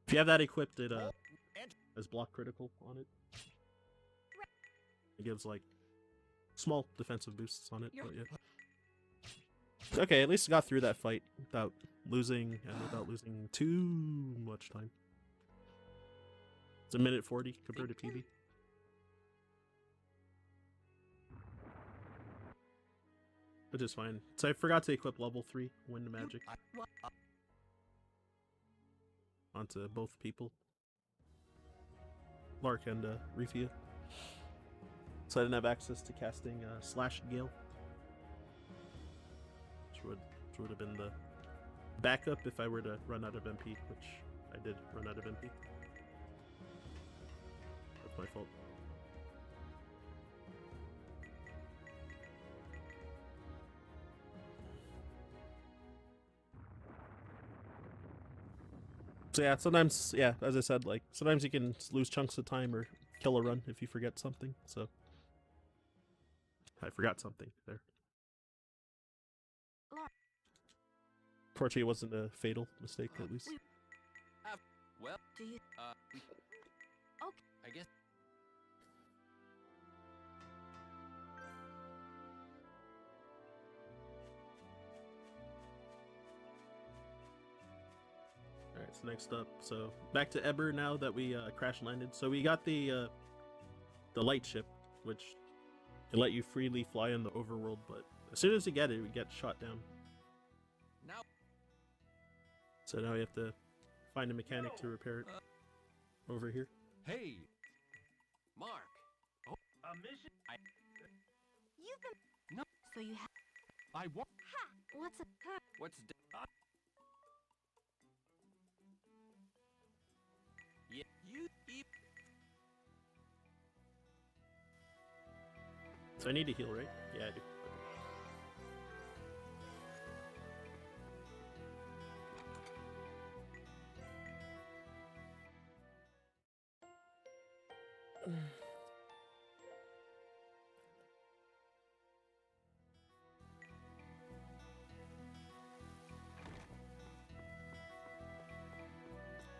if you have that equipped, it has block critical on it. It gives like small defensive boosts on it, but yeah. Okay, at least got through that fight without losing and without losing too much time. It's a minute 40 compared to PB. Which is fine. So I forgot to equip level 3 Wind Magic onto both people. Lark and Refia. So I didn't have access to casting Slash Gale. Which would have been the backup if I were to run out of MP, which I did run out of MP. That's my fault. So yeah, sometimes, yeah, as I said, like, sometimes you can lose chunks of time or kill a run if you forget something, so. I forgot something there. Fortunately, it wasn't a fatal mistake, at least. Well, Do you? I guess. Alright, so next up, so back to Eber now that we crash landed. So we got the light ship, which can let you freely fly in the overworld, but as soon as you get it, we get shot down. Now. So now we have to find a mechanic to repair it over here. Hey, Mark. A mission? You can. No. So you have. I want. Ha! What's a car? What's? Yeah, you eat. So I need to heal, right? Yeah, I do.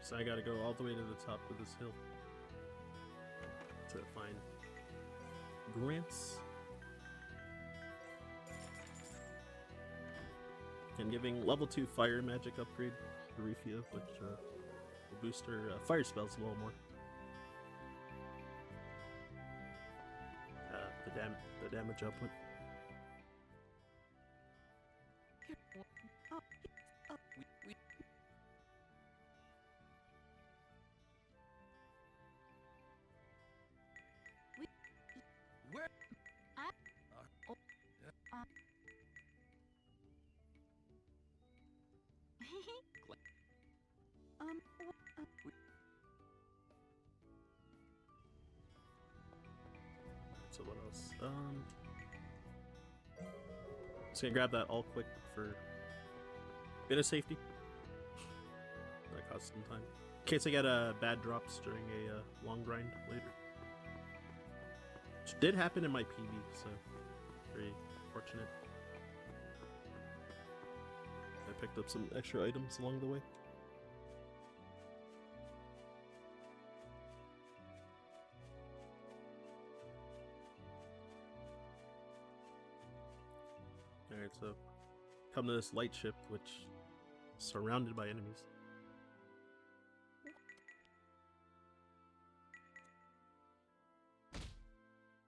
So I gotta go all the way to the top of this hill to find grants. And giving level 2 fire magic upgrade to Refia, which will boost her fire spells a little more. The damage output. Where? Just gonna grab that all quick for a bit of safety. That costs some time. In case I get bad drops during a long grind later. Which did happen in my PB, so very fortunate. I picked up some extra items along the way. Alright, so come to this light ship, which is surrounded by enemies.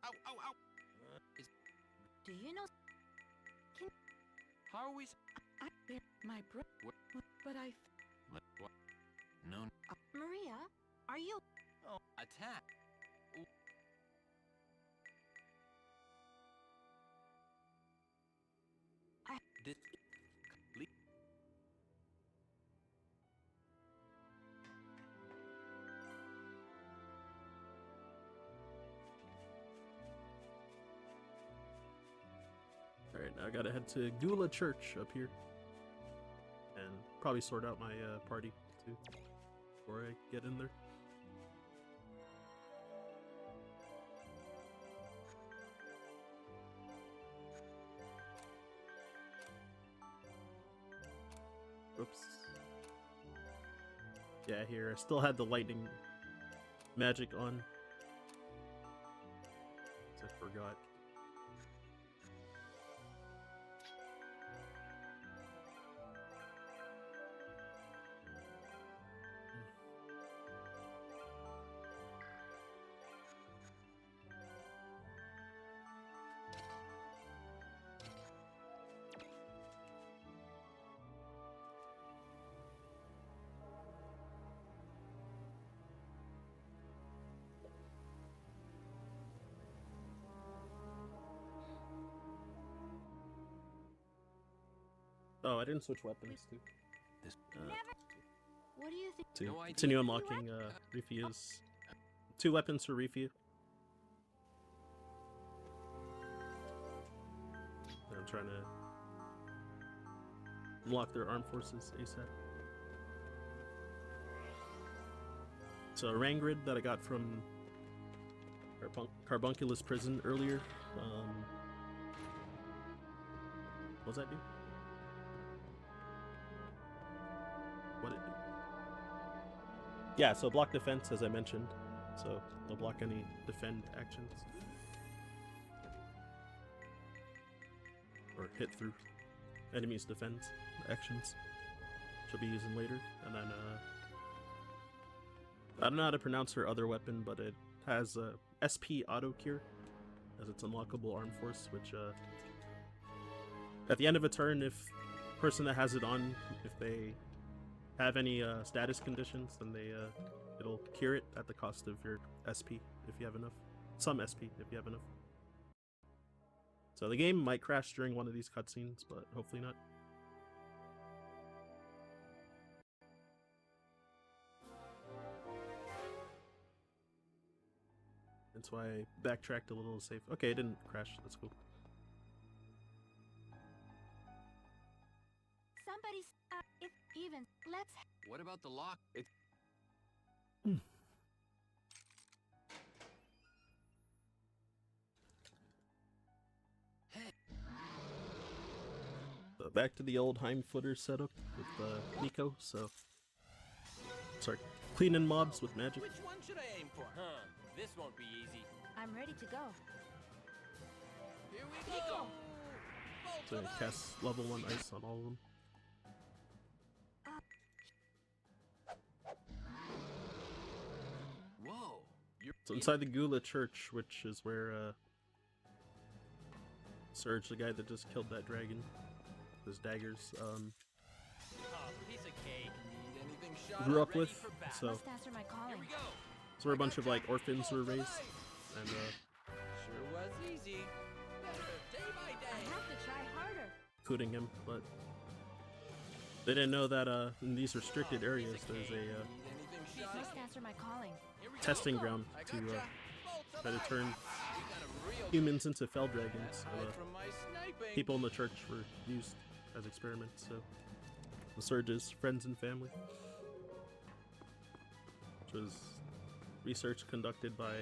Ow, ow, ow! Do you know? How are we? I bear my brother, but I. What? No. Maria, are you? Oh, attack! This. Alright, now I gotta head to Gula Church up here. And probably sort out my party too before I get in there. Oops. Yeah, here, I still had the lightning magic on. I forgot. Oh, I didn't switch weapons too. What do you think? To No idea. continue unlocking Rifia's 2 weapons for Rifia. I'm trying to unlock their armed forces ASAP. So Rangrid that I got from Carbunculus Prison earlier. What does that do? What did it do? Yeah, so block defense as I mentioned. So they'll block any defend actions. Or hit through enemies' defense actions. She'll be using later. And then I don't know how to pronounce her other weapon, but it has SP auto cure as its unlockable arm force, which at the end of a turn, if person that has it on, if they have any status conditions, then they it'll cure it at the cost of your SP if you have enough. Some SP if you have enough. So the game might crash during one of these cutscenes, but hopefully not. That's why I backtracked a little safe. Okay, it didn't crash. That's cool. Somebody's. If even. Let's. What about the lock? It's So back to the old Heimfooter setup with Nico. So sorry, cleaning mobs with magic. Which one should I aim for? Huh. This won't be easy. I'm ready to go. Here we go. So I cast level 1 ice on all of them. Whoa. You're So inside the Gula Church, which is where Surge, the guy that just killed that dragon, with his daggers, Oh, piece of cake. Need anything shot grew up ready with. for battle. So Must answer my Here calling. we go. where a bunch of like orphans were raised, and Sure was easy. Better day by I day. have to try harder. including him, but they didn't know that in these restricted areas there's a Need anything shot? Must answer my calling. Here we go. testing ground I to gotcha. try to turn We gotta real humans into fell dragons. So, hide from my sniping. people in the church were used as experiments. So the Surge's friends and family, which was research conducted by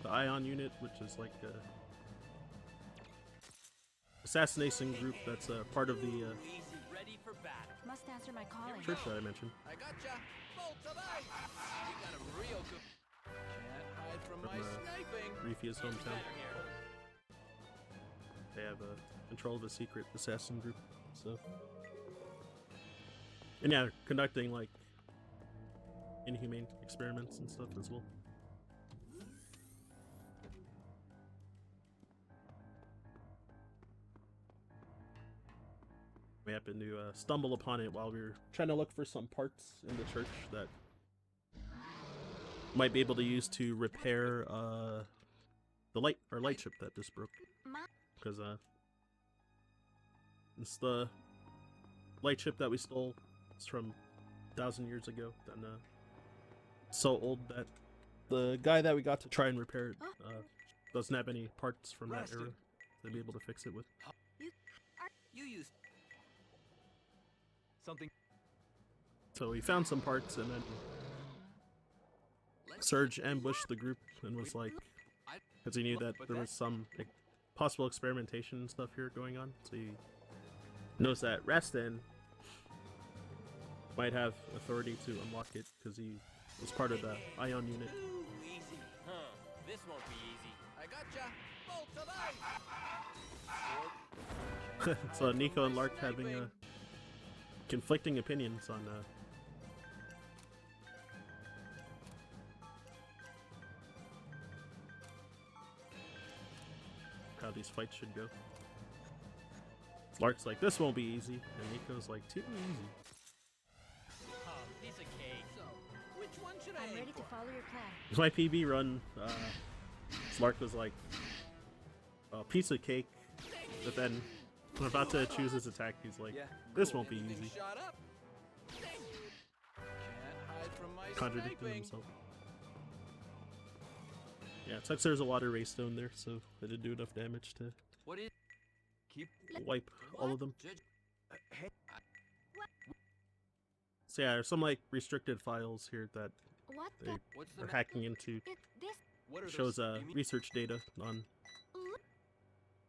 the Ion Unit, which is like a assassination group that's part of the Easy, ready for battle. Must answer my calling. church that I mentioned. I gotcha. Bolt of ice. You got a real good. Can't hide from my From, sniping. Rifia's hometown. Better here. They have control of a secret assassin group. So, and yeah, they're conducting like inhumane experiments and stuff as well. We happened to stumble upon it while we were trying to look for some parts in the church that might be able to use to repair the light ship that just broke. Because it's the light ship that we stole. It's from 1,000 years ago. And so old that the guy that we got to try and repair it doesn't have any parts from that era to be able to fix it with. You used something. So we found some parts, and then Surge ambushed the group and was like, because he knew that there was some like, possible experimentation and stuff here going on. So he knows that Rastan might have authority to unlock it because he was part of the Ion Unit. Ooh, easy. Huh. This won't be easy. I gotcha. Bolt of ice. So Nico and Lark having conflicting opinions on how these fights should go. Lark's like, this won't be easy, and Nico's like, too easy. Piece of cake. So, which one should I I'm aim ready to for? follow your plan. My PB run, Lark was like, piece of cake, but then when I'm about to choose his attack, he's like, this won't be Anything easy. shot up? Can't hide from my Contradicting sniping. himself. Yeah, it sucks there's a water ray stone there, so it didn't do enough damage to What is? Keep. wipe all of them. Judge. Hey. So yeah, there's some like restricted files here that What they the? What's are hacking into. This. What are Shows those? You mean research data on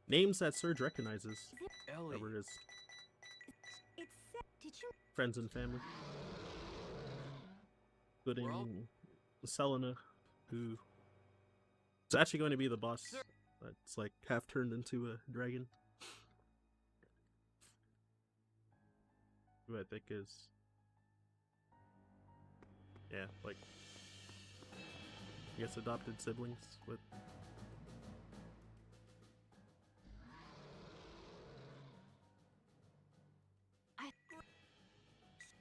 names that Surge recognizes, Ellie. whatever it is, It's. Did you? friends and family, including We're all- Selena, who is actually going to be the boss. That's like half turned into a dragon. Who I think is, yeah, like, I guess adopted siblings with.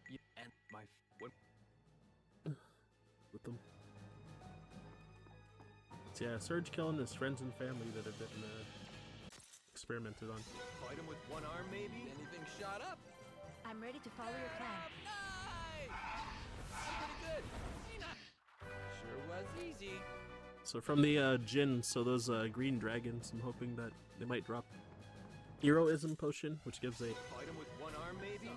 Yeah, and my what? with them. So yeah, Surge killing his friends and family that have been experimented on. Fight him with one arm, maybe? Anything shot up? I'm ready to follow your plan. Nice! I'm pretty good. Ain't I? Sure was easy. So from the Jinn, so those green dragons, I'm hoping that they might drop Heroism Potion, which gives a Fight him with one arm, maybe?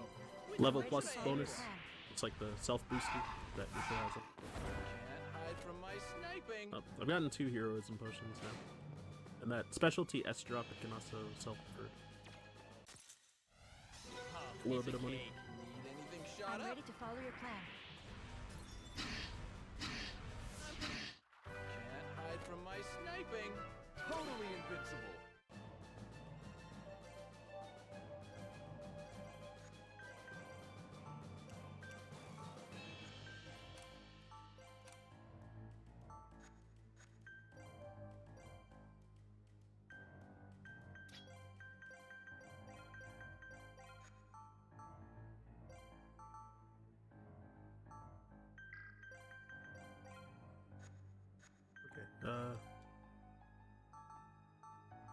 level Ready plus to follow your bonus. plan. It's like the self-boosted that Nico has. Can't hide from my sniping. I've gotten 2 Heroism Potions now. And that specialty S drop, it can also sell for a little bit of money. Need anything shot I'm up? ready to follow your plan. Can't hide from my sniping. Totally invincible. Okay. I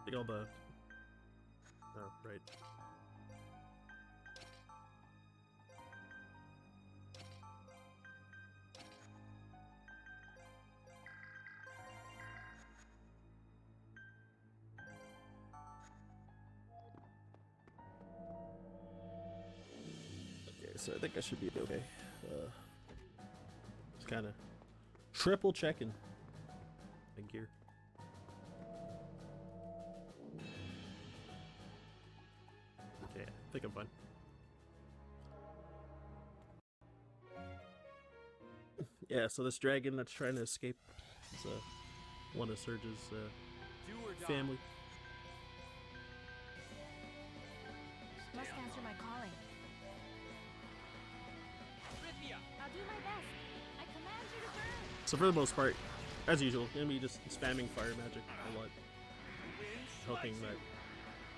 think all the. Oh, right. So I think I should be okay. Just kind of triple checking the gear. Okay, I think I'm fine. Yeah, so this dragon that's trying to escape is one of Surge's family. Must answer my calling. I'll do my best. I command you to burn. So for the most part, as usual, gonna be just spamming fire magic a lot, hoping that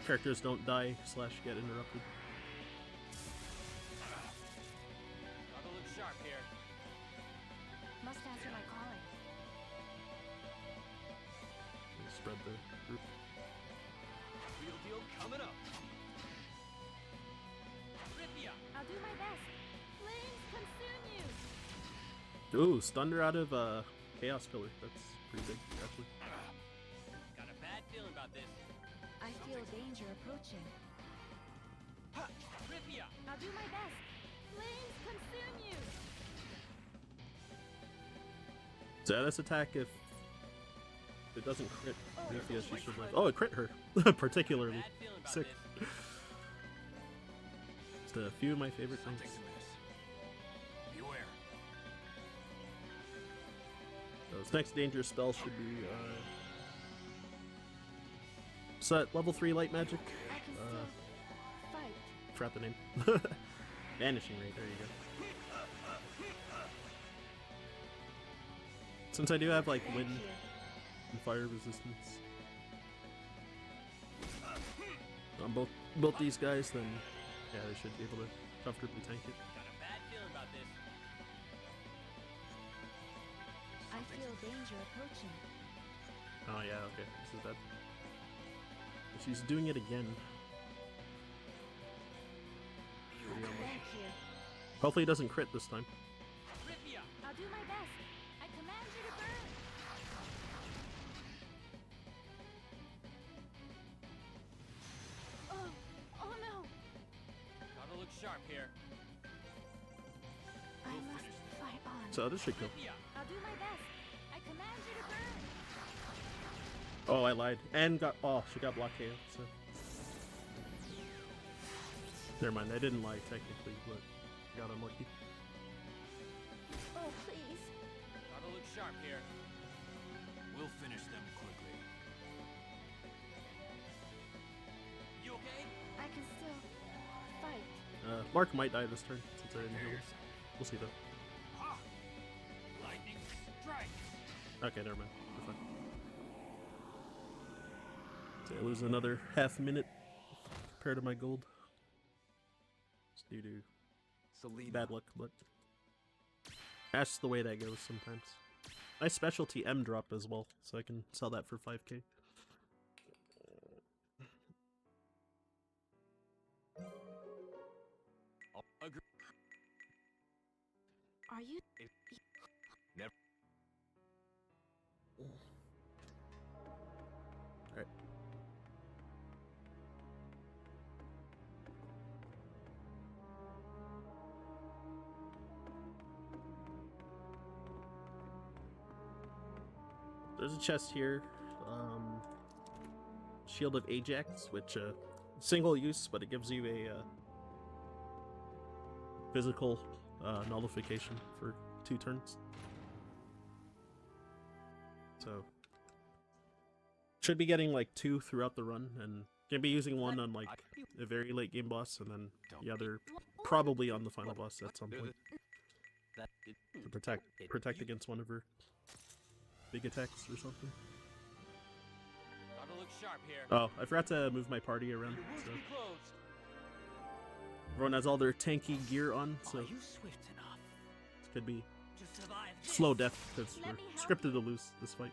characters don't die / get interrupted. Gotta look sharp here. Must answer my calling. Spread the group. Real deal coming up. I'll do my best. Flames consume you. Ooh, Thunder out of Chaos Pillar. That's pretty big, actually. Got a bad feeling about this. I feel danger approaching. I'll do my best. Flames consume you. So this attack, if it doesn't crit Rufia, she should live. Oh, it crit her, particularly. Bad feeling about Sick. this. Just a few of my favorite things. Beware. So this next dangerous spell should be set level 3 light magic. I can still fight. Forgot the name. Vanishing Ray, there you go. Since I do have like wind Here. and fire resistance on both these guys, then yeah, they should be able to comfortably tank it. Got a bad feeling about this. I feel danger approaching. Oh yeah, okay, this is bad. She's doing it again. Pretty unlucky. Back here. Hopefully it doesn't crit this time. I'll do my best. I command you to burn. Oh no. Gotta look sharp here. I must fight on. So this should kill. I'll do my best. I command you to burn. Oh, I lied. And got she got block KO, so never mind, I didn't lie technically, but got unlucky. Oh, please. Gotta look sharp here. We'll finish them quickly. You okay? I can still fight. Mark might die this turn since I didn't heal him. We'll see though. Ha! Lightning strike. Okay, never mind. We're fine. So I lose another half minute compared to my gold. Just due to Selena. bad luck, but that's the way that goes sometimes. Nice specialty M drop as well, so I can sell that for 5k. Agree. Are you? Never. Alright. There's a chest here. Shield of Ajax, which single use, but it gives you a physical nullification for 2 turns. So should be getting like 2 throughout the run, and gonna be using one on like a very late game boss, and then the other probably on the final boss at some point That to protect against one of her big attacks or something. Gotta look sharp here. Oh, I forgot to move my party around, Your wounds so be closed. everyone has all their tanky gear on, so Are you swift enough this could be to survive this? slow death because Let we're me help scripted to lose this fight.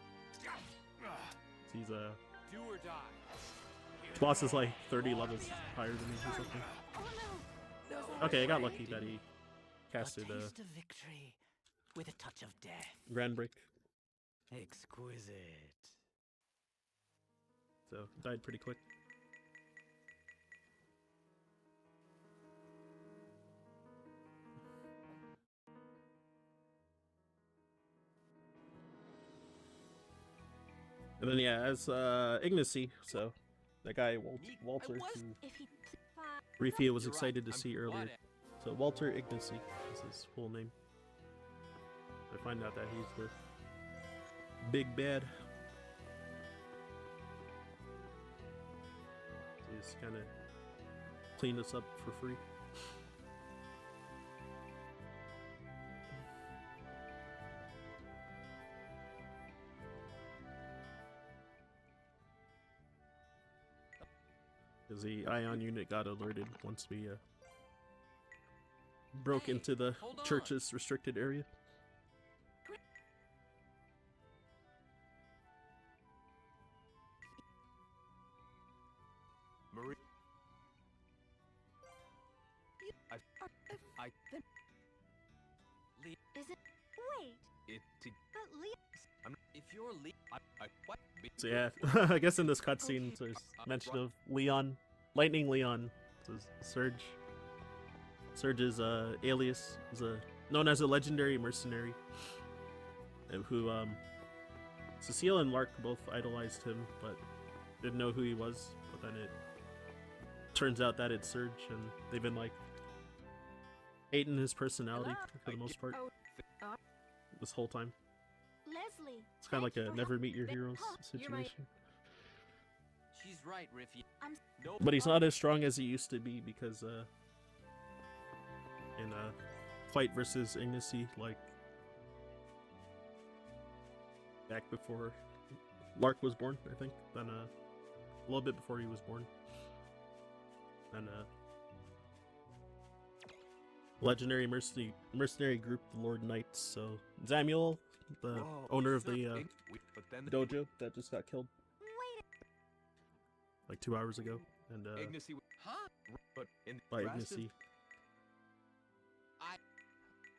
He's Do or die. boss is like 30 levels higher than me or something. Oh no. Okay, I got lucky that he casted a taste of victory with a touch of death. Grand Break, Exquisite. so died pretty quick. And then yeah, as Ignacy, so that guy Walter, who If he Rifia was You're right, excited to I'm see earlier. glad So Walter Ignacy is his full name. I find out that he's the big bad. So he's kind of cleaned us up for free. Because the Ion unit got alerted once we broke Hey, into the hold on. church's restricted area. Marie. I is it? Wait, it to but Leo. if you're what? So yeah, I guess in this cutscene there's mention of Leon, Lightning Leon. So Surge. Surge's alias is known as a legendary mercenary who Cecile and Lark both idolized him, but didn't know who he was. But then it turns out that it's Surge, and they've been like hating his personality for the most part this whole time. Leslie. It's kind of like thanks a for never helping meet your me. heroes Oh, you're right. situation. She's right, Riffy. I'm- No, But he's not as strong as he used to be because in a fight versus Ignacy, like back before Lark was born, I think. Then a little bit before he was born. Then legendary mercenary group, the Lord Knights. So Samuel, the Whoa, owner of so the big, but then dojo that just got killed Wait. like 2 hours ago, and Ignacy, huh? but in by Rastin- Ignacy. I-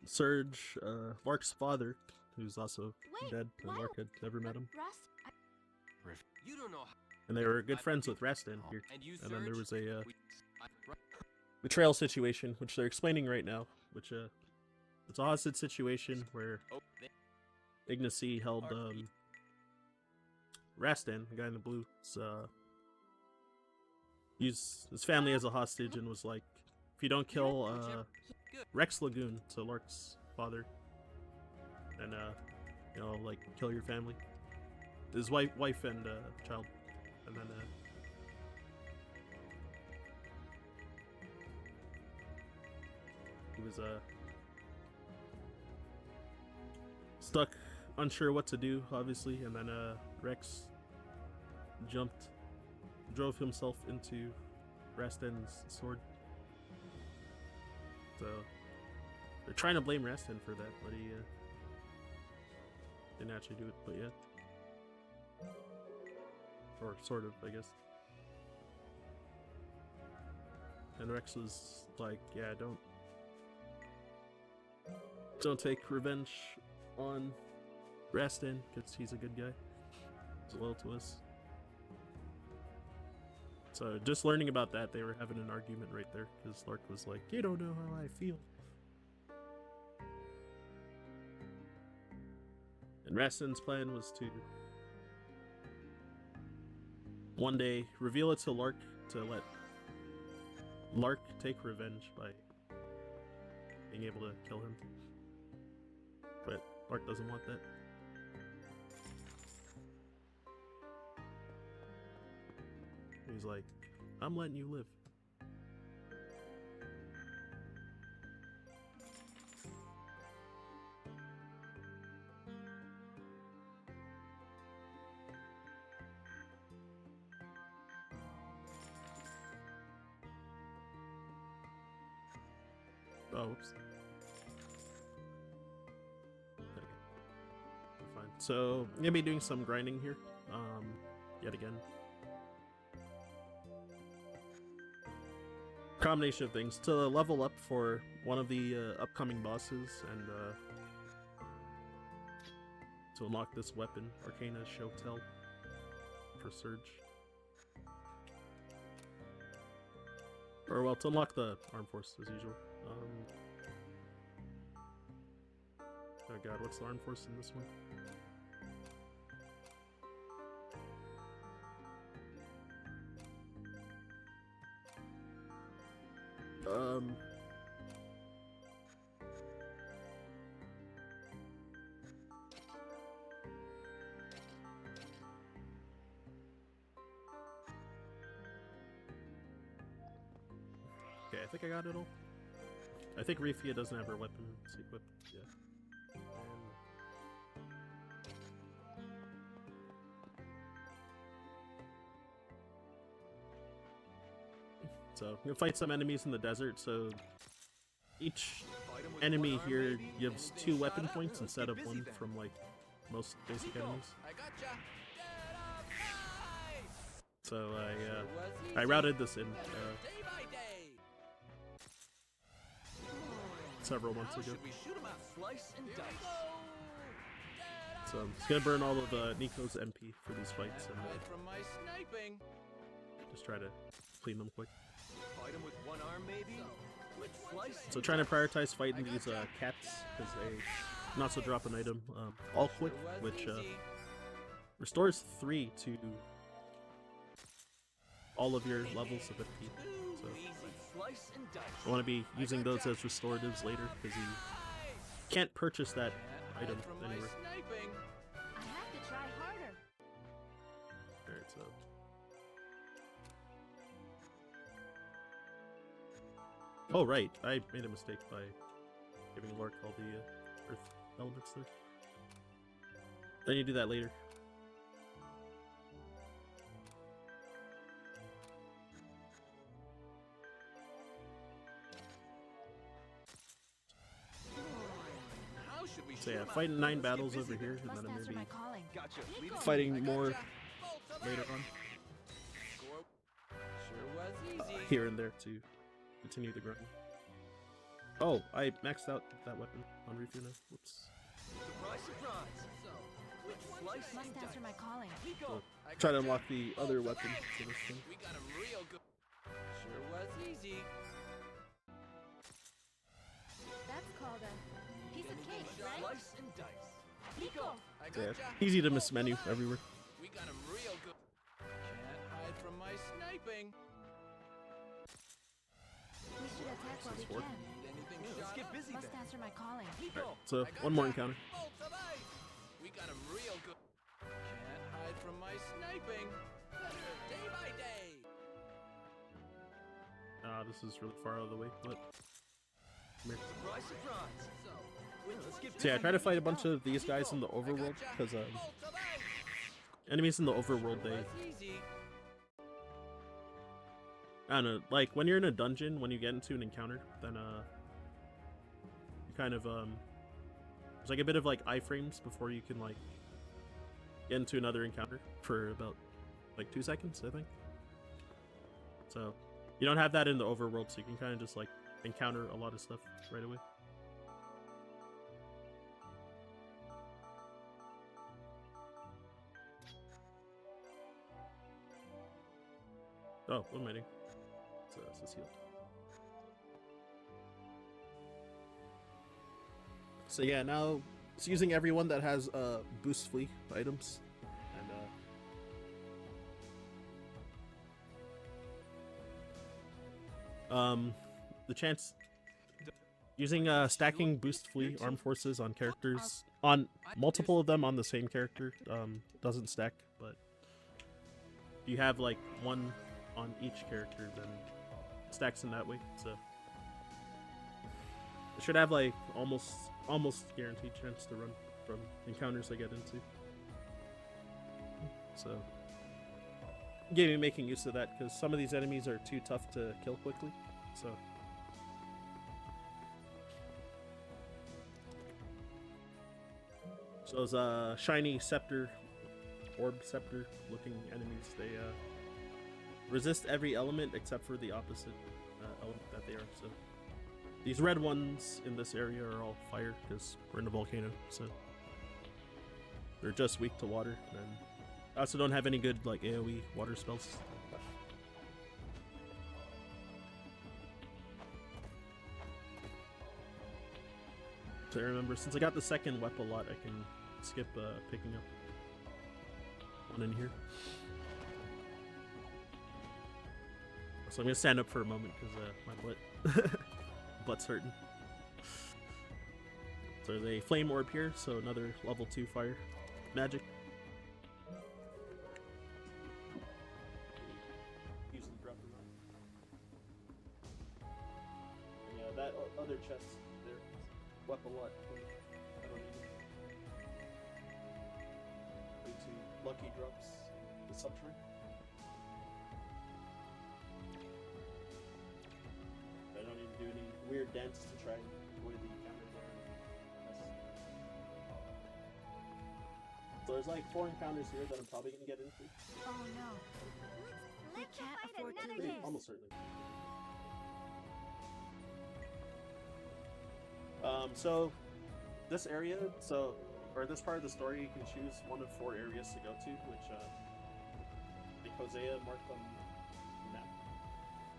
Surge, Lark's father, who's also Wait, dead, and wow. Lark had never met him. Rust. You don't know how. And they were good friends with Rastin here. And you, And then there was Surge? a We- right. betrayal situation, which they're explaining right now, which it's a hostage situation where Oh, they- Ignacy held Rastin, the guy in the blue, used his family as a hostage and was like, if you don't kill Good. Rex Lagoon, so Lark's father, then like kill your family, his wife and child, and then he was stuck, unsure what to do, obviously, and then Rex drove himself into Rastin's sword. So they're trying to blame Rastin for that, but he didn't actually do it, but yeah. Or sort of, I guess. And Rex was like, yeah, don't take revenge on Rastin, because he's a good guy. He's loyal to us. So just learning about that, they were having an argument right there, because Lark was like, you don't know how I feel. And Rastin's plan was to one day reveal it to Lark to let Lark take revenge by being able to kill him. But Lark doesn't want that. He's like, I'm letting you live. Oh, oops. Okay. Fine. So, I'm gonna be doing some grinding here. Yet again. Combination of things to level up for one of the upcoming bosses and to unlock this weapon, Arcana Show Tell, for Surge. Or well, to unlock the Arm Force as usual. Oh god, what's the Arm Force in this one? I think I got it all. I think Rifia doesn't have her weapons equipped. Yeah. So you'll fight some enemies in the desert. So each enemy here gives 2 weapon points instead of 1 from like most basic enemies. I gotcha. Get up high! So I routed this in Day by day. several months How ago. should we shoot 'em out? Slice and Here we dice. go. So I'm just gonna burn all of Nico's MP for these fights and Hide from my sniping. just try to clean them quick. Fight 'em with one arm, maybe? With slice So and trying to dice. prioritize fighting these cats because they can also drop an item all quick, Sure was which easy. restores 3 to all of your levels of MP. So Easy. Slice and dice. I want to be using those as restoratives later because you can't purchase that item Hide from my anywhere. sniping. I have to try harder. Alright, so. Oh, right. I made a mistake by giving Lork all the earth elements there. Then you do that later. How should we So shoot yeah, 'em out? fighting 9 Let's get battles busy over here, and Must then I'm answer gonna my be calling. Gotcha. Lead it. fighting I more gotcha. Bolt of later ice. on, Score. Sure was easy. here and there to continue the grind. Oh, I maxed out that weapon on Review now. Whoops. Surprise, surprise. So, With slice Must and answer my dice. calling. Nico. I Try to gotcha. unlock the other Bolt of weapon ice. for this thing. We got him real good. Sure was easy. That's called a piece of cake, right? Slice and dice. Nico! I So yeah, gotcha. easy to miss Bolt of menu ice. everywhere. We got him real good. Can't hide from my sniping. We should attack while we This is working. can. Need anything Yeah, let's shot get up? busy Must then. answer my calling. Nico. So I one more gotcha. encounter. Bolt of ice. We got him real good. Can't hide from my sniping. Day by day. This is really far out of the way, but come here. Surprise, surprise. So, Let's get So yeah, I busy. try to fight a bunch of these guys in the overworld because Bolt of ice. enemies in the overworld, they Was easy. I don't know, like when you're in a dungeon, when you get into an encounter, then you kind of there's like a bit of like iframes before you can like get into another encounter for about like 2 seconds, I think. So you don't have that in the overworld, so you can kind of just like encounter a lot of stuff right away. Oh, what am I doing? It's this heal. So yeah, now it's using everyone that has boost flee items, and the chance using stacking boost flee armed forces on characters on multiple of them on the same character doesn't stack, but you have like one on each character, then it stacks in that way. So I should have like almost guaranteed chance to run from encounters I get into. So game me making use of that because some of these enemies are too tough to kill quickly. So those shiny scepter, orb scepter looking enemies, they resist every element except for the opposite element that they are. So these red ones in this area are all fire because we're in a volcano, so they're just weak to water. And I also don't have any good like AoE water spells. So I remember, since I got the second weapon a lot, I can skip picking up one in here. So I'm gonna stand up for a moment because my butt's hurting. So there's a flame orb here, so another level 2 fire magic. Use the dropper chests there. Weapon lot. I don't need it. Into lucky drops. The subtree. I don't need to do any weird dance to try and avoid the encounter there. So there's like 4 encounters here that I'm probably gonna get into. Oh no. We Let's can't fight afford to another lose. day. Almost certainly. So this area, or this part of the story, you can choose one of 4 areas to go to, which like Hosea marked on the map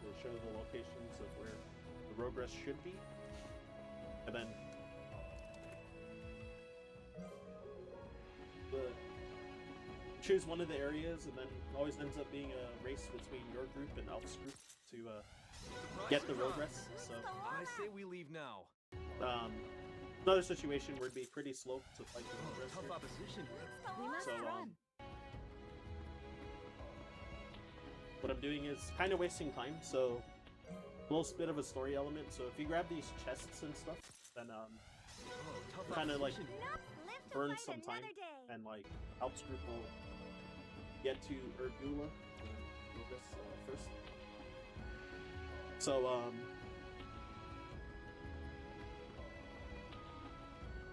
to show the locations of where the Rogress should be, and then choose one of the areas, and then it always ends up being a race between your group and Alf's group to get the Rogress. So I say we leave now. another situation where it'd be pretty slow to fight the Rogress Tough here. opposition here. We must So run. what I'm doing is kind of wasting time, so a little bit of a story element. So if you grab these chests and stuff, then Tough kinda like opposition. Live to burn fight some time, another day. and like Alp's group will get to Ergula first. So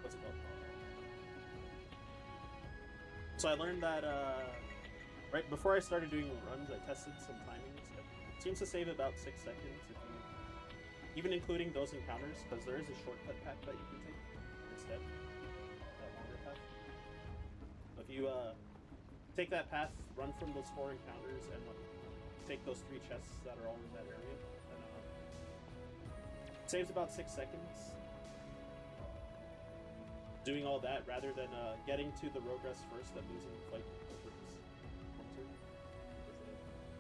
what's it called? So I learned that right before I started doing runs, I tested some timings. It seems to save about 6 seconds if you, even including those encounters, because there is a shortcut path that you can take instead, that longer path. If you take that path, run from those 4 encounters, and take those 3 chests that are all in that area, then it saves about 6 seconds. Doing all that rather than getting to the Rogress first and losing the fight over this one turn.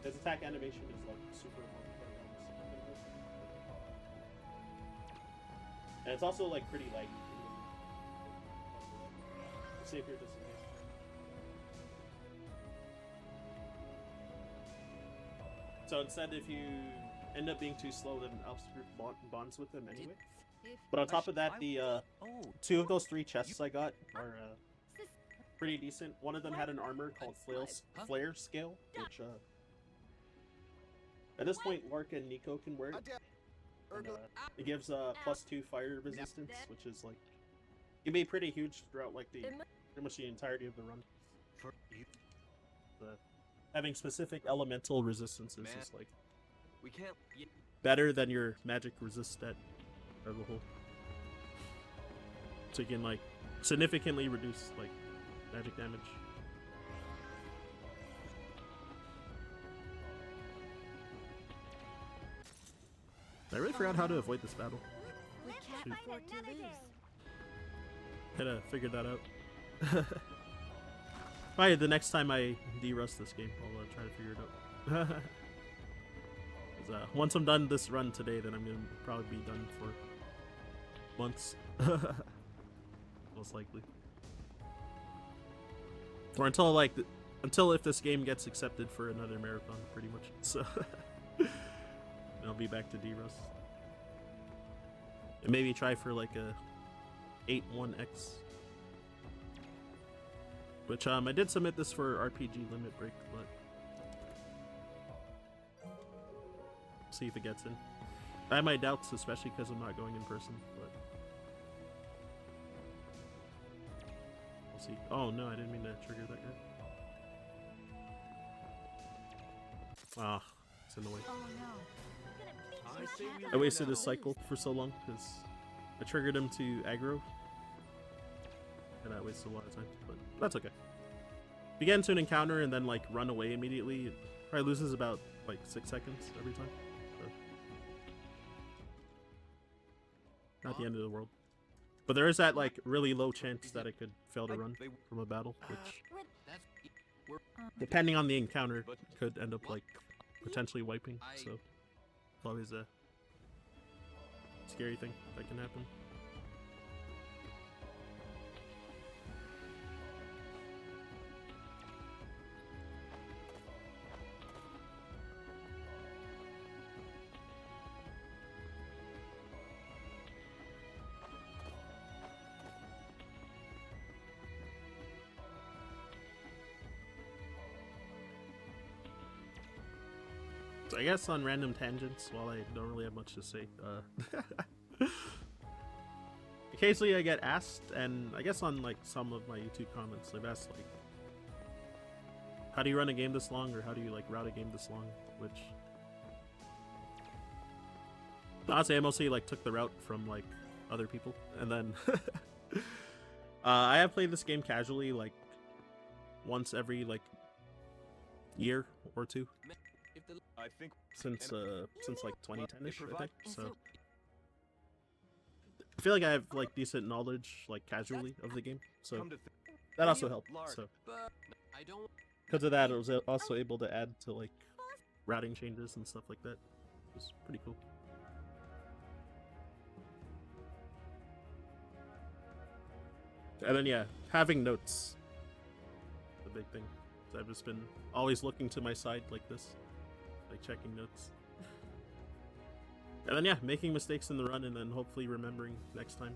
His attack animation is like super long, and it's also like pretty light. Save your disengage. So instead, if you end up being too slow, then Alf's group bonds with them anyway. But on top of that, the 2 of those 3 chests I got are pretty decent. One of them had an armor called Flare Scale, which at this point Lark and Nico can wear it. And, it gives +2 fire resistance, which is like it can be pretty huge throughout like pretty much the entirety of the run. Having specific elemental resistances is like We can't. better than your magic resist stat as a whole. So you can like significantly reduce like magic damage. I really forgot how to avoid this battle. We can't Shoot. afford to lose. Gotta figure that out. Alright, the next time I de-rust this game, I'll try to figure it out. 'Cause, once I'm done this run today, then I'm gonna probably be done for months. Most likely. Or until like until if this game gets accepted for another marathon, pretty much. So I'll be back to D-Rust. And maybe try for like a 8-1X. Which I did submit this for RPG Limit Break, but see if it gets in. I have my doubts, especially because I'm not going in person, but we'll see. Oh no, I didn't mean to trigger that guy. Ah, it's in the way. Oh no. I say we I wasted leave his now. cycle for so long because I triggered him to aggro, and I wasted a lot of time. But that's okay. If you get into an encounter and then like run away immediately, it probably loses about like 6 seconds every time. So, not the end of the world. But there is that like really low chance that it could fail to run from a battle, which, depending on the encounter, could end up like potentially wiping. So it's always a scary thing that can happen. So I guess on random tangents, while I don't really have much to say, occasionally I get asked, and I guess on like some of my YouTube comments, they've asked like, how do you run a game this long, or how do you like route a game this long? Which honestly, I mostly like took the route from like other people, and then I have played this game casually like once every like year or two I think since like 2010ish, I think. So I feel like I have like decent knowledge like casually of the game, so that also helped. So I don't. because of that, I was also able to add to like routing changes and stuff like that. It was pretty cool. And then yeah, having notes, the big thing. So I've just been always looking to my side like this, like checking notes. And then yeah, making mistakes in the run and then hopefully remembering next time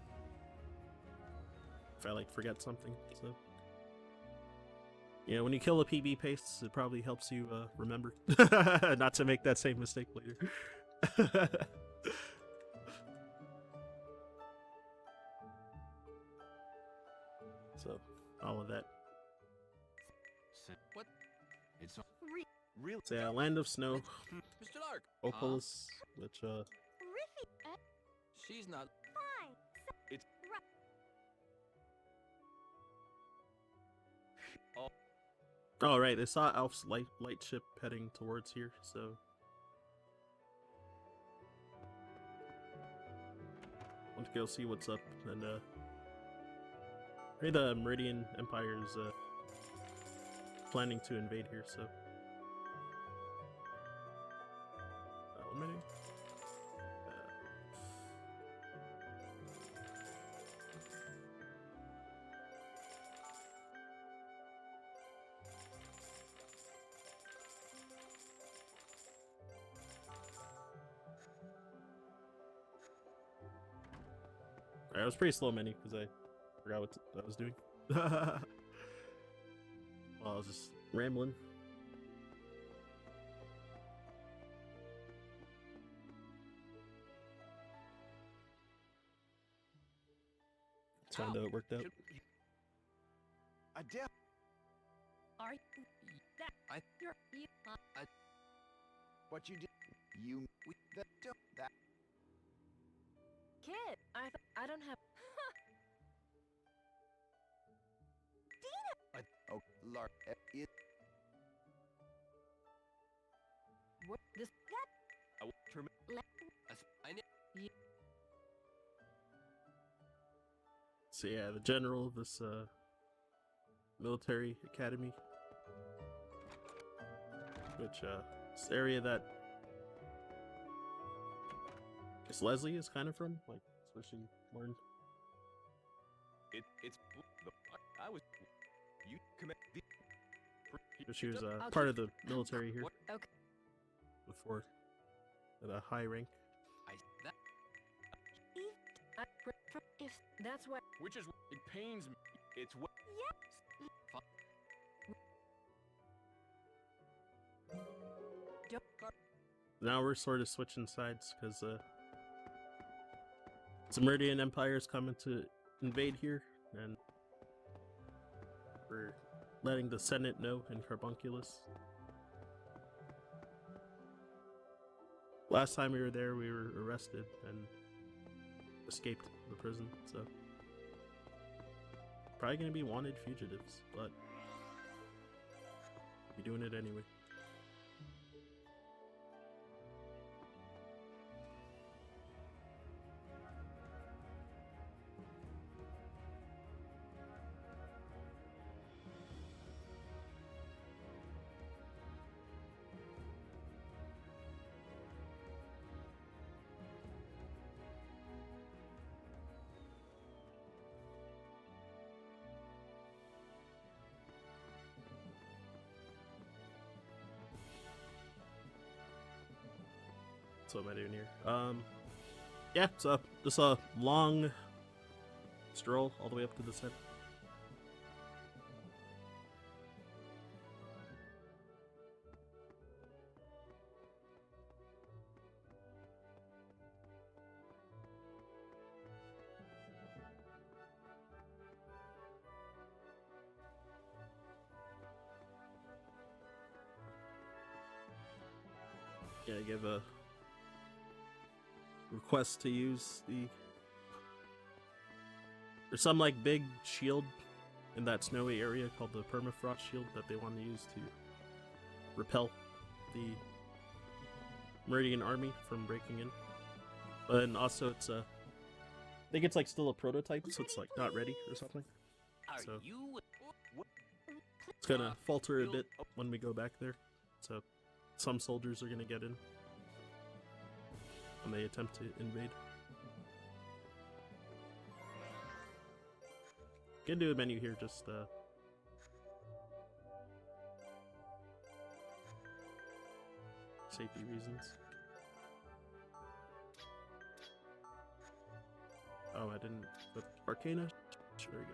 if I like forget something. So yeah, when you kill a PB paste, it probably helps you remember not to make that same mistake later. So all of that. What? It's Real. So yeah, Land of Snow, Mr. Lark. Opolis, which She's not. Fine. It's. oh right, they saw Alf's light ship heading towards here, so want to go see what's up. And hey, the Meridian Empire is planning to invade here, so what am I doing? Alright, it was pretty slow menu because I forgot what I was doing. Well, I was just rambling. That's how it worked out. I def. Are you that? You're you. What you did. You. That. That. Kid, I don't have. Oh, Lark. It. What this? I will terminate. I need. So yeah, the general of this military academy, which this area that I guess Leslie is kind of from, like that's where she learned. It's. I was. You commit the. But she was I'll part keep- of the military here Okay. before, at a high rank. That. If that's what. Which is. It pains me. It's what. Now we're sort of switching sides because the Meridian Empire is coming to invade here, and we're letting the Senate know in Carbunculus. Last time we were there, we were arrested and escaped the prison, so probably gonna be wanted fugitives, but we're doing it anyway. So what am I doing here? Yeah, so just a long stroll all the way up to this head. Yeah, give a request to use the... There's some like big shield in that snowy area called the permafrost shield that they want to use to repel the Meridian army from breaking in. But then also it's I think it's like still a prototype, so it's like not ready or something. So it's gonna falter a bit when we go back there. So some soldiers are gonna get in when they attempt to invade. You can do a menu here, just safety reasons. Oh, I didn't put Arcana. There we go.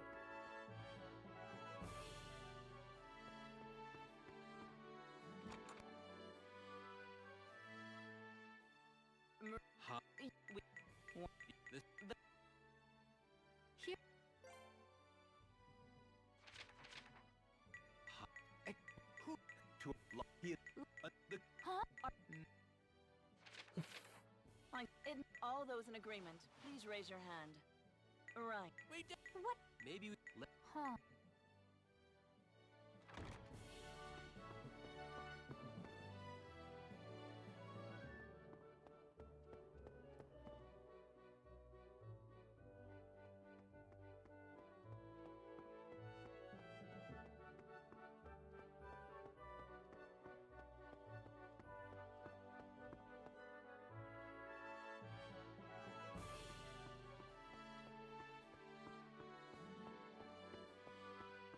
All those in agreement, please raise your hand. Right. What? Maybe we let Huh.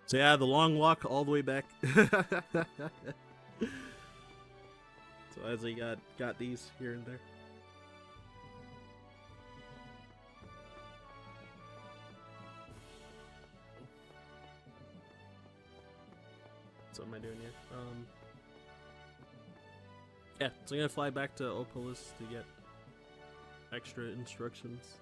So yeah, the long walk all the way back. So as I got these here and there. So what am I doing here? Yeah, so I'm gonna fly back to Opolis to get extra instructions.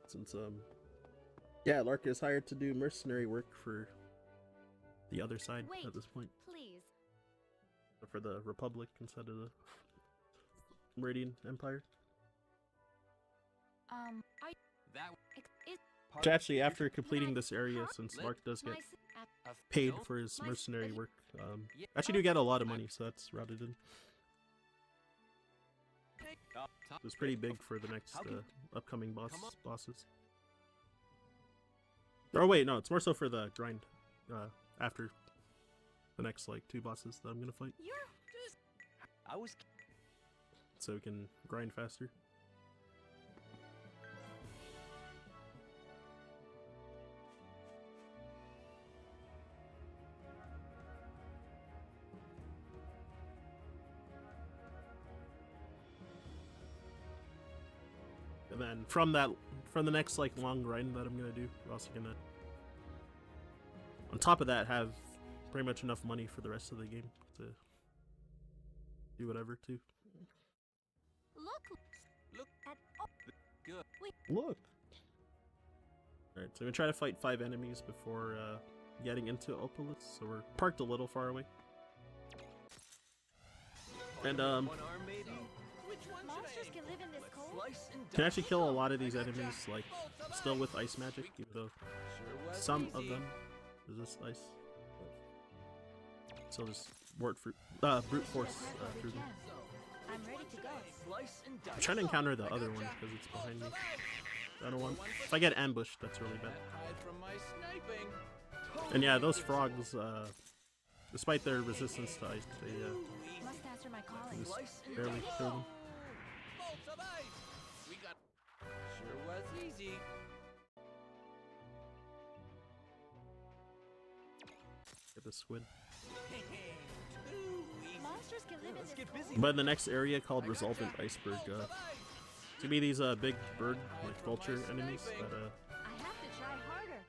Since yeah, Lark is hired to do mercenary work for the other side at this point. Please. For the Republic instead of the Meridian Empire. that Is Which actually, after completing this area, since Lark does get my paid for his mercenary work, actually do get a lot of money, so that's routed in. It's pretty big for the next upcoming bosses. Oh wait, no, it's more so for the grind after the next like 2 bosses that I'm gonna fight, I was so we can grind faster. And then from the next like long grind that I'm gonna do, we're also gonna, on top of that, have pretty much enough money for the rest of the game to do whatever too. look look at good. Look. Alright, so I'm gonna try to fight 5 enemies before getting into Opolis, so we're parked a little far away. And One arm, maybe? Which one monsters can live in this cold. Slice and can actually kill a lot of these enemies like still with ice magic, even though Sure was some of easy. them resist ice. So just brute force through them. I'm ready to go. Slice and dice. I'm trying to encounter the other one because it's behind me. I don't want. If I get ambushed, that's really bad. Hide from my sniping. And yeah, those frogs, despite their resistance to ice, they Must answer my calling. just Slice and barely dice. kill them. Bolts of ice. We got. Sure was easy. Get the squid. Too easy. Monsters can live in Let's this get cold. busy. But in the next area called Resolvent Iceberg, to be these big bird, like vulture enemies that I have to try harder.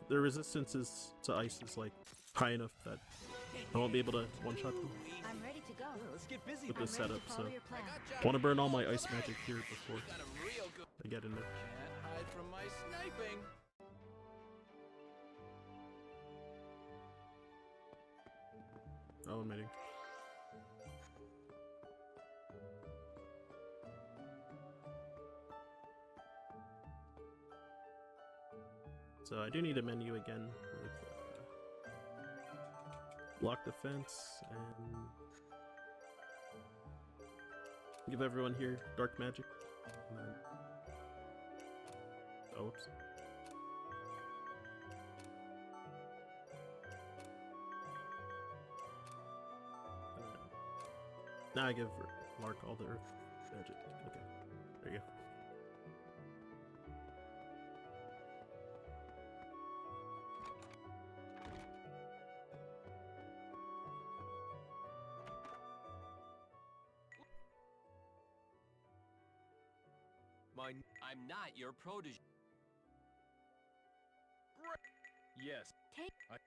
their resistance to ice is like high enough that I won't be able to one-shot them I'm ready to go. Yeah, let's get busy. with I'm this ready setup, to so follow your plan. I want to burn all my ice magic here before Got 'em real good. I get in there. Can't hide from my sniping. Oh, I'm meeting. So I do need a menu again with block defense and give everyone here dark magic. And then... Oh, oops. Now I give Mark all the earth magic. Okay, there you go. I'm not your protege. Yes. Take that.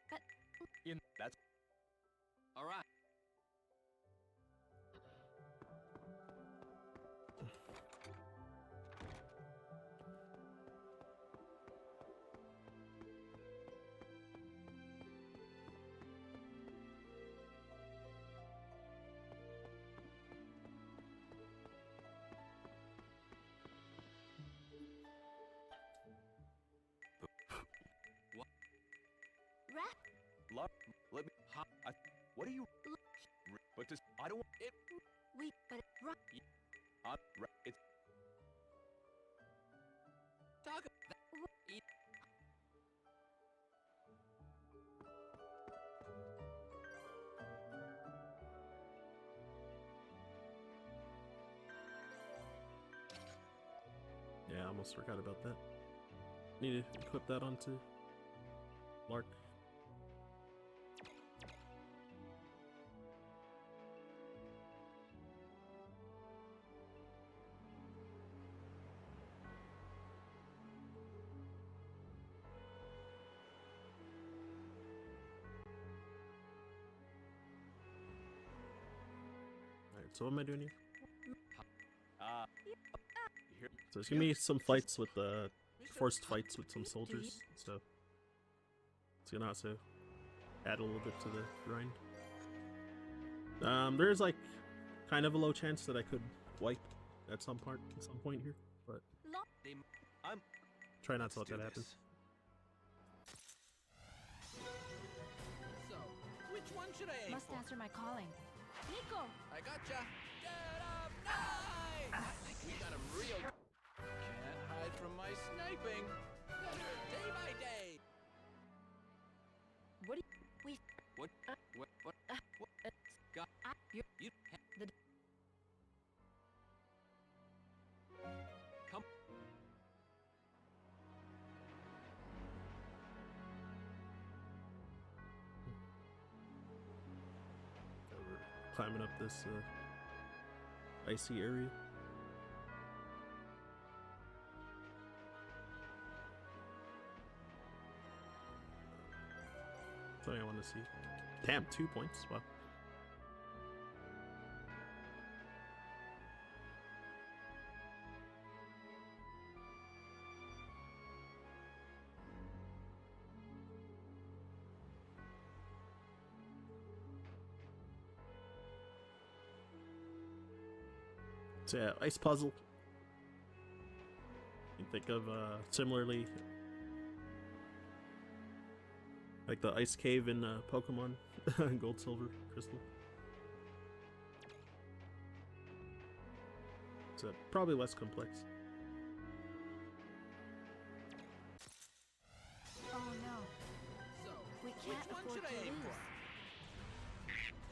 That's all right. Let me. What are you? But this, I don't. It. We but right. It's. Talk. Eat. Yeah, I almost forgot about that. Need to equip that onto Lark. Alright, so what am I doing here? So there's gonna be some fights with forced fights with some soldiers, so it's gonna also add a little bit to the grind. There's like kind of a low chance that I could wipe at some point here, but try not to let that happen. So, which one should I aim Must for? answer my calling. Nico! I gotcha. Get up, nice! We got him real. Can't hide from my sniping. Better day by day. What do we What? Got you the. Come. So we're climbing up this icy area. Something I want to see. Damn, 2 points. Wow. So yeah, ice puzzle. You think of similarly like the ice cave in Pokemon Gold, Silver, Crystal. It's probably less complex. Oh no. So, We which can't one afford should to I aim lose.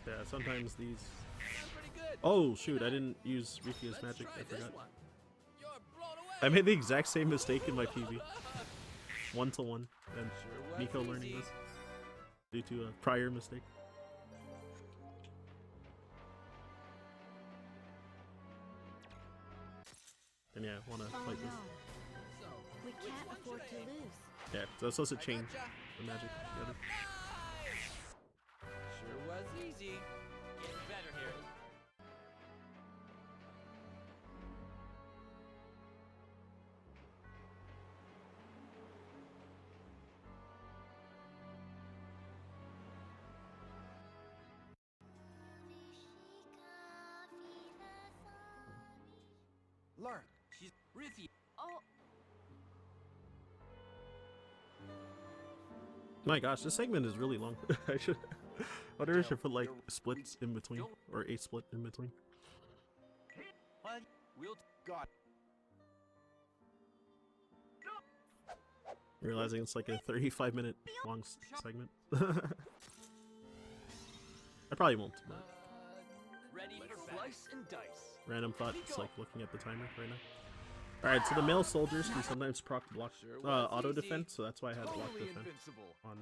for? Yeah, sometimes these. Sounds pretty good. Oh shoot! I didn't use Rikia's Let's magic. try I this forgot. one. You're blown away. I made the exact same mistake in my PV. 1-to-1, and Sure was Miko learning easy. this due to a prior mistake. And yeah, want to Oh fight this. no. So, We which can't one afford should to I aim for? lose. Yeah, so it's supposed to I chain gotcha. the magic Get together. up, nice. Sure was easy. Getting better here. Lark, she's Riffy. Oh, My gosh, this segment is really long. I should. I wonder if I should put like splits in between or a split in between. Well, we'll God. Realizing it's like a 35-minute long segment. I probably won't. But Ready for slice and dice. random thought, it's like looking at the timer right now. Alright, so the male soldiers can sometimes proc block auto defense, so that's why I had block totally defense invincible. on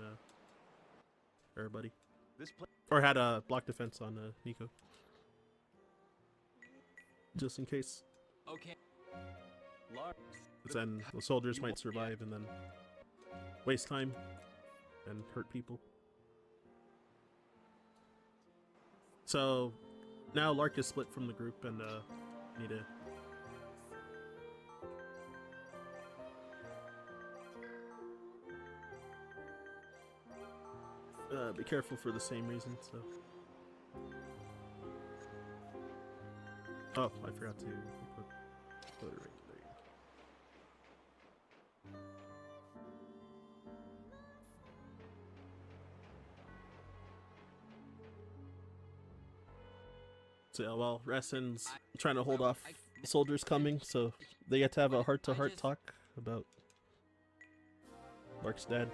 everybody. This place. Or had a block defense on Nico. Just in case. Okay. Lark. Then the soldiers might survive and then waste time and hurt people. So now Lark is split from the group and need to be careful for the same reason, so. Oh, I forgot to put it right there. So yeah, well, Rassen's trying to hold off soldiers coming, so they get to have a heart-to-heart talk about Lark's dad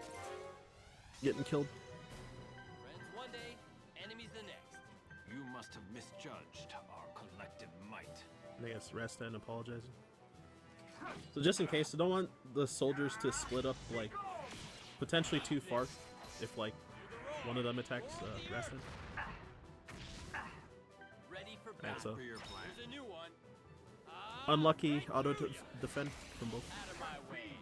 getting killed. Friends one day, enemies the next. You must have misjudged our collective might. And I guess Rastan apologizing. So just in case, I don't want the soldiers to split up like potentially too far if like one of them attacks Rastan. Ready for Alright, so For your plan. Here's a new one. unlucky auto defend from both. Out of my way.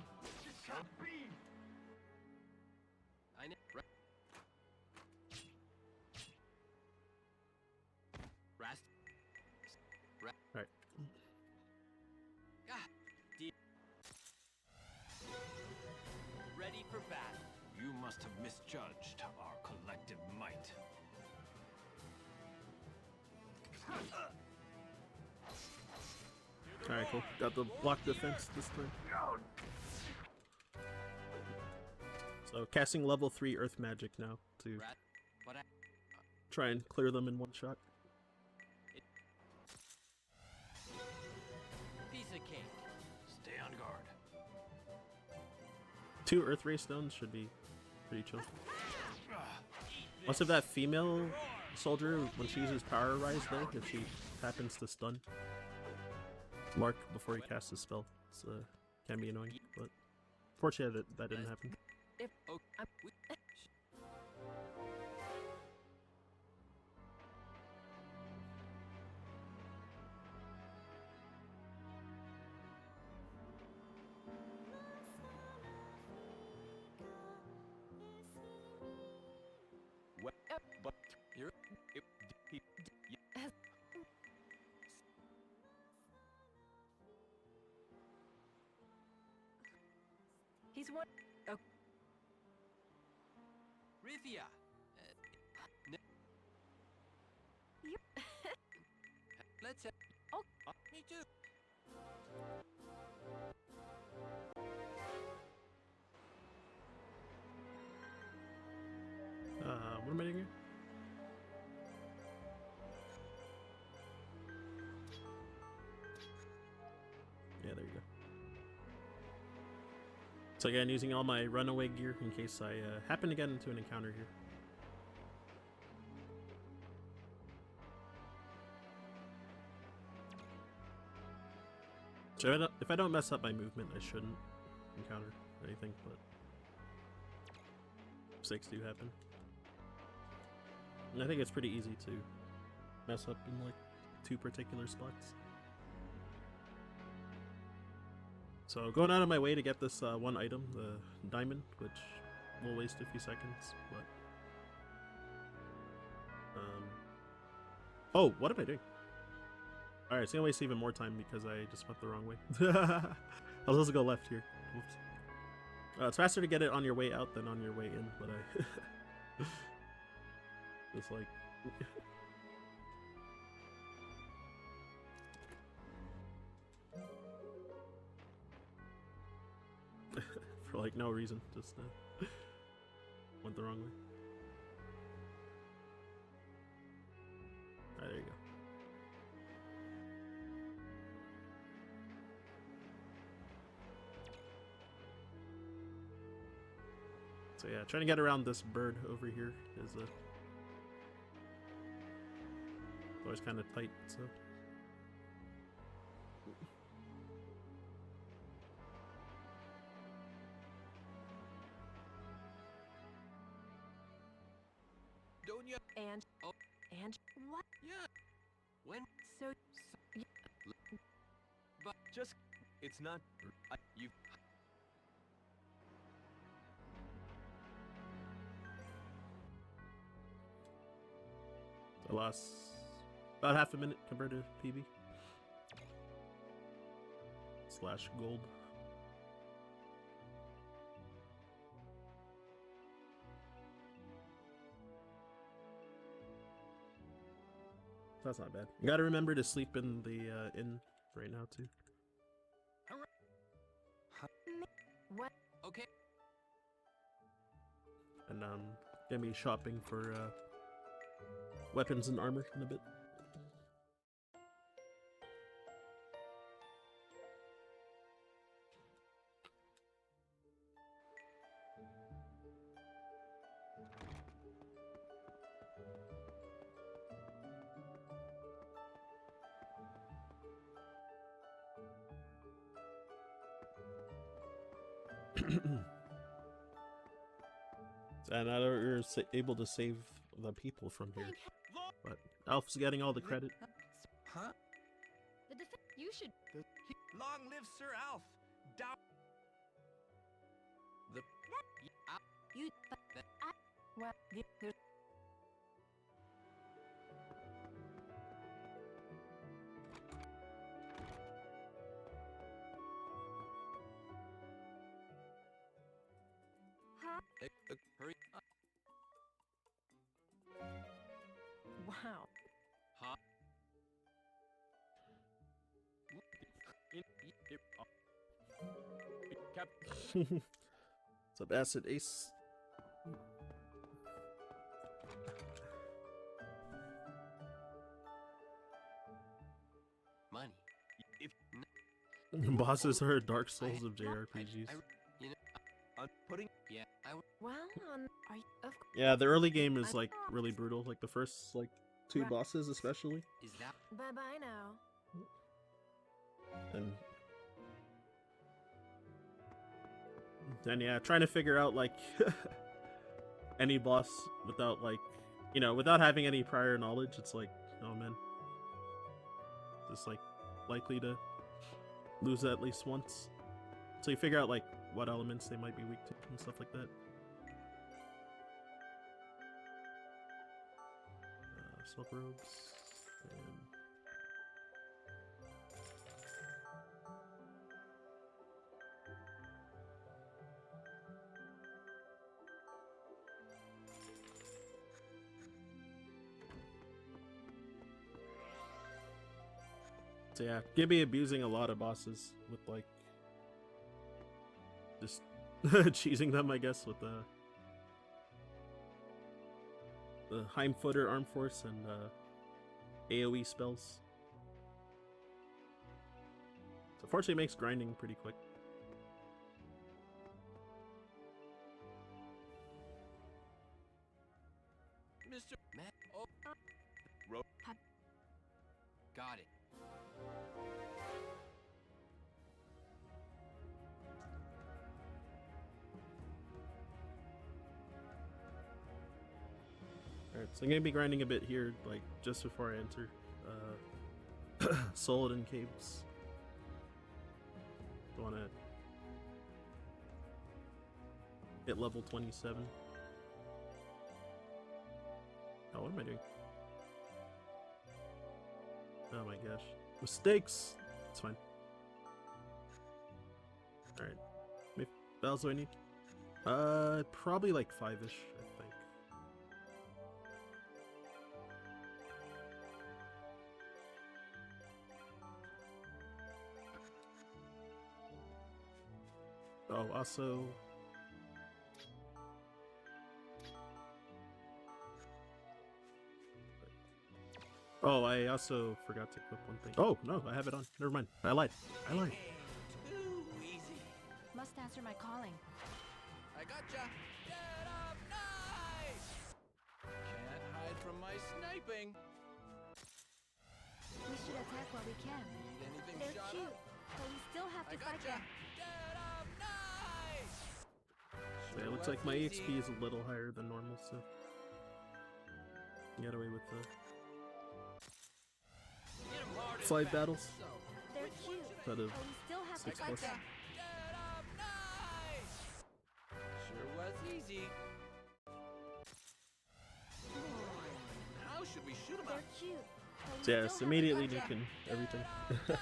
I know. Rast. Alright. Ready for battle. You must have misjudged our collective might. Alright, cool. Got the block defense this time. So casting level 3 earth magic now to Rat. What I try and clear them in one shot. piece of cake. Stay on guard. 2 earth ray stones should be pretty chill. Most of that female soldier, when she uses power rise though, if she happens to stun Mark before he casts his spell, it's, can be annoying, but fortunately that didn't happen. If oh, But here, He's one. Oh, Rivia. Let's have. Oh. Me too. What am I doing here? Yeah, there you go. So again, using all my runaway gear in case I happen to get into an encounter here. So if I don't mess up my movement, I shouldn't encounter anything, but mistakes do happen. And I think it's pretty easy to mess up in like 2 particular spots. So going out of my way to get this one item, the diamond, which will waste a few seconds, but oh, what am I doing? Alright, it's gonna waste even more time because I just went the wrong way. I was supposed to go left here. Whoops. It's faster to get it on your way out than on your way in, but I just like like no reason, just went the wrong way. Alright, there you go. So yeah, trying to get around this bird over here is always kind of tight, so. Don't you? And What? Yeah. When? so But Just, it's not. you. I lost about half a minute compared to PB. Slash gold. That's not bad. You gotta remember to sleep in the inn right now too. what? Okay. And gonna be shopping for weapons and armor in a bit. And now you're able to save the people from here. But Alf's getting all the credit. Huh? The you should. Long live Sir Alf! Down. The. You well, there's Huh? Hurry. wow. Huh? What's up, Acid Ace? Money. If Bosses are Dark Souls of JRPGs. you know, I'm putting. yeah, Well, are you of Yeah, the early game is like really brutal. Like the first like two bosses especially. is that bye bye now. And yeah, trying to figure out like any boss without like, you know, without having any prior knowledge, it's like, oh man, just like likely to lose at least once. So you figure out like what elements they might be weak to and stuff like that. Slip robes. And so yeah, Gibby abusing a lot of bosses with like just cheesing them, I guess, with the Heimfooter Arm Force and AoE spells. So fortunately it makes grinding pretty quick. Mr. Matt? Oh, got it. Alright, so I'm gonna be grinding a bit here, like just before I enter Soladin Caves. I wanna hit level 27. Oh, what am I doing? Oh my gosh. Mistakes! It's fine. Alright. How many bells do I need? Probably like 5-ish, I think. Oh, also, Oh, I also forgot to equip one thing. Oh, no, I have it on. Never mind. I lied. Too easy. Must answer my calling. I gotcha. Get up, knife! Can't hide from my sniping. We should attack while we can. Need anything They're shot cute, up? but we still have I to fight gotcha. them. Get up, knife! Yeah, it looks like my EXP is a little higher than normal, so get away with the Hit 'em hard and 5 fast. battles So, They're cute, instead of but we still have 6 to fight plus. them. get up, knife! Sure was easy. Now should we shoot him up? They're cute, but we So yes, still immediately have to fight them. nuking everything. Can't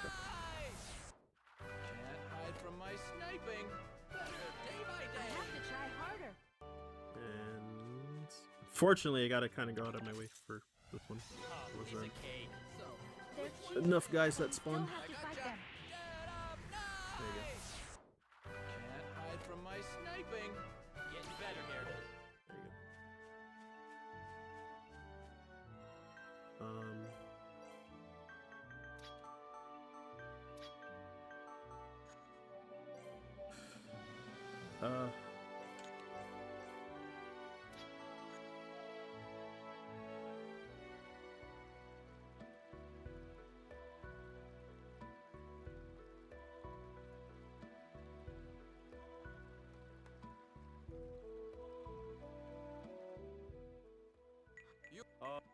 hide from my sniping. Better day by I day. have to try harder. And fortunately, I gotta kind of go out of my way for this one. Oh, Was piece there of cake. So, They're cute, enough guys but that we still spawn? have to fight them. get up, There you go. knife! Can't hide from my sniping. Getting better here. There you go.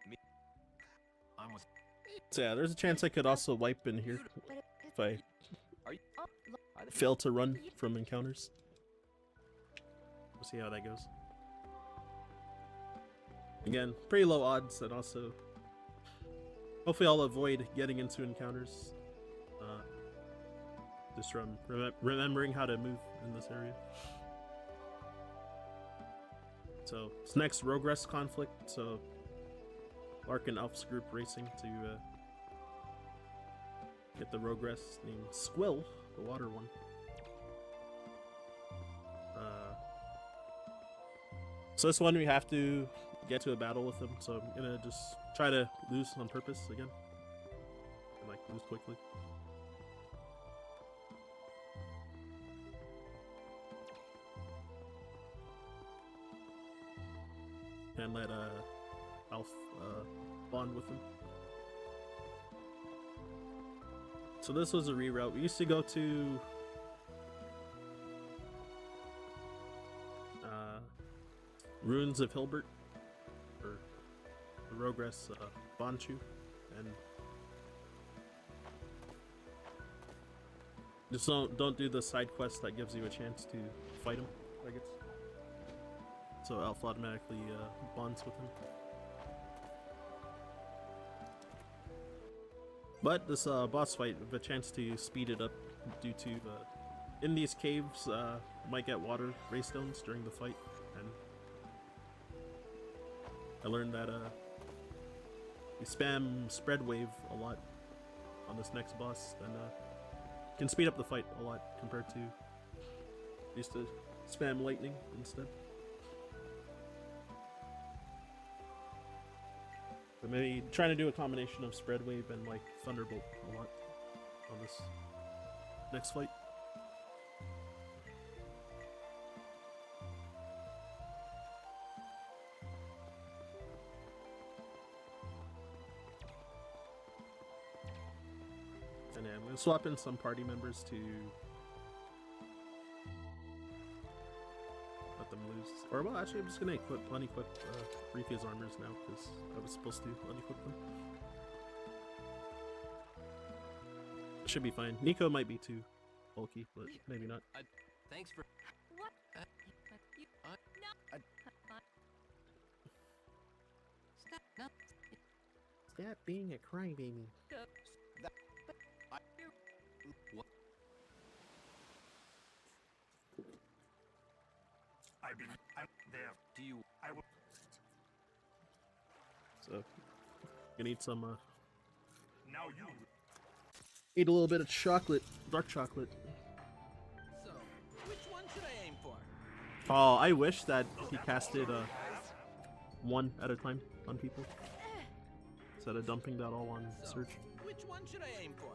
Me. I'm with. So yeah, there's a chance I could also wipe in here if I Are you? Oh, look, fail to run from encounters. We'll see how that goes. Again, pretty low odds, and also hopefully I'll avoid getting into encounters. Just from remembering how to move in this area. So it's next Rogress conflict. So Lark and Elf's group racing to get the Rogress named Squill, the water one. So this one we have to get to a battle with him. So I'm gonna just try to lose on purpose again, and like lose quickly. And let Alf bond with him. So this was a reroute. We used to go to Ruins of Hilbert, or the Rogress Bonchu, and just don't do the side quest that gives you a chance to fight him, I guess. So Alpha automatically bonds with him. But this boss fight, we have a chance to speed it up due to in these caves might get water ray stones during the fight, and I learned that you spam spread wave a lot on this next boss, then can speed up the fight a lot compared to used to spam lightning instead. But maybe trying to do a combination of spread wave and like thunderbolt a lot on this next fight. And then I'm gonna swap in some party members to let them lose. Or well, actually, I'm just gonna unequip Rifia's armors now because I was supposed to unequip them. Should be fine. Nico might be too bulky, but maybe not. Thanks for. What? No. Stop being a crybaby. What? I'm there. Do you? I will. So, gonna eat some. Now you. Eat a little bit of chocolate, dark chocolate. So, which one should I aim for? Oh, I wish that he casted one at a time on people. instead of dumping that all on So, search. which one should I aim for?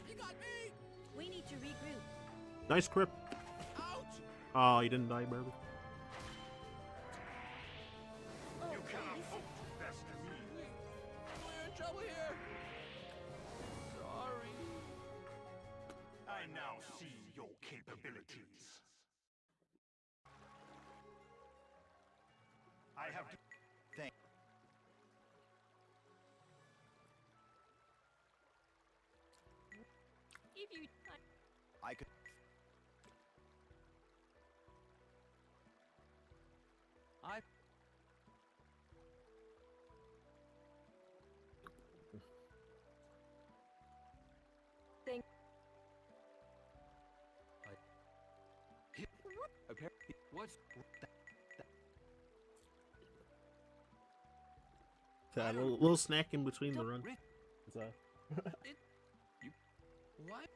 You got me! We need to regroup. Nice crit. Ouch! Oh, you didn't die, barely. Oh, You cannot please. hope to best me. We're in trouble here. Sorry. I now see your capabilities. I have to Thank. If you... I could. I Thank. apparently what's Yeah, a little snack in between the run. So, what?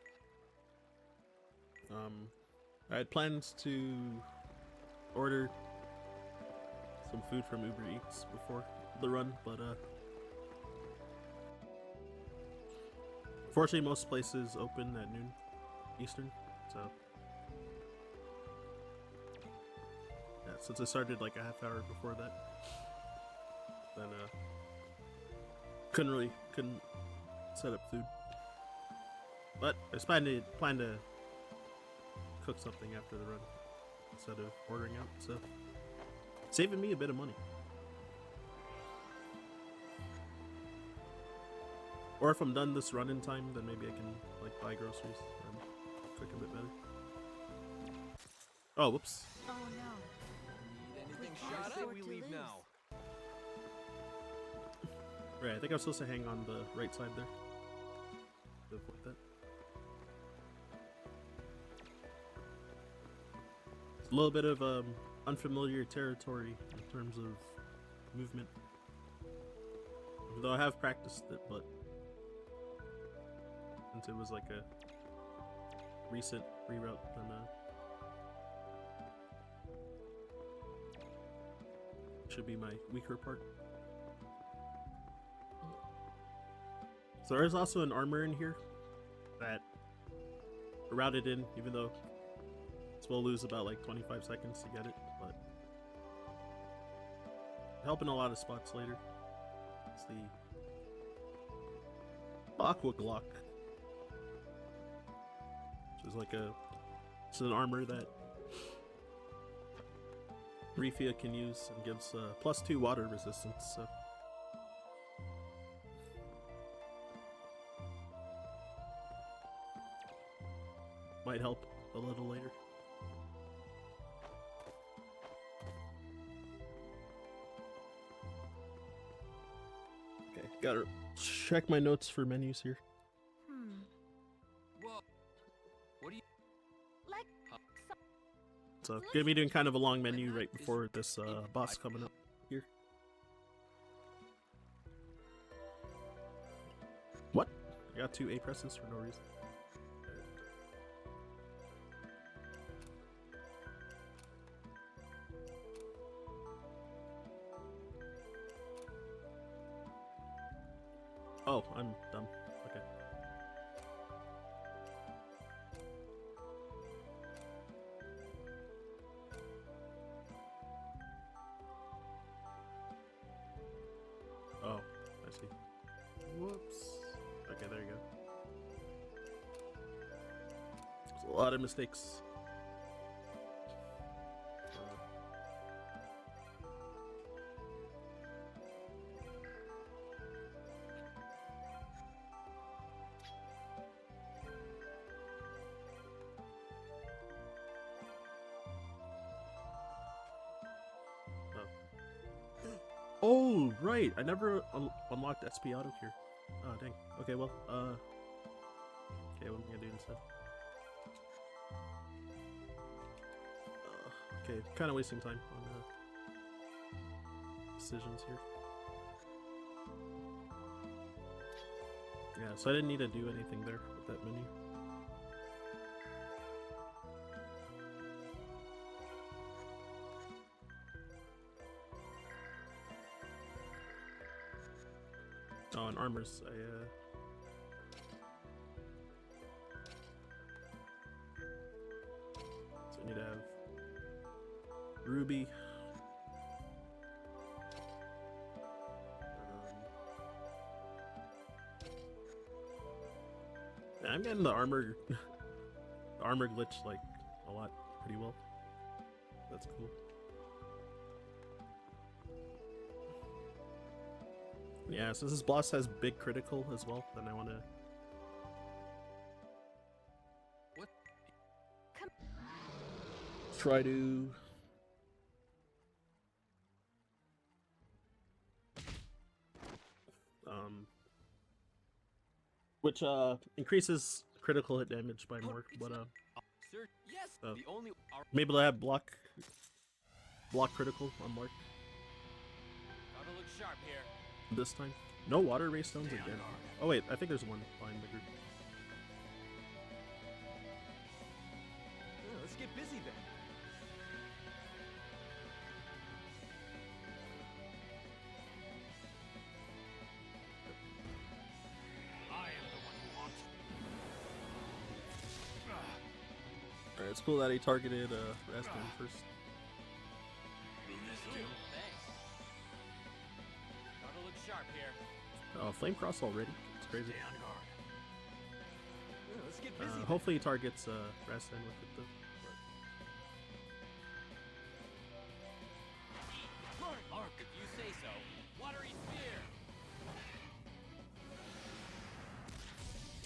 I had plans to order some food from Uber Eats before the run, but fortunately most places open at noon Eastern, so yeah, since I started like a half hour before that, then couldn't set up food. But I was plan to cook something after the run instead of ordering out, so saving me a bit of money. Or if I'm done this run in time, then maybe I can like buy groceries and cook a bit better. Oh, whoops. Oh no. Need anything can't shot afford up? to lose. Right, I think I'm supposed to hang on the right side there. To avoid that. It's a little bit of unfamiliar territory in terms of movement. Even though I have practiced it, but since it was like a recent reroute, then should be my weaker part. So there's also an armor in here that routed in, even though we'll lose about like 25 seconds to get it, but help in a lot of spots later. It's the Aqua Glock, which is like it's an armor that Refia can use and gives +2 water resistance, so might help a little later. Okay, gotta check my notes for menus here. Whoa. What do you? Like... So, gonna be doing kind of a long menu right before this boss coming up here. What? I got 2 A presses for no reason. Oh, I'm dumb. Okay. Oh, I see. Whoops. Okay, there you go. There's a lot of mistakes. Oh, right. I never unlocked SP Auto here. Oh, dang. Okay, well, okay, what am I gonna do instead? Okay, kind of wasting time on decisions here. Yeah, so I didn't need to do anything there with that menu. Oh, on armors. So I need to have ruby. Yeah, I'm getting the armor, the armor glitch like a lot, pretty well. That's cool. Yeah, since this boss has big critical as well, then I want to try to which increases critical hit damage by more, but Sir, yes, the only maybe to have block critical on mark Gotta look sharp here. this time. No water ray stones again. Oh wait, I think there's one behind the group. Yeah, let's get busy then. I am the one who wants. Alright, it's cool that he targeted Rastan first. Thanks. Gotta look sharp here. Oh, flame cross already. It's crazy. Stay on guard. Yeah, let's get busy then. Hopefully he targets Rastan with it though. Mark, if you say so. Watery spear.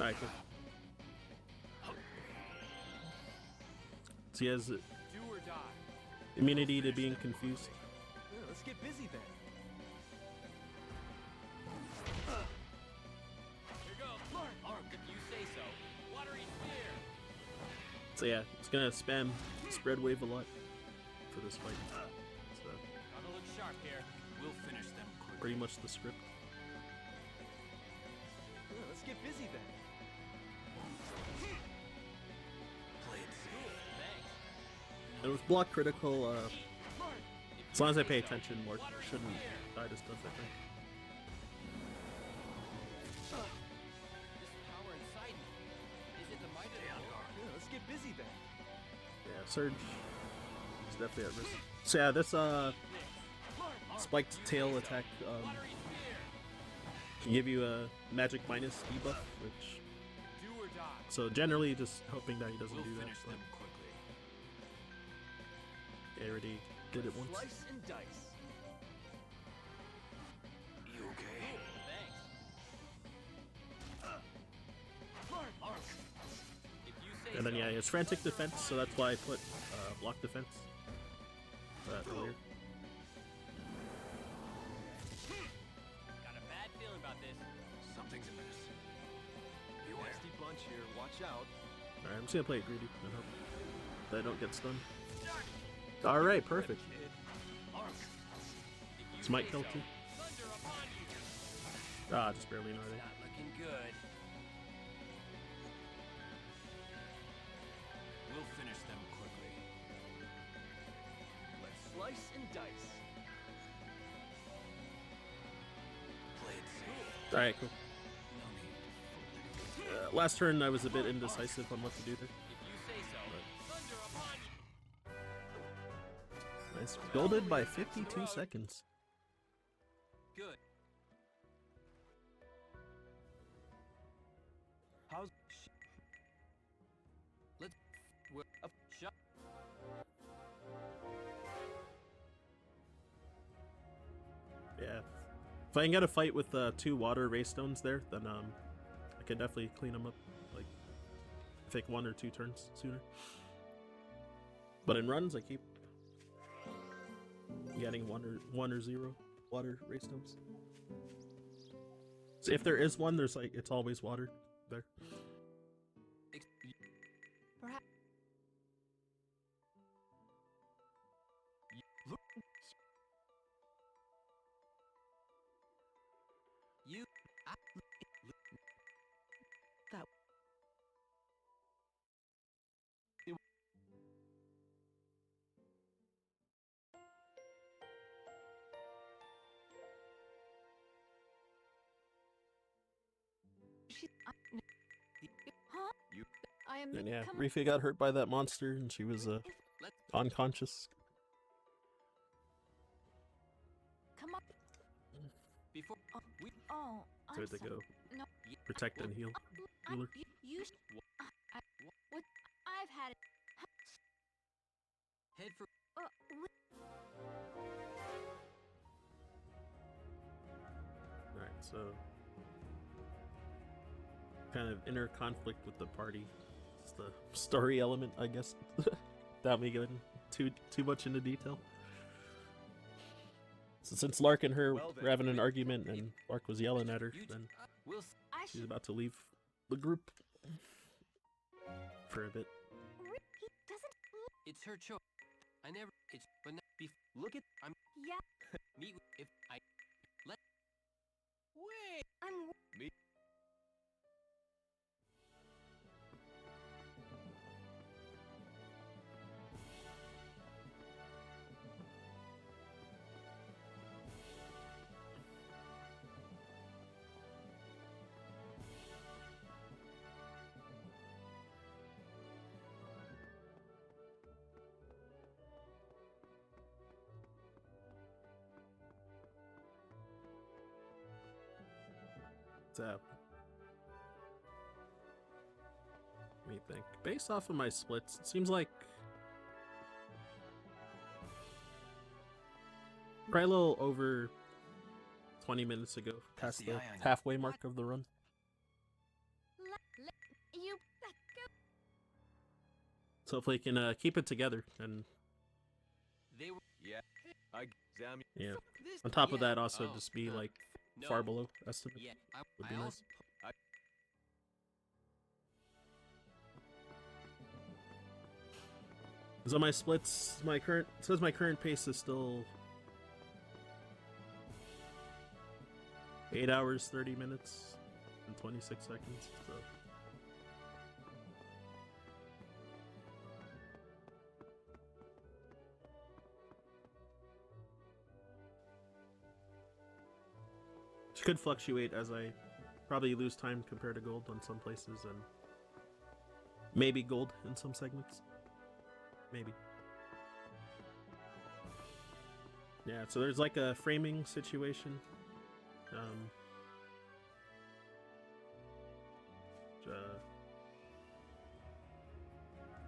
Alright, cool. So he has Do or die. immunity to being confused. Yeah, let's get busy then. Here goes. Mark, if you say so. Watery spear. So yeah, it's gonna spam spread wave a lot for this fight. So Gotta look sharp here. We'll finish them quickly. pretty much the script. Yeah, let's get busy then. Play it safe. Thanks. And with block critical, as long as I pay attention, Mark shouldn't die to stuff, I think. This power inside me. Is it the might of the Lord? Yeah, let's get busy then. Yeah, Surge is definitely at risk. So yeah, this spiked tail attack Watery spear. can give you a magic minus debuff, which Do or die. so generally just hoping that he doesn't We'll do that. finish But them quickly. I already did it once. Slice and dice. You okay? Thanks. Mark. If you say And then so. yeah, it's frantic defense, so that's why I put block defense earlier. Got a bad feeling about this. Something's amiss. Beware. Nasty bunch here. Watch out. Alright, I'm just gonna play it greedy and hope that I don't get stunned. Alright, perfect. Kid. Mark. If you This might say kill so. too. Thunder upon you. Ah, just barely know it. Not looking good. We'll finish them quickly. Let's slice and dice. Play it safe. Alright, cool. No need. Last turn I was a bit indecisive on what to do there. If you say so. Thunder upon you. Nice. Builded by 52 seconds. Good. How's Let's. We're up. Shut. Yeah. If I can get a fight with 2 water ray stones there, then I could definitely clean them up. Like, take 1 or 2 turns sooner. But in runs, I keep getting 1 or 0 water ray stones. So if there is one, there's like it's always water there. Perhaps. You. That Huh? I am. And yeah, Come Rifia got hurt by that monster, and she was unconscious. Come on. Before we Oh, So I'm to sorry. go No. protect and heal. Healer. You what? I've had it. head for Alright, so kind of inner conflict with the party. It's the story element, I guess. Without me going too much into detail. So since Lark and her were having an argument and Lark was yelling at her, then we'll she's about to leave the group for a bit. He doesn't. it's her choice. I never it's but now look at I'm Yeah, meet with if I let wait I'm. me So, let me think. Based off of my splits, it seems like probably a little over 20 minutes ago, past the halfway mark of the run. You let go. So if we can keep it together, and they were yeah I examine yeah, this on top of yeah, that, also oh, just be like no, far below estimate. yeah would be I nice. also I, So my splits, it says my current pace is still 8 hours, 30 minutes, and 26 seconds. So it could fluctuate as I probably lose time compared to gold on some places, and maybe gold in some segments. Maybe. Yeah, so there's like a framing situation.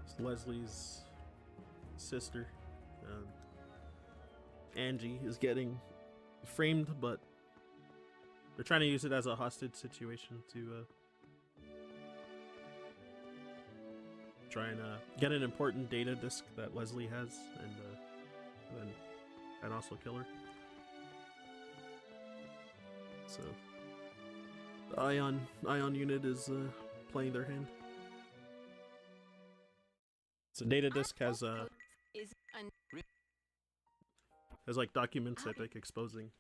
It's Leslie's sister, Angie, is getting framed, but they're trying to use it as a hostage situation to try and get an important data disk that Leslie has, and also kill her. So the Ion unit is playing their hand. So data disk has Is like documents, I think, exposing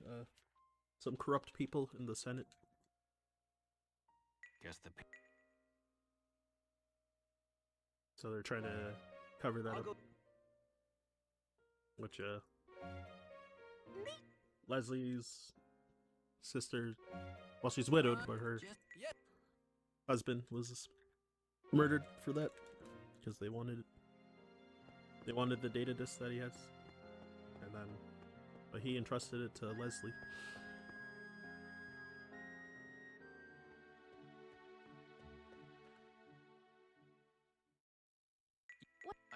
some corrupt people in the Senate. guess the So they're trying to cover that up. Which Leslie's sister, well, she's widowed, but her just yeah husband was murdered for that because they wanted the data disk that he has, and then but he entrusted it to Leslie.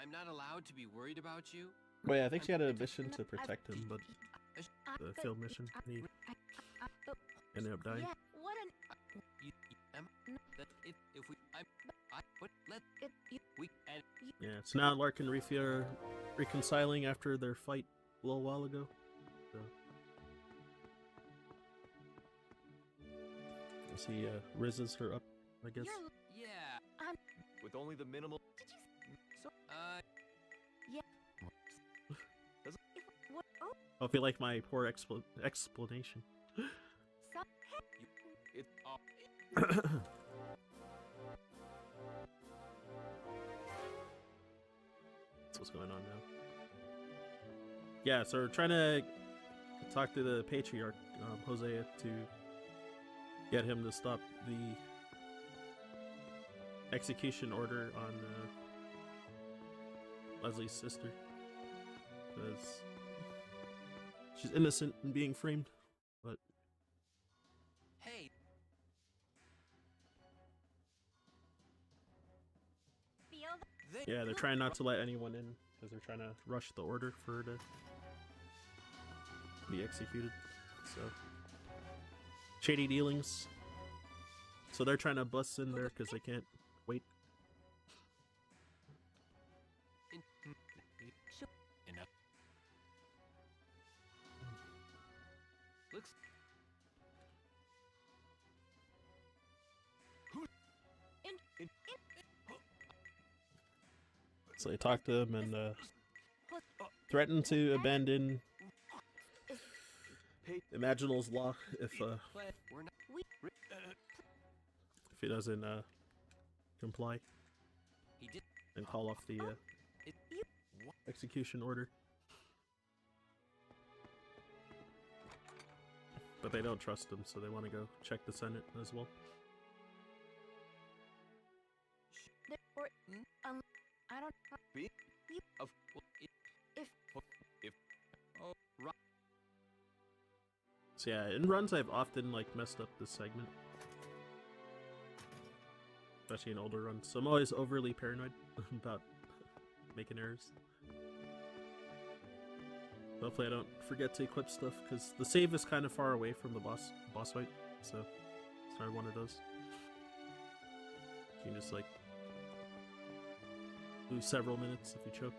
I'm not allowed to be worried about you. Well, yeah, I think she had a mission to protect him, but the failed mission, and he ended up dying. Yeah, what an. If we but let we and Yeah, so now Lark and Rifia are reconciling after their fight a little while ago. So we'll see rizzes her up, I guess. yeah With only the minimal. so What? Oh, I feel like my poor explanation. some. it's That's what's going on now. Yeah, so we're trying to talk to the patriarch, Hosea, to get him to stop the execution order on Leslie's sister, because she's innocent in being framed, but Hey, Feel the they yeah, they're trying not to let anyone in because they're trying to rush the order for her to be executed. So shady dealings. So they're trying to bust in there because they can't wait. enough. Looks So they talk to him and threaten to abandon Imaginal's law if we're not. he doesn't comply He did. and call off the It, execution order. But they don't trust him, so they want to go check the Senate as well. or I don't be of well, If- if oh right. So yeah, in runs I've often like messed up this segment, especially in older runs. So I'm always overly paranoid about making errors. Hopefully I don't forget to equip stuff, because the save is kind of far away from the boss fight, so it's not one of those. You can just like lose several minutes if you choke.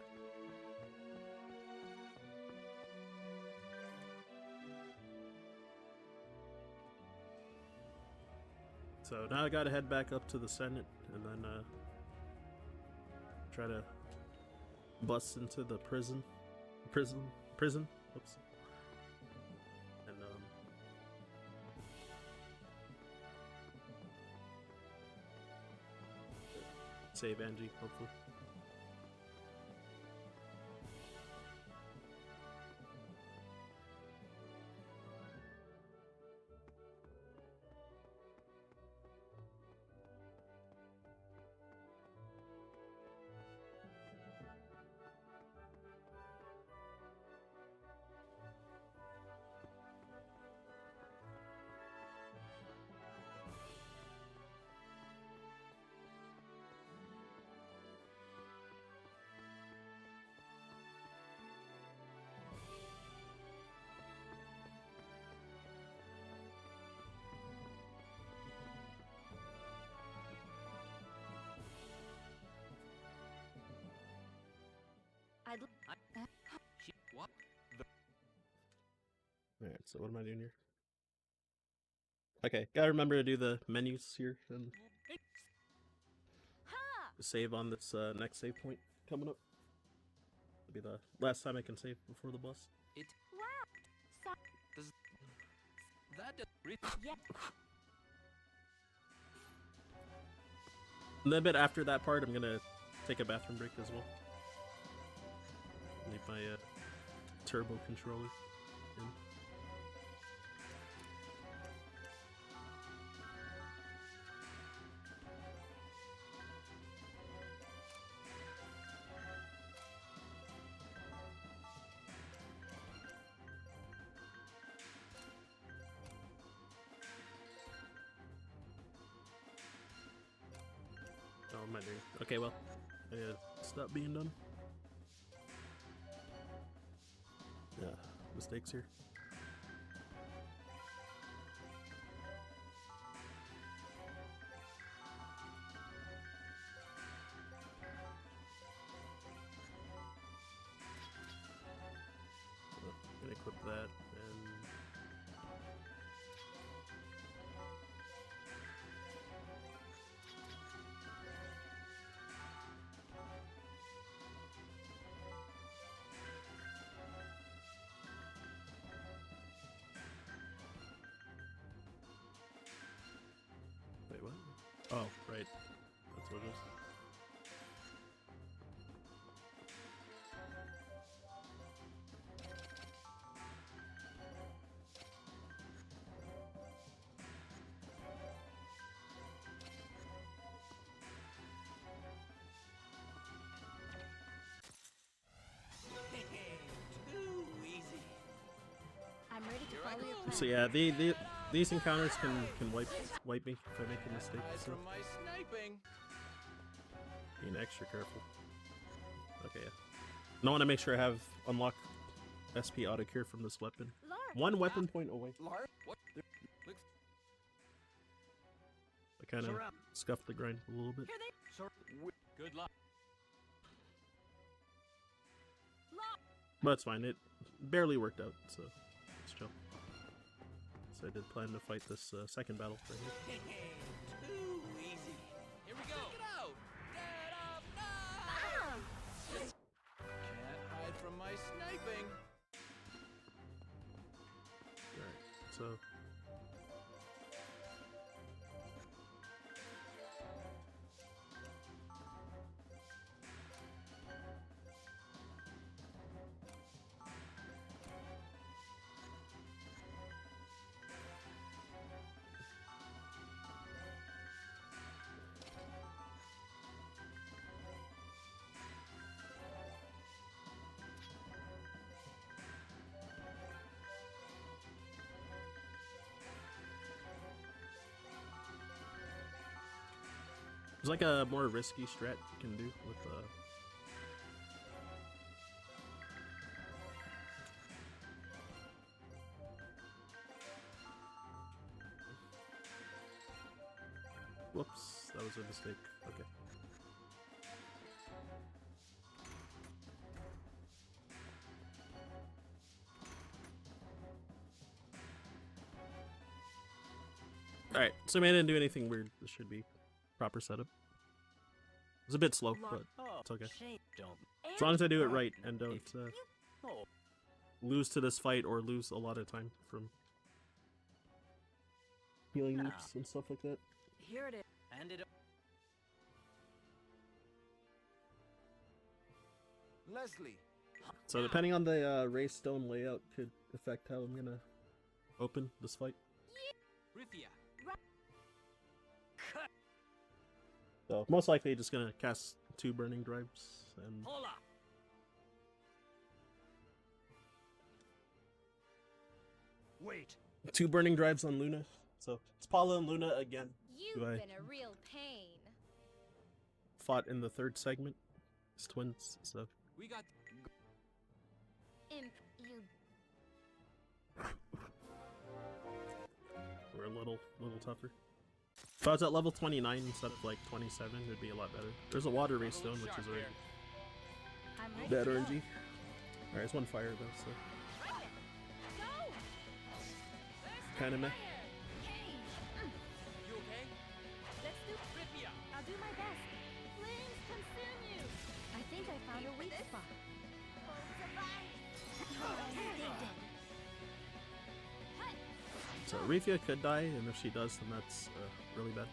So now I gotta head back up to the Senate and then try to bust into the prison. Oops. And save Angie, hopefully. I'd She, what? Alright, so what am I doing here? Okay, gotta remember to do the menus here and ha! save on this next save point coming up. It'll be the last time I can save before the boss. It Wow. does that does Yeah. And then a bit after that part, I'm gonna take a bathroom break as well. Leave my turbo controller in. Oh, what am I doing? Okay, well, I gotta stop being done. Yeah, mistakes here. Gonna equip that and wait, what? Oh, right. That's what it is. So yeah, these encounters can wipe me if I make a mistake. Hide So from my sniping. being extra careful. Okay, yeah. And I want to make sure I have unlocked SP auto cure from this weapon. Laura, One weapon point away. Lar, what? There, looks. I kind of scuffed the grind a little bit. Here they So, good luck. But it's fine, it barely worked out, so it's chill. So I did plan to fight this second battle right here. Too easy. Here we go. Check it out. Dead of night. Can't hide from my sniping. Alright, so... There's like a more risky strat you can do with whoops, that was a mistake. Okay. Alright, so I didn't do anything weird. This should be proper setup. It's a bit slow, but it's okay. As long as I do it right and don't lose to this fight or lose a lot of time from healing loops and stuff like that. Here it is. And it. Leslie. So depending on the race stone layout could affect how I'm gonna open this fight. Rithia. So most likely just gonna cast 2 burning drives and Hola. 2 burning drives on Luna. So it's Paula and Luna again. you've Do I- been a real pain. Fought in the 3rd segment. It's twins, so We got. Imp, you we're a little tougher. If I was at level 29 instead of like 27, it'd be a lot better. There's a water race stone, which is already I'm ready bad to go. RNG. Alright, there's one fire though, so Go! kinda meh. You okay? Let's do Rithia. I'll do my best. Flames consume you. I think I found a weak spot. So Rithia could die, and if she does, then that's really bad.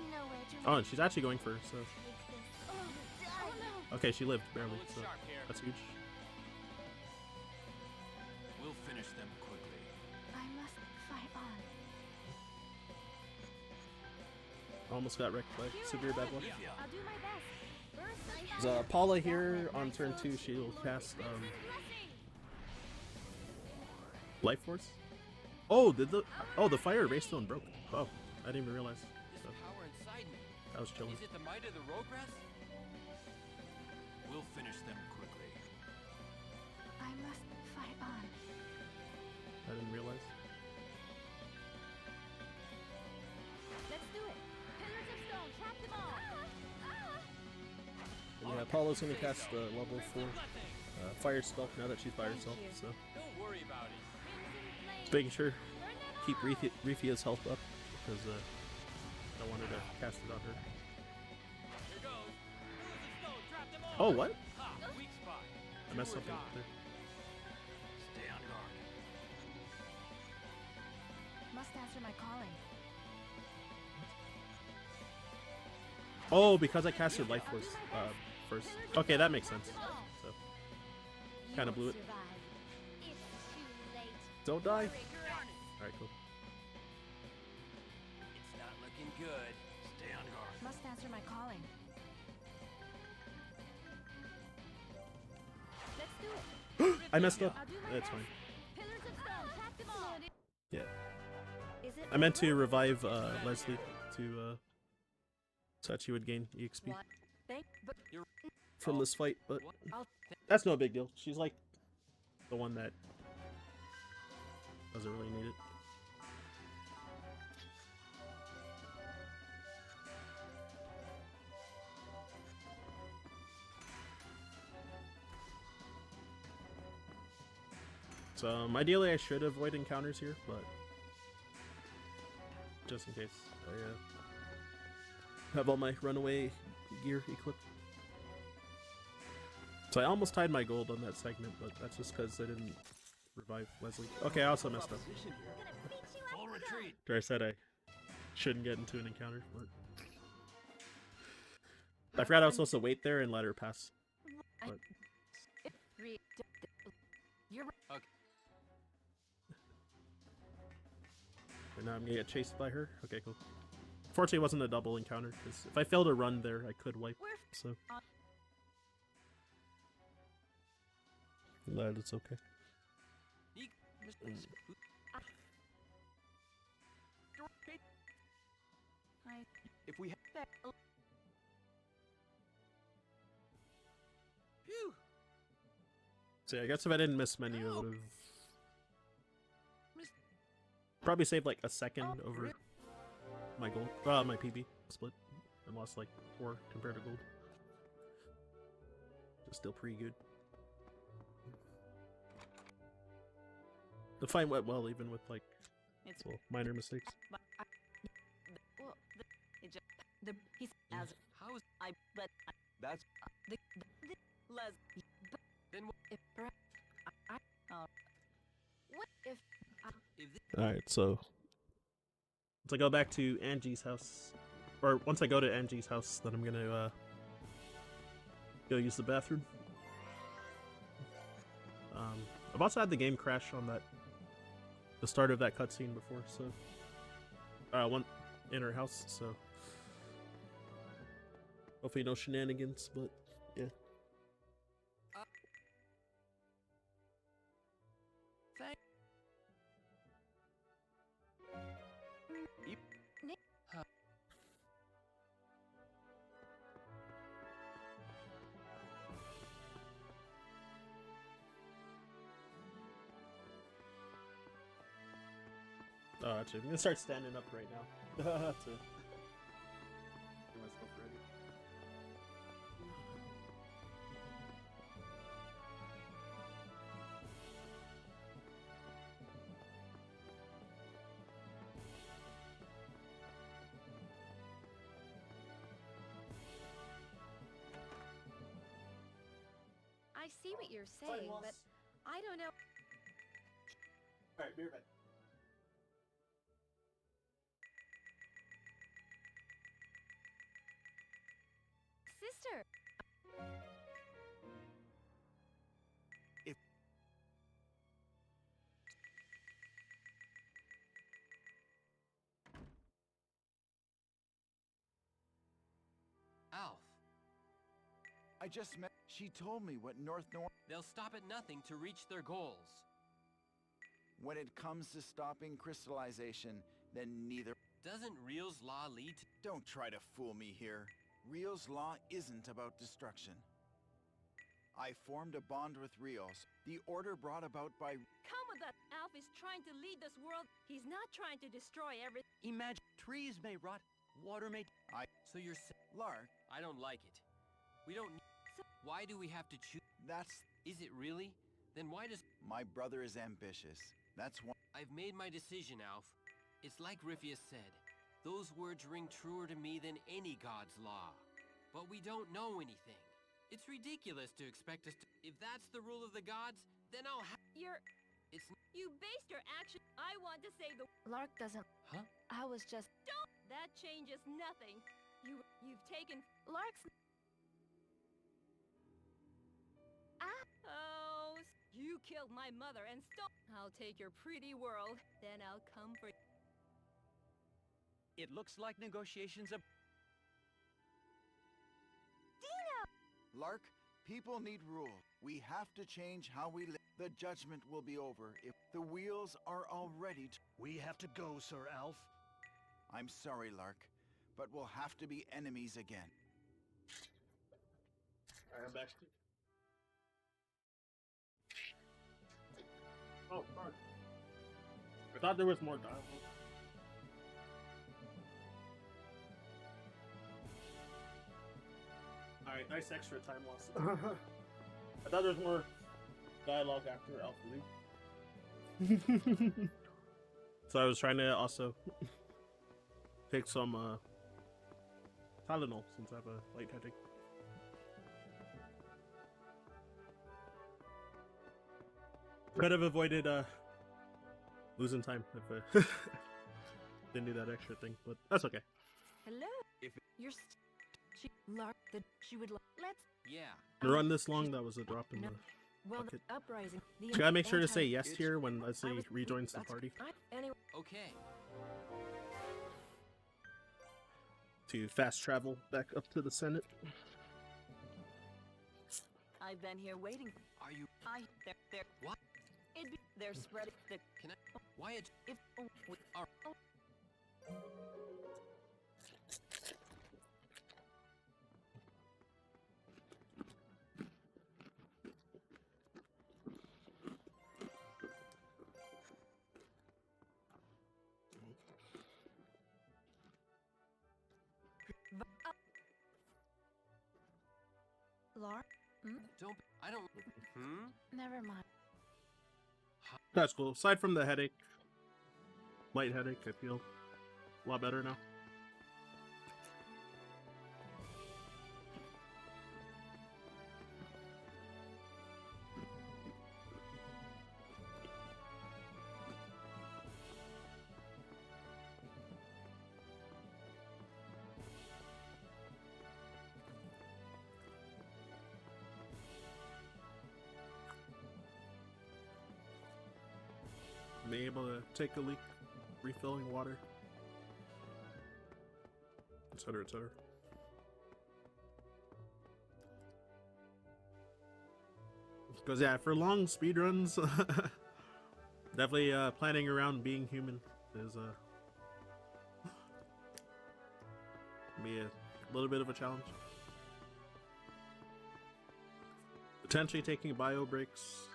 Nowhere to Oh, and she's actually going for her, so... Oh no! Okay, she lived barely, Looks so sharp here. that's huge. We'll finish them quickly. I must fight on. Almost got wrecked by severe bad luck. I'll do my best. Burst of There's fire. Paula here on turn 2, she'll cast Blessing. Life Force. Oh, the fire race stone broke. Oh, I didn't even realize. This So, power inside me. I was chilling. Is it the might of the roadgrass? We'll finish them quickly. I must fight on. I didn't realize. Let's do it. Pillars of stone, trap them all. And yeah, Paula's gonna cast level 4 fire spell now that she's by herself. So Don't worry about it. just making sure keep Rifia's health up because I don't want her to cast it on her. Here goes. Pillars of stone, trap them all. Oh, what? Ha, weak spot. I messed Do or something up die. there. Stay on guard. Must answer my calling. Oh, because I casted Life Force first. Okay, that makes sense. So Kinda blew it. Survive. It's too late. don't die. Regret. All right, cool. It's not looking good. Stay on guard. Must answer my calling. Let's do it. I messed up. I'll do my That's best. fine. Pillars of stone, trap them all. Yeah. Is it I meant to over? revive Leslie to so that she would gain EXP What? But from this fight, but I'll that's no big deal. She's like the one that doesn't really need it. So ideally I should avoid encounters here, but just in case I have all my runaway gear equipped. So I almost tied my gold on that segment, but that's just because I didn't revive Leslie. Okay, I also messed up. Opposition here. Gonna beat you Full up. retreat. I said I shouldn't get into an encounter, but I forgot I was supposed to wait there and let her pass. But you're and now I'm gonna get chased by her. Okay, cool. Fortunately, it wasn't a double encounter, because if I failed to run there, I could wipe. So glad it's okay. If we Phew. So yeah, I guess if I didn't miss menu, I would have probably saved like a second over my gold, my PB split, and lost like 4 compared to gold. Just still pretty good. The fight went well, even with like It's minor mistakes. well, it just the he's as How is I but that's the Les then if perhaps what if if this All right, so once I go back to Angie's house, or once I go to Angie's house, then I'm gonna go use the bathroom. I've also had the game crash on the start of that cutscene before, so one in her house, so hopefully no shenanigans, but yeah. thank Oh, actually, I'm gonna start standing up right now to get myself ready. I see what you're saying, but I don't know. Alright, be right back. Sister, Alf. I just met. She told me what North. They'll stop at nothing to reach their goals. When it comes to stopping crystallization, then neither. Doesn't Real's law lead to Don't try to fool me here. Rios' law isn't about destruction. I formed a bond with Rios, the order brought about by. come with us. Alf is trying to lead this world. He's not trying to destroy everything. Imagine trees may rot, water may. So you're Lark, I don't like it. We don't need why do we have to choose? that's. Is it really? Then why does My brother is ambitious. That's why. I've made my decision, Alf. It's like Riphius said. Those words ring truer to me than any god's law. But we don't know anything. It's ridiculous to expect us to. If that's the rule of the gods, then I'll have. It's. You based your action. I want to say the Lark doesn't. Huh? I was just that changes nothing. You've taken Lark's. oh you killed my mother and stole. I'll take your pretty world, then I'll come for. It looks like negotiations are. Lark, People need rules. We have to change how we live. The judgment will be over if the wheels are already. We have to go, Sir Alf. I'm sorry, Lark, but we'll have to be enemies again. I'm back. Oh, fuck. I thought there was more dialogue. Alright, nice extra time loss. I thought there was more dialogue after Alpha League. So I was trying to also take some Tylenol since I have a light headache. Could have avoided losing time if I didn't do that extra thing, but that's okay. Hello. If You're she Lark that she would let's Yeah. To run this long, that was a drop in the well bucket. the uprising. The You gotta make sure to say anti- yes here when Leslie rejoins the party Anyway, Okay. to fast travel back up to the Senate. I've been here waiting. Are you? They're What? they're spreading the. Can I? Wyatt. If we are. Lark. Don't. I don't. Hmm. Never mind. That's cool. Aside from the headache, light headache, I feel a lot better now. Being able to take a leak, refilling water, etc., etc. Because yeah, for long speedruns, definitely planning around being human is be a little bit of a challenge. Potentially taking bio breaks,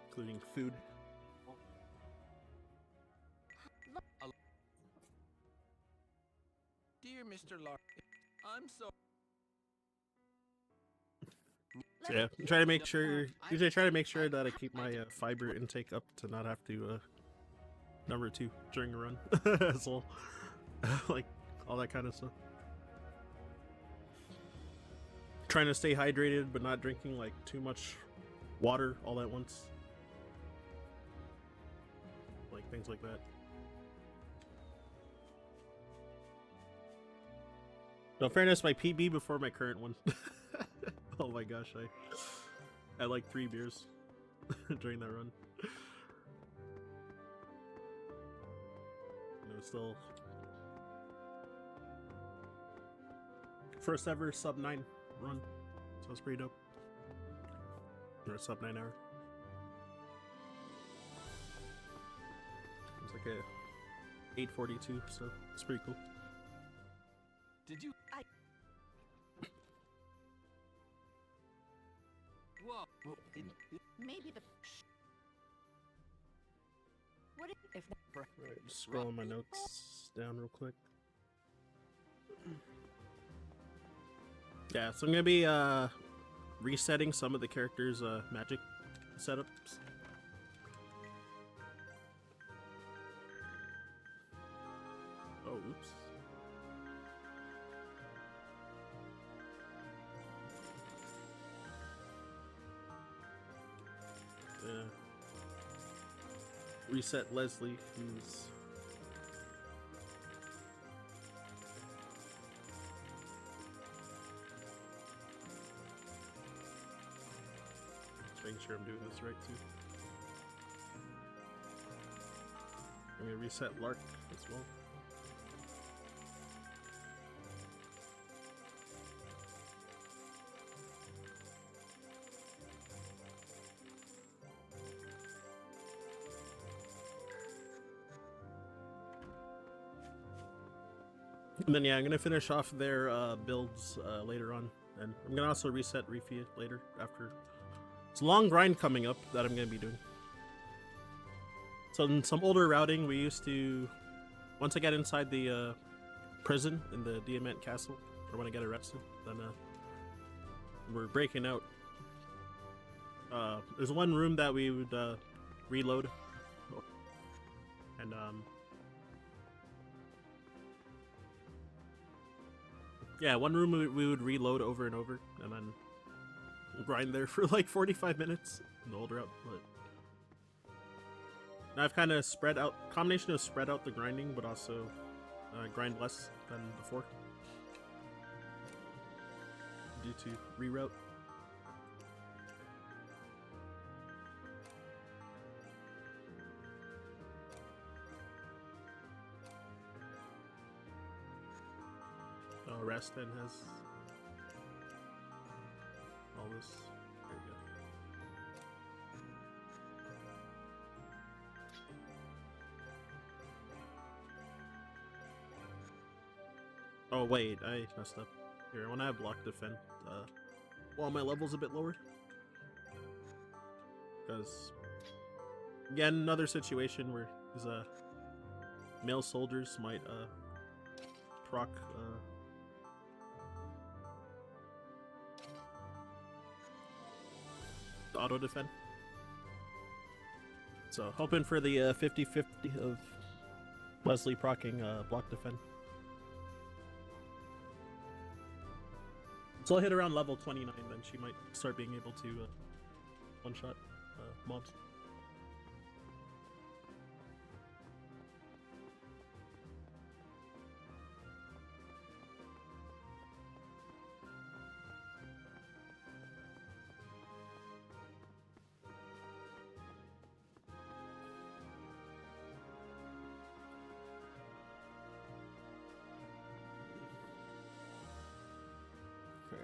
including food. Dear Mr. Lark, I'm so... So yeah, try to make sure. Usually, try to make sure that I keep my fiber intake up to not have to number 2 during a run. So, like all that kind of stuff. Trying to stay hydrated, but not drinking like too much water all at once. Like things like that. No, fairness, my PB before my current one. Oh my gosh, I had like 3 beers during that run. And it was still first ever sub 9 run, so it's pretty dope. Or sub 9 hour. It was like a 8:42, so it's pretty cool. Did you... Whoa. Well, Maybe the. What if Right, just scrolling my notes down real quick. Yeah, so I'm gonna be resetting some of the characters' magic setups. Oh, oops. Reset Leslie, who's just making sure I'm doing this right too. I'm gonna reset Lark as well. And then yeah, I'm gonna finish off their builds later on, and I'm gonna also reset Refia later after. It's a long grind coming up that I'm gonna be doing. So in some older routing, we used to, once I get inside the prison in the Diamant Castle, or when I get arrested, then we're breaking out. There's one room that we would reload, and yeah, one room we would reload over and over, and then grind there for like 45 minutes in the older route. But now I've kind of spread out, combination of spread out the grinding, but also grind less than before due to reroute. Oh, Rastan has all this. There you go. Oh wait, I messed up. Here, I want to have block defend while my level's a bit lower. Because, again, another situation where these male soldiers might proc auto defend. So hoping for the 50-50 of Leslie procking block defend. So I'll hit around level 29, then she might start being able to one-shot mobs.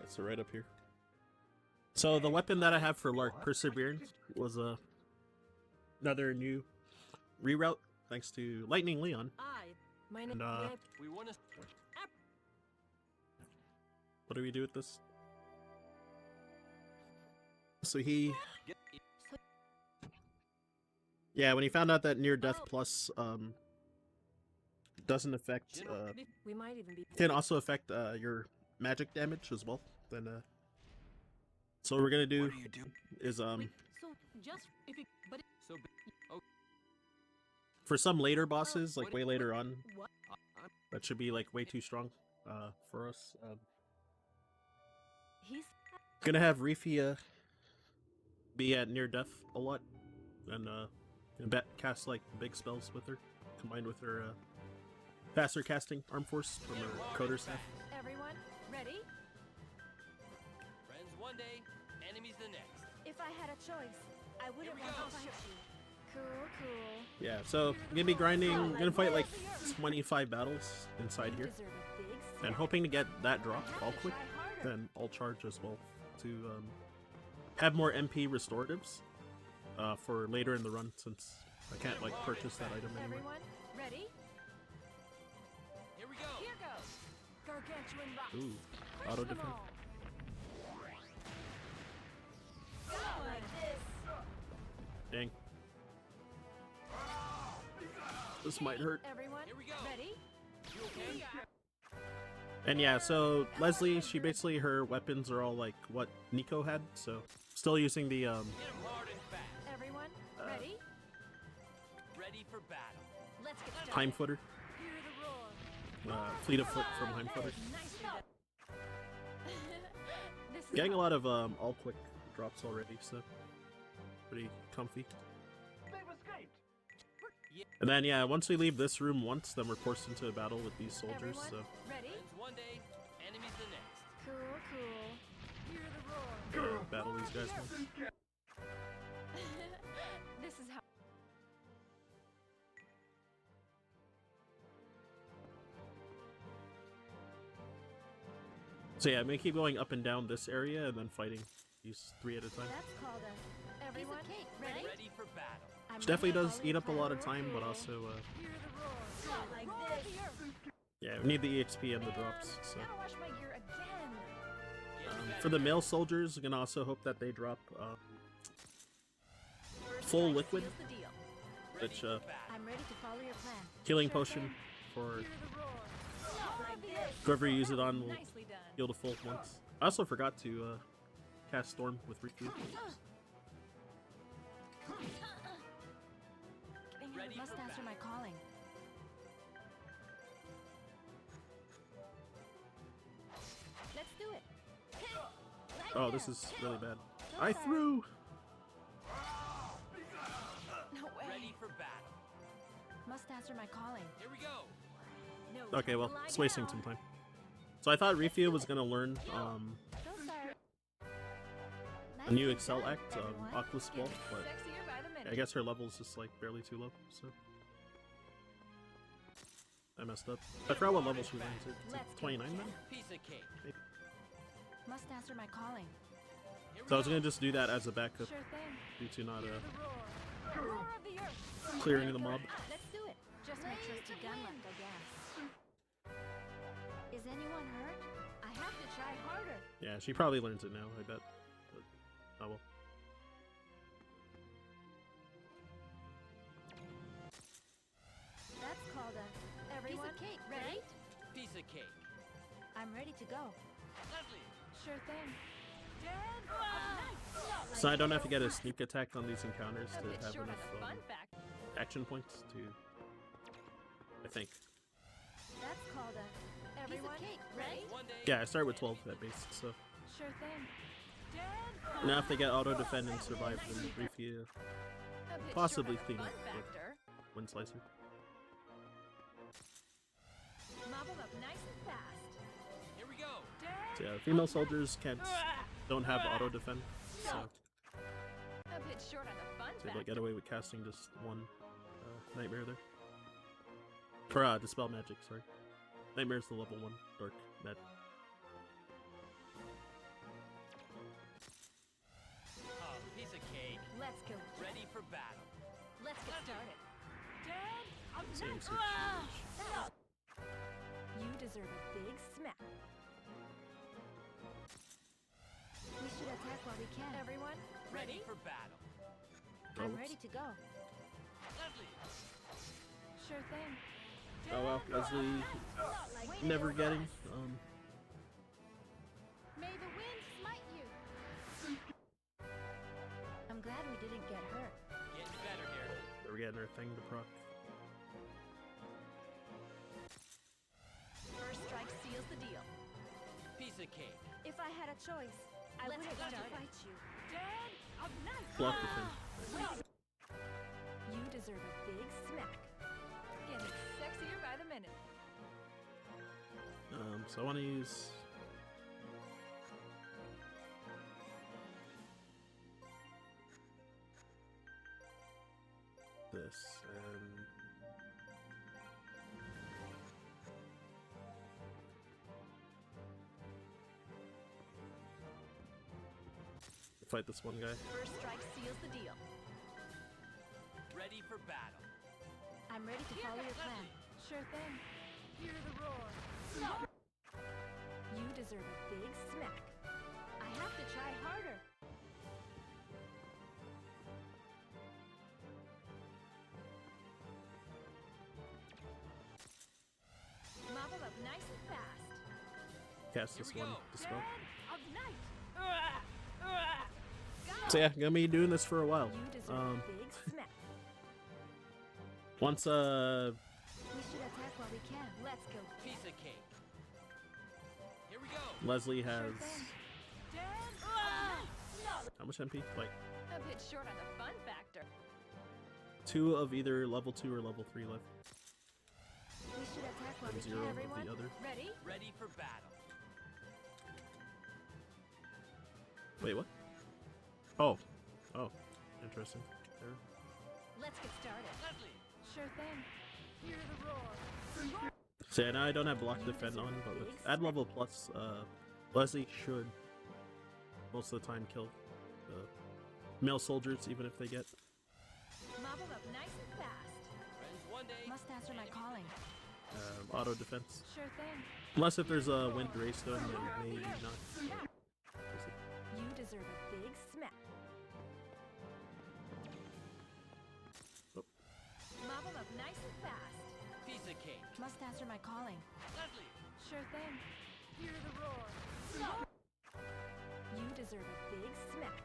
So right up here. So the weapon that I have for Lark, Perseverance, was another new reroute thanks to Lightning Leon. And we want to. what do we do with this? So he, yeah, when he found out that near death plus doesn't affect We might even be. can also affect your magic damage as well. Then so what we're gonna do is So just if it, but it, So, for some later bosses, like way later on, what? that should be like way too strong for us. He's Gonna have Refia be at near death a lot, and cast like big spells with her, combined with her faster casting arm force from her coder staff. Everyone, ready? friends one day, enemies the next. If I had a choice, I wouldn't Here we want go. to fight you. Cool, cool. Yeah, so I'm gonna be grinding. I'm gonna fight like 25 battles inside here, Deserve a big and snack. hoping to get that drop all quick. Then I'll charge as well to have more MP restoratives for later in the run, since I can't like purchase that item anymore. Everyone, ready? Here we go. Here goes. Gargantuan rock. Ooh, Crush auto them defense. all. Go like this. Dang. This might hurt. Everyone, Here we go. ready? You okay? And yeah, so Leslie, she basically, her weapons are all like what Nico had, so still using the Hit 'em hard and fast. Everyone, ready? Ready for battle. Let's get started. Time Footer, Hear the roar. Fleet of Foot from Time Footer. Nicely done. This is Getting a lot of all quick drops already, so pretty comfy. And then yeah, once we leave this room once, then we're forced into a battle with these soldiers. Everyone, So ready? Friends one day, enemies the next. Cool, cool. Hear the roar. battle these guys once. This is how. So yeah, I'm gonna keep going up and down this area and then fighting these 3 at a time. That's called a. Everyone, ready? Ready for battle. I'm Which definitely gonna does follow eat up a lot of cool, time, but cool. also Hear the roar. Like this. Yeah, we need the EXP and the drops. So Gotta wash my gear again. for the male soldiers, we're gonna also hope that they drop First full strike liquid, seals the deal. which I'm ready to follow your plan. healing Sure potion thing. for Hear the roar. Not like this. whoever you use it on will Nicely done. heal to full once. I also forgot to cast Storm with Riku. Ready Must for answer battle. my calling. Let's do it. Right Oh, there. this is really bad. So I sorry. threw. No way. Ready for battle. Must answer my calling. Here we go. No Okay, time well, to lie it's wasting down. some time. So I thought Rifia was gonna learn So sorry. a new Nicely Excel done, act, everyone. Oculus Ball, but Sexier by the minute. I guess her level's just like barely too low, so I messed up. I forgot what level she learns it. It's like Let's go. 29 then? Piece of cake. Must answer my calling. Here we So I was go. gonna just do that as a backup Sure thing. due to not The roar. The roar of the earth. clearing the mob. Let's do it. Just my trusty gun left, I guess. Is anyone hurt? I have to try harder. Yeah, she probably learns it now, I bet. But, oh well. That's called a Everyone, piece of cake, ready? right? Piece of cake. I'm ready to go. Leslie. Sure thing. Dead of night. So I don't have to get a sneak attack on these encounters A to bit have short on enough the fun fact. action points to, I think. That's called a Everyone, piece of cake, ready? right? One day. Yeah, I start with 12 at base, so Sure thing. Dead. now if they get auto defend and survive, then Rifia A bit possibly short on clean the up fun with factor. Wind Slicer. Mobble up nice and fast. Here we go. Dead. So yeah, female soldiers don't have auto defend, so A bit short on the fun they factor. like get away with casting just one nightmare there. For dispel magic, sorry. Nightmare's the level 1 dark magic. Oh, piece of cake. Let's go. Ready for battle. Let's get started. Dead of Same night. situation. You deserve a big smack. We should attack while we can. Everyone, Ready ready? for battle. Oh, I'm whoops. ready to go. Leslie. Sure thing. Oh well, Leslie Like never this. getting. May the wind smite you. I'm glad we didn't get hurt. Getting better here. We're getting our thing to proc. First strike seals the deal. Piece of cake. If I had a choice, I Let's wouldn't get want to started. fight you. Dead of night. Block defend. You deserve a big smack. Getting sexier by the minute. So I want to use. This and. Fight this one guy. First strike seals the deal. Ready for battle. I'm ready to follow your plan. Sure thing. Hear the roar. You deserve a big smack. I have to try harder. Mobble up nice and fast. Cast this Here we one. go. Dispel. Dead of night. So yeah, gonna be doing this for a while. You deserve a big smack. Once We should attack while we can. Let's go. Piece of cake. Here we go. Leslie has thing. Dead of night. how much MP? Like A bit short on the fun factor. 2 of either level 2 or level 3 left, We should attack while we and 0 can. of Everyone, the other. ready? Ready for battle. Wait, what? Oh, interesting. There. Let's get started. Leslie. Sure thing. Hear the roar. So yeah, now I don't have block defend on, but with add level plus, Leslie should most of the time kill male soldiers, even if they get. Mobble up nice and fast. Friends one day. Must answer my calling. auto defense. Sure thing. Unless if there's a wind raystone, then maybe not. You deserve a big smack. Oh. Mop 'em up nice and fast. Piece of cake. Must answer my calling. Leslie. Sure thing. Hear the roar. You deserve a big smack.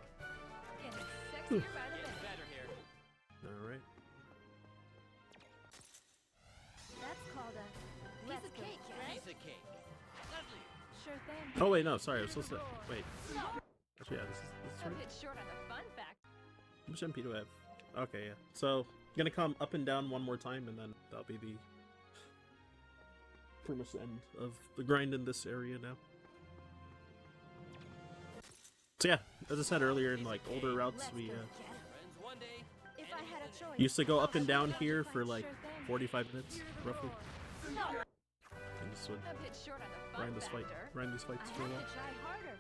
Getting sexier by the Getting minute. better here. Alright. That's called a piece of cake, right? Piece of cake. Leslie. Sure thing. Oh wait, no, sorry, I was supposed to wait. Actually, yeah, this is A right. bit short on the fun fact. How much MP do I have? Okay, yeah. So gonna come up and down one more time, and then that'll be the pretty much the end of the grind in this area now. So yeah, as I said earlier, in like older routes, Let's we go get 'em. Friends one day. If I had a choice, used to go up and I'd down have here to for fight like sure thing. 45 minutes, Hear the roughly. roar. And just would A bit short on the fun grind this fight, factor. grind these I fights for a have while. to try harder.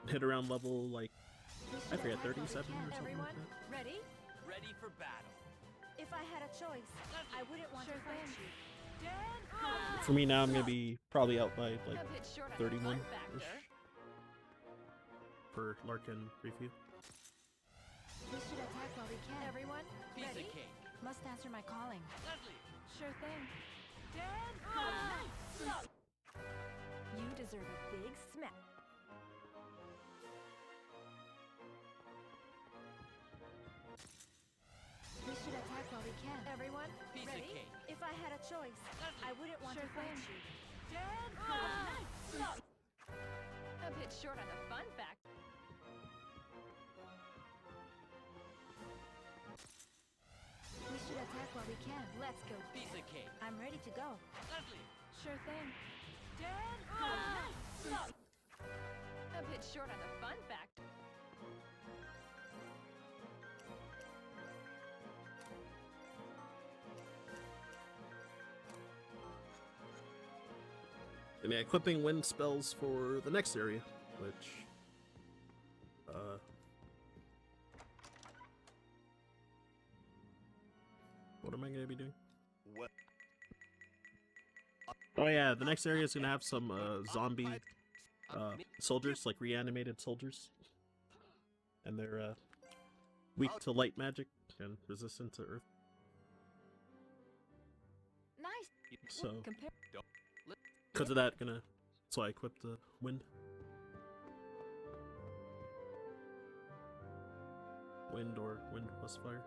Hit around level like We I should forget attack while we 37 can. or something Everyone, like that. ready? Ready for battle. If I had a choice, I wouldn't want to fight you. For me now, I'm gonna be probably out by like A bit short on the 31 fun factor. ish per Larkin review. We should attack while we can. Everyone, Piece ready? of cake. Must answer my calling. Leslie. Sure thing. You deserve a big smack. We should attack while we can. Everyone, Piece of ready? cake. If I had a choice, I wouldn't want to fight you. A bit short on the fun fact. We should attack while we can. Let's go. Piece of cake. I'm ready to go. Leslie. Sure thing. A bit short on the fun fact. And yeah, equipping wind spells for the next area, which what am I gonna be doing? What? Oh yeah, the next area is gonna have some zombie soldiers, like reanimated soldiers, and they're weak to light magic and resistant to earth. Nice. So Compare. because of that, so I equipped the wind. Wind or wind plus fire.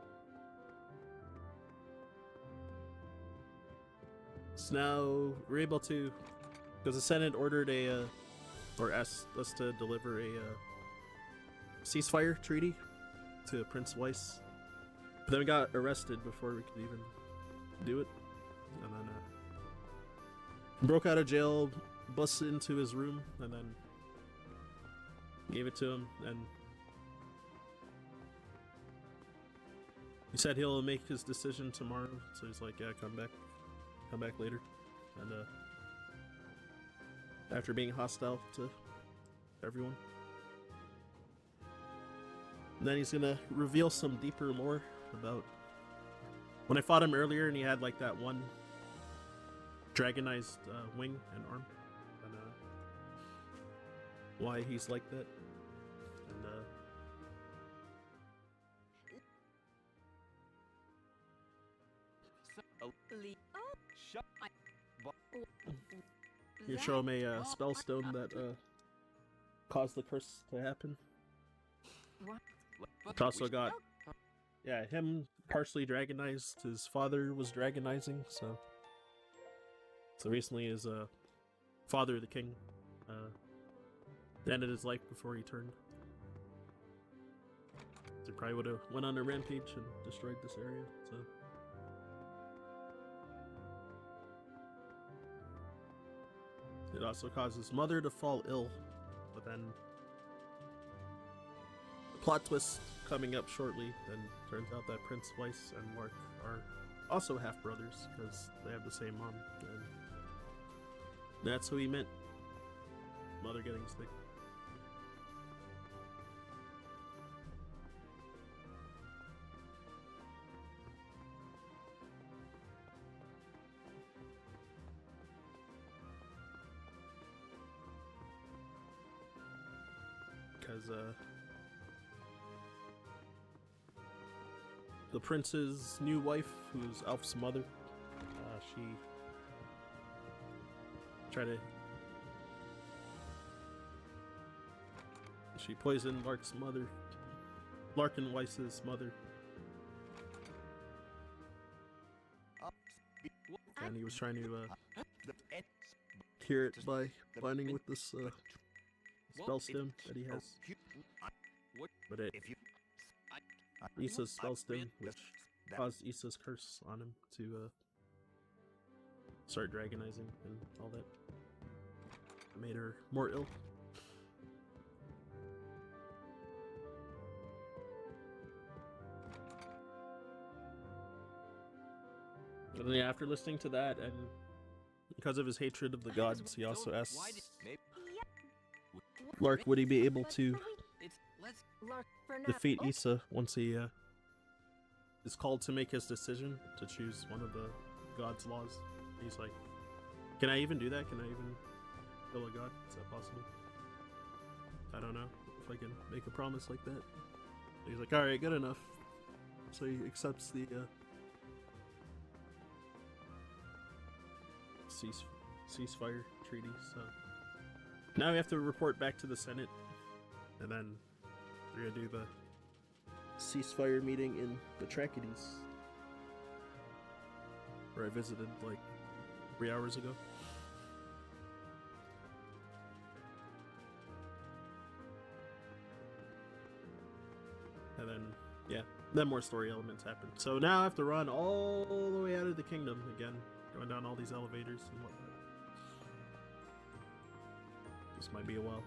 So now we're able to, because the Senate ordered or asked us to deliver a ceasefire treaty to Prince Weiss. But then we got arrested before we could even do it. And then broke out of jail, busted into his room, and then gave it to him. And he said he'll make his decision tomorrow. So he's like, yeah, come back later. And after being hostile to everyone. And then he's gonna reveal some deeper lore about when I fought him earlier, and he had like that one dragonized wing and arm, and why he's like that, and you show him a spell stone that caused the curse to happen. It's also got, yeah, him partially dragonized. His father was dragonizing, so recently his father, the king, ended his life before he turned. So he probably would have went on a rampage and destroyed this area. So it also caused his mother to fall ill, but then the plot twist coming up shortly. Then turns out that Prince Weiss and Mark are also half brothers because they have the same mom, and that's who he meant. Mother getting sick. Because the prince's new wife, who's Alf's mother, she tried to... She poisoned Lark's mother, Larkenweiss's mother. And he was trying to cure it by binding with this spell stem that he has. But Issa's spell stem, which caused Issa's curse on him to start dragonizing and all that. It made her more ill. And then after listening to that, and because of his hatred of the gods, he also asks Lark would he be able to defeat Issa once he is called to make his decision to choose one of the god's laws. He's like, can I even do that? Can I even kill a god? Is that possible? I don't know if I can make a promise like that. He's like, alright, good enough. So he accepts the ceasefire treaty. So now we have to report back to the Senate, and then we're gonna do the ceasefire meeting in Batrachides, where I visited like 3 hours ago. And then, yeah, then more story elements happen. So now I have to run all the way out of the kingdom again, going down all these elevators and whatnot. This might be a while.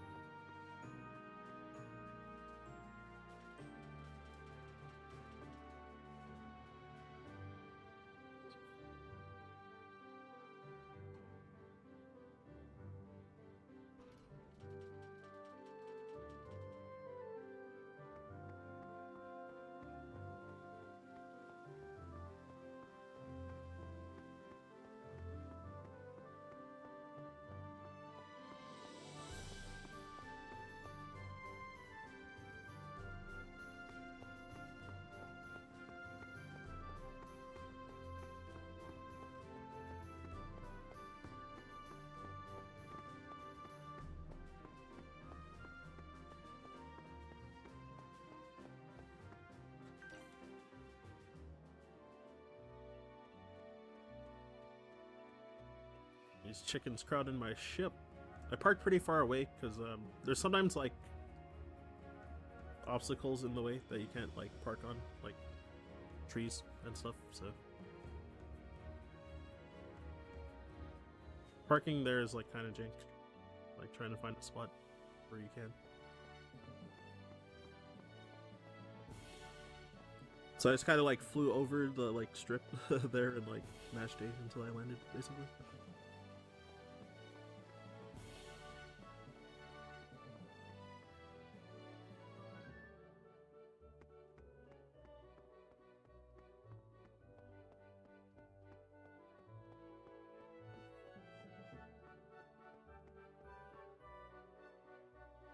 These chickens crowding my ship. I parked pretty far away because there's sometimes like obstacles in the way that you can't like park on, like trees and stuff, so parking there is like kind of jank, like trying to find a spot where you can. So I just kind of like flew over the like strip there and like mashed A until I landed, basically.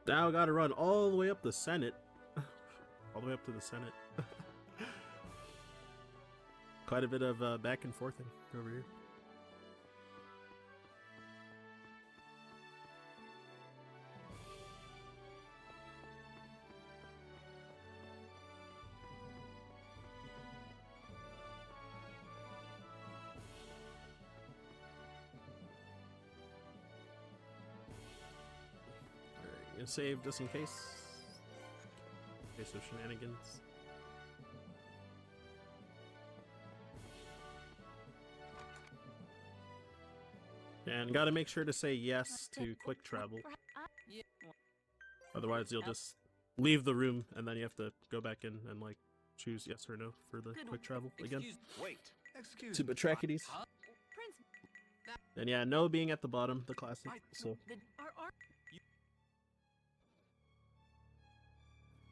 Now I gotta run all the way up the Senate. All the way up to the Senate. Quite a bit of back and forthing over here. Gonna save just in case of shenanigans. And gotta make sure to say yes to quick travel. Otherwise you'll just leave the room and then you have to go back in and like choose yes or no for the quick travel again. To Batrachides. And yeah, no being at the bottom, the classic, so.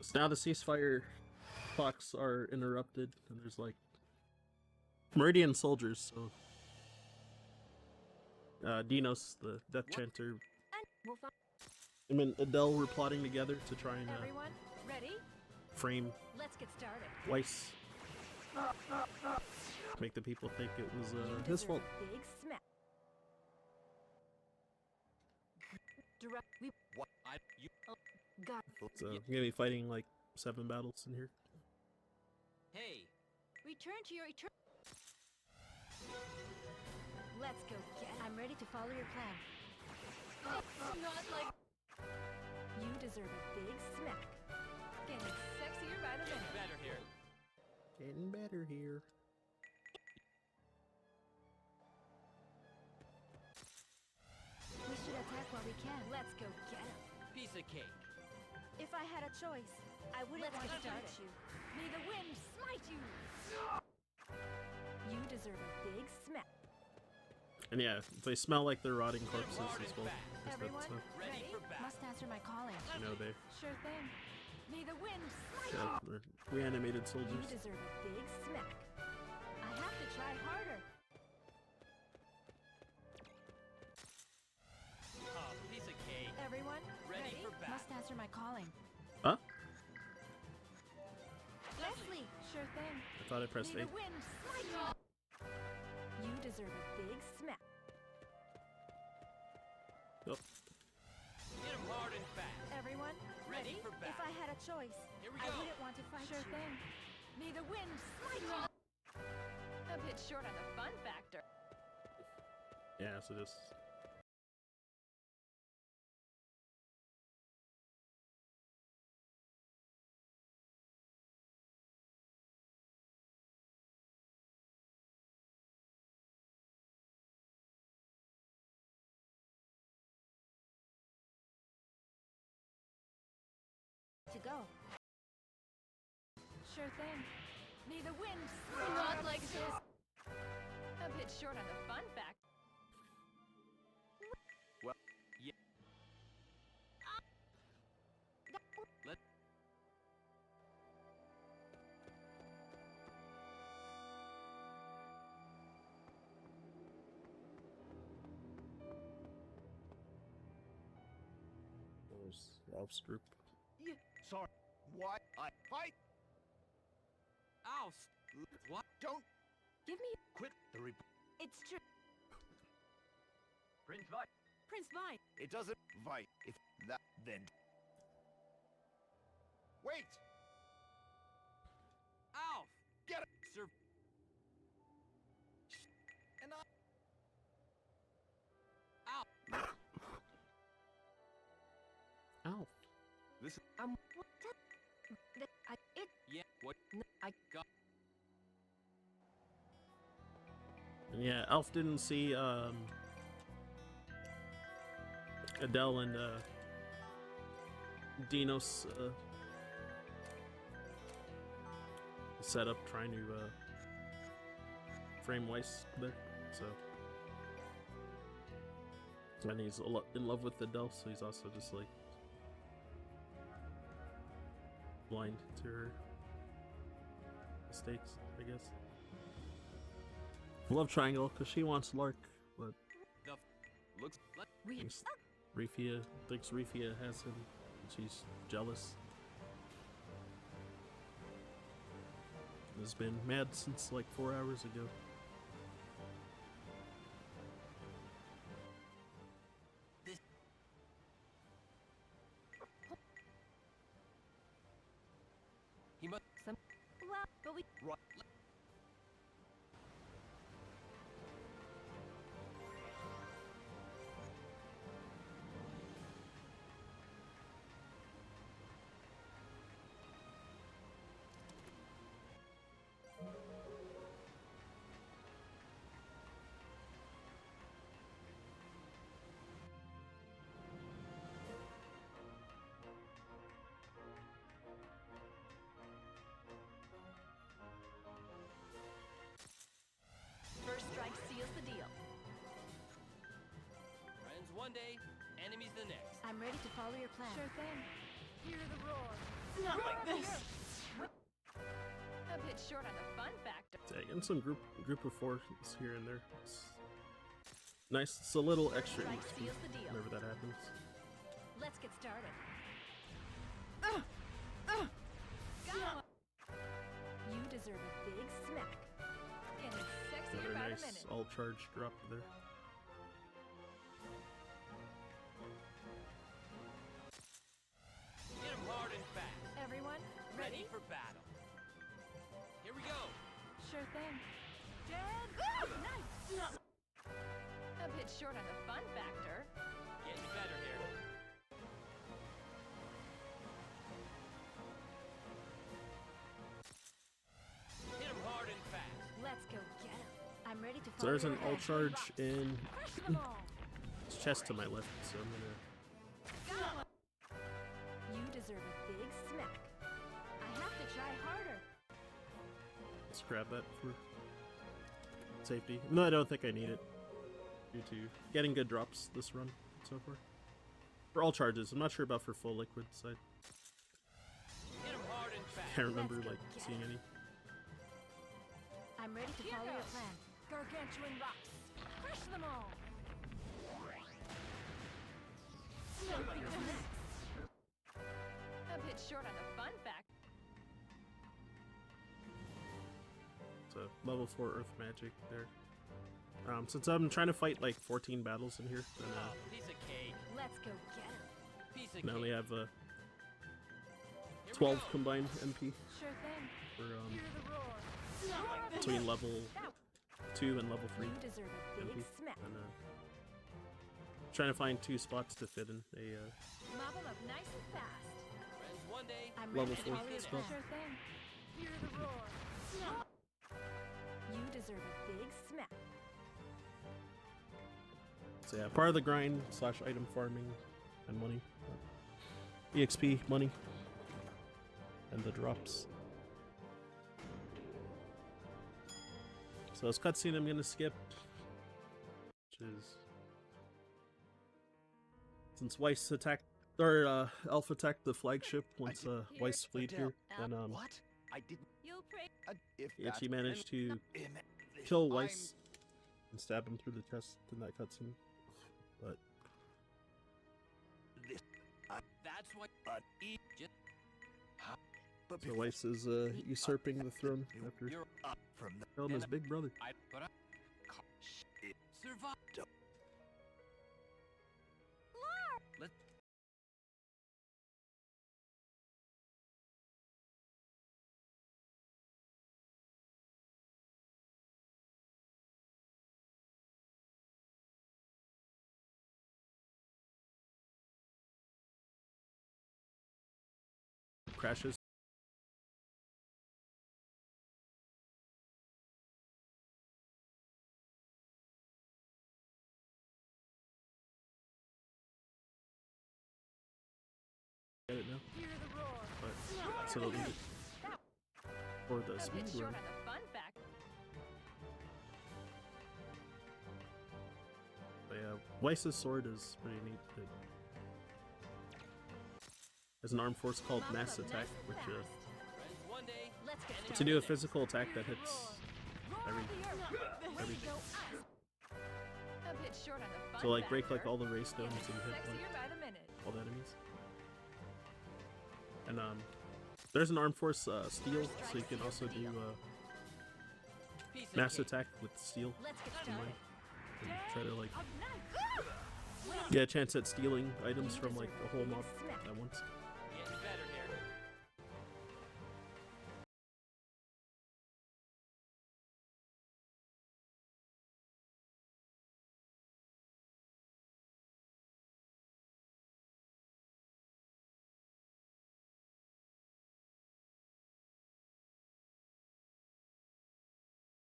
So now the ceasefire clocks are interrupted, and there's like Meridian soldiers, so Dinos, the death chanter, Him and Adele were plotting together to try and Everyone, ready? frame Let's get started. Weiss. Make the people think it was You his deserve fault. a big smack. We What? You. got. So I'm gonna be fighting like 7 battles in here. Hey, Return to your eternal. Let's go get. I'm ready to follow your plan. Not like. You deserve a big smack. Getting sexier by the minute. better here. Getting better here. We should attack while we can. Let's go get him. Piece of cake. If I had a choice, I wouldn't Let's want get to fight started. you. May the wind smite you. You deserve a big smack. And yeah, if they smell like they're rotting corpses as well. Guess Everyone, that's, Ready for battle. Must answer my calling. you know, they Sure thing. May the wind smite yeah, you. they're reanimated You soldiers. deserve a big smack. I have to try harder. Piece of cake. Everyone, Ready for battle. Must answer my calling. Huh? Leslie! Sure thing. I thought I pressed May A. the wind smite you. You deserve a big smack. Oh, Hit 'em hard and fast. Everyone, Ready for If battle. I had a choice, Here we I go. wouldn't want to fight Sure you. thing. May the wind smite you. A bit short on the fun factor. yeah, so just To go. Sure thing. May the wind smite you. Not like this. A bit short on the fun factor. Well, yeah. Let. there's Ralph's group. Sorry. What? I fight. Ow! What? Don't Give me. quit the It's true. Prince Vi. Prince Vi, It doesn't fight. If that then. Wait. Ow! Get it. Sir. And I. Ow! Ow. Yeah. What? I got. And yeah, Alf didn't see Adele and Dinos set up trying to frame Weiss there, so and he's in love with Adele, so he's also just like blind to her mistakes, I guess. Love triangle because she wants Lark, but Looks like we thinks Rifia has him, and she's jealous. Has been mad since like 4 hours ago. He must. Well, but we. right. first strike seals the deal. Friends one day, enemies the next. I'm ready to follow your plan. Sure thing. Hear the roar. not like this. A bit short on the fun factor. Yeah, getting some group of fours here and there. It's nice. It's a little extra Strike each seals the deal. whenever that happens. Let's get started. Got one. You deserve a big smack. Getting sexier Another by the nice minute. all charge drop there. Hit 'em hard and fast. Everyone, Ready for battle. Here we go. Sure thing. Dead. Nice. A bit short on the fun factor. Getting better here. Hit 'em hard and fast. Let's go get him. I'm ready to So there's an all ahead. charge in Crush them all. chest to my left, so I'm gonna Got one. You deserve a big smack. I have to try harder. let's grab that for safety. No, I don't think I need it due to getting good drops this run so far. For all charges, I'm not sure about for full liquid side. Hit 'em hard and fast. Can't remember Let's go like get seeing it. any. I'm ready to Here follow your goes. plan. Gargantuan rocks. Crush them all. Something next. A bit short on the fun fact. So level 4 earth magic there. Since I'm trying to fight like 14 battles in here, then Oh, piece of cake. Let's go get him. Piece of I cake. only have Here we 12 go. combined MP Sure thing. for Hear the roar. between level 2 and level 3 You deserve a big MP. smack. And trying to find 2 spots to fit in a Mop 'em up nice and fast. Friends one day. I'm Level ready to 4 follow your spell. plan. Sure thing. Hear the roar. You deserve a big smack. So yeah, part of the grind / item farming and money. EXP, money, and the drops. So this cutscene I'm gonna skip, which is since Weiss attacked or Alpha attacked the flagship once Weiss fled here, then What? I didn't. You'll pray. If he that's actually managed to this- kill Weiss and stab him through the chest in that cutscene. But That's what. Just But so Weiss is usurping the throne after you're up. from the killing his big brother. But I survive. Let. Crashes. Get it now? Hear the roar. But so it'll leave it for the A bit speed short run. on the fun fact. But yeah, Weiss's sword is pretty neat. It has an arm force called Mop 'em Mass up Attack, nice and which fast. Friends one day. Let's get to started. do a physical attack that hits Roar every- of the earth. Way to everything. go us. A bit short on the fun to like break like factor. all the ray stones Getting and hit sexier like by the minute. all the enemies. And there's an arm force steel, so you can also do Piece of mass cake. attack with steel. Let's get in mind. started. And try to like Up nice. get a chance at stealing items You from like deserve the a whole big mob smack. at once. Getting better here.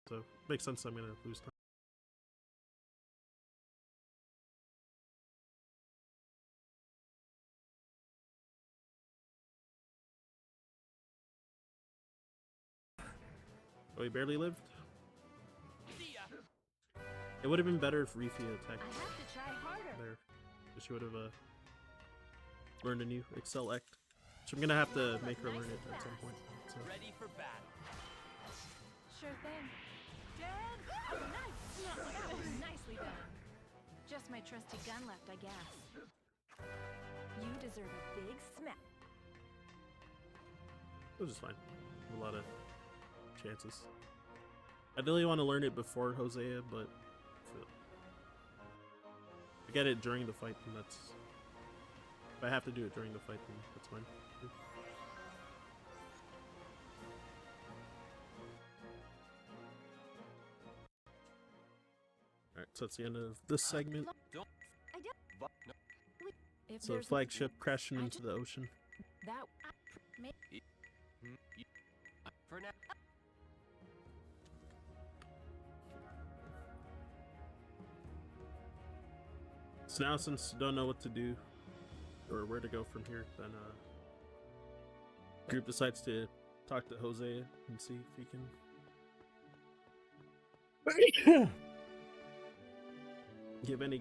So makes sense. I'm gonna lose time. Oh, he barely lived. See ya. It would have been better if Rifi attacked I have to try harder. there. But she would have learned a new Excel act. So I'm gonna have to make her learn it at some point. So Ready for battle. Sure thing. Dead. Nice. That was nicely done. Just my trusty gun left, I guess. You deserve a big smack. Which is fine. A lot of chances. I really want to learn it before Hosea, but I get it during the fight, and that's... If I have to do it during the fight, then that's fine. Alright, so that's the end of this segment. If So the there's flagship nothing, crashing I into just- the ocean. that For now. So now, since you don't know what to do or where to go from here, then group decides to talk to Hosea and see if he can give any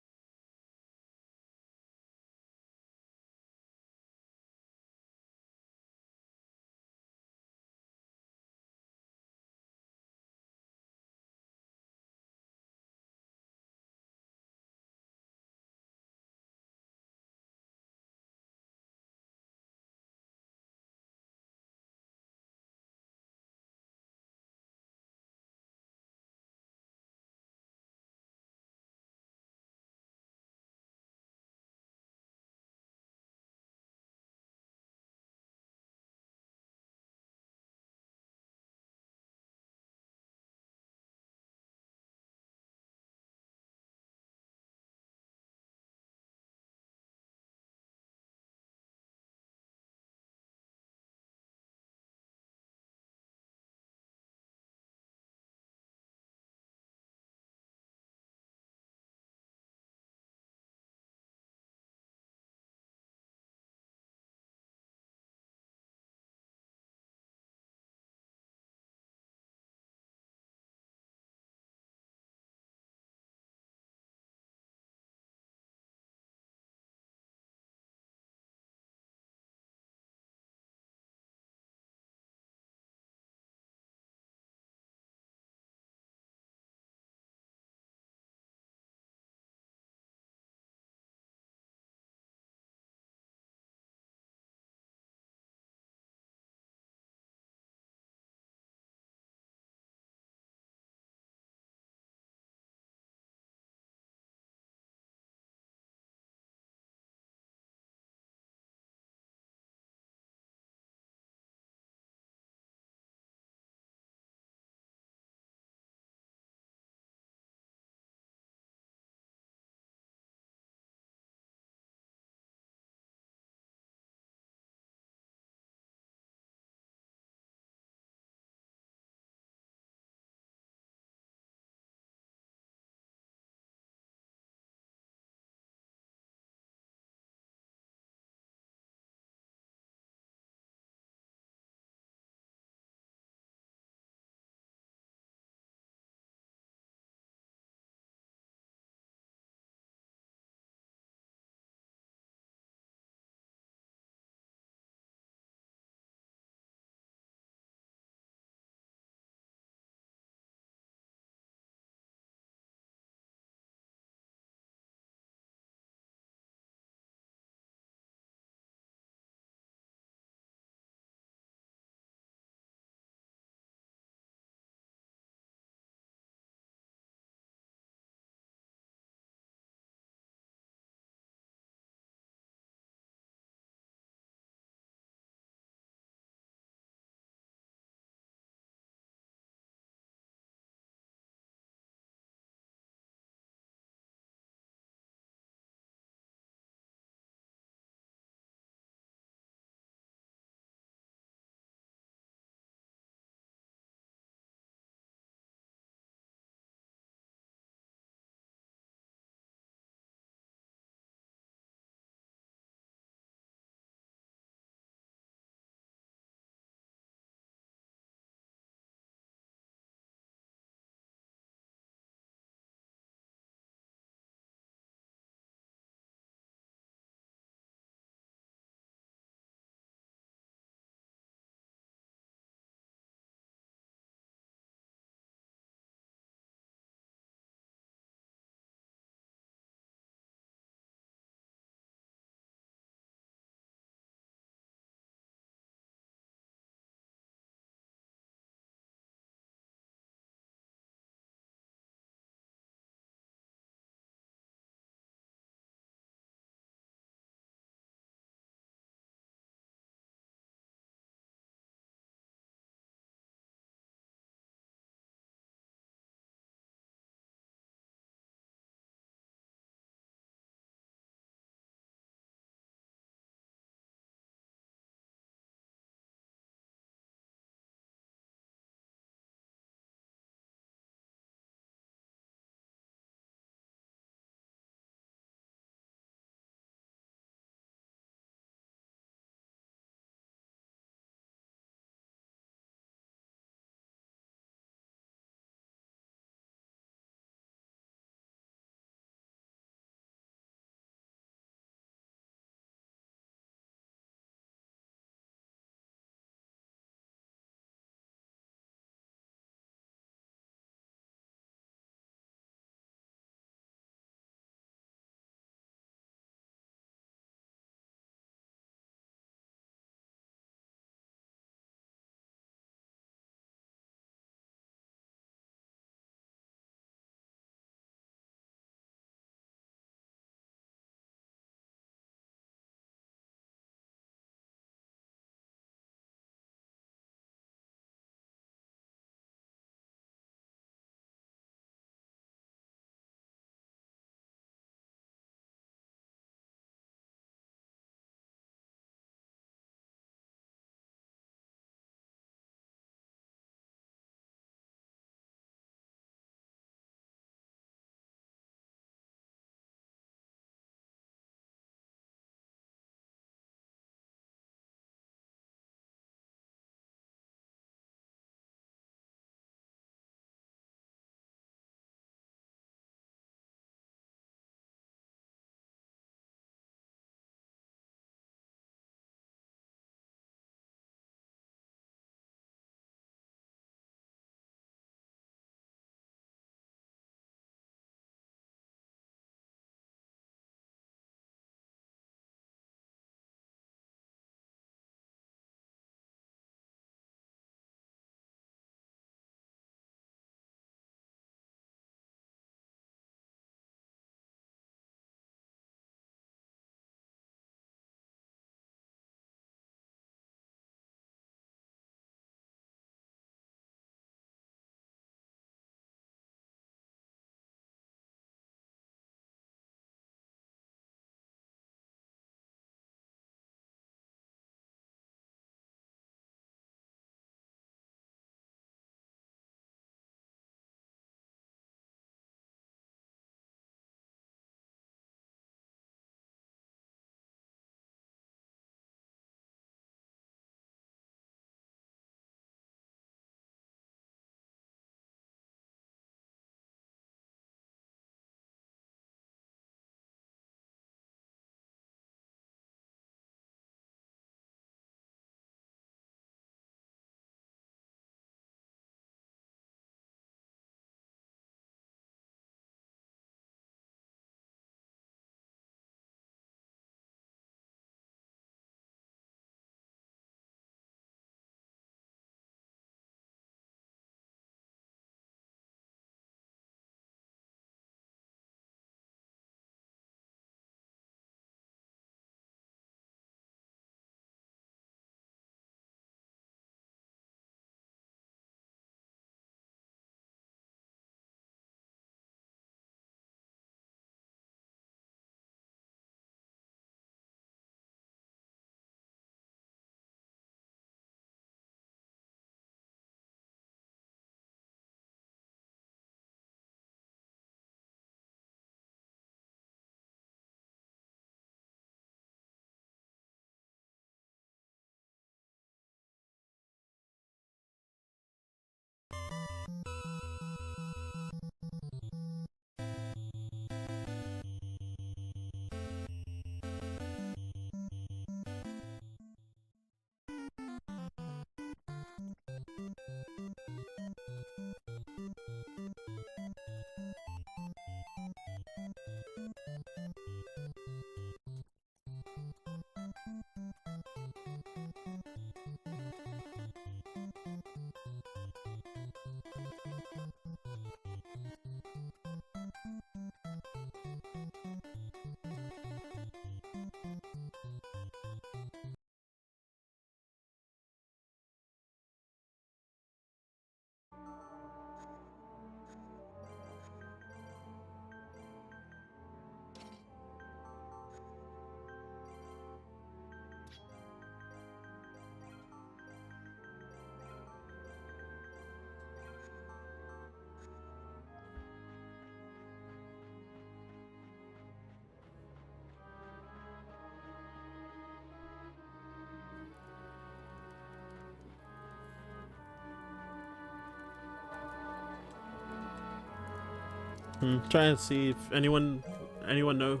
Trying to see if anyone know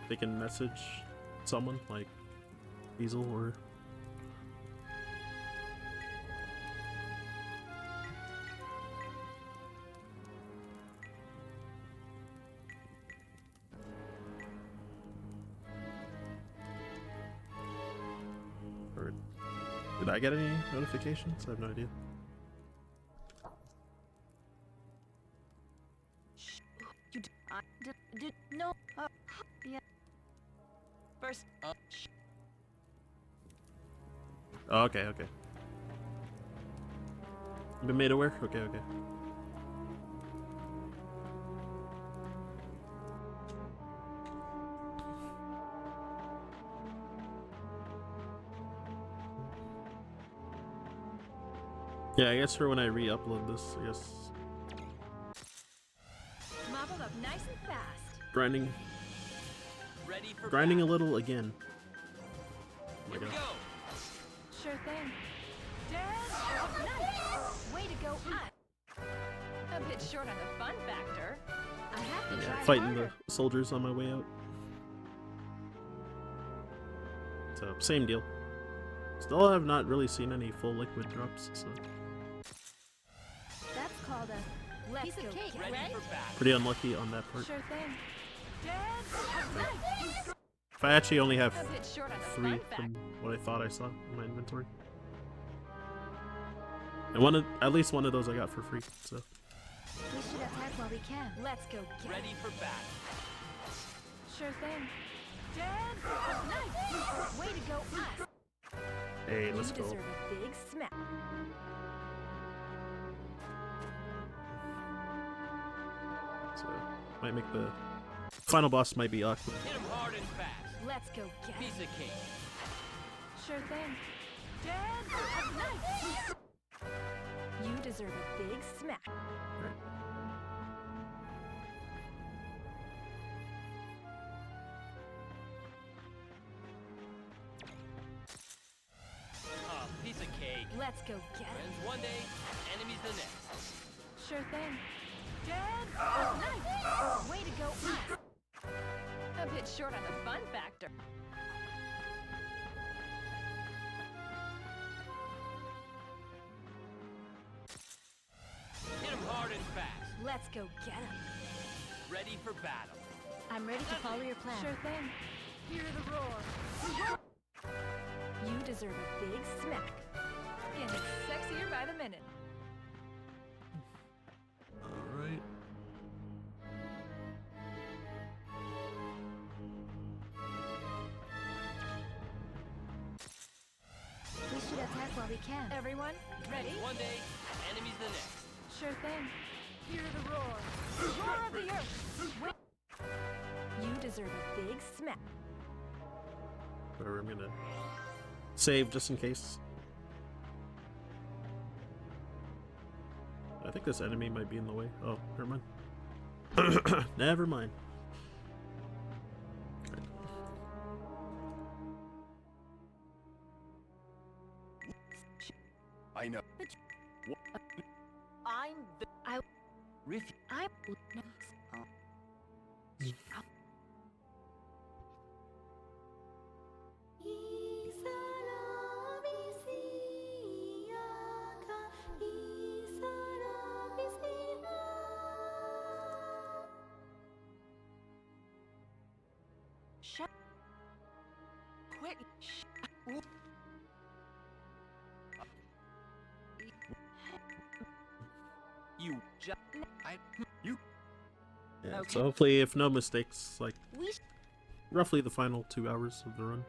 they can message someone like Diesel or. Or did I get any notifications? I have no idea. No. Yeah. First. Oh, okay. Been made aware? Okay. Yeah, I guess for when I re-upload this, I guess Mop up nice and fast. grinding Ready for a battle. little again. Oh my Here we god. go. Sure thing. Dad, nice. Way to go, us. A bit short on the fun factor. I have to Yeah, try fighting harder. the soldiers on my way out. So, same deal. Still have not really seen any full liquid drops, so That's called a piece of cake, Ready right? for battle. pretty unlucky on that part. Sure thing. Dad, nice. If I actually only have A bit short on the 3 fun factor. from what I thought I saw in my inventory. And at least one of those I got for free, so. We should attack while we can. Let's go get Ready it. for battle. Sure thing. Dad, nice. Way to go, us. Hey, let's You go. deserve a big smack. So, might make the final boss might be awkward. Hit 'em hard and fast. Let's go get Piece it. of cake. Sure thing. Dad, nice. You deserve a big smack. Piece of cake. Let's go get it. Friends one day, enemies the next. Sure thing. Dad, nice. Way to go, us. A bit short on the fun factor. Hit 'em hard and fast. Let's go get him. Ready for battle. I'm ready to follow your plan. Sure thing. Hear the roar. You deserve a big smack. Getting sexier by the minute. Alright. We should attack while we can. Everyone, ready? One day, enemies the next. Sure thing. Hear the roar. Roar of the earth. Wait. You deserve a big smack. Whatever, I'm gonna save just in case. I think this enemy might be in the way. Oh, never mind. Never mind. I know. I'm the. Riff. I'm. Shut. Quit. You just. You. Yeah, Okay. so hopefully, if no mistakes, like We. roughly the final 2 hours of the run.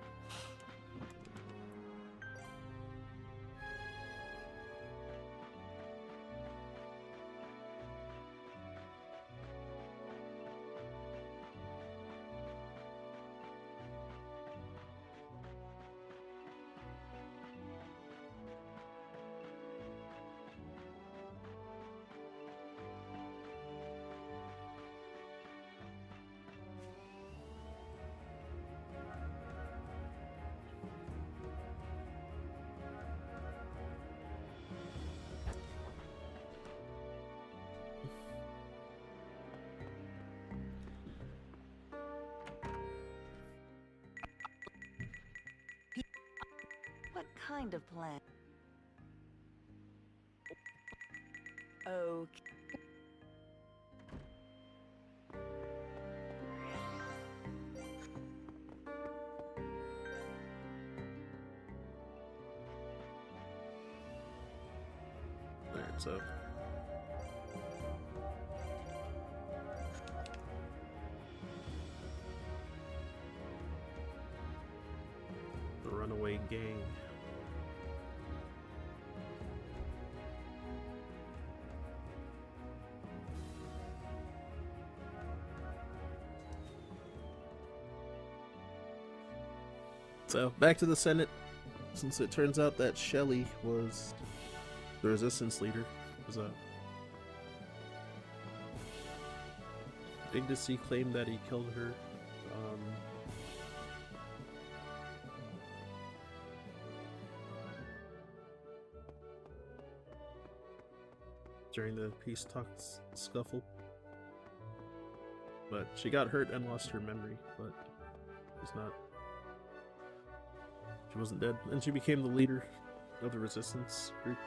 kind of plan. Okay. Alright, so the runaway gang. So back to the Senate, since it turns out that Shelley was the resistance leader. Was a Ignacy claimed that he killed her. During the peace talks scuffle, but she got hurt and lost her memory. But she wasn't dead, and she became the leader of the resistance group,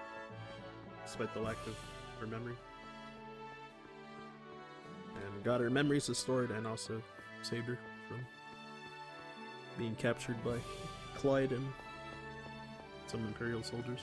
despite the lack of her memory. And got her memories restored, and also saved her from being captured by Clyde and some Imperial soldiers.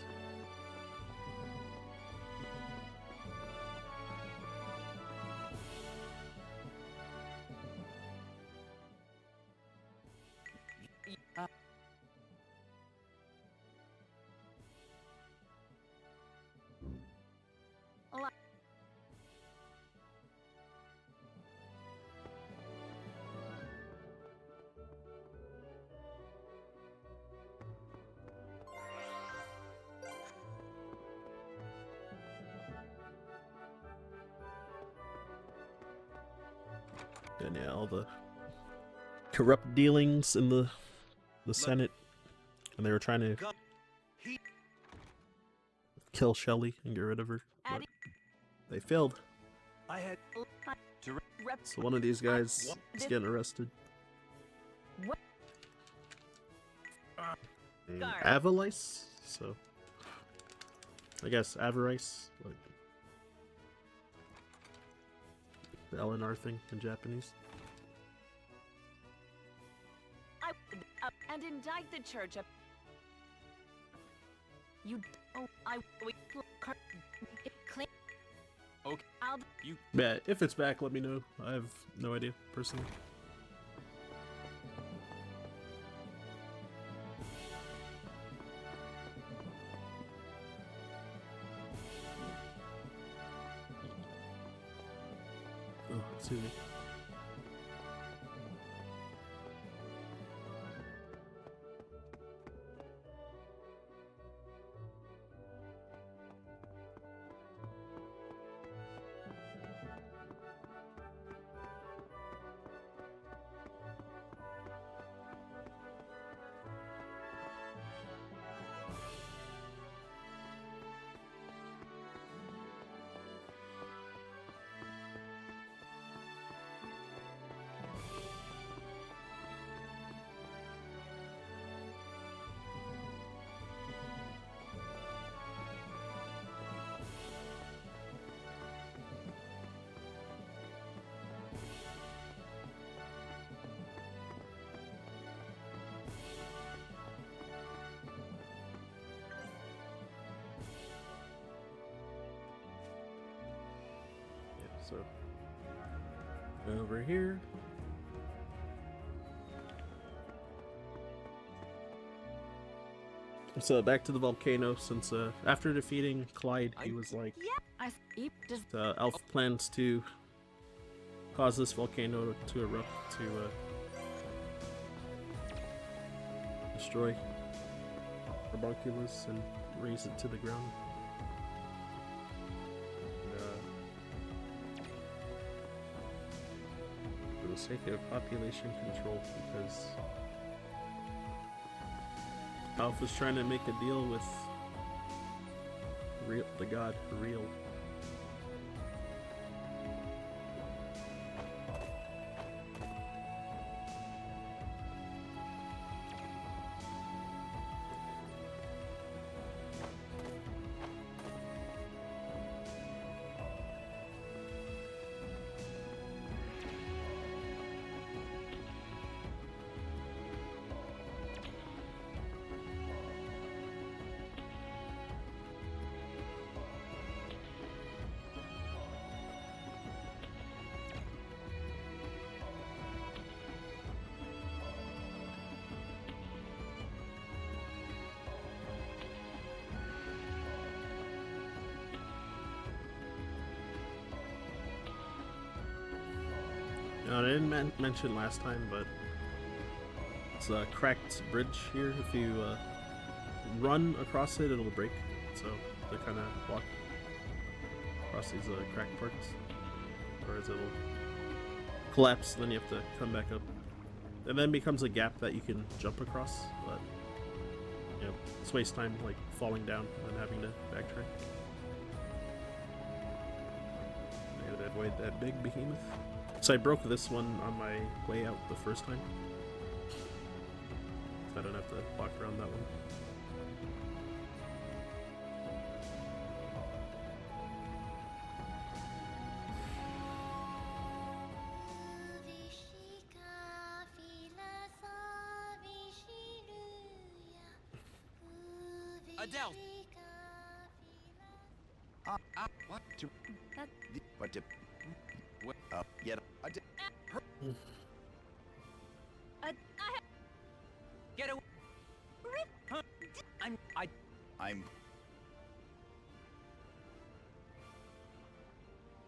And yeah, all the corrupt dealings in the Senate, and they were trying to kill Shelley and get rid of her, but they failed. I had So one of these guys is getting arrested. Named Avalice, so I guess Avarice, like the LNR thing in Japanese. And indict the church. You. Oh, I. Clean. Okay. You. Yeah, if it's back, let me know. I have no idea, personally. Oh, excuse me. So over here, so back to the volcano. Since after defeating Clyde, he was like, Elf plans to cause this volcano to erupt to destroy Carbunculus and raise it to the ground. For the sake of population control, because Alph was trying to make a deal with the god Real. I didn't mention last time, but it's a cracked bridge here. If you run across it, it'll break. So to kind of walk across these cracked parts, or as it'll collapse, then you have to come back up. And then becomes a gap that you can jump across, but you know, it's waste time like falling down and having to backtrack. I gotta avoid that big behemoth. So I broke this one on my way out the first time, so I don't have to walk around that one. Adele! What? But to... What? Yet... Get away! Huh? I'm...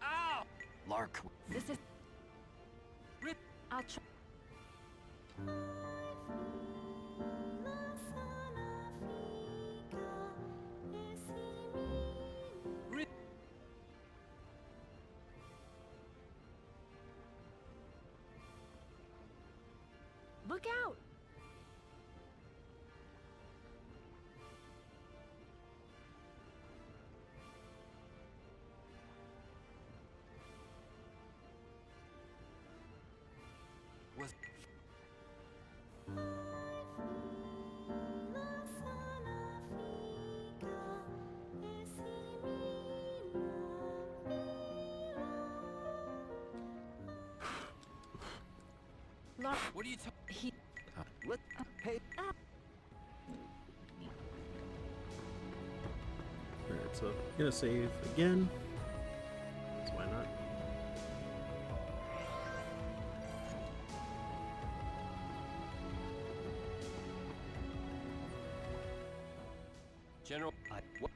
Ow! Lark. This is... I'll try. Look out! Was... What are you talking? What? Hey. Alright, so I'm gonna save again. So why not? General, What?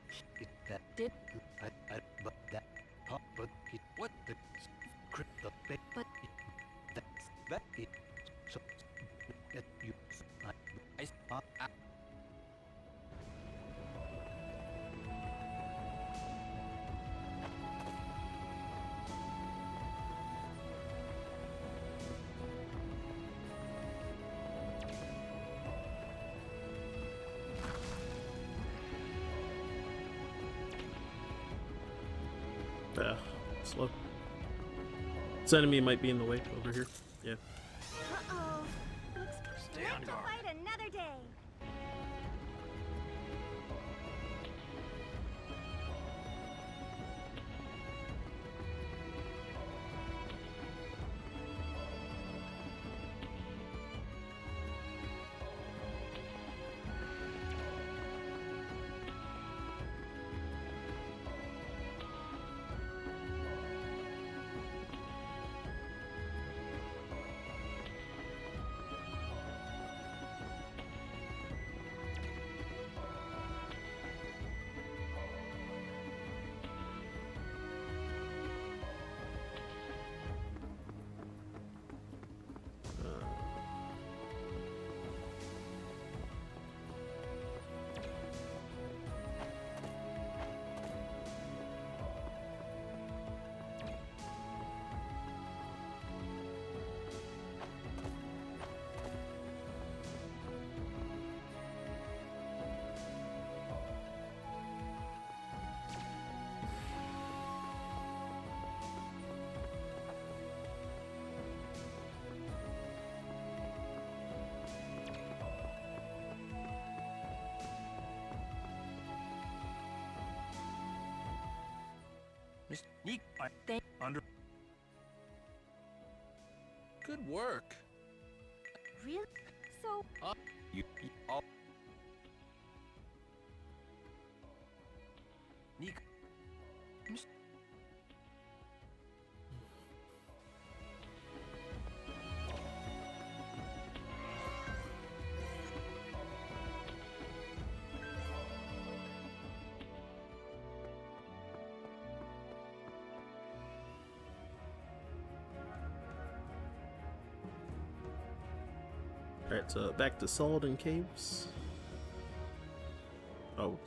That Did... but that. But what? The crypto. But... That it. So that you. Slow. This enemy might be in the way over here. Yeah. Uh-oh. Looks Stay on to guard. fight another day. Miss Neek, Thank... under. Good work. Really? So... You all. Neek. Miss. Alright, so back to Solid Caves. Oh.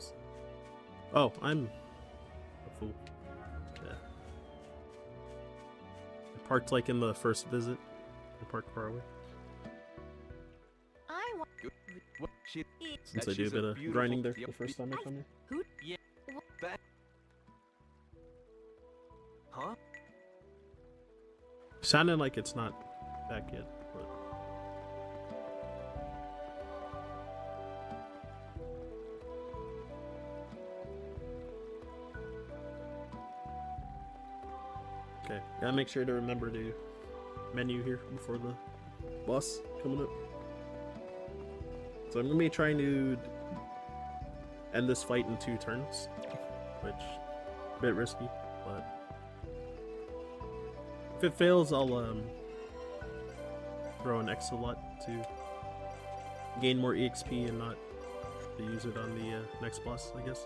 Oh, I'm a fool. Yeah. I parked like in the first visit. I parked far away. I want What? Since I do a bit of grinding there the first time I come here. Who? Yeah. That. Huh? Sounding like it's not back yet, but... Okay, gotta make sure to remember to menu here before the boss coming up. So I'm gonna be trying to end this fight in 2 turns, which a bit risky, but if it fails, I'll throw an extra lot to gain more EXP and not to use it on the next boss, I guess.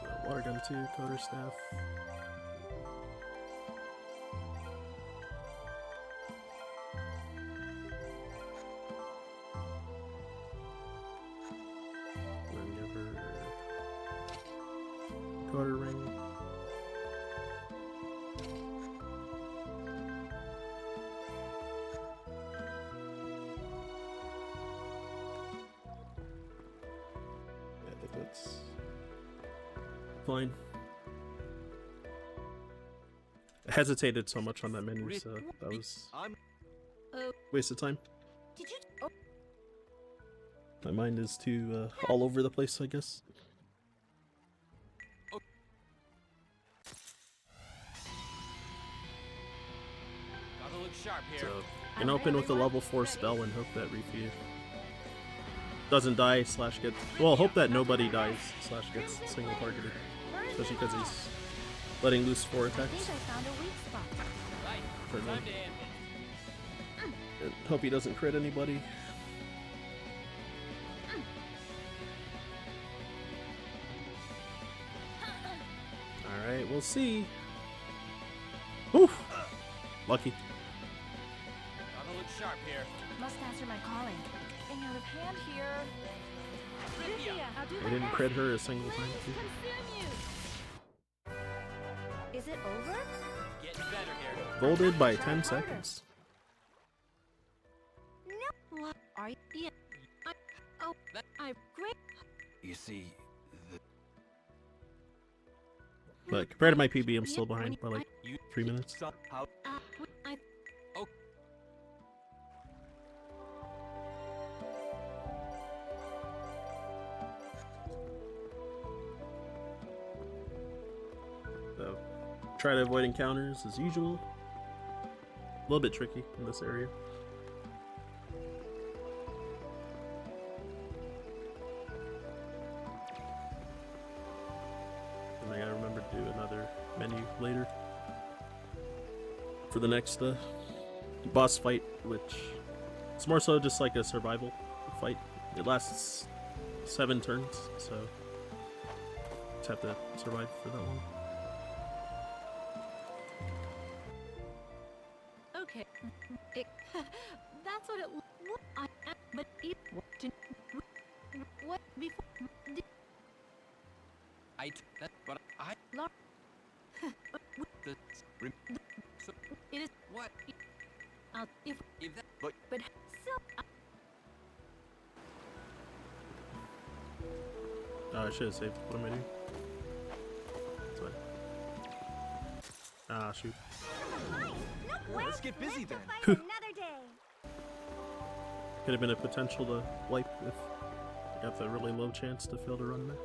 So water gun 2, coder staff. Coder ring. Yeah, I think that's fine. I hesitated so much on that menu, so that was waste of time. Did you? Oh, My mind is too all over the place, I guess. Gotta look sharp here. So you can open with a level 4 spell and hope that Rifi doesn't die slash gets... Well, hope that nobody dies slash gets single targeted. Especially because he's letting loose 4 I think attacks. I found a weak spot. Right. For Time them. to end it. And hope he doesn't crit anybody. Alright, we'll see. Whew! Lucky. Gotta look sharp here. Must answer my calling. Getting out of hand here. Rifia. I'll do I my didn't best. crit her a single time, too. Consume you. Is it over? Getting better here. Volted by 10 seconds. No. What are you? Yeah. I great. You see, the But compared to my PB, I'm still behind by like 3 minutes. somehow. I So, try to avoid encounters as usual. A little bit tricky in this area. And I gotta remember to do another menu later for the next boss fight, which it's more so just like a survival fight. It lasts 7 turns, so just have to survive for that long. Okay. That's what it. What I. But it. What before? That's what I. Lar- The. So, It is what? if If that. but still. I should have saved. What am I doing? That's fine. Ah, shoot. Let's get busy then. Another day. Could have been a potential to wipe if I got the really low chance to fail to run there.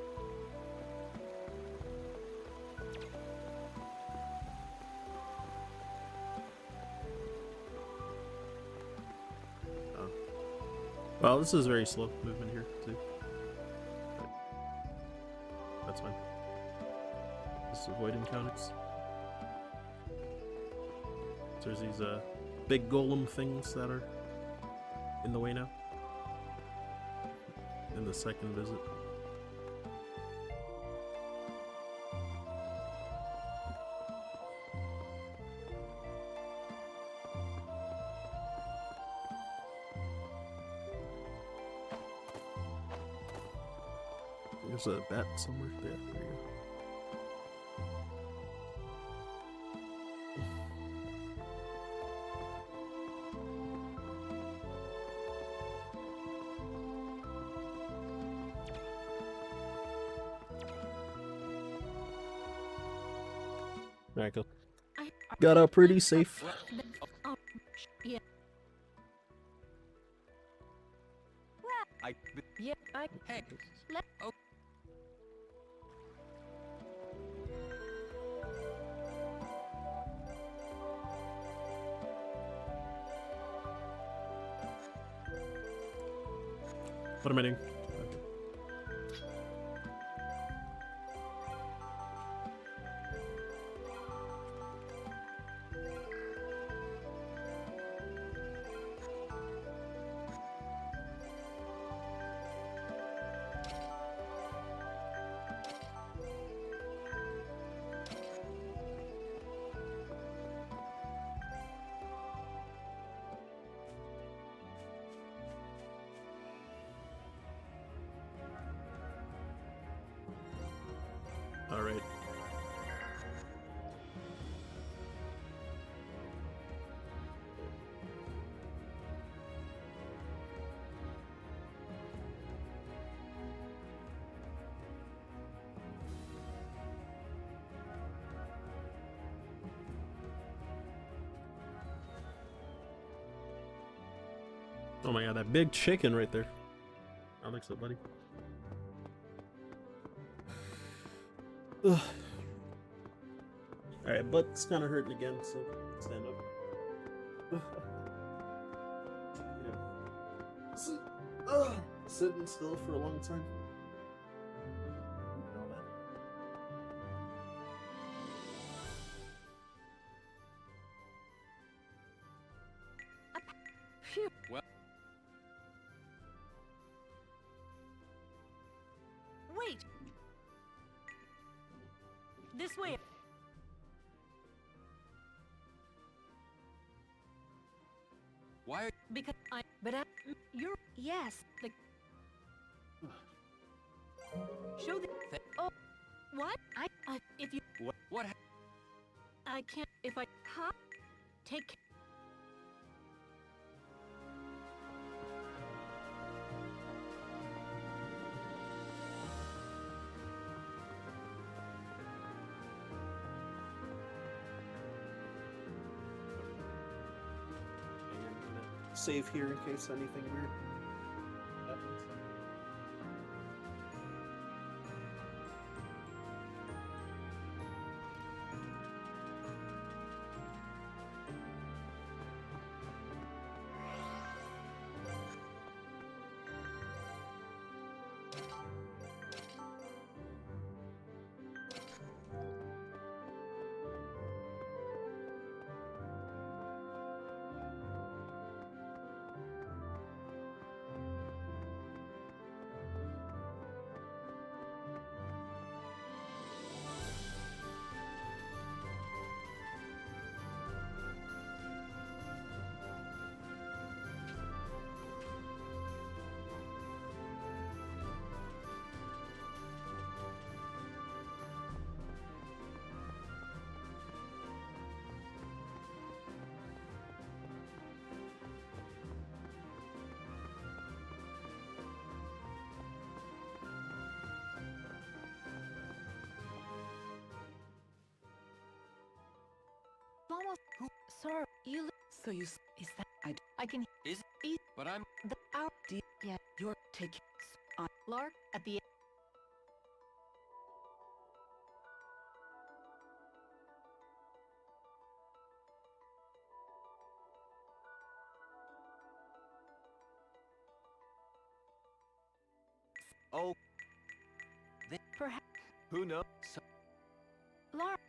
Oh. Well, this is very slow movement here, too. But that's fine. Just avoid encounters. So there's these big golem things that are in the way now. In the second visit. There's a bat somewhere. Yeah, there you go. Alright, go. Got out pretty safe. Oh, yeah. Yeah, Hey, oh, What am I doing? All right. Oh my god, that big chicken right there. I'll mix it, buddy. Alright, butt's kind of hurting again, so stand up. Yeah. Sitting still for a long time. You know that. phew. well, Wait! This way. why are Because But you're yes. like. Show the. Oh, what? If you. what I can't. If I. Huh? Take. Save here in case anything weird happens. Almost. Sorry. You. So you is that I can. is eat but I'm The our. yeah you're taking on Lark at the. Oh, Perhaps. who knows? Lark.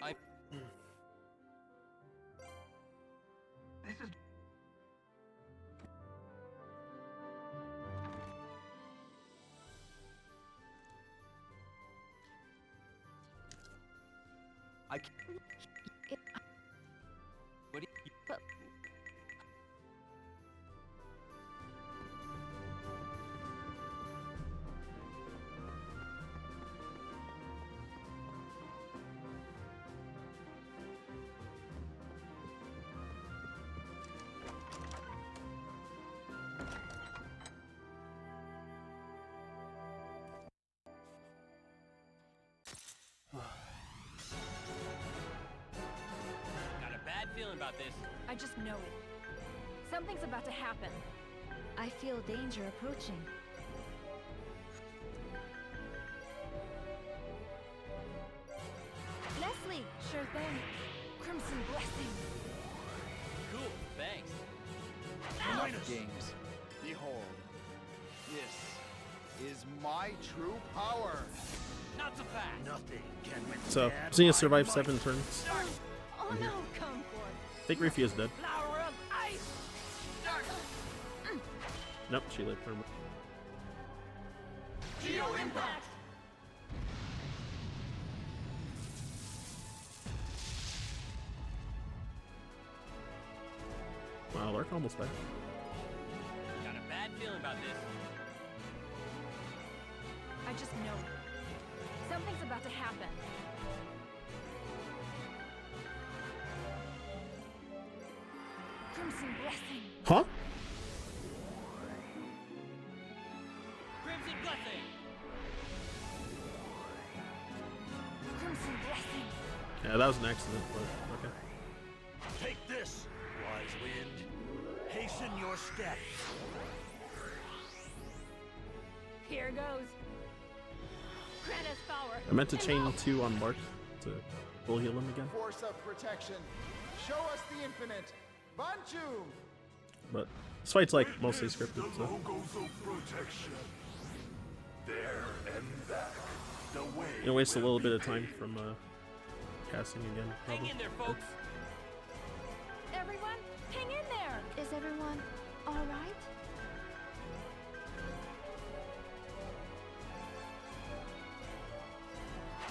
I This is I can't. What do you... Got a bad feeling about this. I just know it. Something's about to happen. I feel danger approaching. Leslie! Sure thing. Crimson Blessing. Cool, thanks. Enough games. Behold, this is my true power. Not so fast. Nothing can withstand So, Xenia survived my 7 turns. Oh no, come forth. I think Rufy is dead. Flower of ice! Nope, she lived for a moment. Geo Impact! Wow, Lark almost died. Got a bad feeling about this. I just know it. Something's about to happen. Crimson Blessing. Huh? Crimson Blessing. Crimson Blessing. Yeah, that was an accident, but okay. Take this, wise wind. Hasten your steps. Here goes. Grant us power. I meant to chain 2 on Mark to full heal him again, Force of protection. Show us the infinite. Banchu! but this fight's like mostly scripted, The so. logos of protection. There and back. The way. You'll waste a little bit of time from casting again, Hang probably. in there, folks. Everyone, hang in there. Is everyone all right?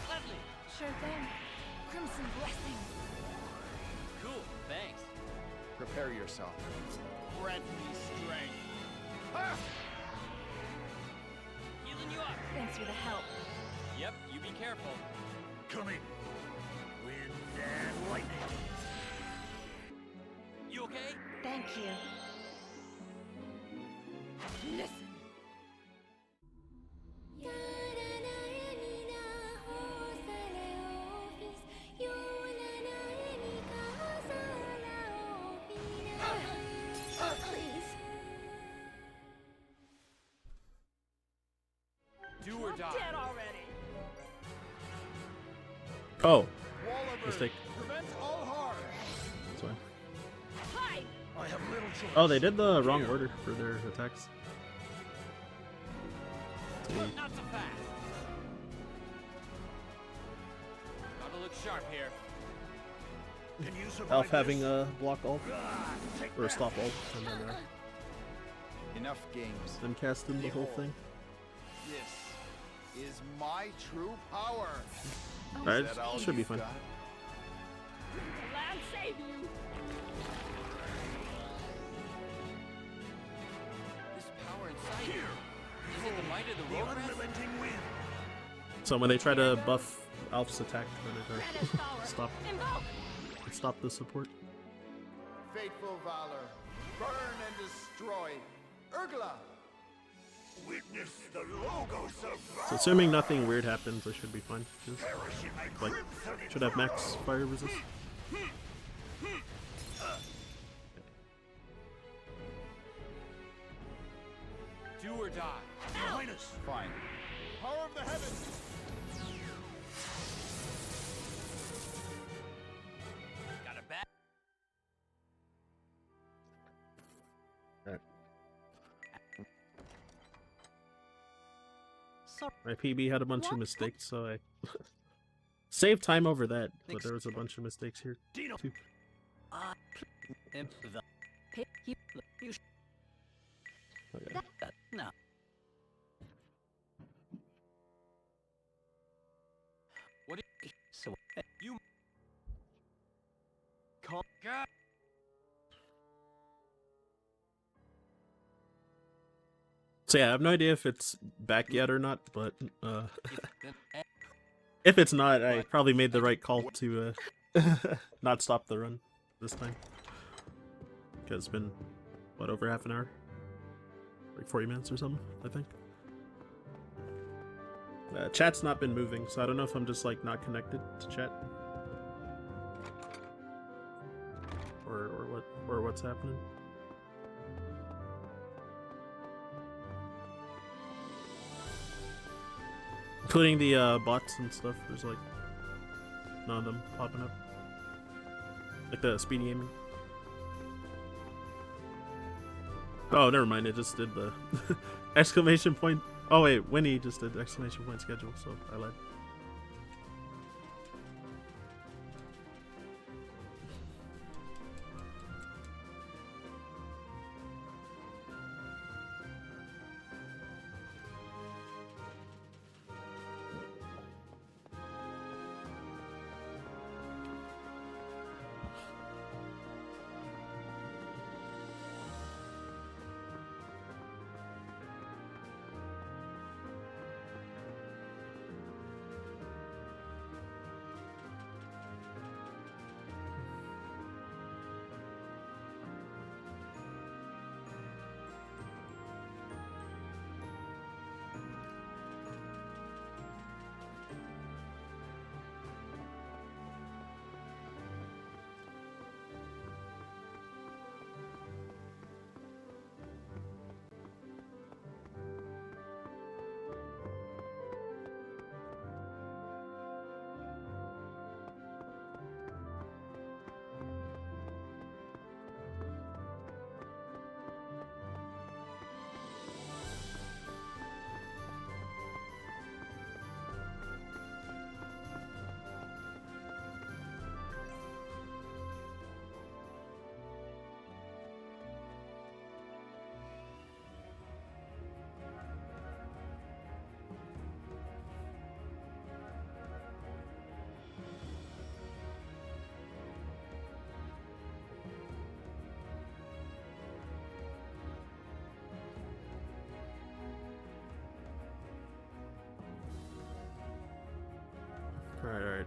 Leslie. Sure thing. Crimson Blessing. Cool, thanks. Prepare yourself. Grant me strength. Ah! Healing you up. Thanks for the help. Yep, you be careful. Coming. Wind and lightning. You okay? Thank you. Listen. Please. Do or die. Dead already. Oh, Wall of mistake. Earth. Prevent all harm. That's fine. Hi. I have little choice. Oh, they did the wrong order for their attacks. Sweet. Not so fast. Gotta look sharp here. Can you survive Elf having this? a block ult, Take or a that. stop ult, and then Enough games. them casting the whole thing. This is my true power. Alright, Is that all should be you've fine. got? Land save you. This power inside you. Here. Is it the might of the The road rest? unrelenting wind. So when they try to buff Alf's attack, then Grant it us power. stop the support. Fateful valor. Burn and destroy. Urgla. Witness the logos of So assuming nothing weird happens, I should be fine. Just, perish in my like, crimson should have max fire resist. Do or die. Your Highness. Fine. Power of the heavens. Got a bad. My PB had a bunch of mistakes, so I saved time over that, but there was a bunch of mistakes here Dino. too. Okay. No. What? So You. So yeah, I have no idea if it's back yet or not, but Then if it's not, I probably made the right call to not stop the run this time. Because it's been, what, over half an hour? Like 40 minutes or something, I think. Chat's not been moving, so I don't know if I'm just like not connected to chat. Or what's happening. Including the bots and stuff, there's like none of them popping up. Like the speed gaming. Oh, never mind, it just did the exclamation point. Oh wait, Winnie just did exclamation point schedule, so I lied. Alright.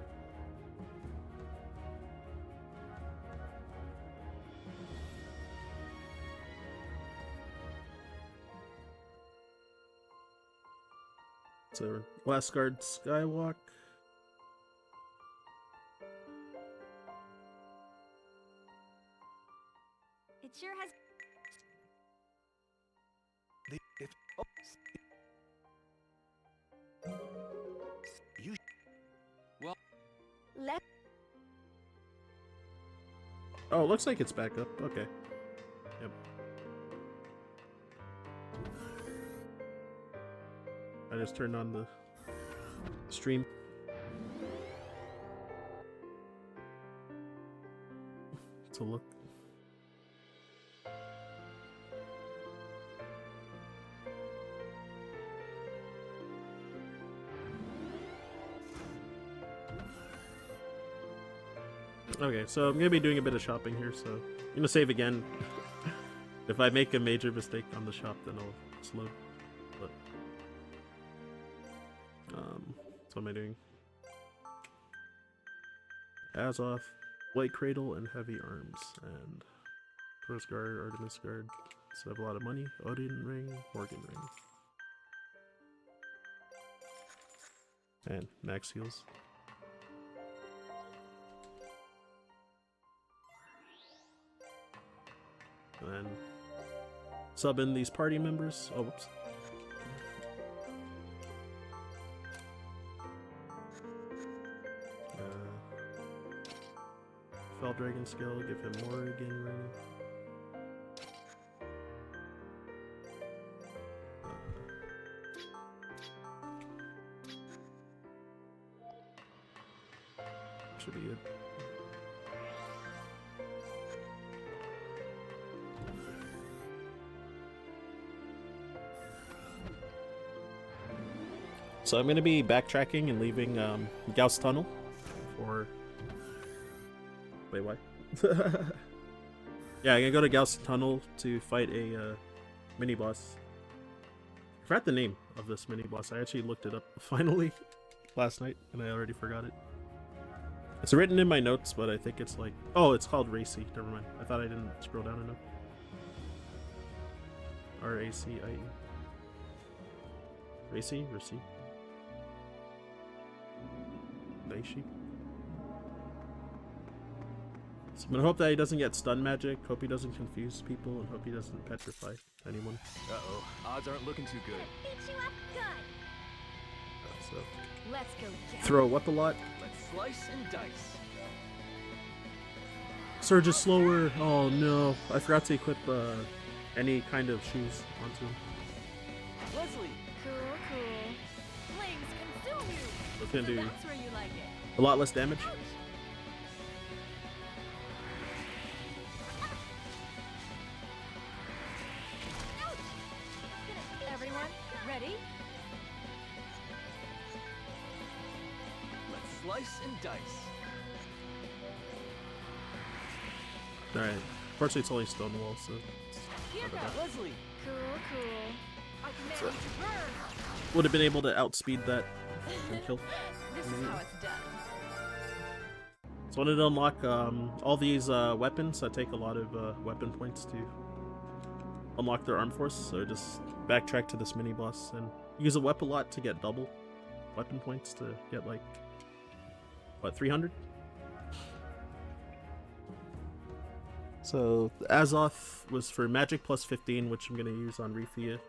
So, last guard skywalk. It sure has. You Left. Oh, it looks like it's back up. Okay. Yep. I just turned on the stream. To look. Okay, so I'm gonna be doing a bit of shopping here, so I'm gonna save again. If I make a major mistake on the shop, then I'll slow. But so what am I doing? Azoth, White Cradle, and Heavy Arms, and First Guard, Artemis Guard. So I have a lot of money. Odin Ring, Morgan Ring, and max heals. And then sub in these party members. Oh, whoops. Fell Dragon skill, give him Morgan Ring. Should be good. So I'm going to be backtracking and leaving Gauss Tunnel for... Wait, why? Yeah, I'm going to go to Gauss Tunnel to fight a mini-boss I forgot the name of this mini boss. I actually looked it up finally last night, and I already forgot it. It's written in my notes, but I think it's like... Oh, it's called Racy. Never mind. I thought I didn't scroll down enough. R-A-C-I-E. Racy? Racy? Daishi? So I'm gonna hope that he doesn't get stun magic, hope he doesn't confuse people, and hope he doesn't petrify anyone. Uh-oh, odds aren't looking too good. Beat you up good. So Let's go get throw what a lot. Let's slice and dice. Surge is slower. Oh no, I forgot to equip any kind of shoes onto him. Leslie! Cool, cool. Flames consume you. It's gonna do That's where you like it. a lot less damage. Everyone, ready? Let's slice and dice. Alright, unfortunately it's only stone wall, so it's Here not goes. that bad. Leslie! Cool, cool. I command you to burn. Would have been able to outspeed that and kill. This is how it's done. So I wanted to unlock all these weapons that take a lot of weapon points to unlock their arm force, so just backtrack to this mini boss and use a weapon lot to get double weapon points to get like, what, 300? So the Azoth was for magic plus 15, which I'm going to use on Rethea.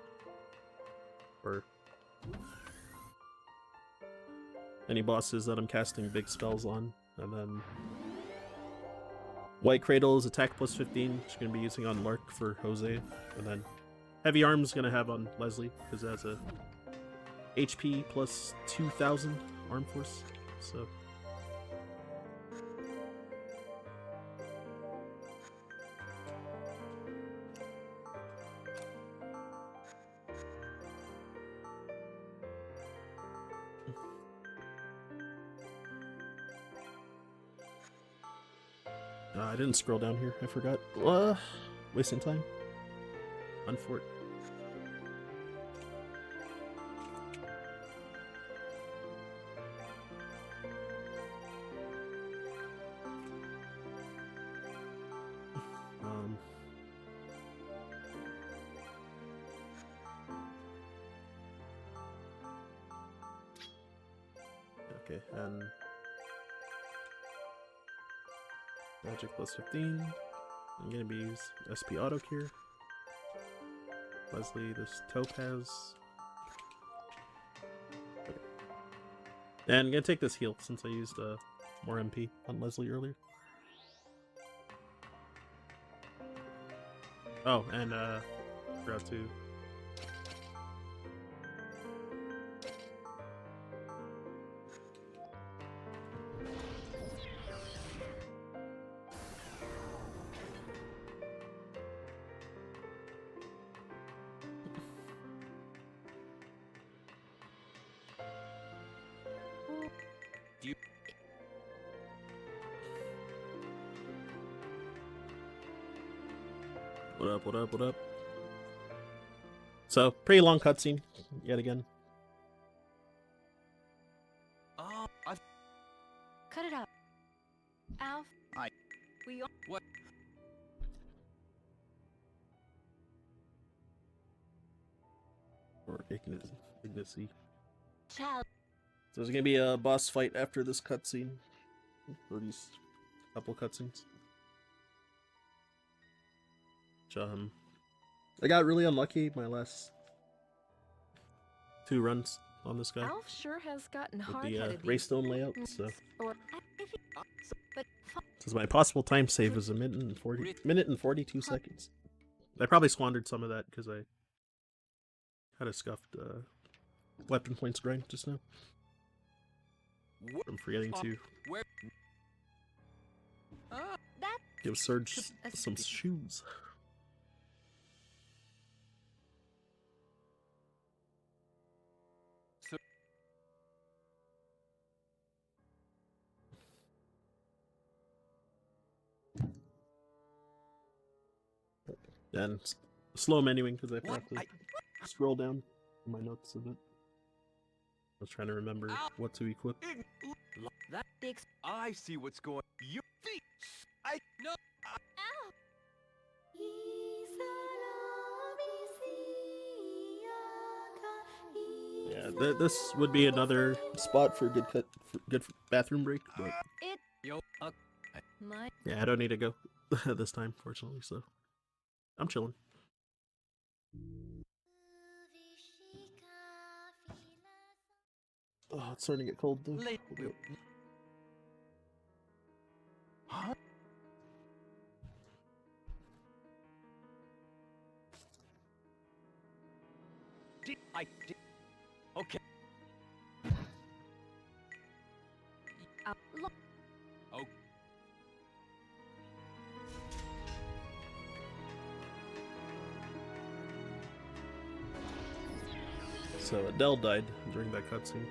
Or any bosses that I'm casting big spells on. And then White Cradle is attack plus 15, which I'm going to be using on Lark for Jose. And then Heavy Arm's going to have on Leslie, because it has a HP plus 2,000 arm force. So I didn't scroll down here. I forgot. Wasting time. Unfort. Okay, and magic plus 15. I'm gonna be use SP auto cure. Leslie, this topaz. Okay. And I'm gonna take this heal since I used more MP on Leslie earlier. Oh, and forgot to. What up, what up, what up? So, pretty long cutscene, yet again. Cut it out. Alf. We all... What? Or Ignacy. Child. So there's gonna be a boss fight after this cutscene. Or these couple cutscenes. I got really unlucky my last 2 runs on this guy. Alf sure has gotten With hard-headed. the Raystone layout, so Or, but since my possible time save is a minute and 42 seconds. I probably squandered some of that because I had a scuffed weapon points grind just now. I'm forgetting to give Surge some shoes. And slow menuing because I forgot to scroll down. My notes of it. I was trying to remember what to equip. That I see what's going. You think I no. Ow! Yeah, this would be another spot for good bathroom break, but Yo, yeah, I don't need to go this time, fortunately. So I'm chilling. Oh, it's starting to get cold though. Huh? Okay. Oh. So Adele died during that cutscene.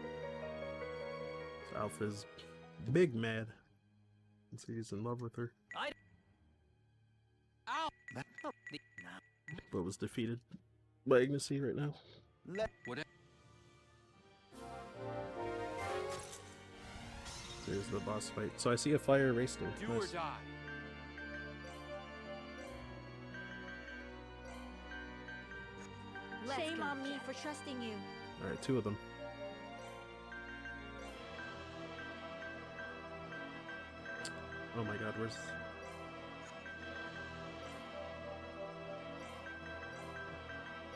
So Alpha's big mad. And so he's in love with her. Ow! But was defeated by Ignacy right now. Whatever. There's the boss fight. So I see a fire race thing. Do or Nice. die. Shame on me for trusting you. Alright, 2 of them. Oh my god, where's...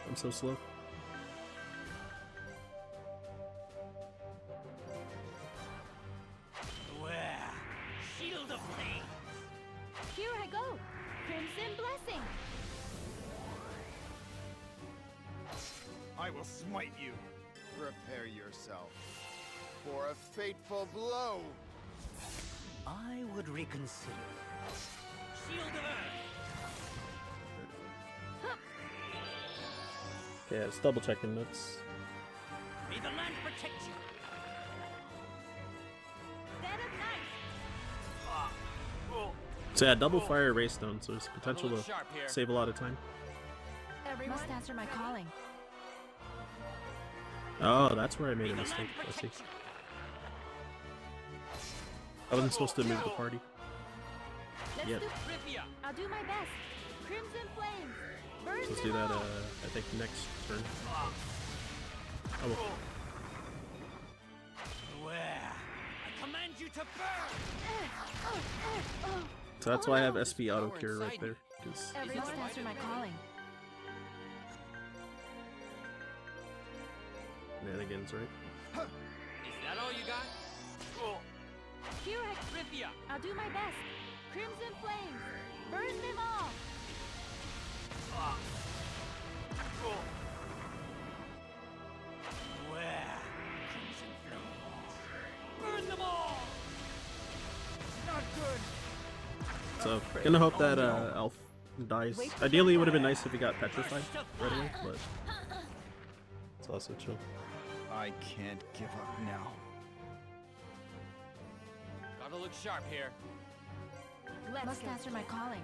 I'm so slow. Where? Shield of Flame. Here I go. Crimson Blessing. I will smite you. Prepare yourself for a fateful blow. I would reconsider. Shield of Earth. Yeah, it's double checking notes. May the land protect you. Dead of Night. So yeah, double fire race stone, so there's potential to Sharp here. save a lot of time. Everyone must answer my calling. Oh, that's where I made a mistake. I see. I wasn't supposed to move the party. Let's Yep. do. I'll do my best. Crimson Flames. Burn Let's them do that, all. I think next turn. Oh, well. Where? I command you to burn. So that's why I have SP auto cure right there. Because Everyone must answer my calling. shenanigans, right? Is that all you got? Here I. Rithia! I'll do my best. Crimson Flames. Burn them all. Where? Crimson Flames. Burn them all. Not good. So, gonna hope that Elf dies. Ideally, it would have been nice if he got petrified right away, but it's also chill. I can't give up now. Gotta look sharp here. Must answer my calling.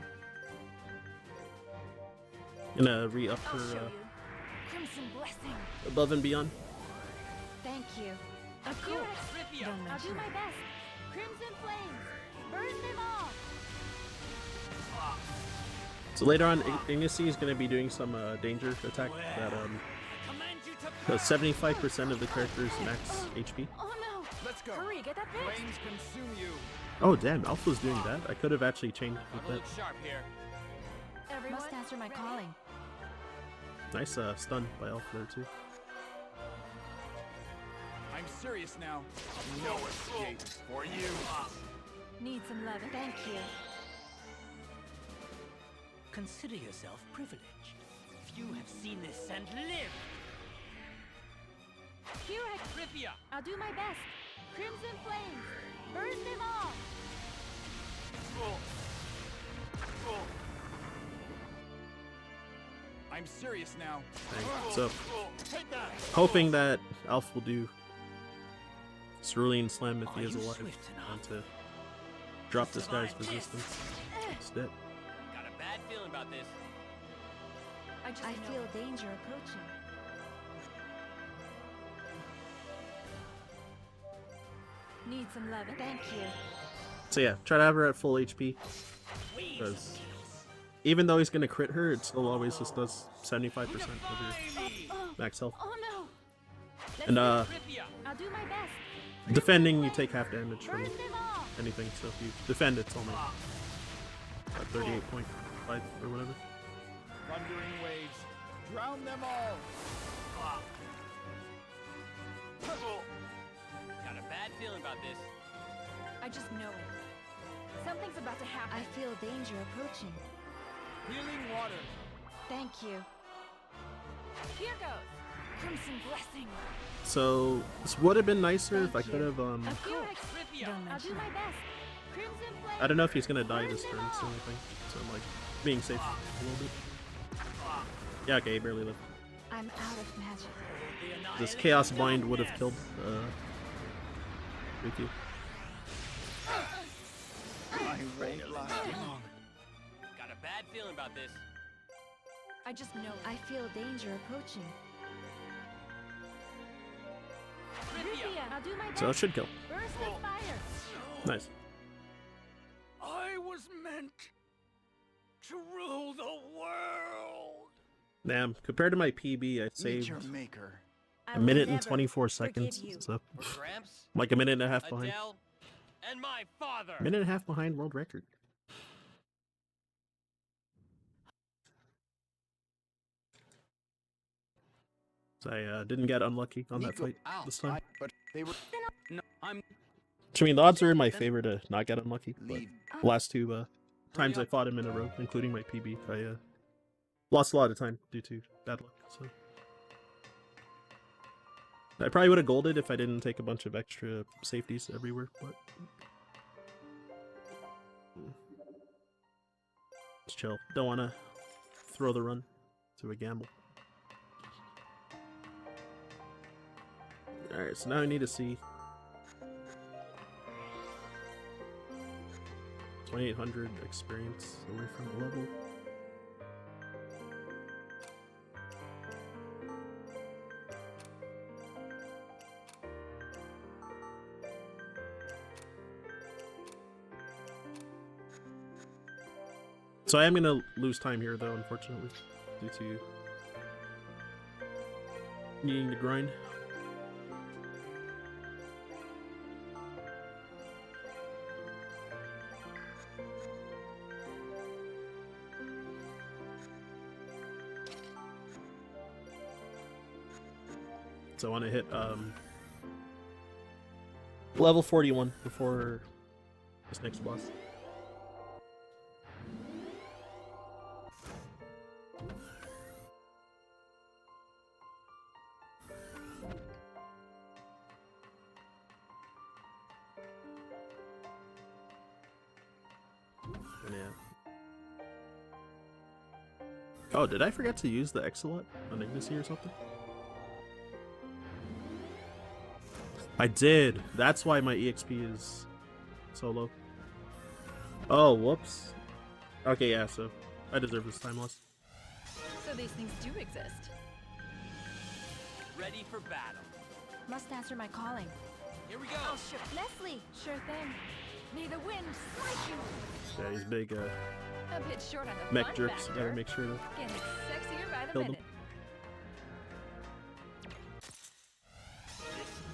Gonna re-up I'll show her you. Crimson Blessing. above and beyond. Thank you. Of Here course. Rithia! Don't I'll mention do my it. best. Crimson Flames. Burn them all. So later on, Ignacy is gonna be doing some danger attack that Command you to has 75% of the character's max HP. Oh no. Let's go. Hurry, get that fixed. Flames consume you. Oh damn, Elf was doing that. I could have actually changed with Gotta that. look sharp here. Everyone must answer my calling. Nice stun by Elf there too. I'm serious now. No escape for you. Need some love. Thank you. Consider yourself privileged. Few have seen this and live. Here I. Rithia! I'll do my best. Crimson Flames. Burn them all. I'm serious now. Dang. So, hoping that Elf will do Cerulean Slam if he is alive, and to drop this guy's resistance instead. Got a bad feeling about this. I feel danger approaching. Need some loving. Thank you. So yeah, try to have her at full HP. Because even though he's gonna crit her, it still always just does 75% of your max health. Oh no! And I'll do my best. defending, you take half damage from Burn them all. anything. So if you defend, it's only 38.5 or whatever. Thundering waves, drown them all. Got a bad feeling about this. I just know it. Something's about to happen. I feel danger approaching. Healing water. Thank you. Here goes. Crimson blessing. So this would have been nicer if I could have Of course. Don't I'll do mention my best. Crimson flame. I don't know if he's gonna die this turn, it's the only thing. So I'm like being safe a little bit. Yeah, okay, he barely lived. I'm out of magic. This Chaos Bind would have killed Riku. I won't last long. Got a bad feeling about this. I just know I feel danger approaching. Rithia, I'll do my best. So it should kill. Burst of fire. Nice. I was meant to rule the world. Damn, compared to my PB, I Meet saved your maker. a minute and 24 seconds. So Gramps, like a minute and a half behind. Adele, and my father. Minute and a half behind world record. So I didn't get unlucky on that Nico, fight this time. But they were No, I'm. I mean, the odds are in my favor to not get unlucky, but leave. the last two times I fought him in a row, including my PB, I lost a lot of time due to bad luck. So I probably would have golded if I didn't take a bunch of extra safeties everywhere, but it's chill. Don't want to throw the run to a gamble. Alright, so now I need to see 2,800 experience away from the level. So I am going to lose time here though, unfortunately, due to needing to grind. So I want to hit level 41 before this next boss. And yeah. Oh, did I forget to use the Exolot on Ignacy or something? I did. That's why my EXP is so low. Oh, whoops. Okay, yeah, so I deserve this time loss. So these things do exist. Ready for battle. Must answer my calling. Here we go. Oh, sure. Leslie. Sure thing. May the wind strike you. Yeah, these big A bit short on the mech fun jerks. factor. Gotta make sure to Getting sexier by the kill them. minute.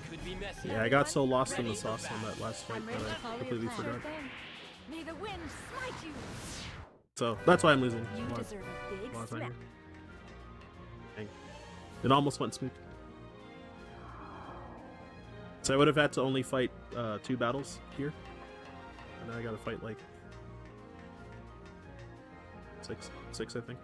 Could be messy. Yeah, I got so lost in the sauce on that last fight that I completely Sure forgot. thing. May the wind smite you. So that's why I'm losing You a lot, deserve a big a lot of time smack. here. Dang. It almost went smooth. So I would have had to only fight 2 battles here. And now I gotta fight like 6 I think.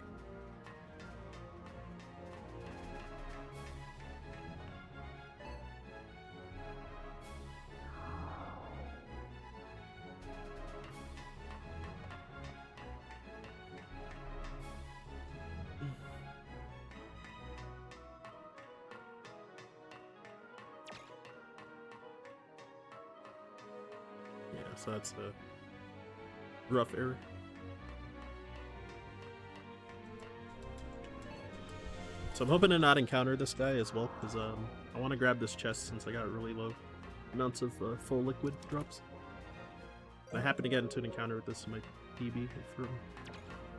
Yeah, so that's a rough error. So I'm hoping to not encounter this guy as well, because I want to grab this chest since I got really low amounts of full liquid drops. I happen to get into an encounter with this in my PB from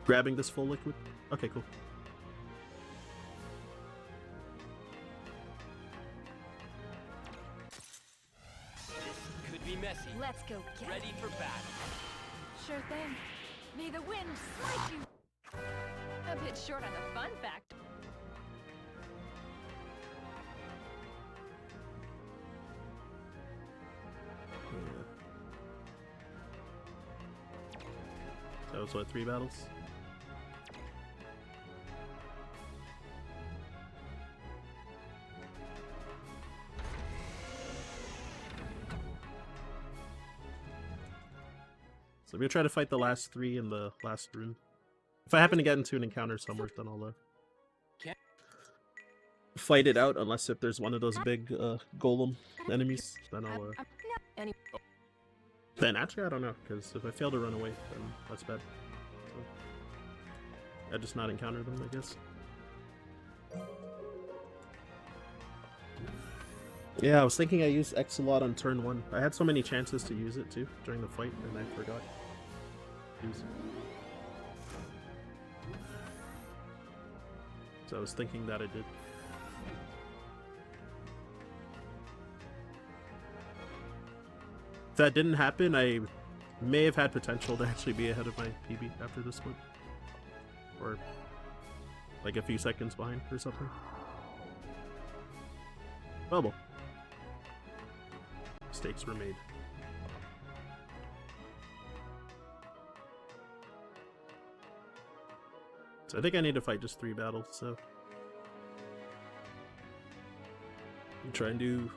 grabbing this full liquid. Okay, cool. This could be messy. Let's go get Ready for battle. Sure thing. May the wind smite you. A bit short on the fun factor. That was what, 3 battles? So I'm gonna try to fight the last 3 in the last room. If I happen to get into an encounter somewhere, then I'll fight it out, unless if there's one of those big golem enemies, then I'll then actually I don't know, because if I fail to run away, then that's bad. So, I just not encounter them, I guess. Yeah, I was thinking I used X a lot on turn 1. I had so many chances to use it too during the fight, and I forgot. So I was thinking that I did. If that didn't happen, I may have had potential to actually be ahead of my PB after this one. Or like a few seconds behind or something. Well, mistakes were made. So I think I need to fight just 3 battles, so I'll try and do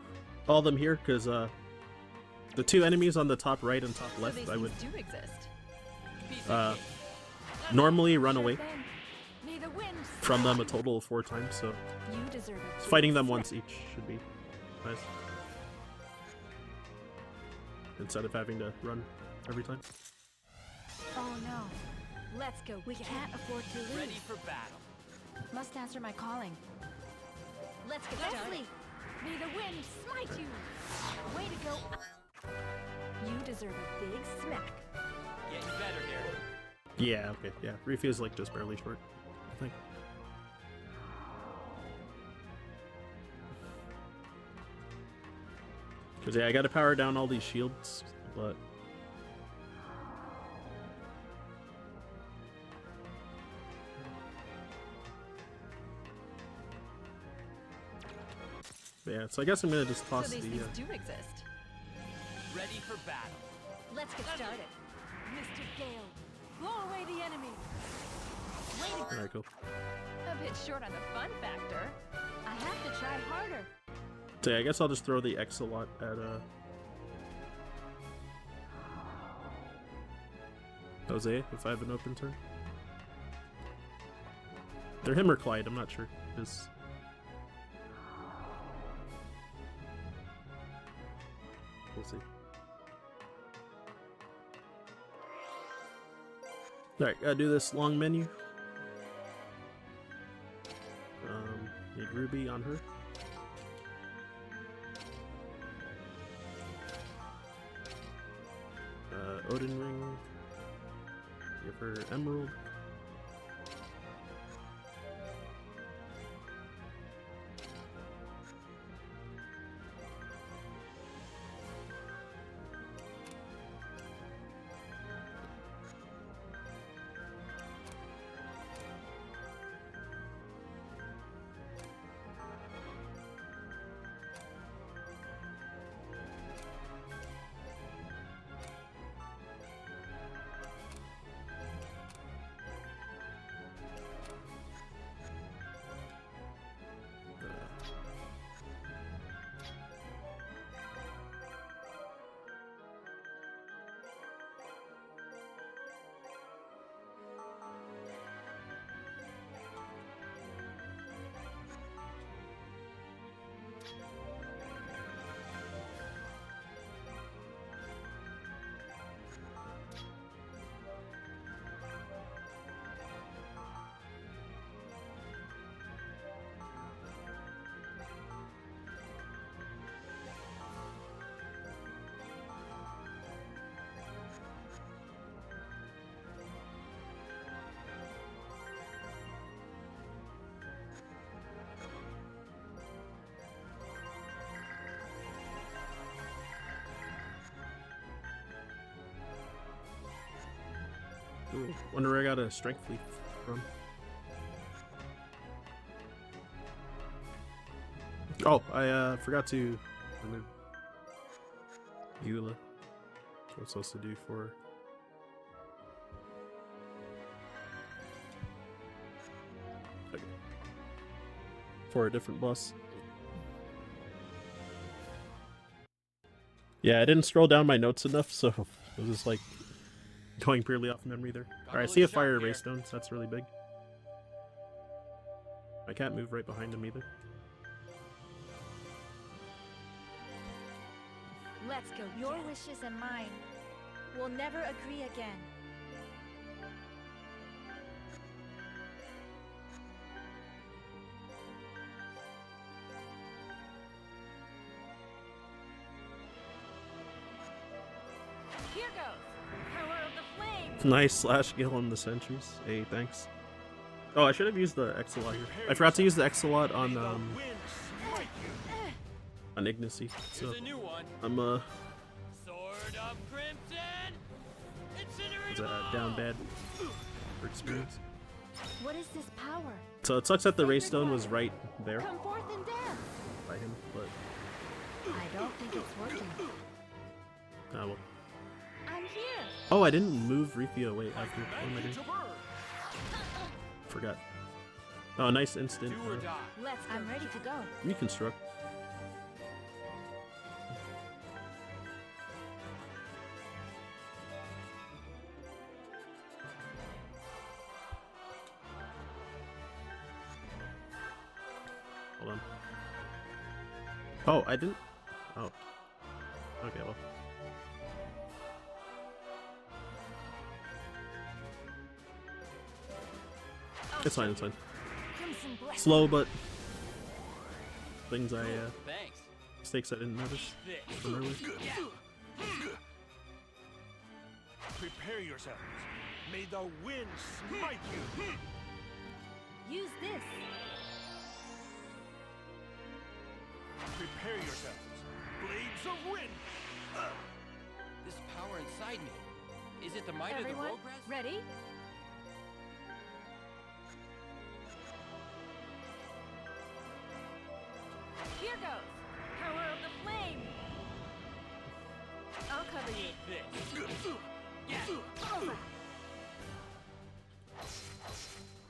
all of them here, because the 2 enemies on the top right and top left, I would normally run away from them a total of 4 times, so fighting them once each should be nice. Instead of having to run every time. Oh no. Let's go. We can't afford to lose. Ready for battle. Must answer my calling. Let's get started. May the wind smite you. Way to go. You deserve a big smack. Getting better here. Yeah, okay, yeah. Reef is like just barely short, I think. Because yeah, I gotta power down all these shields, but yeah, so I guess I'm gonna just toss so these the. things do exist. Ready for battle. Let's get started. Mr. Gale, blow away the enemy. Alright, cool. A bit short on the fun factor. I have to try harder. So yeah, I guess I'll just throw the X a lot at Jose if I have an open turn. They're him or Clyde, I'm not sure. Because we'll see. Alright, gotta do this long menu. Need Ruby on her. Odin ring. Give her emerald. Ooh, wonder where I got a strength leaf from. Oh, I forgot to remove Eula. What I'm supposed to do for okay. For a different boss. Yeah, I didn't scroll down my notes enough, so it was just like going purely off memory there. Alright, I see a fire ray stone, so that's really big. I can't move right behind him either. Let's go. Your wishes and mine will never agree again. Here goes. Power of the flame. Nice slash kill on the sentries. Hey, thanks. Oh, I should have used the Exolot here. I forgot to use the Exolot on Ignacy. So I'm Sword of Crimson. it's down bad for experience. What is this power? So it sucks that the Raystone was right there Come forth and dance. by him, but I don't think it's working. ah well. I'm here. Oh, I didn't move Rifia away after. What am I doing? Forgot. Oh, nice instant. Let's go. I'm ready to go. Reconstruct. Hold on. Oh, I didn't. Oh. Okay, well. It's fine, it's fine. Slow, but things mistakes I didn't notice from earlier. Prepare yourselves. May the wind smite you. Use this. Prepare yourselves. Blades of wind. This power inside me. Is it the might Everyone, of the Rogress? ready? Here goes. Power of the flame. I'll cover you. Over.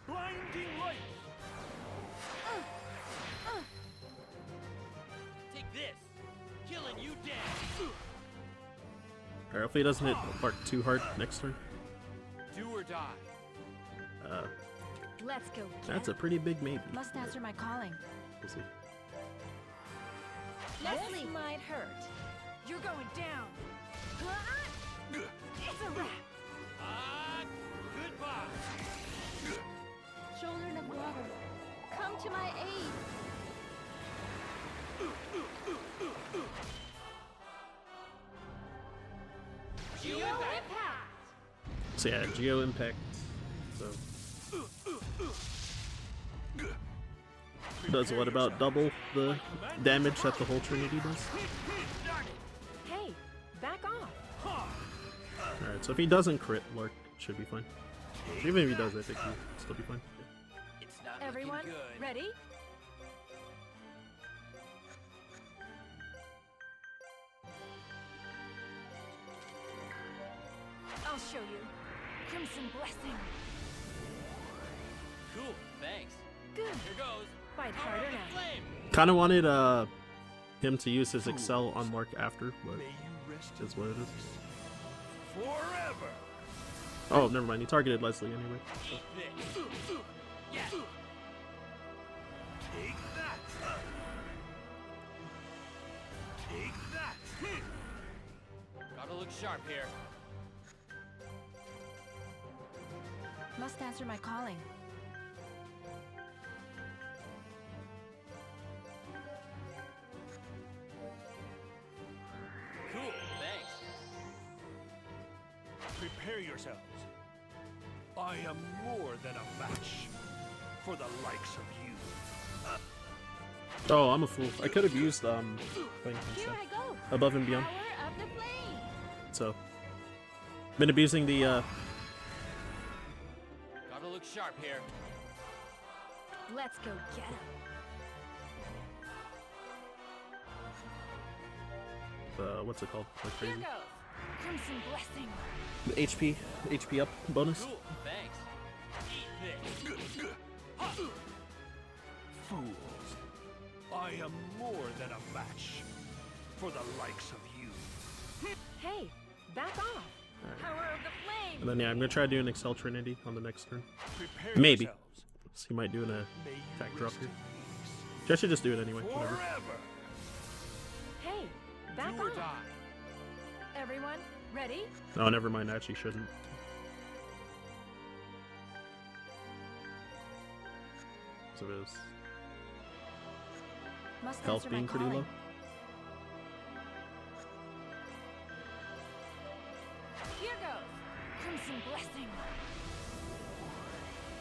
Blinding light. Take this. Killing you dead. Alright, hopefully he doesn't hit Bark too hard next turn. Do or die. Let's go. That's a pretty big maybe. Must answer my calling. We'll see. Leslie might hurt. You're going down. It's a wrap. Goodbye. Children of water, come to my aid. Geo impact. So yeah, Geo Impact. So does what, about double the damage that the whole Trinity does? Hey, back off. Alright, so if he doesn't crit, Lark should be fine. Even if he does, I think he'll still be fine. It's not Everyone, looking good. ready? I'll show you. Crimson blessing. Cool, thanks. Good. Here goes. Fight Power harder of the now. flame. Kinda wanted him to use his Excel on Lark after, but May you rest is what it is. forever. Oh, never mind, he targeted Leslie anyway. Take this. Yeah. Take that. Take that. Gotta look sharp here. Must answer my calling. Cool, thanks. Prepare yourselves. I am more than a match for the likes of you. Oh, I'm a fool. I could have used thing Here instead. I go. Above and beyond. Power of the flame. So been abusing the sharp here. Let's go get him. What's it called? Like Here crazy. goes. Crimson Blessing. The HP up bonus. Cool, thanks. Eat this. Fools. I am more than a match for the likes of you. Hey, back off. Power of the flame. And then yeah, I'm gonna try to do an Excel Trinity on the next turn. Prepare Maybe. yourselves. So he might do an May you attack drop rest here. in Which I should just do it anyway. peace Whatever. forever. Hey, back Do or off. die. Everyone, ready? Oh, never mind. I actually shouldn't. So it is Must health answer my being pretty calling. low. Here goes. Crimson Blessing.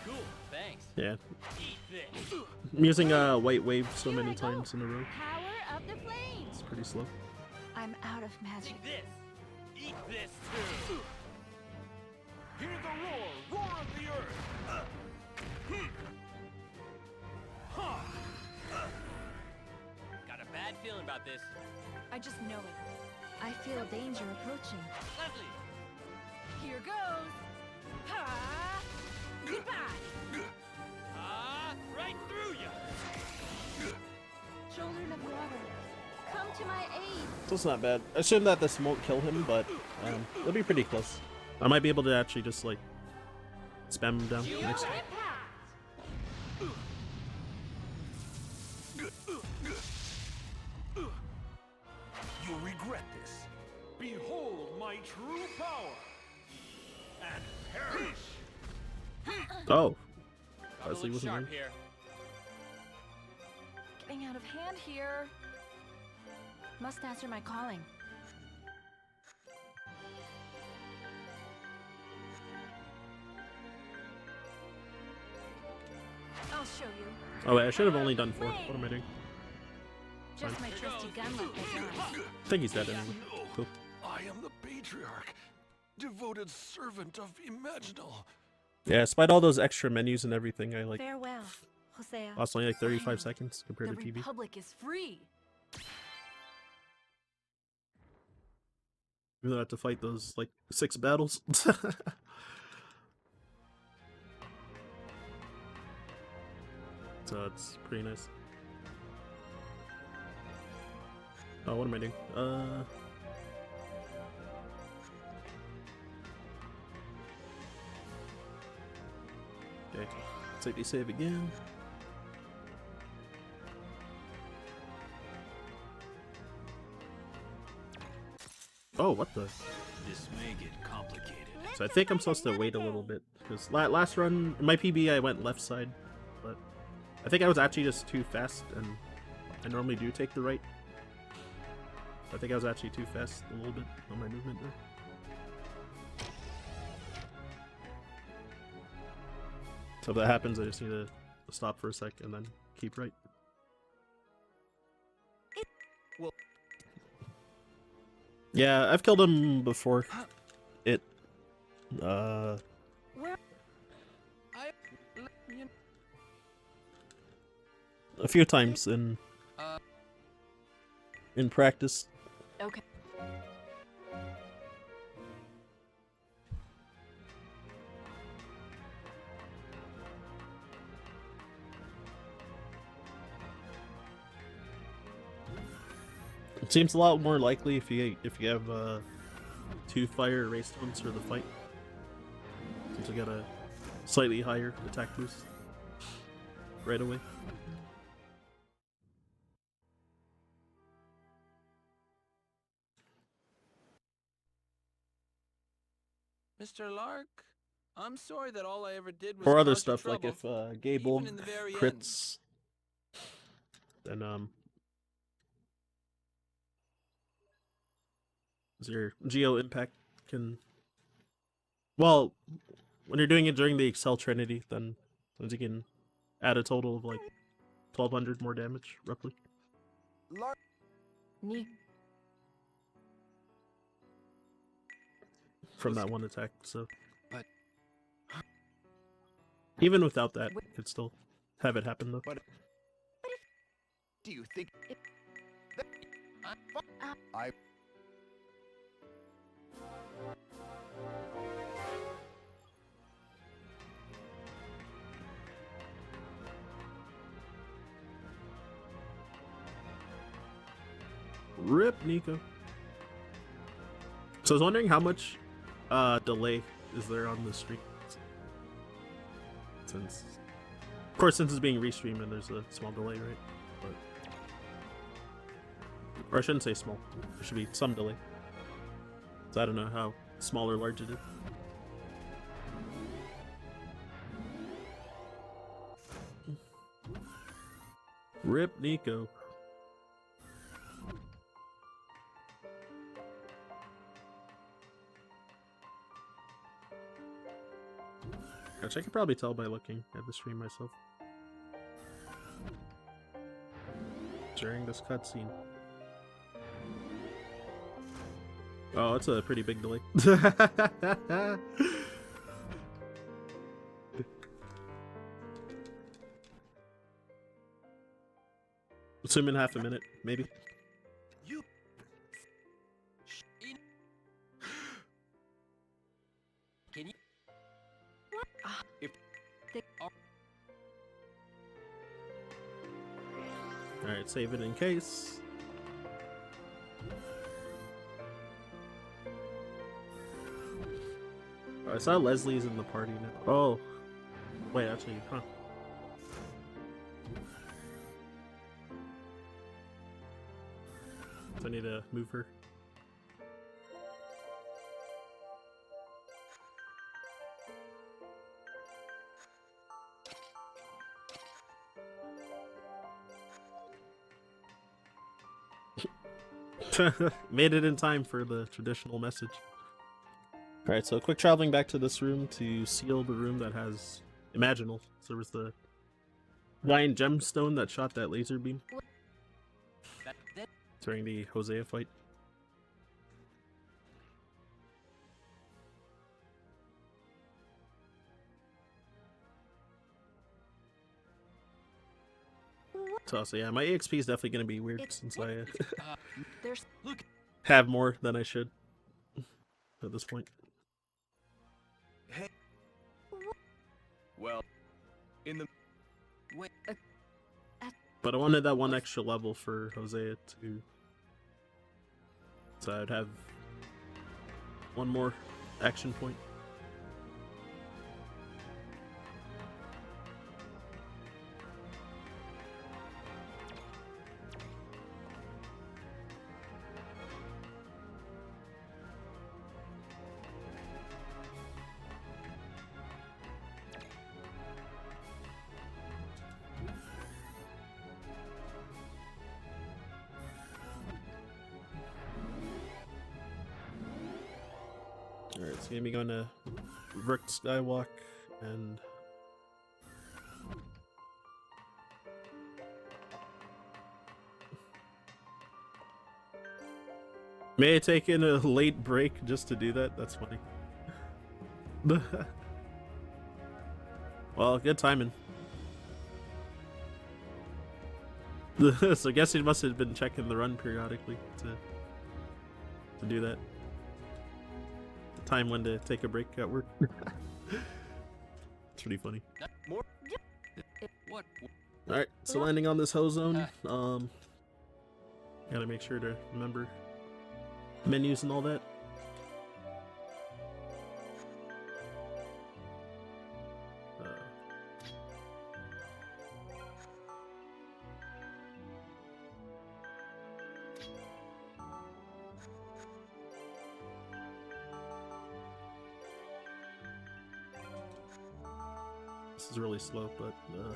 Cool, thanks. Yeah, Eat this. I'm using White Wave so Here many I go. times in a row. Power of the flames. It's pretty slow. I'm out of magic. Take this. Eat this too. Hear the roar of the earth. Got a bad feeling about this. I just know it. I feel danger approaching. Lovely. Here goes. Ha! Goodbye. Ah, right through ya. Children of water, come to my aid. So it's not bad. I assume that this won't kill him, but it'll be pretty close. I might be able to actually just like spam him down next turn. You'll regret this. Behold my true power. And perish. Oh, Gotta Leslie look wasn't sharp in. here. Getting out of hand here. Must answer my calling. I'll show you. Oh wait, I should have only done 4. What am I doing? Just my trusty gun like this. I think he's dead anyway. Cool. I am the patriarch, devoted servant of Imaginal. Yeah, despite all those extra menus and everything, I like Farewell, Hosea. lost only like 35 seconds compared The to PB. Republic is free. Even though I had to fight those like 6 battles. So it's pretty nice. Oh, what am I doing? Okay, safety save again. Oh, what the? This may get complicated. So I think I'm supposed to wait a little bit because last run, in my PB, I went left side, but I think I was actually just too fast, and I normally do take the right. I think I was actually too fast a little bit on my movement there. So if that happens, I just need to stop for a sec and then keep right. Well- Yeah, I've killed him before. It, Where? a few times in practice. Okay. It seems a lot more likely if you have 2 fire race tones for the fight. Since you got a slightly higher attack boost right away. Mr. Lark, I'm sorry that all I ever did was For other cause you stuff, like trouble, if Gable even in the very crits, then your Geo impact can. Well, when you're doing it during the Excel Trinity, then you can add a total of like 1,200 more damage, roughly. Neat. From that one attack, so. But- Even without that, you could still have it happen though. Do you think I Rip Nico. So I was wondering how much delay is there on the stream? Since, of course, since it's being restreamed and there's a small delay, right? But, or I shouldn't say small. There should be some delay. So I don't know how small or large it is. Rip Nico. Which I could probably tell by looking at the stream myself. During this cutscene. Oh, it's a pretty big delay. Assuming half a minute, maybe. You. Can you? If they are. Alright, save it in case. Oh, I saw Leslie's in the party now. Oh. Wait, actually, huh. So I need to move her. Made it in time for the traditional message. Alright, so quick traveling back to this room to seal the room that has Imaginal. So there was the giant gemstone that shot that laser beam during the Hosea fight. So yeah, my EXP is definitely going to be weird since I There's have more than I should at this point. Hey. Well, in the Wait. But I wanted that one extra level for Hosea to, so I'd have one more action point. Alright, so gonna be going to Rick Skywalk and may I take in a late break just to do that? That's funny. Well, good timing. So I guess he must have been checking the run periodically to do that. The time when to take a break at work. It's pretty funny. More. What? Alright, so landing on this hoe zone, gotta make sure to remember menus and all that. This is really slow, but I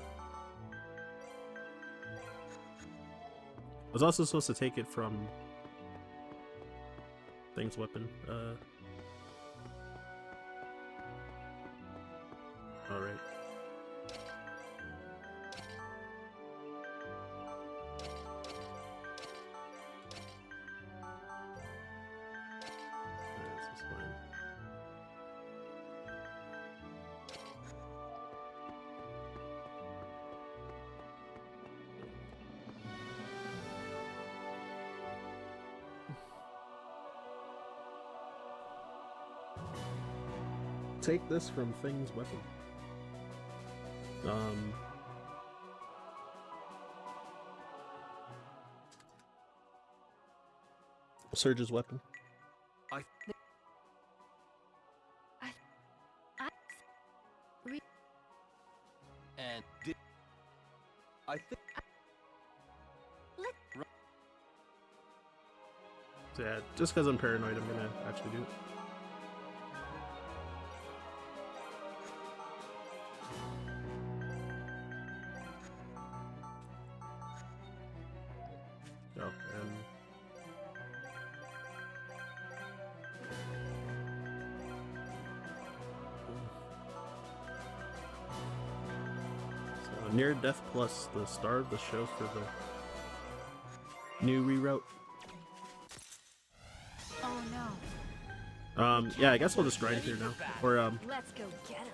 was also supposed to take it from Thing's weapon. Alright. This is fine. take this from Thing's weapon. Surge's weapon. And I think. So yeah, just because I'm paranoid, I'm gonna actually do it. Oh, and so near death plus the star of the show for the new reroute. Oh no. Yeah, I guess I'll just grind here now. Or Let's go get him.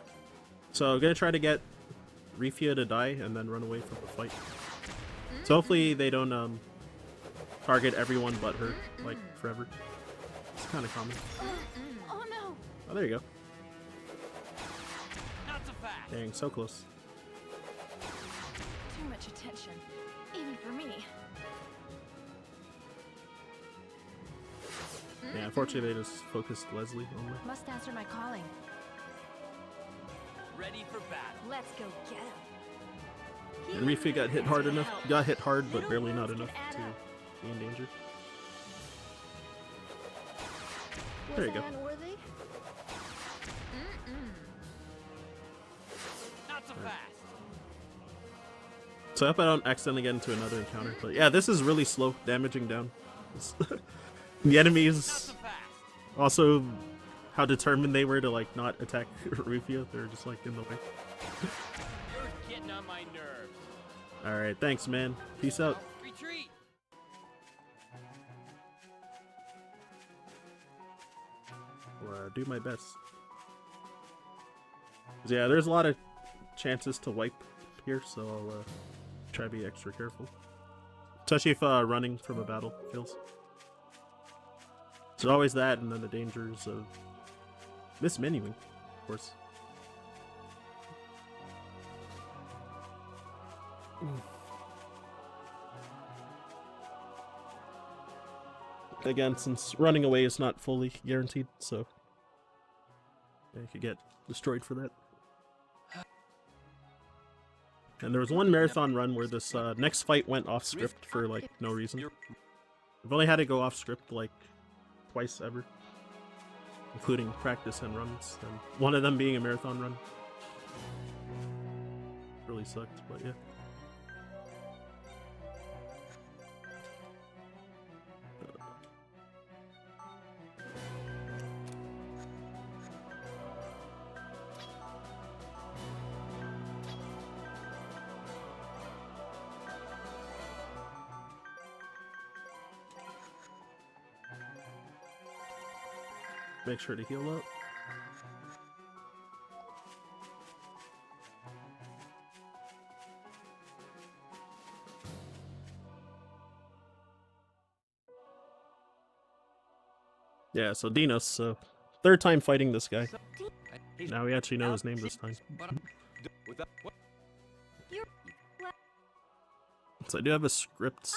so I'm gonna try to get Rifia to die and then run away from the fight. So hopefully they don't target everyone but her, like, forever. It's kind of common. Oh no. Oh, there you go. Not so fast. Dang, so close. Too much attention. Even for me. Yeah, unfortunately they just focused Leslie only. Must answer my calling. Ready for battle. Let's go get him. And Rifia got hit hard enough. Got hit hard, but barely not enough to be in danger. There you go. Not so fast. So I hope I don't accidentally get into another encounter. But yeah, this is really slow damaging down. The enemies also how determined they were to like not attack Rufio. They're just like in the way. You're getting on my nerves. Alright, thanks man. Peace out. Retreat. I'll do my best. 'Cause yeah, there's a lot of chances to wipe here, so I'll try to be extra careful. Especially if running from a battle kills. So always that, and then the dangers of mismenuing, of course. Again, since running away is not fully guaranteed, so yeah, you could get destroyed for that. And there was one marathon run where this next fight went off script for like no reason. I've only had to go off script like twice ever, including practice and runs, and one of them being a marathon run. Really sucked, but yeah. Make sure to heal up. Yeah, so Dinos, so third time fighting this guy. Now we actually know his name this time. So I do have a script.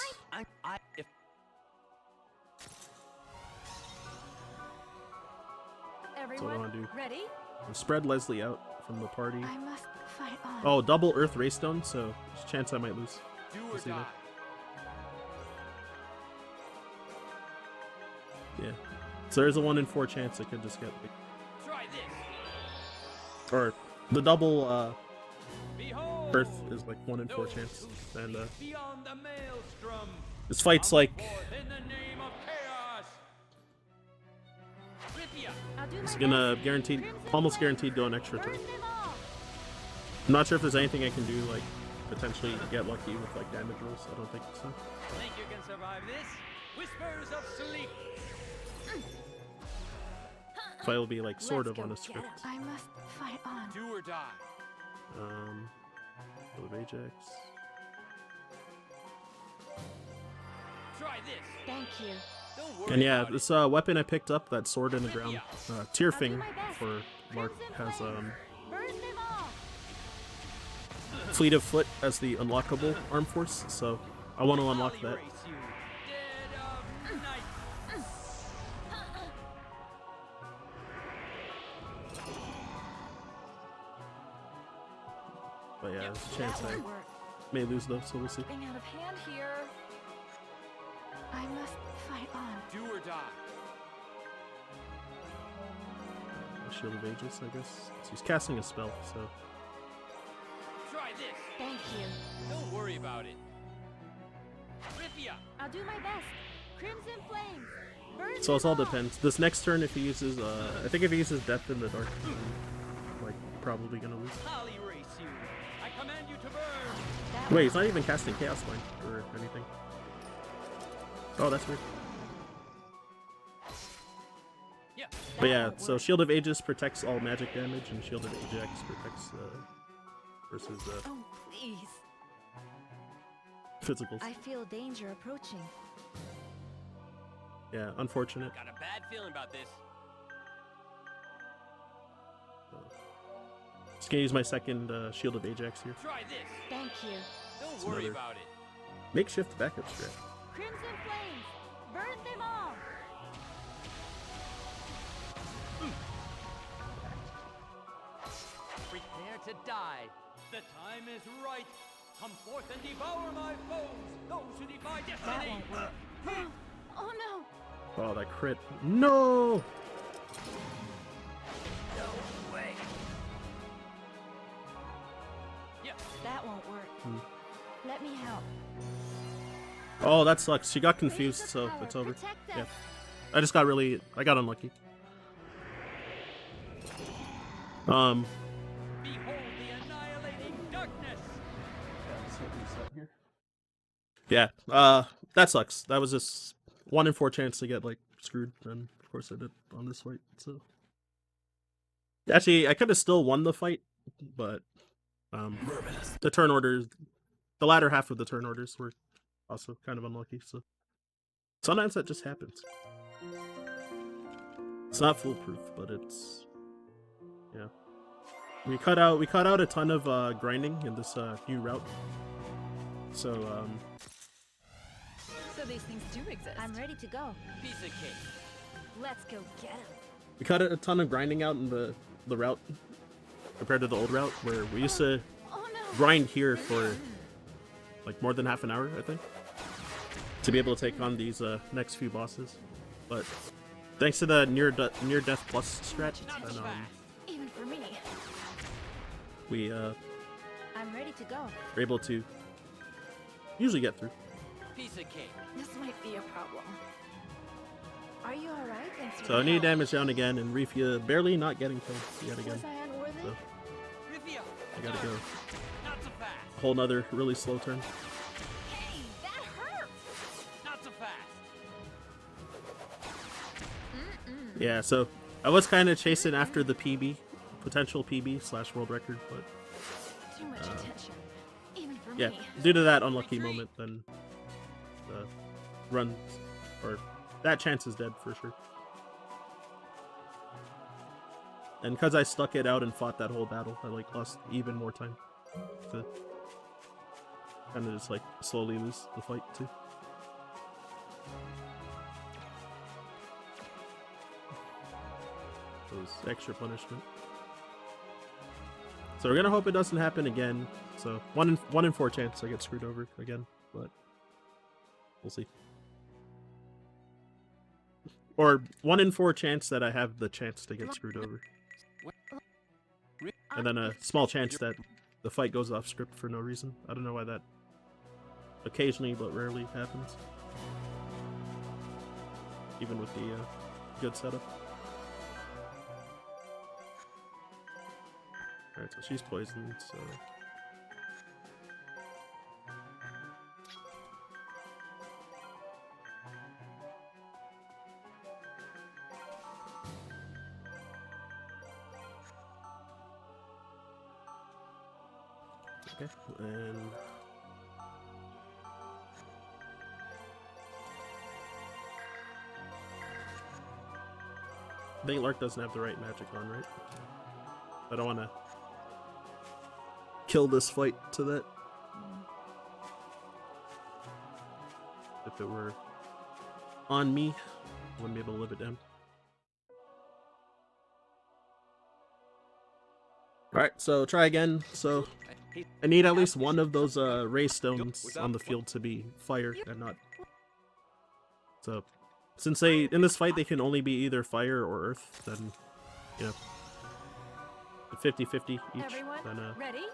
So what I want to do? Ready? Spread Leslie out from the party. I must fight on. Oh, double Earth Raystone, so there's a chance I might lose. Do or We'll see die. Yeah. So there's a 1 in 4 chance it could just get like, Try this. or the double Behold. Earth is like 1 in 4 Those chance. who And sleep beyond the maelstrom. this fight's Come like forth in the name of chaos. Ripia. I'll do it's my gonna best. guaranteed, Crimson almost Fire, guaranteed go an extra burn turn. them all. I'm not sure if there's anything I can do like potentially get lucky with like damage rolls. I don't think so. Think you can survive this? Whispers of sleep. Fight will be like sort Let's of on go a get script. 'em. I must fight on. Do or die. Fill of Ajax. Try this. Thank you. Don't worry And yeah, about this it. weapon I picked up, that sword in the ground, Tearfing for Mark has Burn them all. Fleet of Foot as the unlockable arm force, so I want to unlock Volley that. race you. Dead of night. But yeah, there's a chance That I won't work. may lose though, so we'll see. Getting out of hand here. I must fight on. Do or die. Shield of Aegis, I guess. So he's casting a spell, so Try this. Thank you. Don't worry about it. Rifia. I'll do my best. Crimson flames. Burn so it all them depends. This next turn, if he uses, I think if he uses Death in the Dark, I'm, like probably gonna lose. Volley race you. I command you to burn. That Wait, he's not even casting Chaos Mind or anything. Oh, that's weird. Yeah. But yeah, so Shield of Aegis protects all magic damage, and Shield of Ajax protects versus Oh, please. physicals. I feel danger approaching. Yeah, unfortunate. Got a bad feeling about this. Just gonna use my second Shield of Ajax here. Try this. Thank you. Don't It's worry another- about it. Makeshift backup strat. Crimson flames. Burn them all. Prepare to die. The time is right. Come forth and devour my foes. Those who defy That destiny. won't work. Oh no. Oh, that crit. No! Yeah. That won't work. Let me help. Oh, that sucks. She got Raise confused, the so power. it's over. Protect Yeah. us. I just got I got unlucky. Behold the annihilating darkness. Yeah, that sucks. That was just 1 in 4 chance to get, like, screwed, and of course I did on this fight, so. Actually, I could have still won the fight, but, the turn orders, the latter half of the turn orders were also kind of unlucky, so. Sometimes that just happens. It's not foolproof, but it's, yeah. We cut out a ton of, grinding in this, new route. So, So these things do exist. I'm ready to go. Piece of cake. Let's go get him. we cut a ton of grinding out in the route compared to the old route where we used to Oh no. grind here for like more than half an hour, I think, to be able to take on these next few bosses. But thanks to the near death plus strat, Not and, fast. Even for me. we I'm ready to go. were able to usually get through. Piece of cake. This might be a problem. Are you all right? Thanks for So the I need help. damage down again, and Rifia barely not getting killed yet again. Was I unworthy? So Rifia. I gotta go. Not so fast. A whole nother really slow turn. Hey, that hurt. Not so fast. Yeah, so I was kind of chasing after the PB, potential PB / world record, but Too much attention. Even for yeah, me. due to that unlucky moment, then the run, or that chance is dead for sure. And because I stuck it out and fought that whole battle, I like lost even more time to kind of just like slowly lose the fight too. So it was extra punishment. So we're gonna hope it doesn't happen again. So 1 in 4 chance I get screwed over again, but we'll see. Or 1 in 4 chance that I have the chance to get screwed over, and then a small chance that the fight goes off script for no reason. I don't know why that occasionally but rarely happens, even with the good setup. Alright, so she's poisoned, so... Okay, and... I think Lark doesn't have the right magic on, right? I don't want to kill this fight to that. If it were on me, I wouldn't be able to live it down. Alright, so try again. So I need at least one of those ray stones on the field to be fire and not. So since they in this fight they can only be either fire or earth, then you know 50-50 each. Everyone, Then ready?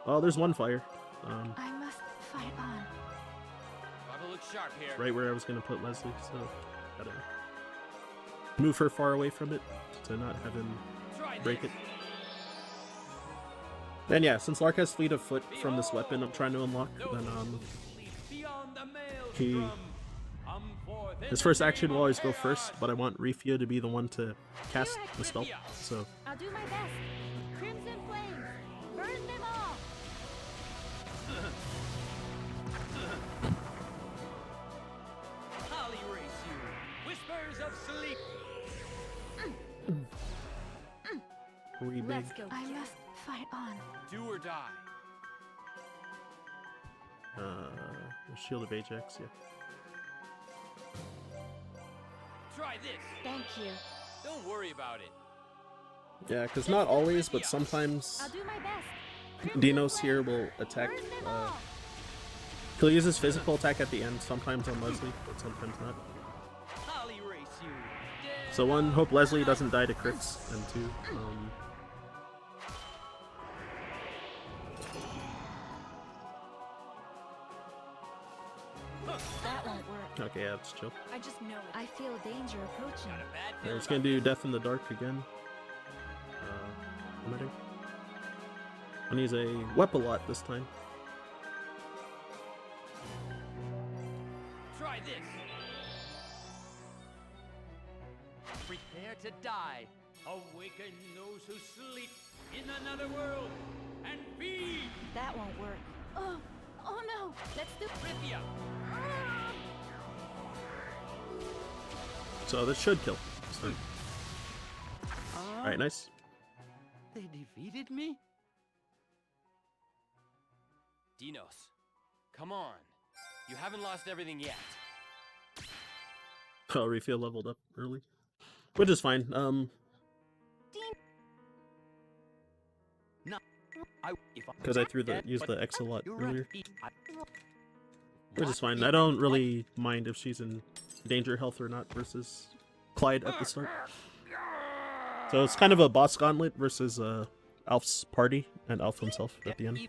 oh, there's one fire. I must fight on. Gotta look sharp here. Right where I was gonna put Leslie, so gotta move her far away from it to not have him break it. Then yeah, since Lark has fleet of foot from this weapon I'm trying to unlock, then his first action will always go first, but I want Rifia to be the one to cast the spell. So I'll do my best. Crimson flames, burn them all. Holly race you. Whispers of sleep. big. Let's go. I must fight on. Do or die. Shield of Ajax, yeah. Try this. Thank you. Don't worry about it. Yeah, because not always, but sometimes I'll do my best. Dinos here will attack. Burn them all. He'll use his physical attack at the end, sometimes on Leslie, but sometimes not. Holly race you. So one, hope Leslie doesn't die to crits, and two, That won't work. okay, yeah, it's chill. I just know it. I feel danger approaching. Got a bad Yeah, feeling it's gonna do Death in the Dark again. Limiting. And he's a Weapalot this time. Try this. Prepare to die. Awaken those who sleep in another world. And feed. That won't work. Oh, oh no. Let's do. Rithia. So this should kill. So. Alright, nice. They defeated me? Dinos, come on. You haven't lost everything yet. Oh, Refill leveled up early. Which is fine. Because I used the X a lot earlier. Which is fine. I don't really mind if she's in danger health or not versus Clyde at the start. So it's kind of a boss gauntlet versus Alf's party and Alf himself at the end.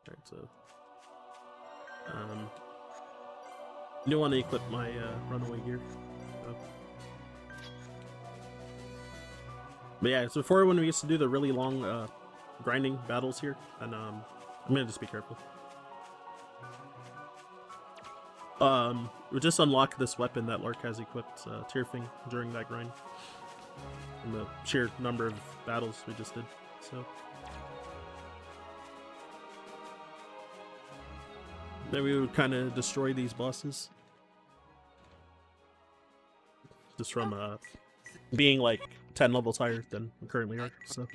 Alright, so you don't want to equip my runaway gear. So. But yeah, so before when we used to do the really long grinding battles here, and I'm gonna just be careful. We just unlock this weapon that Lark has equipped, Tearfing, during that grind. And the sheer number of battles we just did, so. Then we would kind of destroy these bosses. Just from being like 10 levels higher than we currently are, so.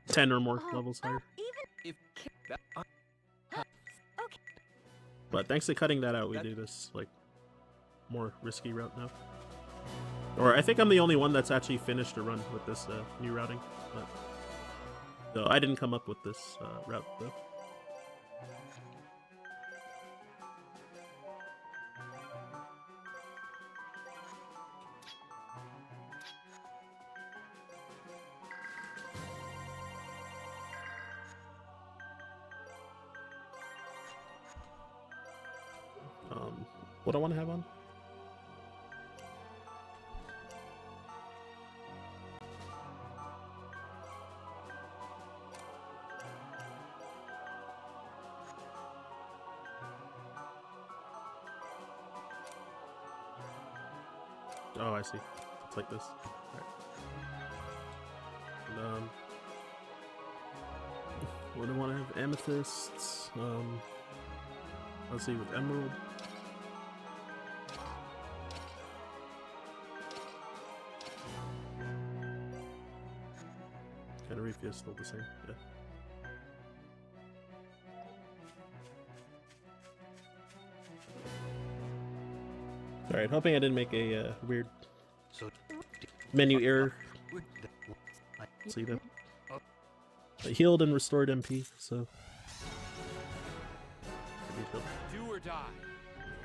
10 or more levels higher. But thanks to cutting that out, we do this, like, more risky route now. Or I think I'm the only one that's actually finished a run with this new routing. But, so I didn't come up with this route, though. What I want to have on? Oh, I see. It's like this. Alright. And, what do I want to have? Amethysts. Let's see, with emerald. Kind of Refia is still the same. Yeah. Alright, hoping I didn't make a weird menu error. See that? I healed and restored MP, so. Do or die.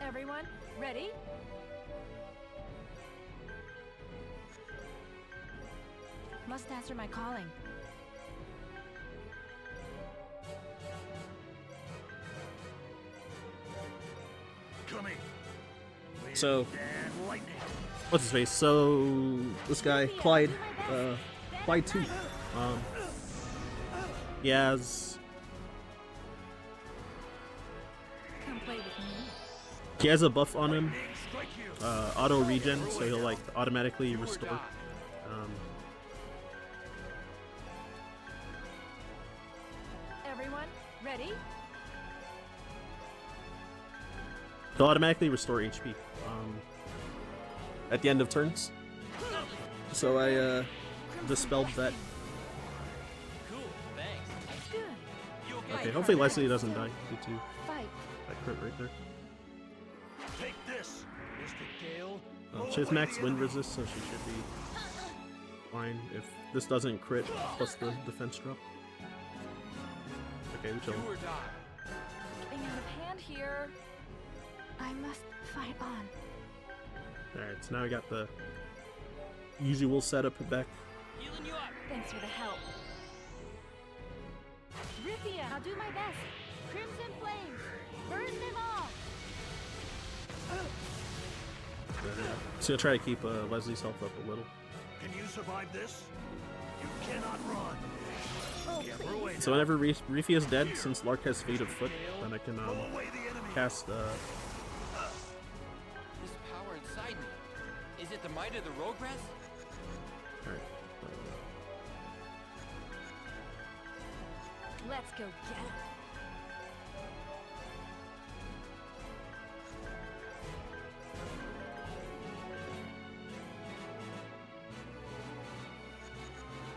Everyone, ready? Must answer my calling. Coming. So, And lightning. what's his face? So, this guy, Clyde, Clyde 2. He has. Come play with me. He has a buff on him, auto regen, so he'll like automatically restore. Everyone, ready? He'll automatically restore HP at the end of turns. So I dispelled that. Cool, thanks. Good. You okay? Okay, hopefully Leslie doesn't die due to Fight. that crit right there. Take this, Mr. Gale. She has max wind resist, so she should be fine if this doesn't crit plus the defense drop. Okay, we chill. Do or die. Getting out of hand here. I must fight on. Alright, so now we got the usual setup back. Healing you up. Thanks for the help. Rithia, I'll do my best. Crimson flames, burn them all. So I'll try to keep Leslie's health up a little. Can you survive this? You cannot run. Oh, Get please. ruined. So whenever Rifia is dead, since Lark has Fate of Foot, then I can Blow away the enemy. cast This power inside me. Is it the might of the Rogress? alright. Let's go get him.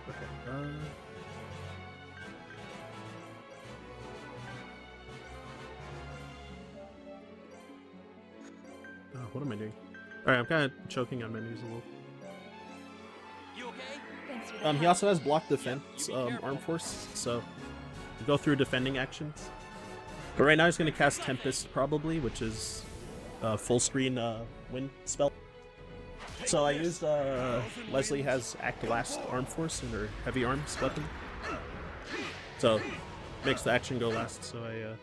Okay. What am I doing? Alright, I'm kind of choking on menus a little. You okay? Thanks for the He help. also has block defense, you be careful. arm force, so you go through defending actions. But right now he's going to cast Tempest probably, which is full screen wind spell. So I used Leslie has active last arm force in her heavy arms weapon, so makes the action go last. So I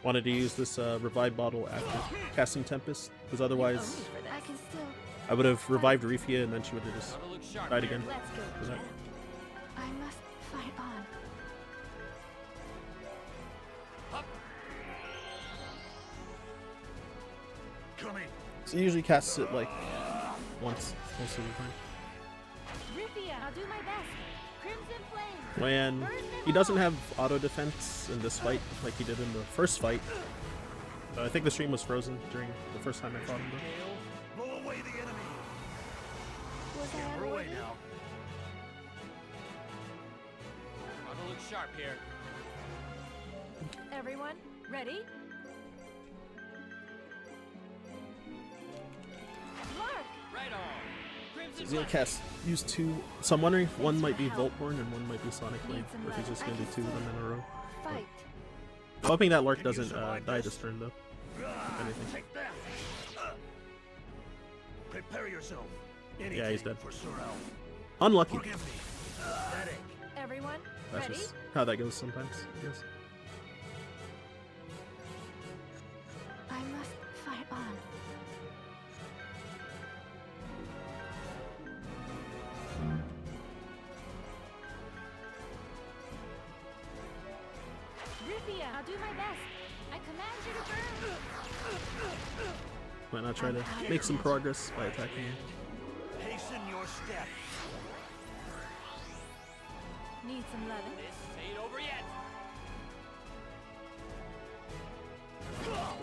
wanted to use this revive bottle after casting Tempest, because otherwise I can still. I would have revived Rifia and then she would have just Gotta look sharp. died again. Let's go For get that. him. I must fight on. Coming. So he usually casts it like once most of the time. Rithia, I'll do my best. Crimson flames. When he doesn't have auto defense in this fight like he did in the first fight. I think the stream was frozen during the first time I fought him though. Gale, blow away the enemy. Was I Get ever away ready? now. Gotta look sharp here. Everyone, ready? Lark! Right on. Crimson He's gonna Flash. cast use two, so I'm wondering if one might be Voltborn and one might be Sonic Blade, Need some or if he's just gonna do two of them in a row. Fight. I'm hoping that Lark Can you doesn't survive die this? this turn though. Anything. Take that. Prepare yourself. Yeah, he's dead. For Sir Elf. Unlucky. Forgive me. Pathetic. Everyone, That's ready? just how that goes sometimes, I guess. I must fight on. Rithia, I'll do my best. I command you to burn. Why not try to make some progress by attacking him? Hasten your step. Need some loving? This ain't over yet.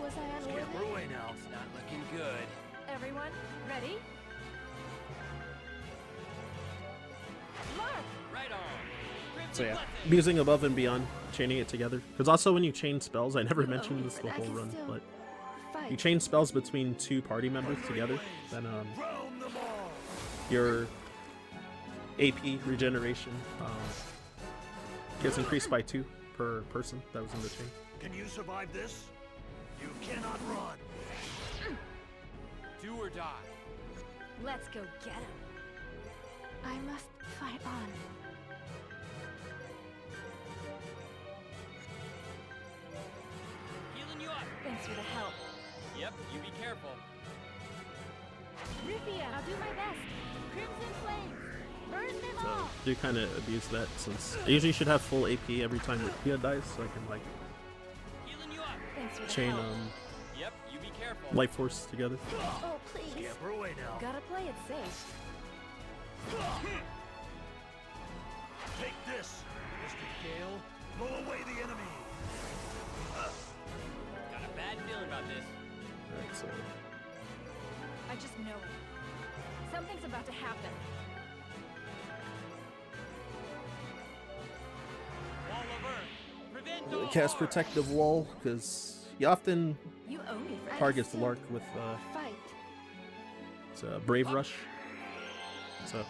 Was I Get unworthy? her away now. It's not looking good. Everyone, ready? Mark! Right on. So yeah, using above and beyond, chaining it together. Because also when you chain spells, I never mentioned this the but I whole can run, still but fight. you chain spells between 2 party members together, then Drown them all. your AP regeneration gets increased by 2 per person that was in the chain. Can you survive this? You cannot run. Do or die. Let's go get him. I must fight on. Healing you up. Thanks for the help. Yep, you be careful. Rufia, I'll do my best. Crimson Flames. Burn them So all. I do kind of abuse that since I usually should have full AP every time Rupia dies, so I can like Healing you up. Thanks for the chain help. Yep, you be careful. life force together. Oh, please. Get her away now. Gotta play it safe. Take this, Mr. Gale. Blow away the enemy. Got a bad feeling about this. Alright, so I just know it. Something's about to happen. Wall of Earth. Prevent I'm gonna all cast harm. protective wall because he often You owe me for targets this. Lark with Fight. it's a Brave Rush. So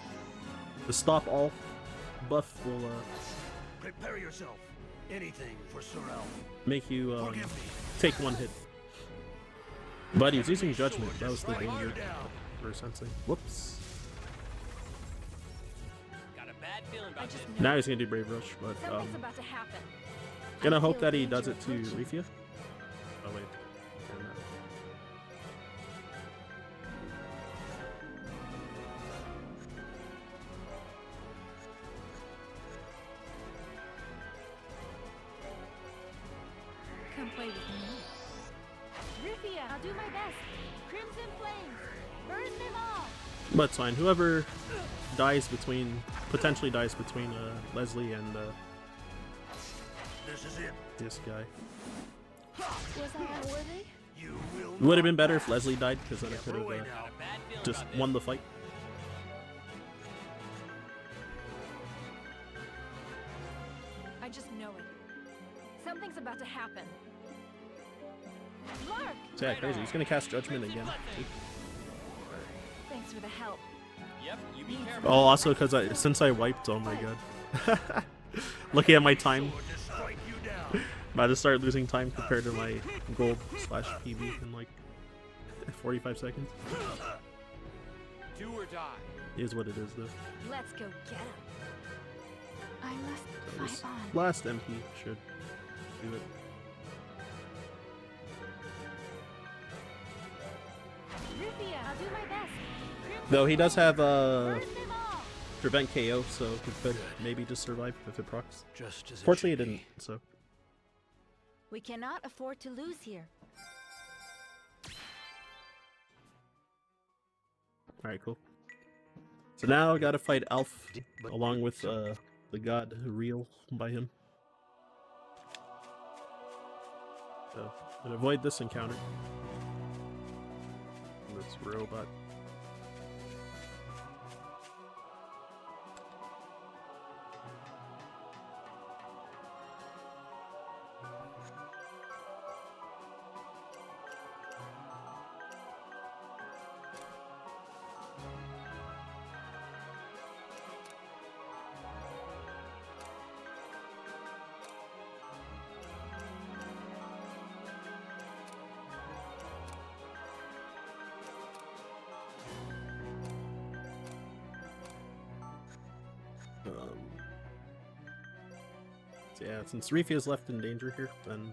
the stop all buff will Prepare yourself. Anything for Sir Elf. make you Forgive me. take 1 hit. But he's using Judgment. That was the Fire danger down. for sensing. Whoops. Got a bad feeling I about just this. know Now he's gonna do Brave Rush, but something's about to happen. gonna I hope feel that he danger does it to approaching. Rifia. Oh wait. Never mind. Come play with me. Rufia, I'll do my best. Crimson Flames. Burn them all. But it's fine. Whoever dies between potentially dies between Leslie and This is it. this guy. Was I unworthy? You will It would have not been better pass. if Leslie died because then I Get could her have away now. Got a bad feeling just about this. won the fight. I just know it. Something's about to happen. Mark. So yeah, crazy. He's gonna cast Judgment again. too. Thanks for the help. Yep, you be careful. Oh, also because since I wiped, oh my god. Looking at my time, Sword to strike you down. about to start losing time compared to my gold / PB in like 45 seconds. Do or die. Is what it is though. Let's go get him. I must So this fight on. last MP should do it. Rufia, I'll do my best. Crimson Though he does have Burn them all. prevent KO, so he could maybe just survive if it procs. Just as Fortunately, it should be. didn't. So We cannot afford to lose here. all right, cool. So now I gotta fight Alf along with the god Real by him. So and avoid this encounter. This robot. So yeah, since Rifia is left in danger here, then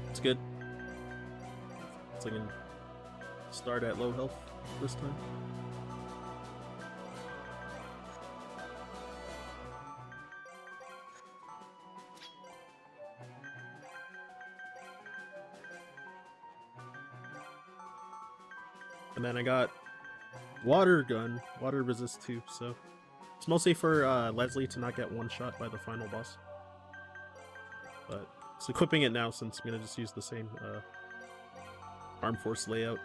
it's good. So I can start at low health this time. And then I got water gun, water resist 2, so it's mostly for Leslie to not get one shot by the final boss. But it's equipping it now since I'm gonna just use the same Arm Force layout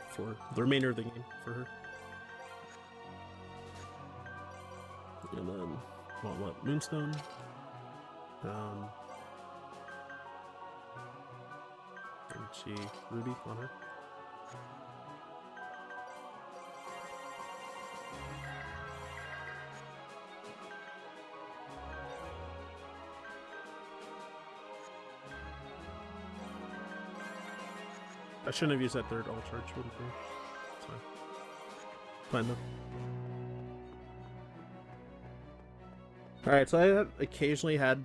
for the remainder of the game for her. And then what? Moonstone. And she Ruby on her. I shouldn't have used that third all charge. Wouldn't be. It's fine. Fine though. Alright, so I have occasionally had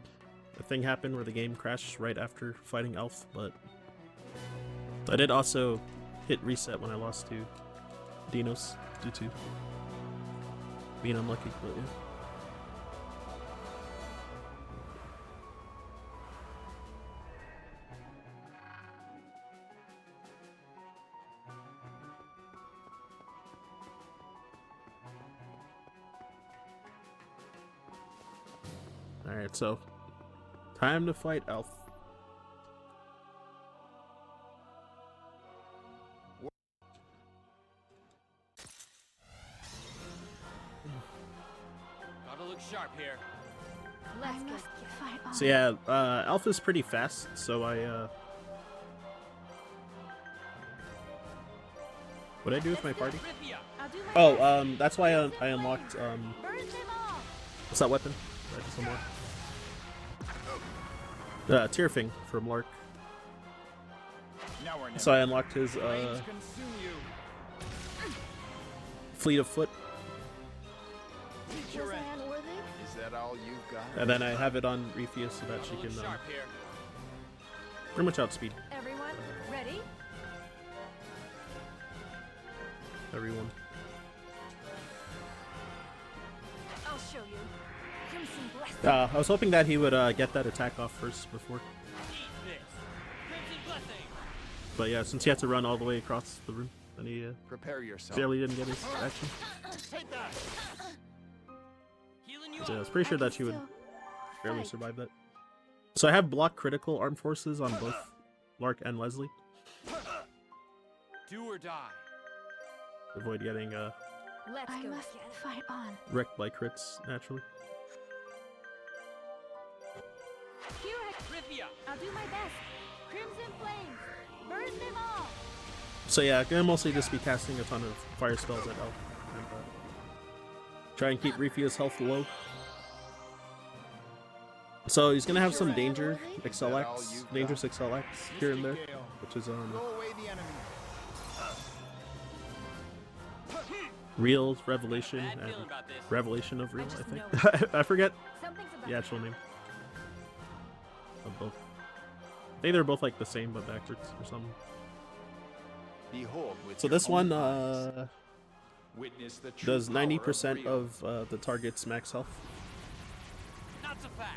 a thing happen where the game crashed right after fighting Elf, but I did also hit reset when I lost to Dinos due to being unlucky, but yeah. Alright, so time to fight Elf. Gotta look sharp here. Let's go. Fight on. So yeah, Elf is pretty fast, so what'd I do with my party? I'll do my Oh, best. that's why I unlocked Burn them all. what's that weapon? I just unlocked. Tearfing from Lark. Now or never. So I unlocked his Flames consume you. fleet of foot, Meet your Was I end. unworthy? Is that all you've got? and then I have it on Refia so that she Gotta can look sharp here. pretty much outspeed Everyone, ready? everyone. I'll show you. Crimson blessing. I was hoping that he would get that attack off first before, Eat this. Crimson blessing. but yeah, since he had to run all the way across the room, then he Prepare yourself. barely didn't get his action. Take that. Healing you So yeah, I up. was pretty sure that she would barely survive that. So I have block critical arm forces on both Lark and Leslie. Do or die. Avoid getting Let's I go must again. fight on. wrecked by crits naturally. Here Rithia. I'll do my best. Crimson flames. Burn them all. So yeah, gonna mostly just be casting a ton of fire spells at Elf. And, try and keep Rifia's health low. So he's gonna have some danger Accellax, dangerous Accellax here and there, which is Throw away the enemy. Real Revelation Bad and feeling about this. Revelation of Real, I just I think. I forget Something's about the actual name of both. I think they're both like the same but backwards or something. Behold, with So your this own one eyes. Witness the true does power of 90% Rio. of the target's max health. Not so fast.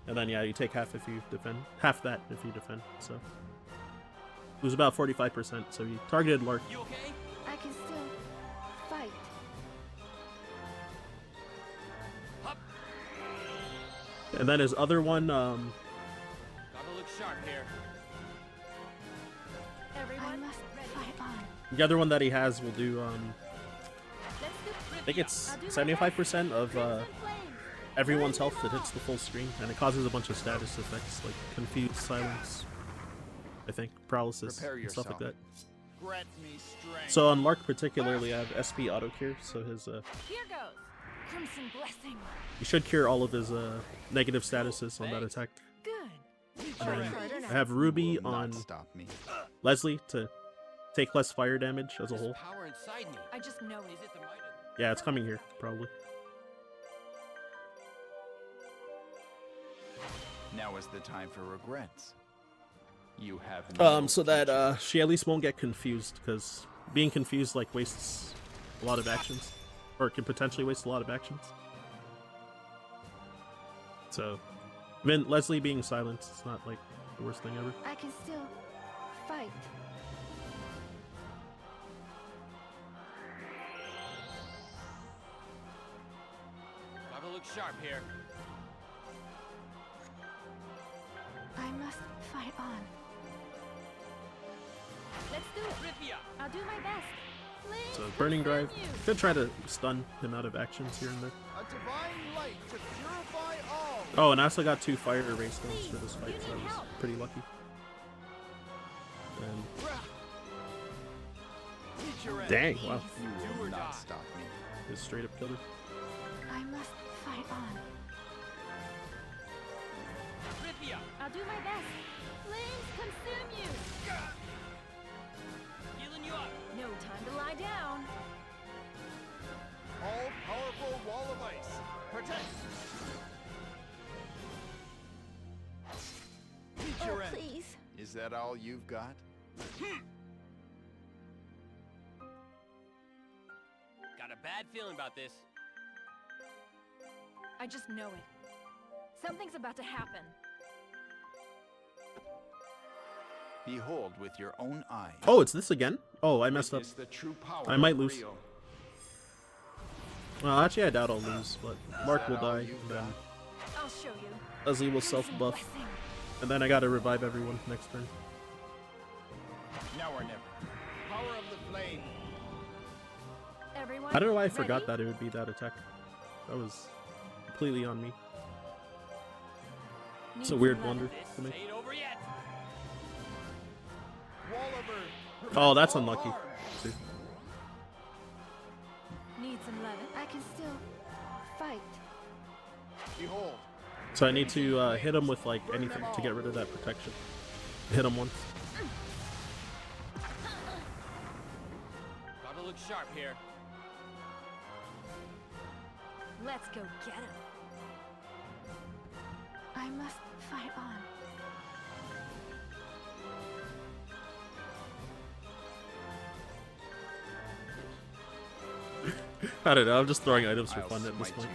And then yeah, you take half if you defend. Half that if you defend, so. It was about 45%, so you targeted Lark. You okay? I can still fight. Hup. And then his other one, Gotta look sharp here. Everyone, I must ready? fight on. the other one that he has will do, Let's do I think it's I'll do my 75% of Crimson flames. everyone's health that hits the full screen, and it causes a bunch of status effects like confuse, silence, I think, paralysis, Prepare and stuff like that. yourself. Grant me strength. So on Lark particularly, I have SP auto cure, so his Here goes. Crimson blessing. you should cure all of his negative statuses on that attack. Good. And then Harder now. I have Ruby Will not on stop me. Leslie to take less fire damage as a There's whole. power inside me. I just know Is it. it the might of... Yeah, it's coming here probably. Now is the time for regrets. You have no So that future. she at least won't get confused, because being confused like wastes a lot of actions, or it can potentially waste a lot of actions. So, even Leslie being silent, it's not like the worst thing ever. I can still fight. sharp here. I must fight on. Let's do it. Rifia! I'll do my best. Flames So burning drive. consume you. Could try to stun him out of actions here and there. A divine light to purify all. Oh, and I also got 2 fire erase stones for this fight, so I was pretty lucky. And Meet your end. dang, wow, You will not stop me. just straight up killed her. I must fight on. Rifia! I'll do my best. Flames consume you. Healing you up! No time to lie down. All powerful wall of ice. Protect. Meet Oh, your end. please. Is that all you've got? Got a bad feeling about this. I just know it. Something's about to happen. Behold with your own eyes. Oh, it's this again? Oh, I messed up. Witness the true power I might of lose. Rio. Well, actually, I doubt I'll lose, but Mark will that all die, you've and then I'll show you. Leslie will Peace and self-buff, blessing. and then I gotta revive everyone next turn. Now or never. Power of the flame. Everyone, I don't know why I ready? forgot that it would be that attack. That was completely on me. It's a Need weird some blunder This to make. ain't over yet. Walliver. Oh, that's all unlucky. harm. too. Need some leaven. I can still fight. Behold. So I need to hit him with like anything to get rid of that protection. Hit him once. Gotta look sharp here. Let's go get him. I must fight on. I don't know. I'm just throwing items for I'll fun at this smite point.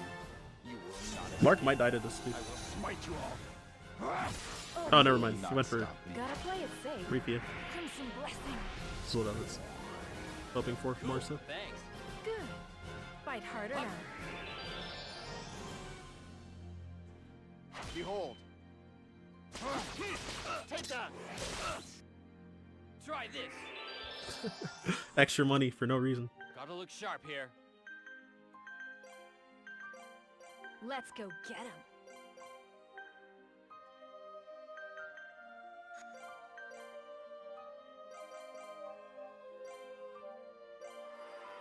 You will not. Mark might die to this too. I will smite you all. Oh, never mind. Not He went for stop me. Gotta play it safe. Repia. Crimson blessing. That's what I was hoping for more so. Thanks. Good. Fight harder now. Behold. Take that. Try this. Extra money for no reason. Gotta look sharp here. Let's go get him.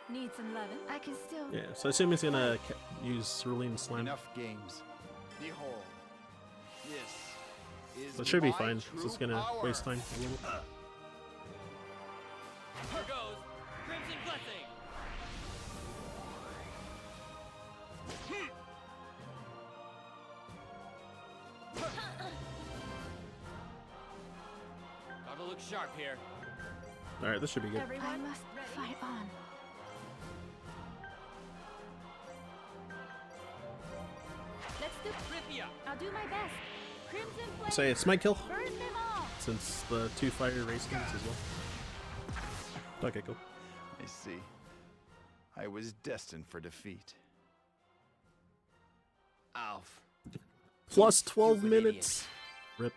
Need some leaven. I can still. Yeah, so I assume he's gonna use Cerulean Slam. Enough games. Behold. This is So it should be my fine. It's true just gonna power. waste time a little. Here goes. Crimson Blessing. Gotta look sharp here. Alright, this should be good. Everyone, I must ready? fight on. Let's do. Rifia. I'll do my best. Crimson flame. Say it's my kill, Burn them all. since the 2 fire race games as well. Okay, cool. I see. I was destined for defeat. Alf. Plus 12 Stupid minutes. Rip.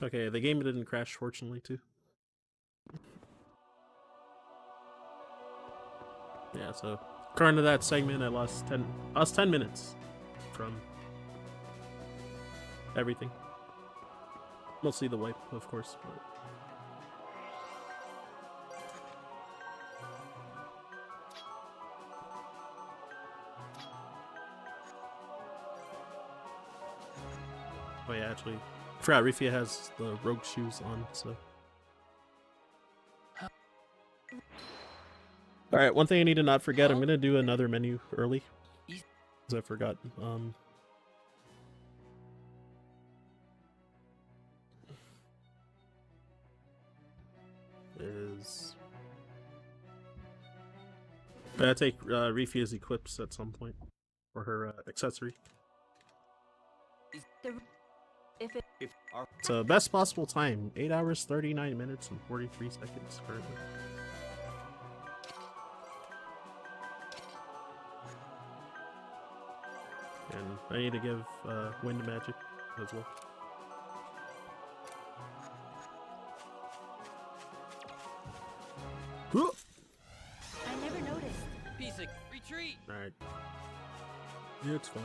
Okay, the game didn't crash, fortunately, too. Yeah, so according to that segment, I lost 10 minutes from everything. Mostly the wipe, of course. But... Oh yeah, actually, I forgot Rifia has the rogue shoes on, so. Alright, one thing I need to not forget, I'm gonna do another menu early. Because I forgot. I gotta take Rifia's equips at some point. Or her accessory. If our So best possible time, 8 hours, 39 minutes, and 43 seconds currently. I need to give wind magic as well. I never noticed. Piece of retreat. Alright. Yeah, it's fine.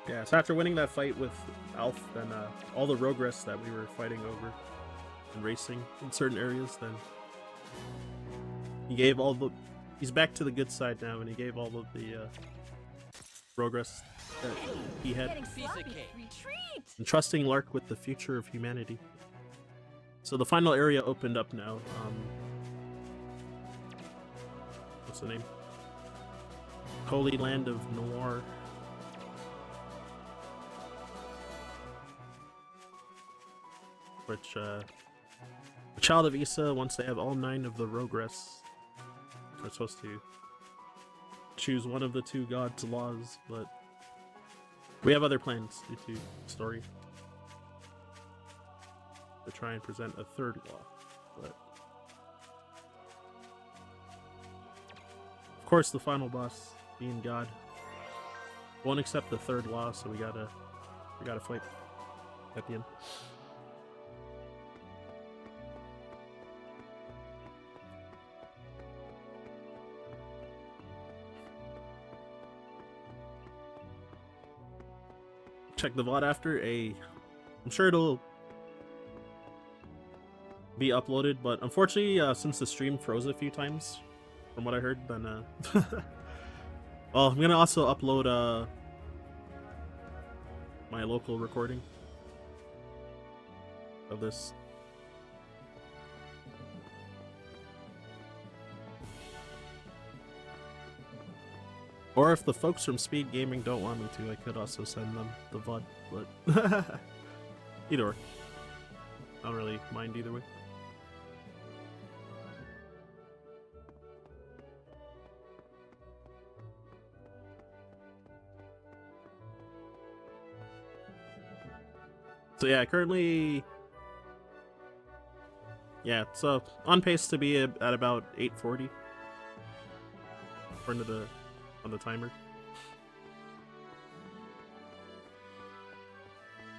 Yeah, so after winning that fight with Alf, then all the Rogress that we were fighting over and racing in certain areas, then he gave all the... He's back to the good side now, and he gave all of the Rogress that he had. Piece of cake. Retreat! Entrusting Lark with the future of humanity. So the final area opened up now. What's the name? Holy Land of Noir. Which, the Child of Issa, once they have all 9 of the Rogress, are supposed to choose one of the 2 gods' laws, but we have other plans due to story to try and present a 3rd law, but of course the final boss, being God, won't accept the 3rd law, so we gotta fight at the end. Check the VOD after. I'm sure it'll be uploaded, but unfortunately, since the stream froze a few times, from what I heard, then well, I'm gonna also upload my local recording of this. Or if the folks from Speed Gaming don't want me to, I could also send them the VOD, but either or. I don't really mind either way. So yeah, currently... Yeah, so on pace to be at about 840. According to the... on the timer.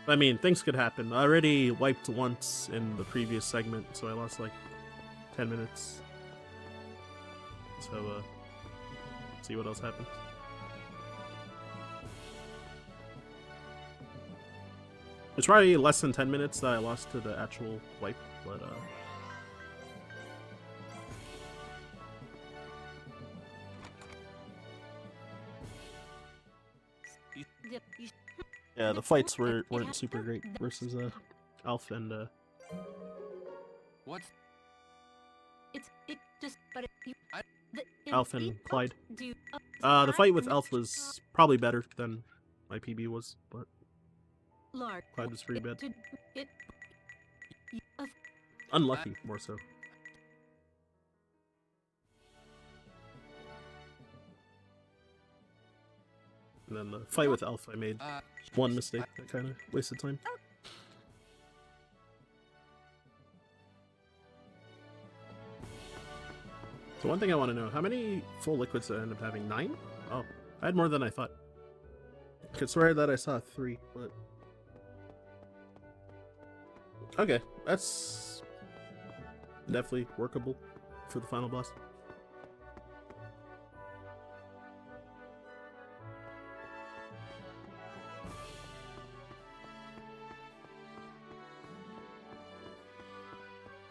I mean, things could happen. I already wiped once in the previous segment, so I lost like 10 minutes. So, see what else happens. It's probably less than 10 minutes that I lost to the actual wipe, but, yeah, the fights weren't super great versus Alf and What's Alf and Clyde. The fight with Alf was probably better than my PB was, but Clyde was pretty bad. Unlucky, more so. And then the fight with Alf, I made one mistake that kind of wasted time. So one thing I want to know, how many full liquids did I end up having? 9? Oh, I had more than I thought. I could swear that I saw 3, but... Okay, that's definitely workable for the final boss.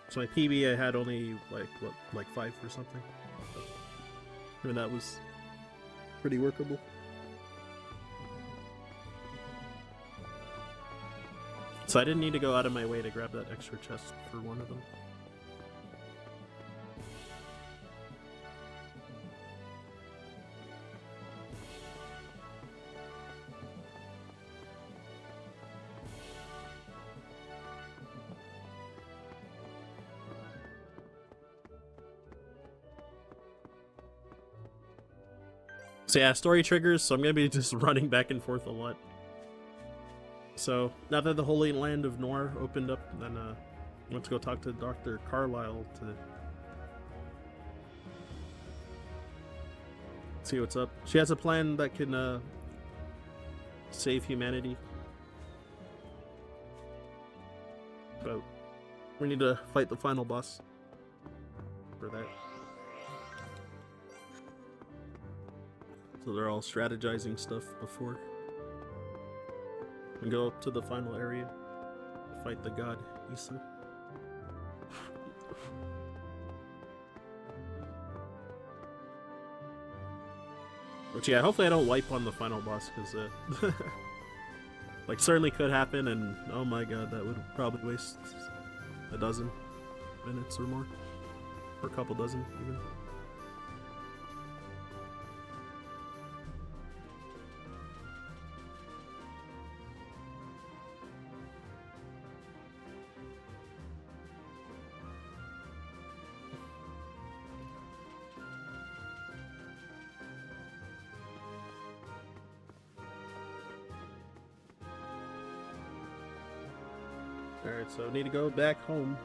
So my PB, I had only like 5 or something. I mean, that was pretty workable. So I didn't need to go out of my way to grab that extra chest for one of them. So yeah, story triggers, so I'm gonna be just running back and forth a lot. So, now that the Holy Land of Noir opened up, then I went to go talk to Dr. Carlisle to See what's up. She has a plan that can save humanity. But we need to fight the final boss for that. So they're all strategizing stuff before we go up to the final area to fight the god Issa. Which, yeah, hopefully I don't wipe on the final boss, because, like, certainly could happen, and oh my god, that would probably waste a dozen minutes or more. Or a couple dozen, even. Alright, so I need to go back home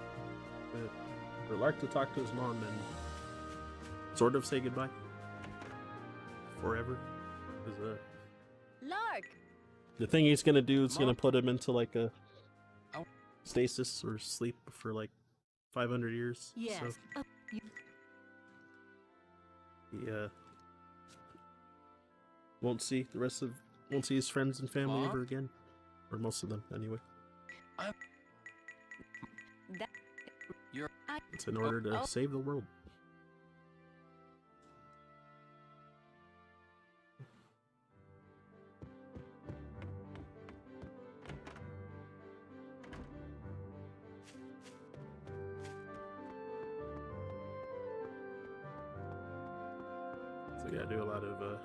for Lark to talk to his mom and sort of say goodbye. Forever. 'Cause, Lark! the thing he's gonna do is gonna put him into like a stasis or sleep for like 500 years. Yes. So he won't see his friends and family Mom? ever again. Or most of them, anyway. It's in order to save the world. So yeah, do a lot of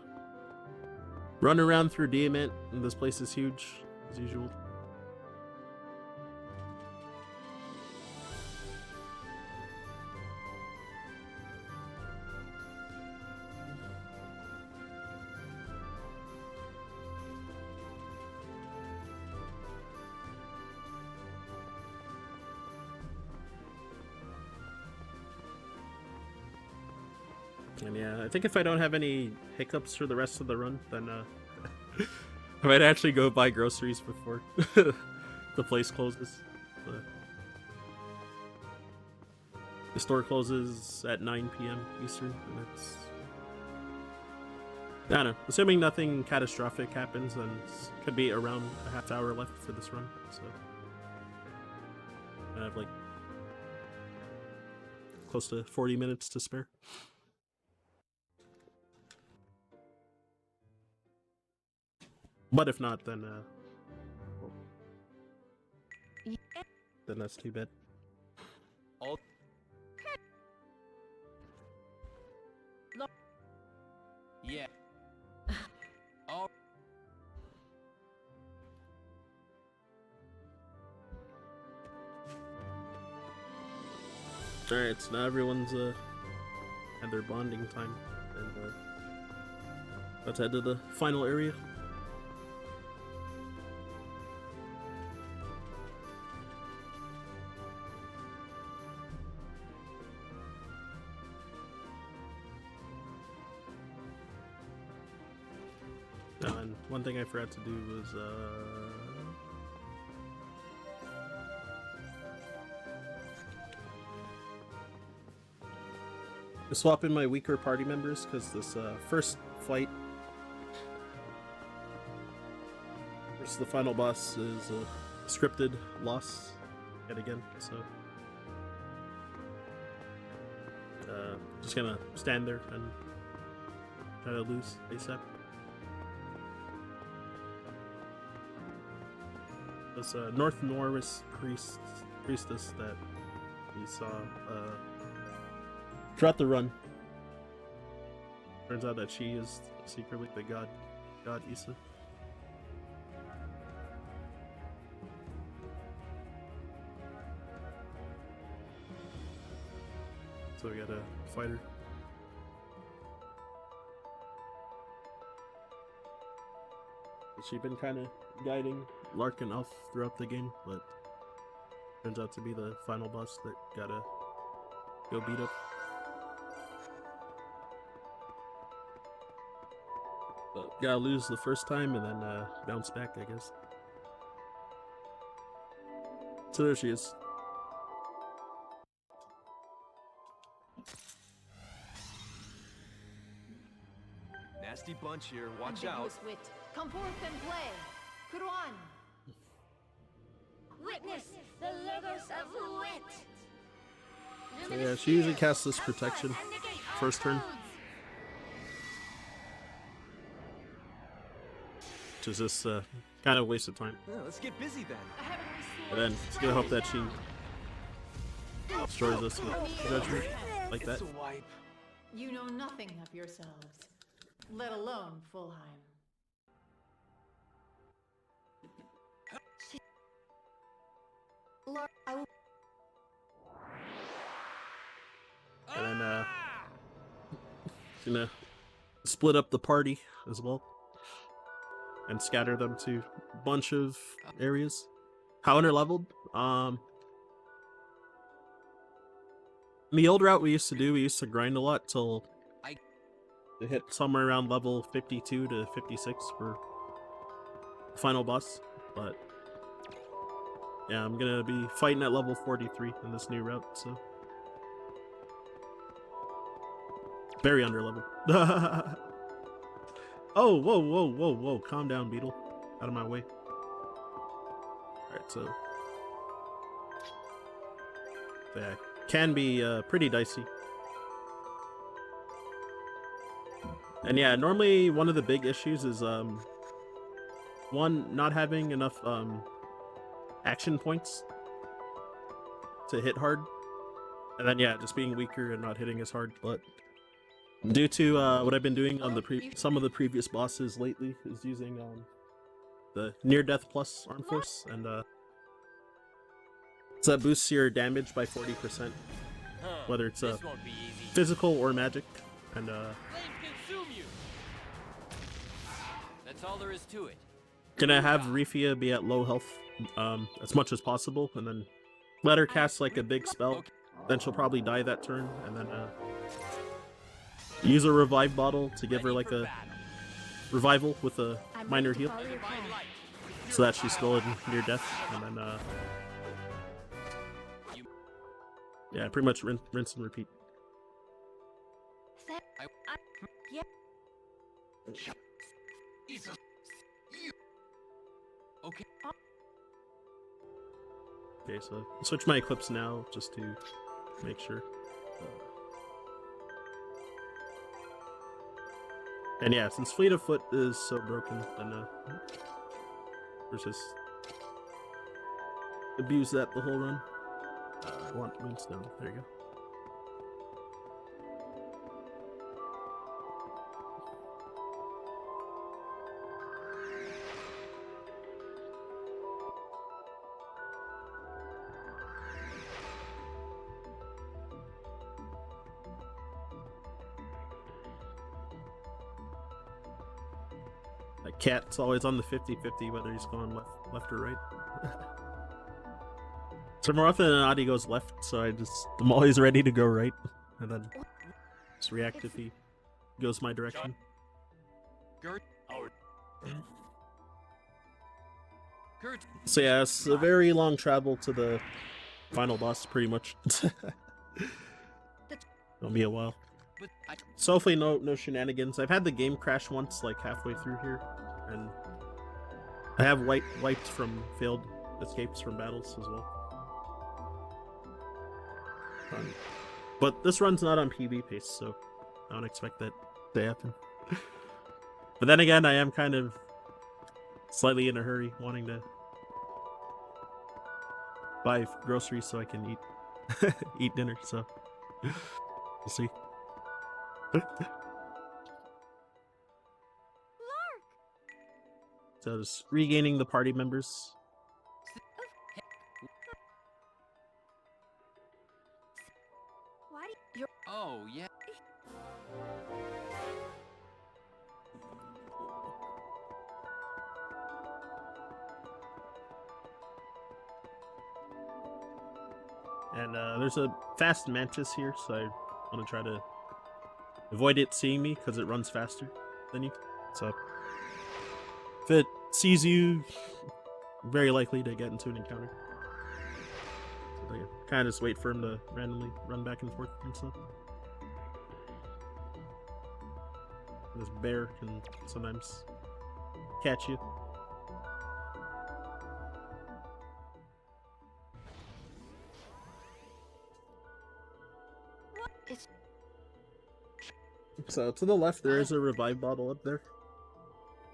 run around through Diamant, and this place is huge, as usual. And yeah, I think if I don't have any hiccups for the rest of the run, then I might actually go buy groceries before the place closes. The store closes at 9 p.m. Eastern, and it's... I don't know. Assuming nothing catastrophic happens, then it could be around a half hour left for this run, so... I have like... close to 40 minutes to spare. But if not, then then that's too bad. Yeah. Oh. Alright, so now everyone's had their bonding time, and let's head to the final area. And one thing I forgot to do was swap in my weaker party members, because this first fight versus the final boss is a scripted loss yet again, so just gonna stand there and try to lose ASAP. This North Norris priestess that we saw throughout the run. Turns out that she is secretly the god Issa. So we gotta fight her. She's been kind of guiding Lark and Elf throughout the game, but turns out to be the final boss that gotta go beat up. Gotta lose the first time and then bounce back, I guess. So there she is. Nasty bunch here. Watch out. Ambiguous wit. Come forth and play. Kuruan. Witness the logos of wit. So yeah, she usually casts this protection first turn. Which is just kind of a waste of time. Yeah, let's get busy then. And then it's gonna hope that she destroys us with judgment like that. It's a wipe. You know nothing of yourselves, let alone Fulheim. Lord, I will. And then gonna split up the party as well and scatter them to a bunch of areas. How under-leveled? In the old route we used to grind a lot till to hit somewhere around level 52 to 56 for the final boss. But yeah, I'm gonna be fighting at level 43 in this new route, so very underleveled. Oh, whoa, whoa, whoa, whoa! Calm down, Beetle. Out of my way. Alright, so yeah, can be pretty dicey. And yeah, normally one of the big issues is one, not having enough action points to hit hard, and then yeah, just being weaker and not hitting as hard. But due to what I've been doing on the some of the previous bosses lately is using the near death plus arm force, and so that boosts your damage by 40%, whether it's physical or magic, and Flames consume you. That's all there is to it. gonna have Rifia be at low health as much as possible, and then let her cast like a big spell. Then she'll probably die that turn, and then use a revive bottle to give her like a revival with a minor heal, so that she's still in near death, and then yeah, pretty much rinse and repeat. Okay. Okay, so I'll switch my equips now just to make sure. And yeah, since Fleet of Foot is so broken, then let's just abuse that the whole run. I want Moonstone. There you go. That cat's always on the 50-50 whether he's going left or right. So more often than not he goes left, so I'm always ready to go right, and then just react if he goes my direction. So yeah, it's a very long travel to the final boss, pretty much. It'll be a while. So hopefully no shenanigans. I've had the game crash once, like halfway through here, and I have wiped from failed escapes from battles as well. But this run's not on PB pace, so I don't expect that to happen. But then again, I am kind of slightly in a hurry, wanting to buy groceries so I can eat dinner, so we'll see. So just regaining the party members. Why do you... Oh, yeah. And there's a fast mantis here, so I want to try to avoid it seeing me because it runs faster than you. So it sees you, very likely to get into an encounter. So they kind of just wait for him to randomly run back and forth and stuff. This bear can sometimes catch you. It's So to the left, there is a revive bottle up there.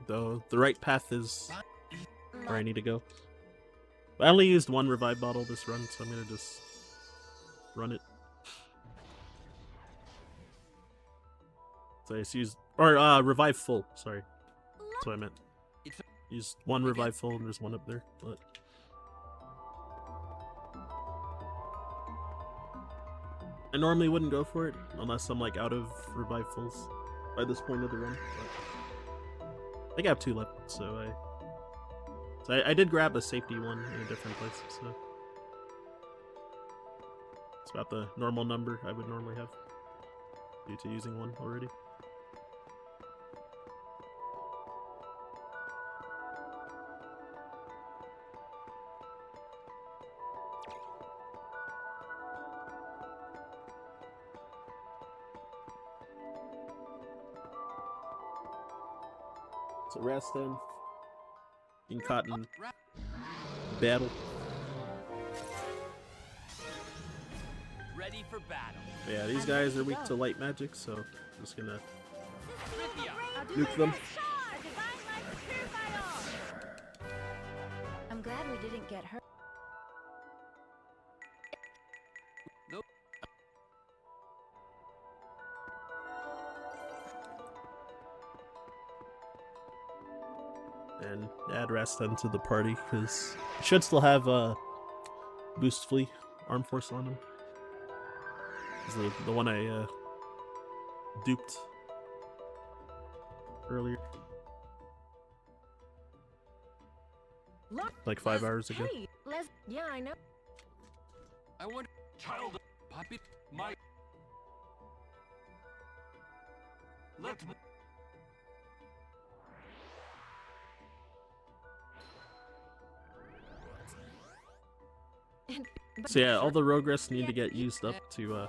Though the right path is where I need to go. I only used one revive bottle this run, so I'm gonna just run it. So I just used, or revive full. Sorry, that's what I meant. Use one revive full, and there's one up there. But I normally wouldn't go for it unless I'm like out of revive fulls by this point of the run. But I think I have 2 left, so I did grab a safety one in a different place. So it's about the normal number I would normally have due to using one already. So Rastan, in cotton battle. Ready for battle. But yeah, these guys are weak to light magic, so I'm just gonna nuke them. I'm glad we didn't get hurt. Nope. And add Rastan to the party, because he should still have boost flea arm force on him. The one I duped earlier, like 5 hours ago. Hey, yeah, I know. I want child puppy my let me So yeah, all the Rogress need to get used up to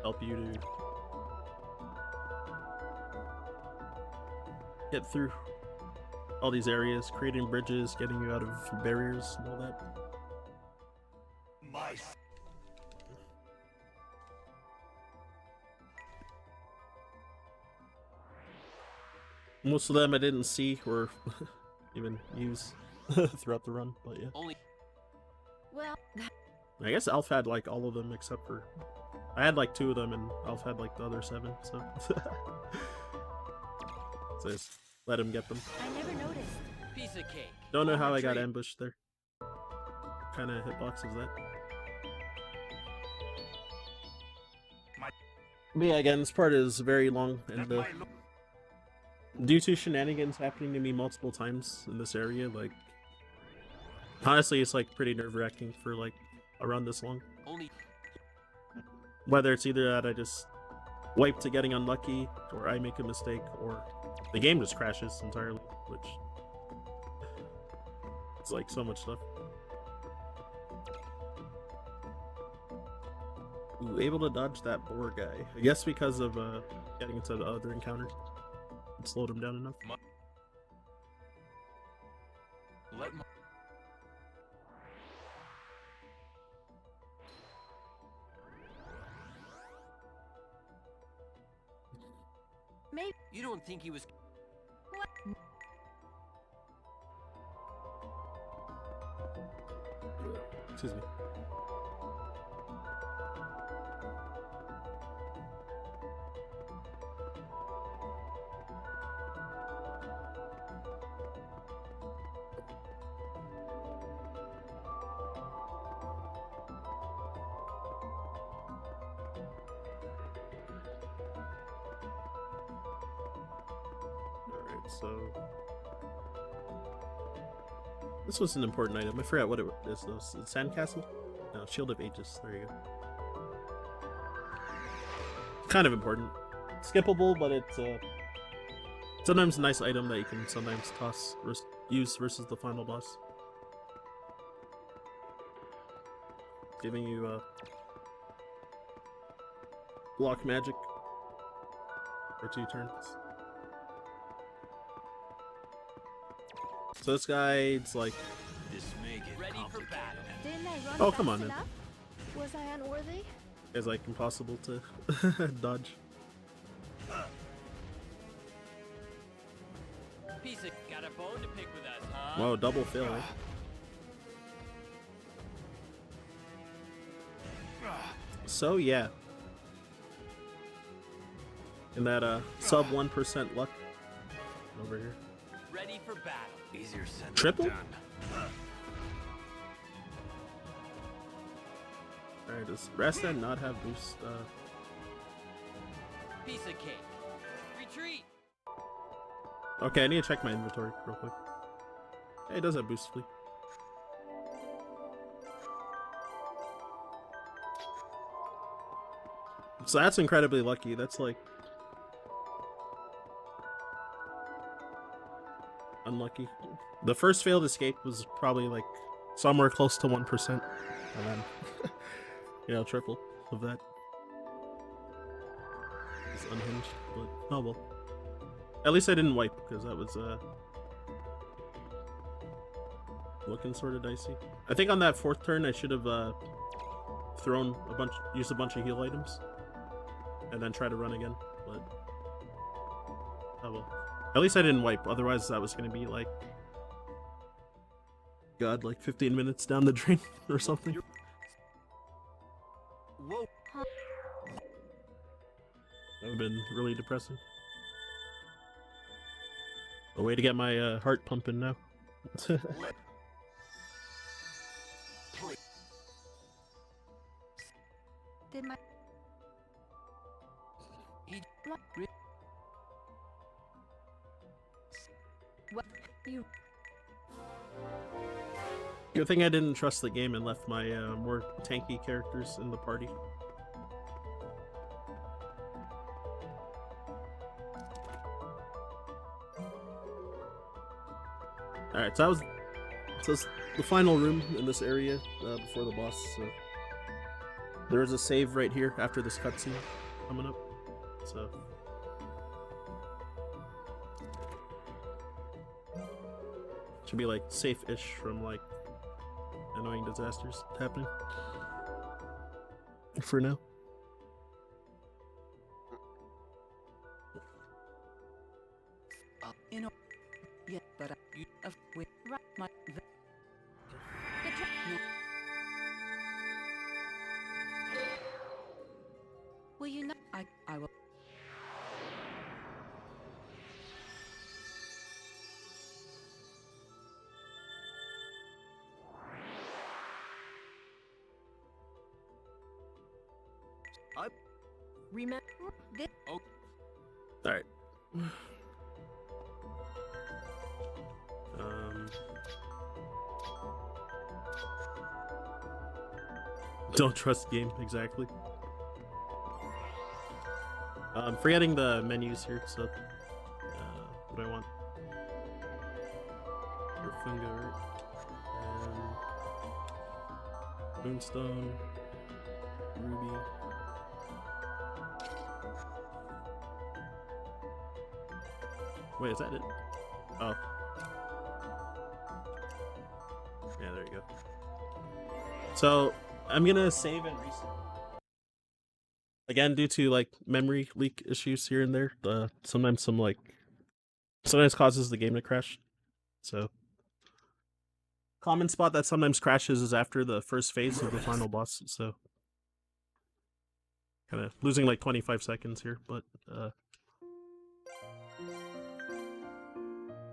help you to get through all these areas, creating bridges, getting you out of barriers and all that. My Most of them I didn't see or even use throughout the run, but yeah. only Well, I guess Alf had like all of them except for I had like 2 of them and Alf had like the other 7, so so just let him get them. I never noticed. piece of cake. Don't know how I got Retreat. ambushed there. What kind of hitbox is that? But yeah, again, this part is very long, and due to shenanigans happening to me multiple times in this area, like, honestly, it's like pretty nerve-wracking for like a run this long. Only Whether it's either that I just wipe to getting unlucky, or I make a mistake, or the game just crashes entirely, which it's like so much stuff. Ooh, able to dodge that boar guy. I guess because of getting into the other encounter. It slowed him down enough. let my Maybe. you don't think he was Excuse me. Alright, so this was an important item. I forgot what it is though. Sandcastle? No, Shield of Aegis. There you go. Kind of important. skippable, but it's sometimes a nice item that you can sometimes use versus the final boss. Giving you block magic for 2 turns. So this guy's like, This may get Ready for complicated. battle. Didn't I run oh fast come on, man. enough? Was I unworthy? Is like impossible to dodge. Piece of got a bone to pick with us, huh? Whoa, double fail. Eh? So yeah, in that sub 1% luck over here. Ready for battle. Easier said than Triple? done. Alright, does Rastan not have boost? Piece of cake. Retreat. Okay, I need to check my inventory real quick. Hey, it does have boost fleet. So that's incredibly lucky. That's like unlucky. The first failed escape was probably like somewhere close to 1%, and then you know, triple of that. It's unhinged, but oh well. At least I didn't wipe because that was looking sort of dicey. I think on that 4th turn I should have used a bunch of heal items, and then try to run again. But oh well. At least I didn't wipe. Otherwise, that was going to be like, God, like 15 minutes down the drain or something. Whoa. That would have been really depressing. A way to get my heart pumping now. Did my what you Good thing I didn't trust the game and left my more tanky characters in the party. Alright, so that's the final room in this area before the boss. So there is a save right here after this cutscene coming up. So should be like safe-ish from like annoying disasters happening for now. You know, yeah, but you have with my will you not? I will. Remember this? Alright. Don't trust game, exactly. I'm forgetting the menus here, so what do I want? Finger and Moonstone, Ruby. Wait, is that it? Oh. Yeah, there you go. So, I'm gonna save and reset. Again, due to, like, memory leak issues here and there, sometimes causes the game to crash. So, common spot that sometimes crashes is after the first phase of the final boss, so kind of losing like 25 seconds here, but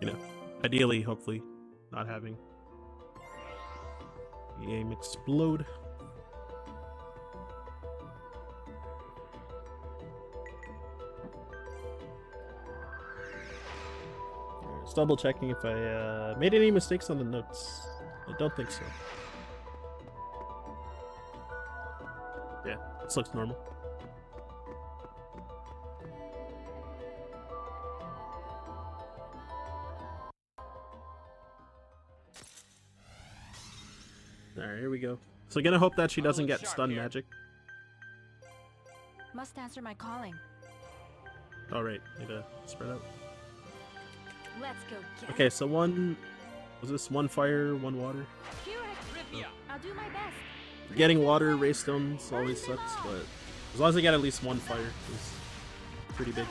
you know, ideally, hopefully, not having the game explode. Just double checking if I made any mistakes on the notes. I don't think so. Yeah, this looks normal. Alright, here we go. So gonna hope that she doesn't look get sharp stun here. magic. Must answer my calling. Alright, need to spread out. Let's go get Okay, so one... Was this one fire, one water? Rivia. I'll do my best. Getting water, ray stones always sucks, but as long as I get at least one fire is pretty big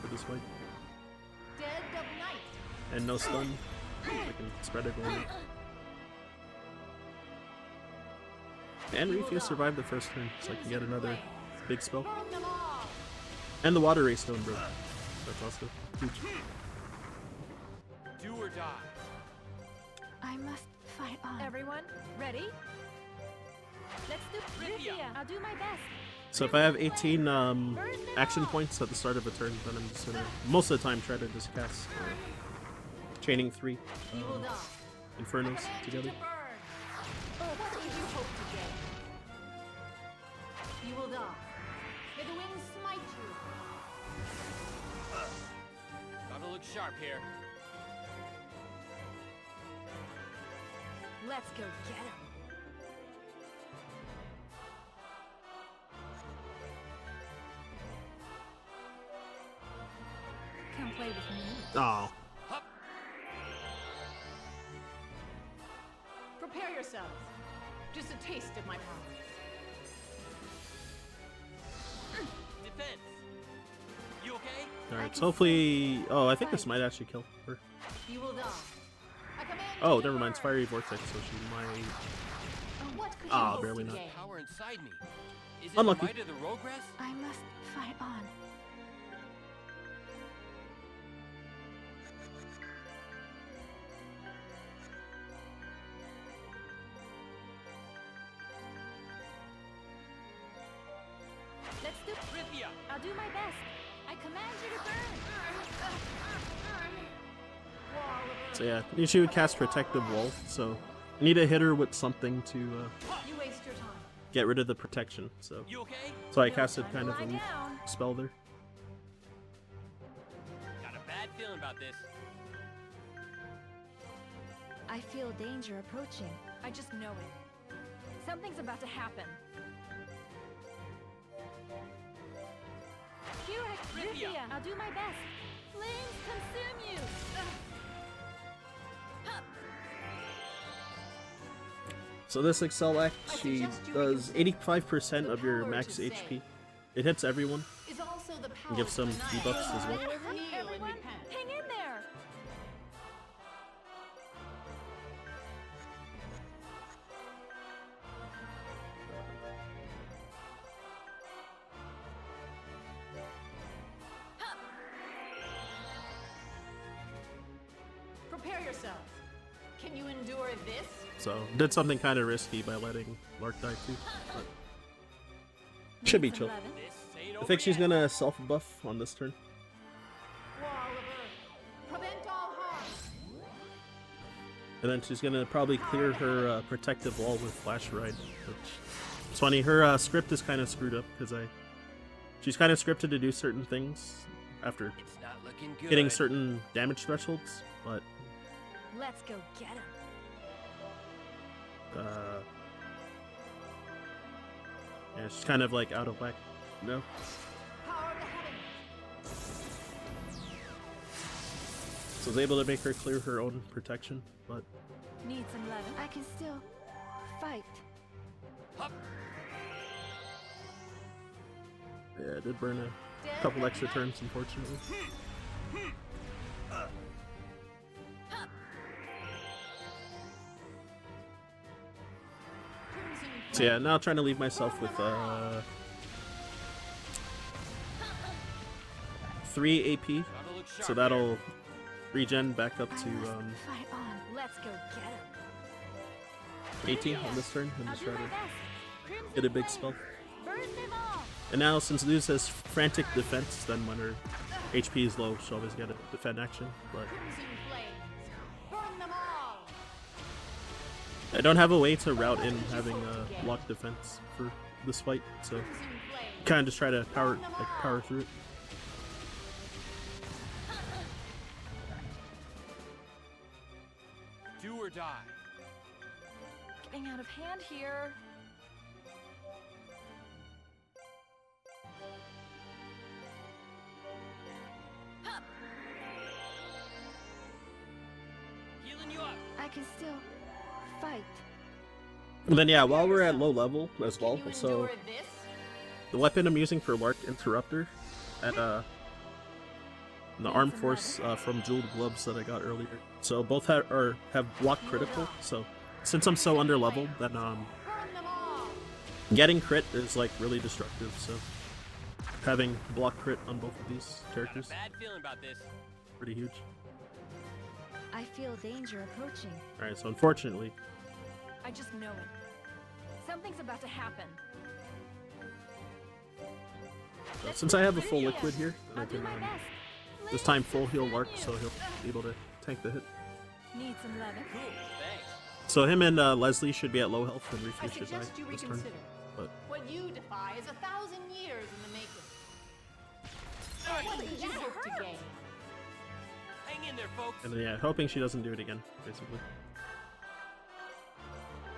for this fight. Dead of night. And no stun, I can spread everyone out. And Refuse survived the first turn, so I can get another big spell. Burn them all. And the water ray stone, bro. That's also huge. Do or die. I must fight on. Everyone, ready? Let's do Rivia. I'll do my best. So if I have 18 action points at the start of a turn, then I'm just gonna, most of the time, try to just cast chaining 3 You will die. Infernos Command you together. to burn. Oh, what did you hope to gain? You will die. May the wind smite you. Gotta look sharp here. Let's go get him. Come play with me. Oh, Prepare yourselves. Just a taste of my power. Defense. You okay? alright, so hopefully... Oh, I think this might actually kill her. You will die. I command Oh, you to never mind, it's burn. Fiery Vortex, so she might... What could you Ah, hope barely to not. gain? Power inside me. Is it Unlucky. the might of the Rogress? I must fight on. Let's do Rivia. I'll do my best. I command you to burn. Wall of earth. So yeah, she would cast Protective Wall, so I need to hit her with something to You waste your time. get rid of the protection, so... You okay? So I No casted time kind to of a lie weak down. spell there. Got a bad feeling about this. I feel danger approaching. I just know it. Something's about to happen. Rivia. I'll do my best. Flames consume you. So this Excel act, she does 85% of your max HP. It hits everyone. Is also the power And gives some to deny debuffs as well. Heal and Everyone, repent. hang in there. Prepare yourselves. Can you endure this? So did something kind of risky by letting Lark die too. But should be chill. This ain't I over think she's yet. gonna self buff on this turn. Wall of earth. Prevent all harm. And then she's gonna probably clear her protective wall with Flash Ride. Which, it's funny, her script is kind of screwed up because she's kind of scripted to do certain things after It's not looking good. hitting certain damage thresholds, but Let's go get him. yeah, she's kind of like out of whack. No, Power of the heavens. so I was able to make her clear her own protection, but Need some leaven. I can still fight. Hup. yeah, it did burn a couple extra turns, unfortunately. So yeah, now trying to leave myself with 3 AP, Gotta look sharp so that'll regen back up to Fight on. Let's go get him. 18 on this turn, and I'll just do try my to best. Crimson get a big flame. spell. Burn them all. And now, since Luz has frantic defense, then when her HP is low, she'll always get a defend action. But Crimson flames. Burn them all. I don't have a way to route in having a block defense for this fight, so Crimson flames. kind of just try to power through it. Do or die. getting out of hand here. Healing you up. I can still fight. And then yeah, while we're at low level as well, Can you so endure this? the weapon I'm using for Lark Interrupter at the arm force from Jeweled Gloves that I got earlier. So both have block critical. So since I'm so under leveled, then Burn them all! getting crit is like really destructive. So having block crit on both of these Got a characters bad feeling about this. pretty huge. I feel danger approaching. All right, so unfortunately, I just know it. Something's about to happen. since I have a full liquid here, then I I'll do can my best. this time full heal Lark, so he'll be able to tank the hit. Need some loving. Cool, thanks. So him and Leslie should be at low health and I Refuse should die suggest you this turn. reconsider. But What you defy is 1,000 years in the making. What did you hope to gain? Hang in there, folks. and then yeah, hoping she doesn't do it again, basically.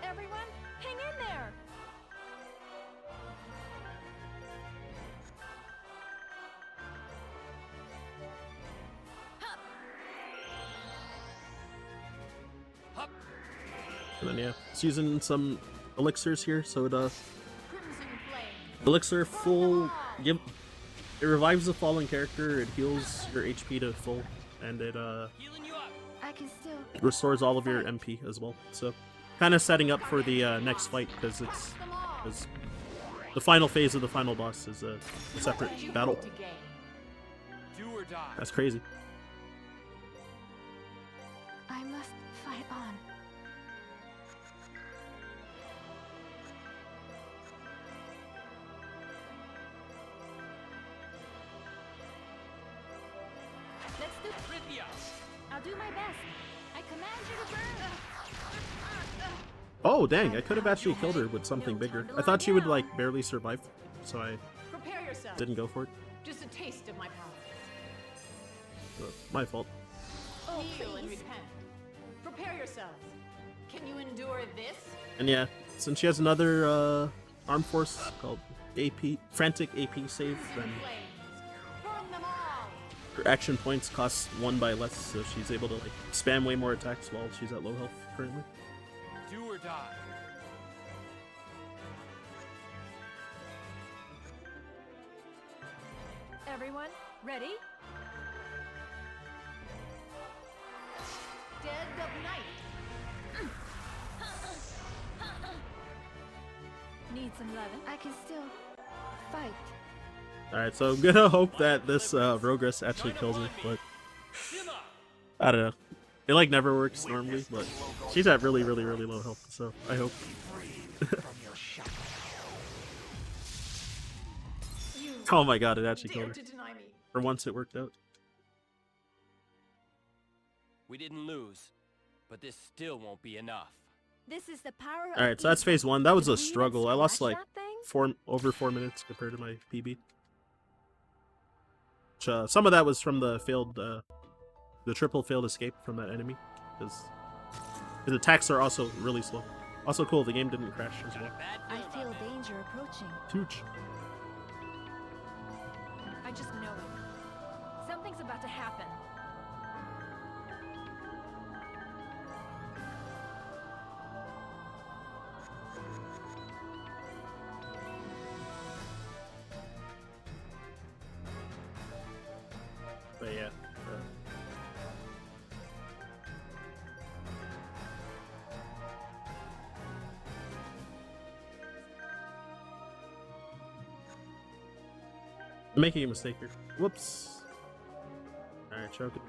Everyone, hang in there. Hup. And then yeah, it's using some elixirs here, so it Crimson flame. elixir full it revives the fallen character, it heals your HP to full, and it Healing you up. I can still. restores all of your MP as well. So kind of setting up for the next fight, because it's Them all. because the final phase of the final boss is a separate What did you battle. hope to gain? Do or die. That's crazy. I must fight on. Let's do. Rithia. I'll do my best. I command you to burn. Oh dang, I could have actually killed her with something bigger. I thought she would like barely survive, so I Prepare yourself. didn't go for it. Just a taste of my power. But my fault. Oh, Heal and repent. Prepare yourselves. Can you endure this? And yeah, since she has another arm force called AP Frantic AP save, then Crimson flames. Burn them all. her action points cost 1 by less, so she's able to like spam way more attacks while she's at low health currently. Do or die. Everyone, ready? Dead of night. Need some loving. I can still fight. Alright, so I'm gonna hope that this Rogress actually kills her, but Shimmer. I don't know. It like never works normally, but she's at really low health, so I hope. You Oh my god, it actually dare killed her. to deny me. For once it worked out. We didn't lose, but this still won't be enough. This is the power of Alright, so that's evil. phase 1. That was Did a we even struggle. I lost scratch like that thing? over 4 minutes compared to my PB. Which, some of that was from the failed, the triple failed escape from that enemy, because his attacks are also really slow. Also cool, the game didn't crash as Got well. a bad I feeling feel about this. danger approaching. Tooch. I just know it. Something's about to happen. But yeah. I'm making a mistake here. Whoops. Alright, choke it.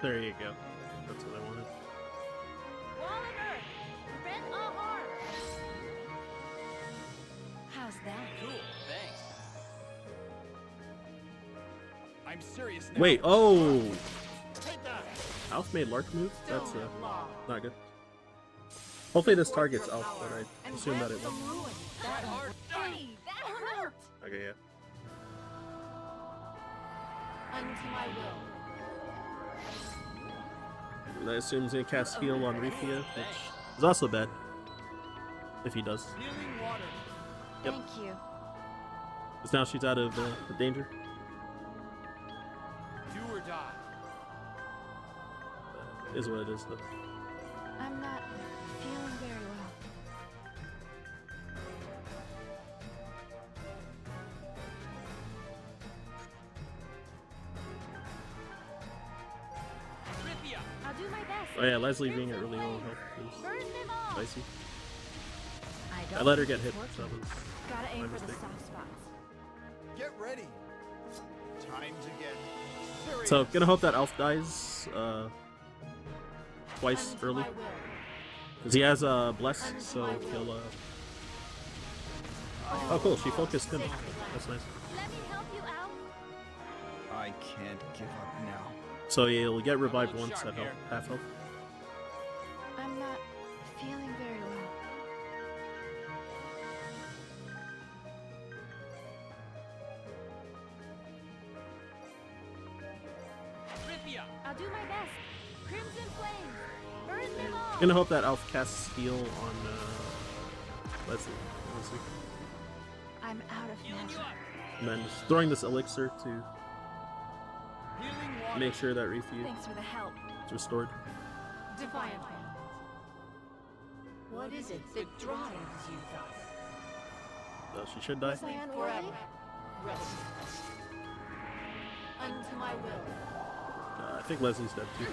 There you go. That's what I wanted. Wall of Earth. Prevent all harm. How's that? Cool, thanks. I'm serious now. Wait, oh! Take that. Alf made Lark move? That's not good. Hopefully this targets Alf, but I assume that it will. Hey, that hurt! Okay, yeah. Unto my will. And I assume he's gonna cast heal on Rifia, which is also bad. If he does. Healing water. Yep. Thank you. Because now she's out of danger. Do or die. Is what it is, though. I'm not feeling very well. Rifia. I'll do my best. Oh yeah, Leslie being at really low health Burn is them all. spicy. I I let her get hit, so that was Gotta aim my for the mistake. soft spots. Get ready. Time to get serious. So, gonna hope that Elf dies twice Unto early. my will. Because he has Bless, so he'll Oh cool, she focused him. That's nice. Let me help you out. I can't give up now. So he'll get revived once at half health. I'm not feeling very well. Rifia. I'll do my best. Crimson flames. Burn them all. Gonna hope that Elf casts heal on Leslie. I'm out of Healing you measure. up. And then just throwing this elixir to Healing water. make sure that Rifia Thanks for the help. is restored. Defiant. What is it that drives you thus? She should die. Was I unworthy? Rest. Unto my will. I think Leslie's dead too.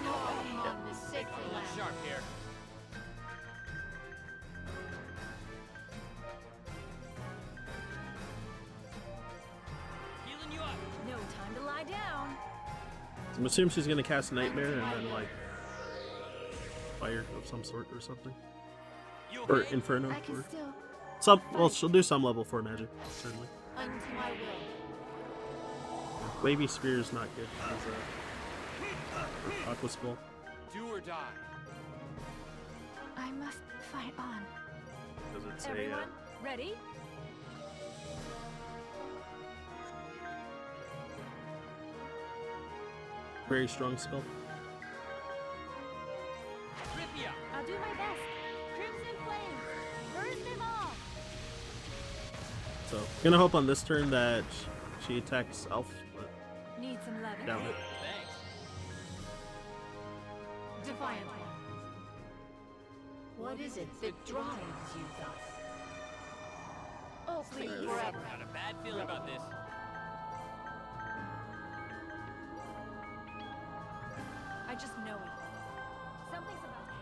On this sacred Look land. sharp here. Healing you up. No time to lie down. I'm assuming she's gonna cast Nightmare and then like fire of some sort or something. You Or okay? Inferno. I can Or still some, well, she'll do some level 4 magic, certainly. Unto my will. Wavy Spear is not good. It's Aqua Skull. Do or die. I must fight on. Because it's Everyone, ready? very strong spell. Rifia. I'll do my best. Crimson flames. Burn them all. So, gonna hope on this turn that she attacks Elf, but Need some loving. doubt it. Thanks. Defiant. What is it that drives you thus? Oh, please. Forever. Got a bad feeling about this. I just know it. Something's about to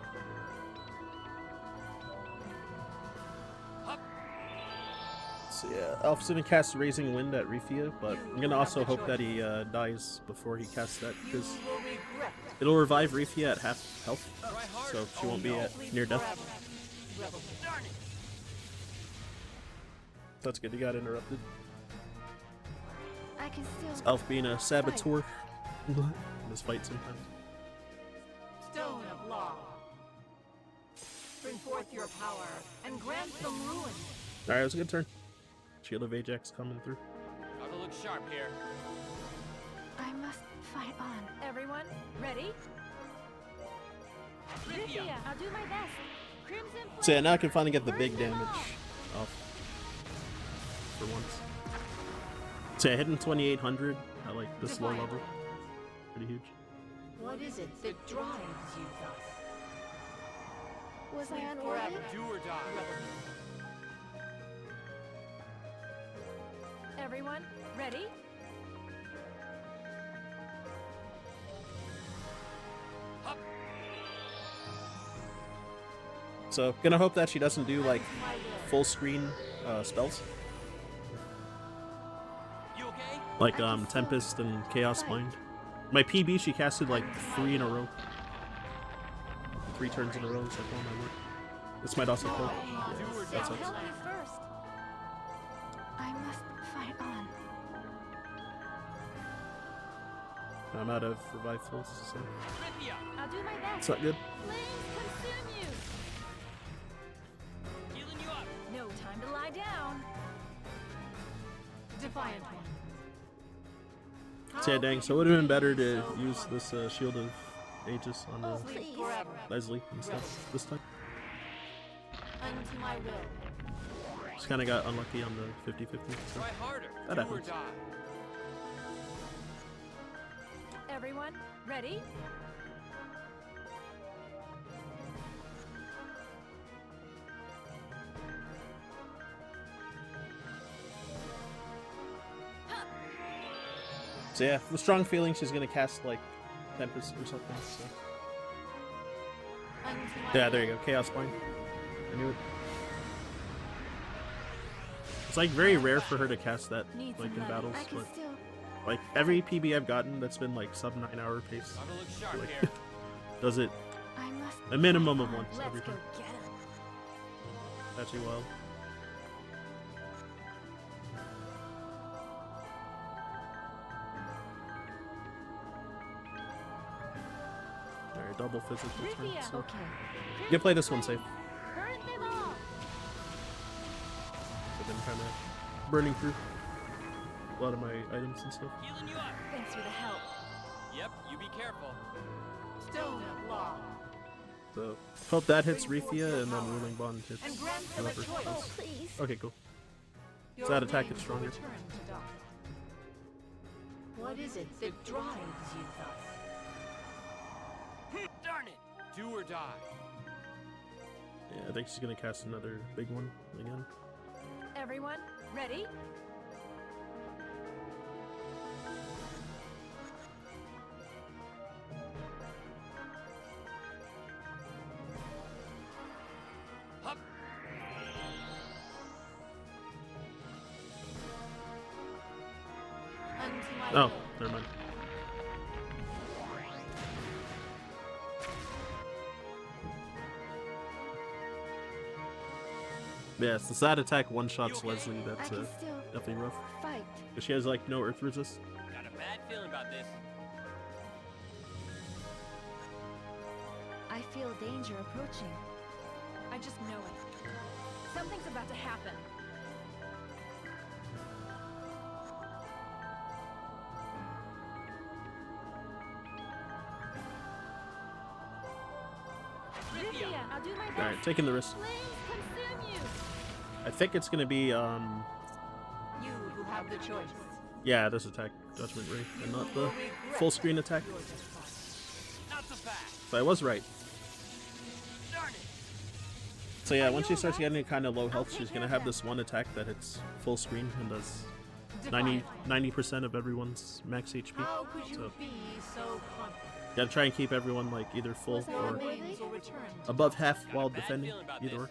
happen. So yeah, Elf's gonna cast Raising Wind at Rifia, but I'm gonna also hope that he dies before he casts that, because You will regret. it'll revive Rifia at half health, Try hard. so she won't be at near death. Rebel. Darn it. That's good, he got interrupted. I can still. Elf being a saboteur in this fight sometimes. Stone of law. Bring forth your power and grant them ruin. Alright, it was a good turn. Shield of Ajax coming through. Gotta look sharp here. I must fight on. Everyone, ready? Rifia. Rifia, I'll do my best. Crimson flames. So yeah, now I can finally get the Burn big them damage all. off for once. So yeah, hitting 2800 at like this low level. Pretty huge. What is it that drives you thus? Was I Forever. unworthy? Do or die. Everyone, ready? Hup. So gonna hope that she doesn't do like full screen spells. You okay? Like Tempest and Chaos Mind. My PB she casted like 3 in a row. 3 turns in a row, so oh my word. This might also kill. That I'll sucks. help you first. I must fight on. I'm out of revive fills, so Rithia! I'll do my best. it's not good. Flames consume you. Healing you up! No time to lie down. Defiant one. So yeah, dang. So it would have been better to use this Shield of Aegis on Please. Leslie instead this time. Unto my will. Just kind of got unlucky on the 50-50. So. Try harder. That Do or happens. die. Everyone, ready? So yeah, with strong feeling, she's gonna cast like Tempest or something. So. Unto my Yeah, there you go. Chaos Spine. I knew it. It's like very rare for her to cast that Need like some in money. battles, I can but still. like every PB I've gotten that's been like sub 9-hour pace Gotta look sharp Like- here. does it I must. a minimum of once Let's every go time. get him. Actually wild. Alright, double physical turn. Rithia. So. Okay. You can play this one safe. Burn them all. I've been kind of burning through a lot of my items and stuff. Healing you up! Thanks for the help. Yep, you be careful. Stone of law. So hope that hits Rithia and then Ruling Bond hits And grant them a whoever choice. else. Please. Okay, cool. Your that attack remains is will stronger. return to doctor. What is it that drives you thus? Darn it! Do or die. Yeah, I think she's gonna cast another big one again. Everyone, ready? Hup! Unto my Oh, will. never mind. Yeah, since that attack one-shots Leslie, I that's can still definitely rough. fight. But she has like no earth resist. Got a bad feeling about this. I feel danger approaching. I just know it. Something's about to happen. Rithia, I'll do my best. Alright, taking the risk. Flames consume you. I think it's gonna be You who have the choice. yeah, this attack, Judgment Ray, and not the full screen attack. Not so fast! So I was right. Darn it! So yeah, once she starts getting kind of low health, she's gonna have this one attack that hits full screen and does 90% of everyone's max HP. How could you So be so confident? gotta try and keep everyone like either full Was that or amazing? Remains will return to above half Got a while bad defending. feeling about Either this. or.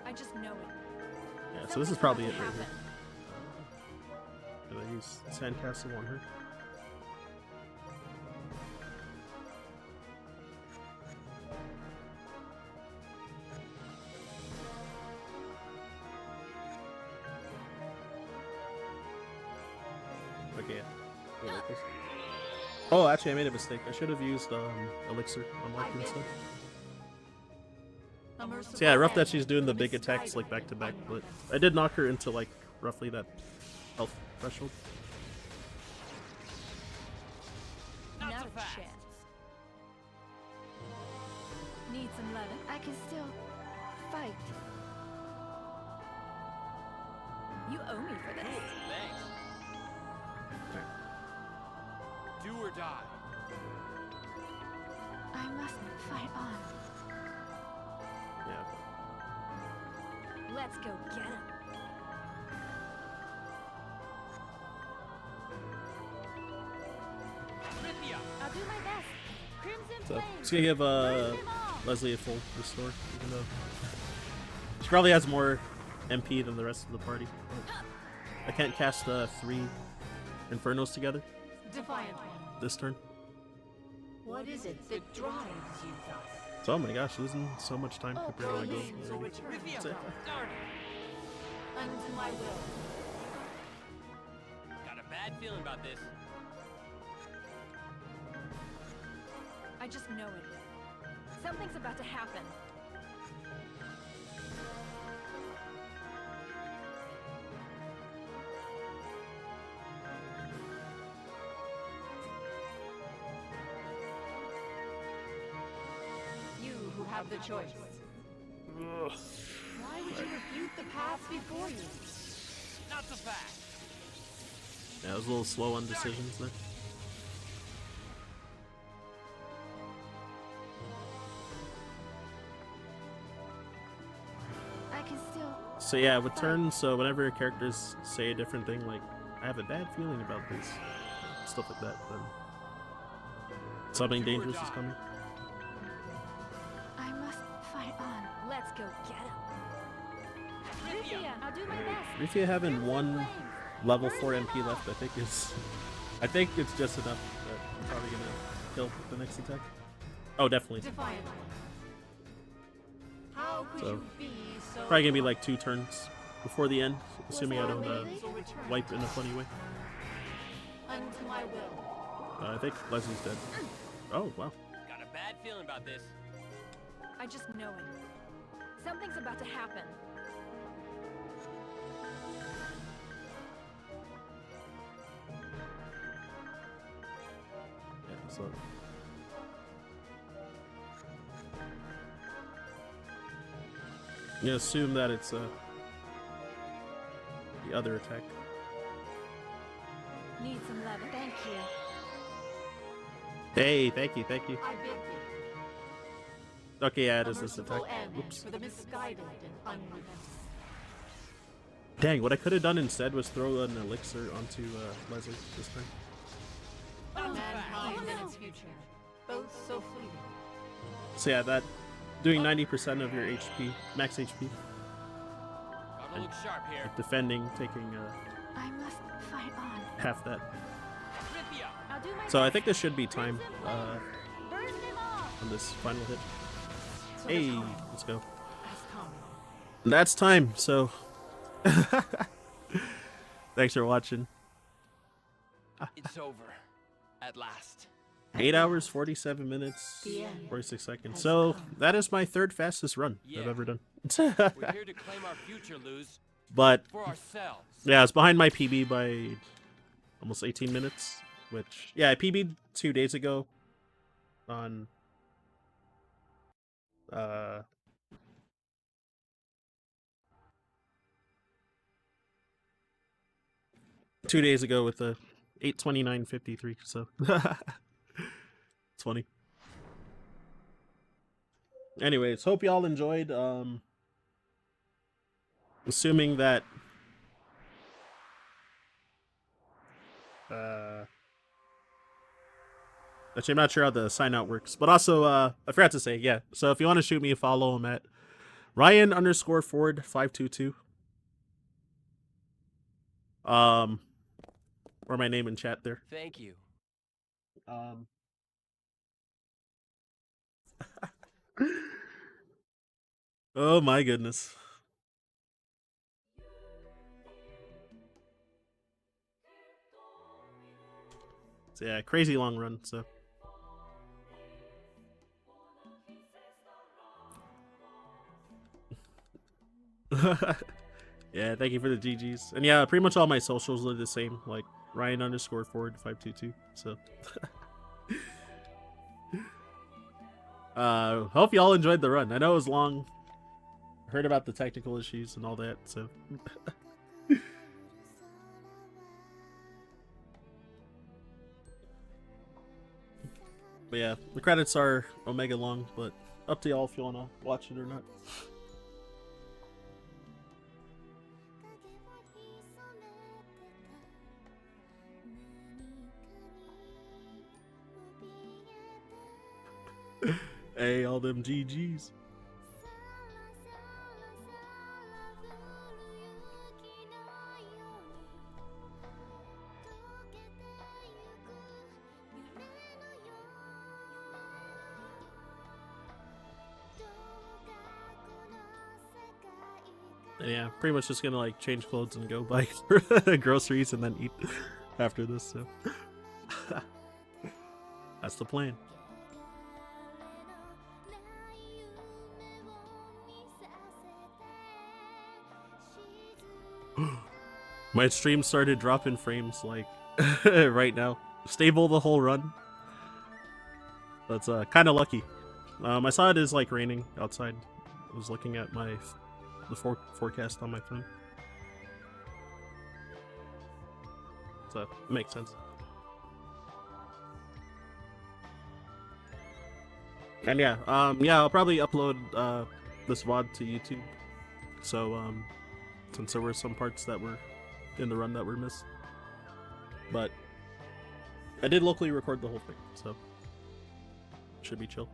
I just know it. Yeah, so this is probably it right here. Gonna use Sandcastle on her. Okay, yeah. We'll like this. Oh, actually, I made a mistake. I should have used Elixir on Mark instead. a merciful So yeah, rough that end she's doing the for big this attacks like tiger back to back, and but unweapons. I did knock her into like roughly that health threshold. Not Not so a fast! chance. Need some leaven? I can still fight. You owe me for this. Thanks. Do or die. I must fight on. Yeah. Let's go get him. Rithia! I'll do my best. Crimson So Flame. it's gonna give Burn them all. Leslie a full restore, even though she probably has more MP than the rest of the party. I can't cast 3 Infernos together Defiant one. this turn. What is it that drives you thus? So oh my gosh, losing so much time Oh, compared to my Remains will goal. return Rithia! to doctor. Darn it! Unto my will. bad feeling about this. I just know it. Something's about to happen. You who have the choice. Why would you refute the paths before you? Not so fast. Yeah, I was a little slow on decisions there. I can still. So yeah, with turns, so whenever characters say a different thing, like, I have a bad feeling about this, stuff like that, then something dangerous is coming. I must fight on. Let's go get him. Rufia, I'll do my best. Rufia having one level 4 MP left, I think it's just enough that I'm probably gonna kill the next attack. Oh, definitely. Defiant. How could So, you be so probably gonna be like 2 turns before the end, assuming I don't wipe in a funny way. unto my will? I think Leslie's dead. Oh, wow. Got a bad feeling about this. I just know it. Something's about to happen. Yeah, so. I'm gonna assume that it's the other attack. Need some love. Thank you. Hey, thank you, thank you. I bid thee. Okay, yeah, it A is this attack. merciful end Whoops. for the misguided and unrepentant. Dang, what I could have done instead was throw an elixir onto Leslie this time. Mankind and its future, both so fleeting. So yeah, that doing 90% of your HP, max HP, Gotta look sharp here. defending, taking I must fight on. half that. Rufia. I'll do my So I best. think this should be time Burn them all. on this final hit. So Hey, the time let's go. has come. That's time, so thanks for watching. It's over. At last. 8 hours, 47 minutes, The end 46 seconds. has So come. that is my 3rd fastest run Yeah. I've ever done. We're here to claim our future, Luz. But For ourselves. yeah, it's behind my PB by almost 18 minutes, which, yeah, I PB'd 2 days ago on, 2 days ago with the 8:29:53, so it's funny. Anyways, hope y'all enjoyed. Assuming that actually, I'm not sure how the sign out works, but also I forgot to say, yeah. So if you want to shoot me a follow, I'm at Ryan_Ford522. Or my name in chat there. Thank you. Oh my goodness. So yeah, crazy long run, so. Yeah, thank you for the GGs. And yeah, pretty much all my socials are the same, like Ryan_Ford522. So hope y'all enjoyed the run. I know it was long. Heard about the technical issues and all that, so but yeah, the credits are omega long, but up to y'all if you wanna watch it or not. Hey, all them GGs. And yeah, pretty much just gonna like change clothes and go buy groceries and then eat after this, so that's the plan. My stream started dropping frames like right now. Stable the whole run. That's kind of lucky. I saw it is like raining outside. I was looking at the forecast on my phone. So it makes sense. And yeah, I'll probably upload this VOD to YouTube. So since there were some parts that were in the run that were missed, but I did locally record the whole thing, so should be chill.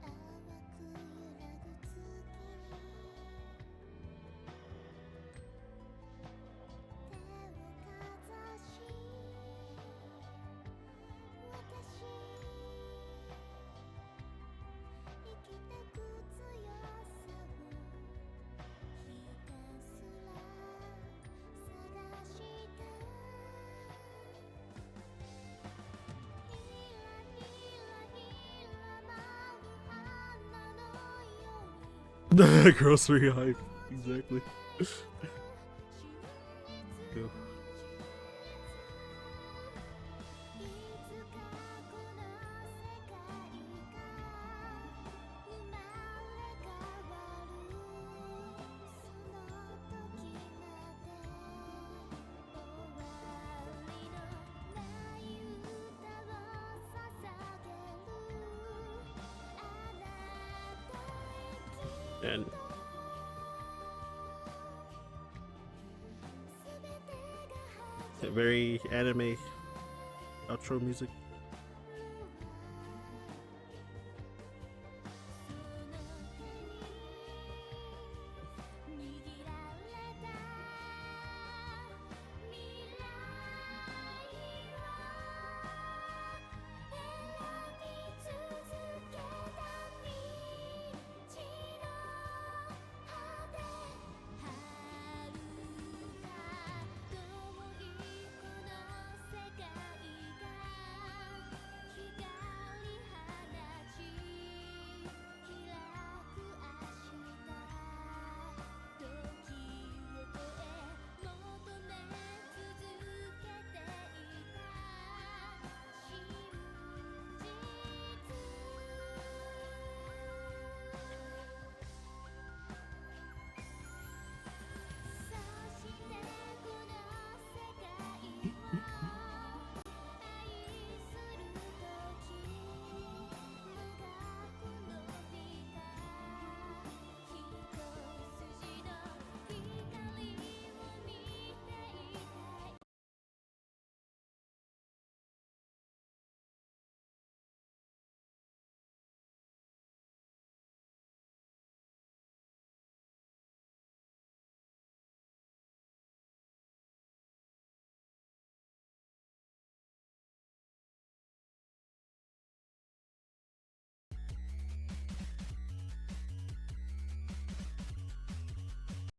Grocery hype, exactly. Cool. And very anime outro music.